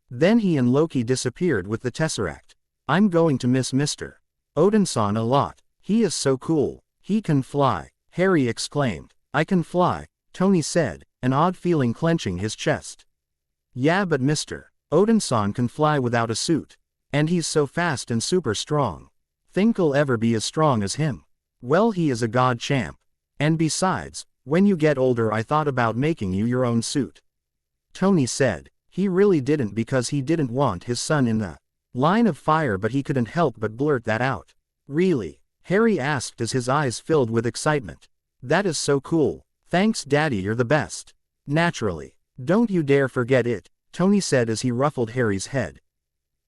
Then he and Loki disappeared with the Tesseract. I'm going to miss Mr. Odinson a lot. He is so cool. He can fly, Harry exclaimed. I can fly, Tony said, an odd feeling clenching his chest. Yeah, but Mr. Odinson can fly without a suit. And he's so fast and super strong. Think I'll ever be as strong as him? Well, he is a god champ. And besides, when you get older I thought about making you your own suit. Tony said. He really didn't, because he didn't want his son in the line of fire, but he couldn't help but blurt that out. Really? Harry asked as his eyes filled with excitement. That is so cool. Thanks, Daddy, you're the best. Naturally. Don't you dare forget it, Tony said as he ruffled Harry's head.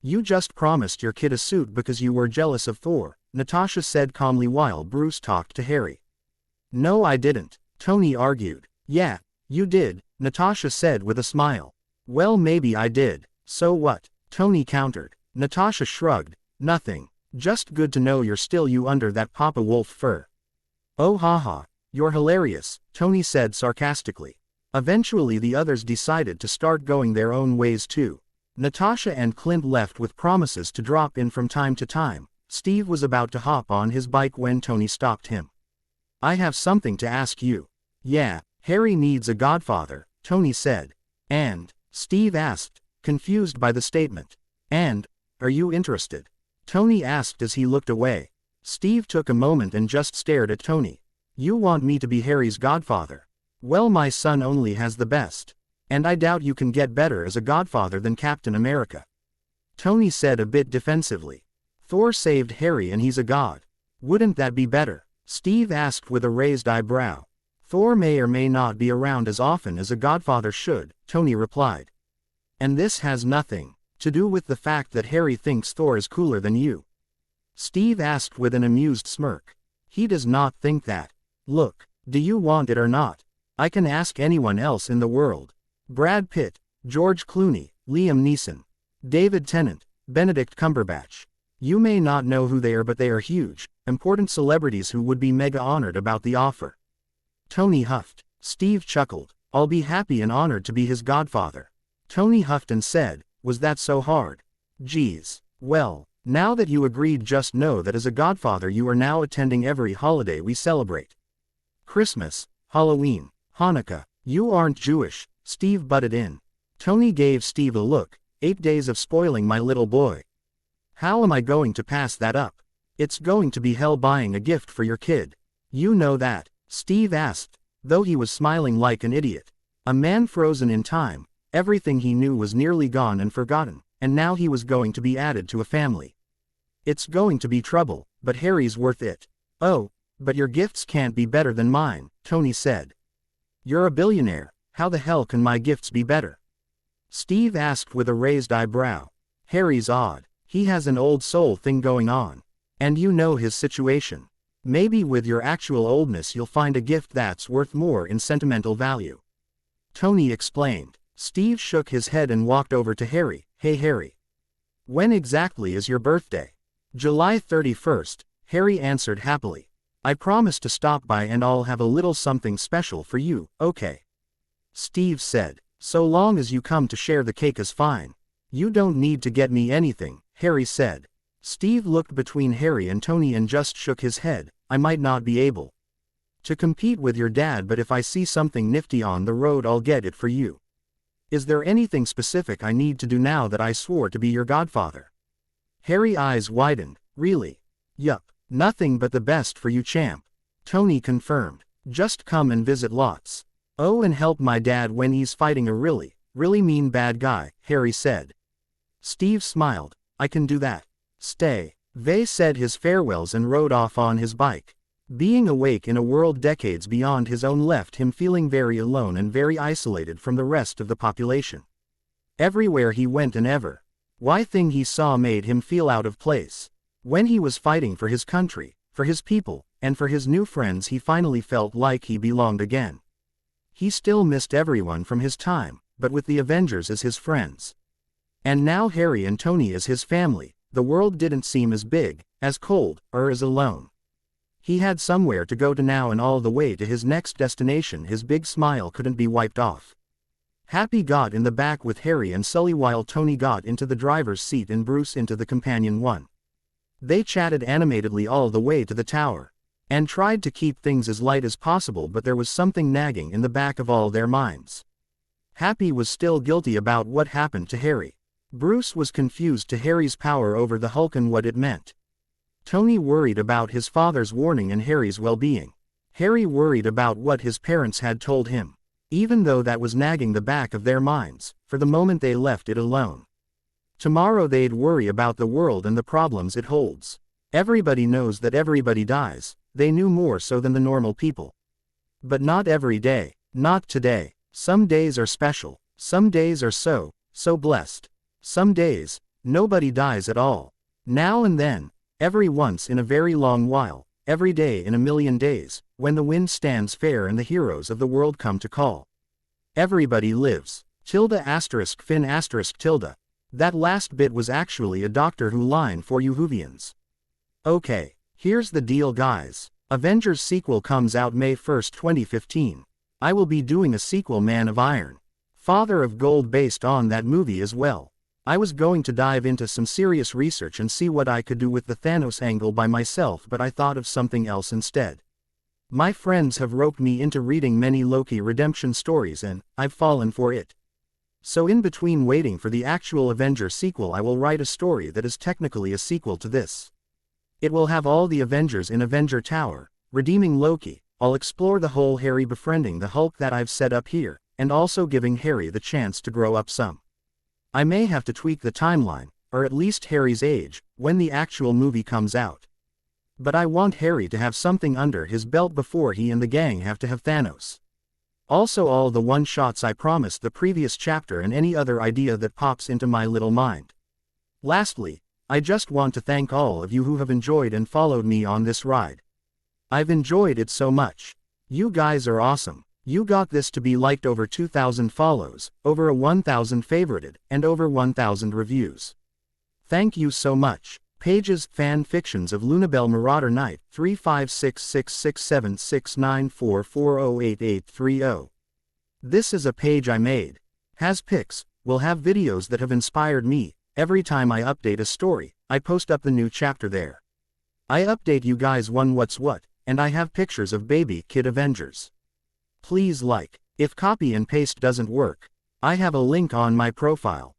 You just promised your kid a suit because you were jealous of Thor, Natasha said calmly while Bruce talked to Harry. No, I didn't, Tony argued. Yeah, you did, Natasha said with a smile. Well, maybe I did. So what? Tony countered. Natasha shrugged. Nothing. Just good to know you're still you under that Papa Wolf fur. Oh haha, you're hilarious, Tony said sarcastically. Eventually the others decided to start going their own ways too. Natasha and Clint left with promises to drop in from time to time. Steve was about to hop on his bike when Tony stopped him. I have something to ask you. Yeah, Harry needs a godfather, Tony said. And? Steve asked, confused by the statement. And? Are you interested? Tony asked as he looked away. Steve took a moment and just stared at Tony. You want me to be Harry's godfather? Well, my son only has the best. And I doubt you can get better as a godfather than Captain America. Tony said a bit defensively. Thor saved Harry and he's a god. Wouldn't that be better? Steve asked with a raised eyebrow. Thor may or may not be around as often as a godfather should, Tony replied. And this has nothing to do with the fact that Harry thinks Thor is cooler than you. Steve asked with an amused smirk. He does not think that. Look, do you want it or not? I can ask anyone else in the world. Brad Pitt, George Clooney, Liam Neeson, David Tennant, Benedict Cumberbatch. You may not know who they are, but they are huge, important celebrities who would be mega honored about the offer. Tony huffed. Steve chuckled. I'll be happy and honored to be his godfather. Tony huffed and said, was that so hard? Geez. Well, now that you agreed, just know that as a godfather you are now attending every holiday we celebrate. Christmas, Halloween, Hanukkah. You aren't Jewish, Steve butted in. Tony gave Steve a look. 8 days of spoiling my little boy. How am I going to pass that up? It's going to be hell buying a gift for your kid. You know that, Steve asked, though he was smiling like an idiot. A man frozen in time, everything he knew was nearly gone and forgotten, and now he was going to be added to a family. It's going to be trouble, but Harry's worth it. Oh, but your gifts can't be better than mine, Tony said. You're a billionaire, how the hell can my gifts be better? Steve asked with a raised eyebrow. Harry's odd. He has an old soul thing going on. And you know his situation. Maybe with your actual oldness you'll find a gift that's worth more in sentimental value. Tony explained. Steve shook his head and walked over to Harry. Hey Harry. When exactly is your birthday? July 31st, Harry answered happily. I promise to stop by and I'll have a little something special for you, okay? Steve said. So long as you come to share the cake is fine. You don't need to get me anything, Harry said. Steve looked between Harry and Tony and just shook his head. I might not be able to compete with your dad, but if I see something nifty on the road I'll get it for you. Is there anything specific I need to do now that I swore to be your godfather? Harry's eyes widened. Really? Yup. Nothing but the best for you, champ. Tony confirmed. Just come and visit lots. Oh, and help my dad when he's fighting a really mean bad guy, Harry said. Steve smiled. I can do that. Stay. Vay said his farewells and rode off on his bike. Being awake in a world decades beyond his own left him feeling very alone and very isolated from the rest of the population. Everywhere he went and everything he saw made him feel out of place. When he was fighting for his country, for his people, and for his new friends he finally felt like he belonged again. He still missed everyone from his time, but with the Avengers as his friends. And now Harry and Tony as his family, the world didn't seem as big, as cold, or as alone. He had somewhere to go to now, and all the way to his next destination his big smile couldn't be wiped off. Happy got in the back with Harry and Sully while Tony got into the driver's seat and Bruce into the companion one. They chatted animatedly all the way to the tower, and tried to keep things as light as possible, but there was something nagging in the back of all their minds. Happy was still guilty about what happened to Harry. Bruce was confused to Harry's power over the Hulk and what it meant. Tony worried about his father's warning and Harry's well-being. Harry worried about what his parents had told him. Even though that was nagging the back of their minds, for the moment they left it alone. Tomorrow they'd worry about the world and the problems it holds. Everybody knows that everybody dies. They knew more so than the normal people. But not every day, not today. Some days are special, some days are so blessed. Some days, nobody dies at all. Now and then, every once in a very long while, every day in a million days, when the wind stands fair and the heroes of the world come to call. Everybody lives. **Finn**. That last bit was actually a Doctor Who line for you Whovians. Okay. Here's the deal guys. Avengers sequel comes out May 1st, 2015. I will be doing a sequel Man of Iron, Father of Gold based on that movie as well. I was going to dive into some serious research and see what I could do with the Thanos angle by myself, but I thought of something else instead. My friends have roped me into reading many Loki redemption stories and I've fallen for it. So in between waiting for the actual Avengers sequel I will write a story that is technically a sequel to this. It will have all the Avengers in Avenger Tower, redeeming Loki. I'll explore the whole Harry befriending the Hulk that I've set up here, and also giving Harry the chance to grow up some. I may have to tweak the timeline, or at least Harry's age, when the actual movie comes out. But I want Harry to have something under his belt before he and the gang have to have Thanos. Also all the one-shots I promised the previous chapter and any other idea that pops into my little mind. Lastly, I just want to thank all of you who have enjoyed and followed me on this ride. I've enjoyed it so much. You guys are awesome. You got this to be liked, over 2,000 follows, over 1,000 favorited, and over 1,000 reviews. Thank you so much. Pages, fan fictions of Lunabelle Marauder Knight, 3566676944088830. This is a page I made. Has pics, will have videos that have inspired me. Every time I update a story, I post up the new chapter there. I update you guys one what's what, and I have pictures of baby kid Avengers. Please like. If copy and paste doesn't work, I have a link on my profile.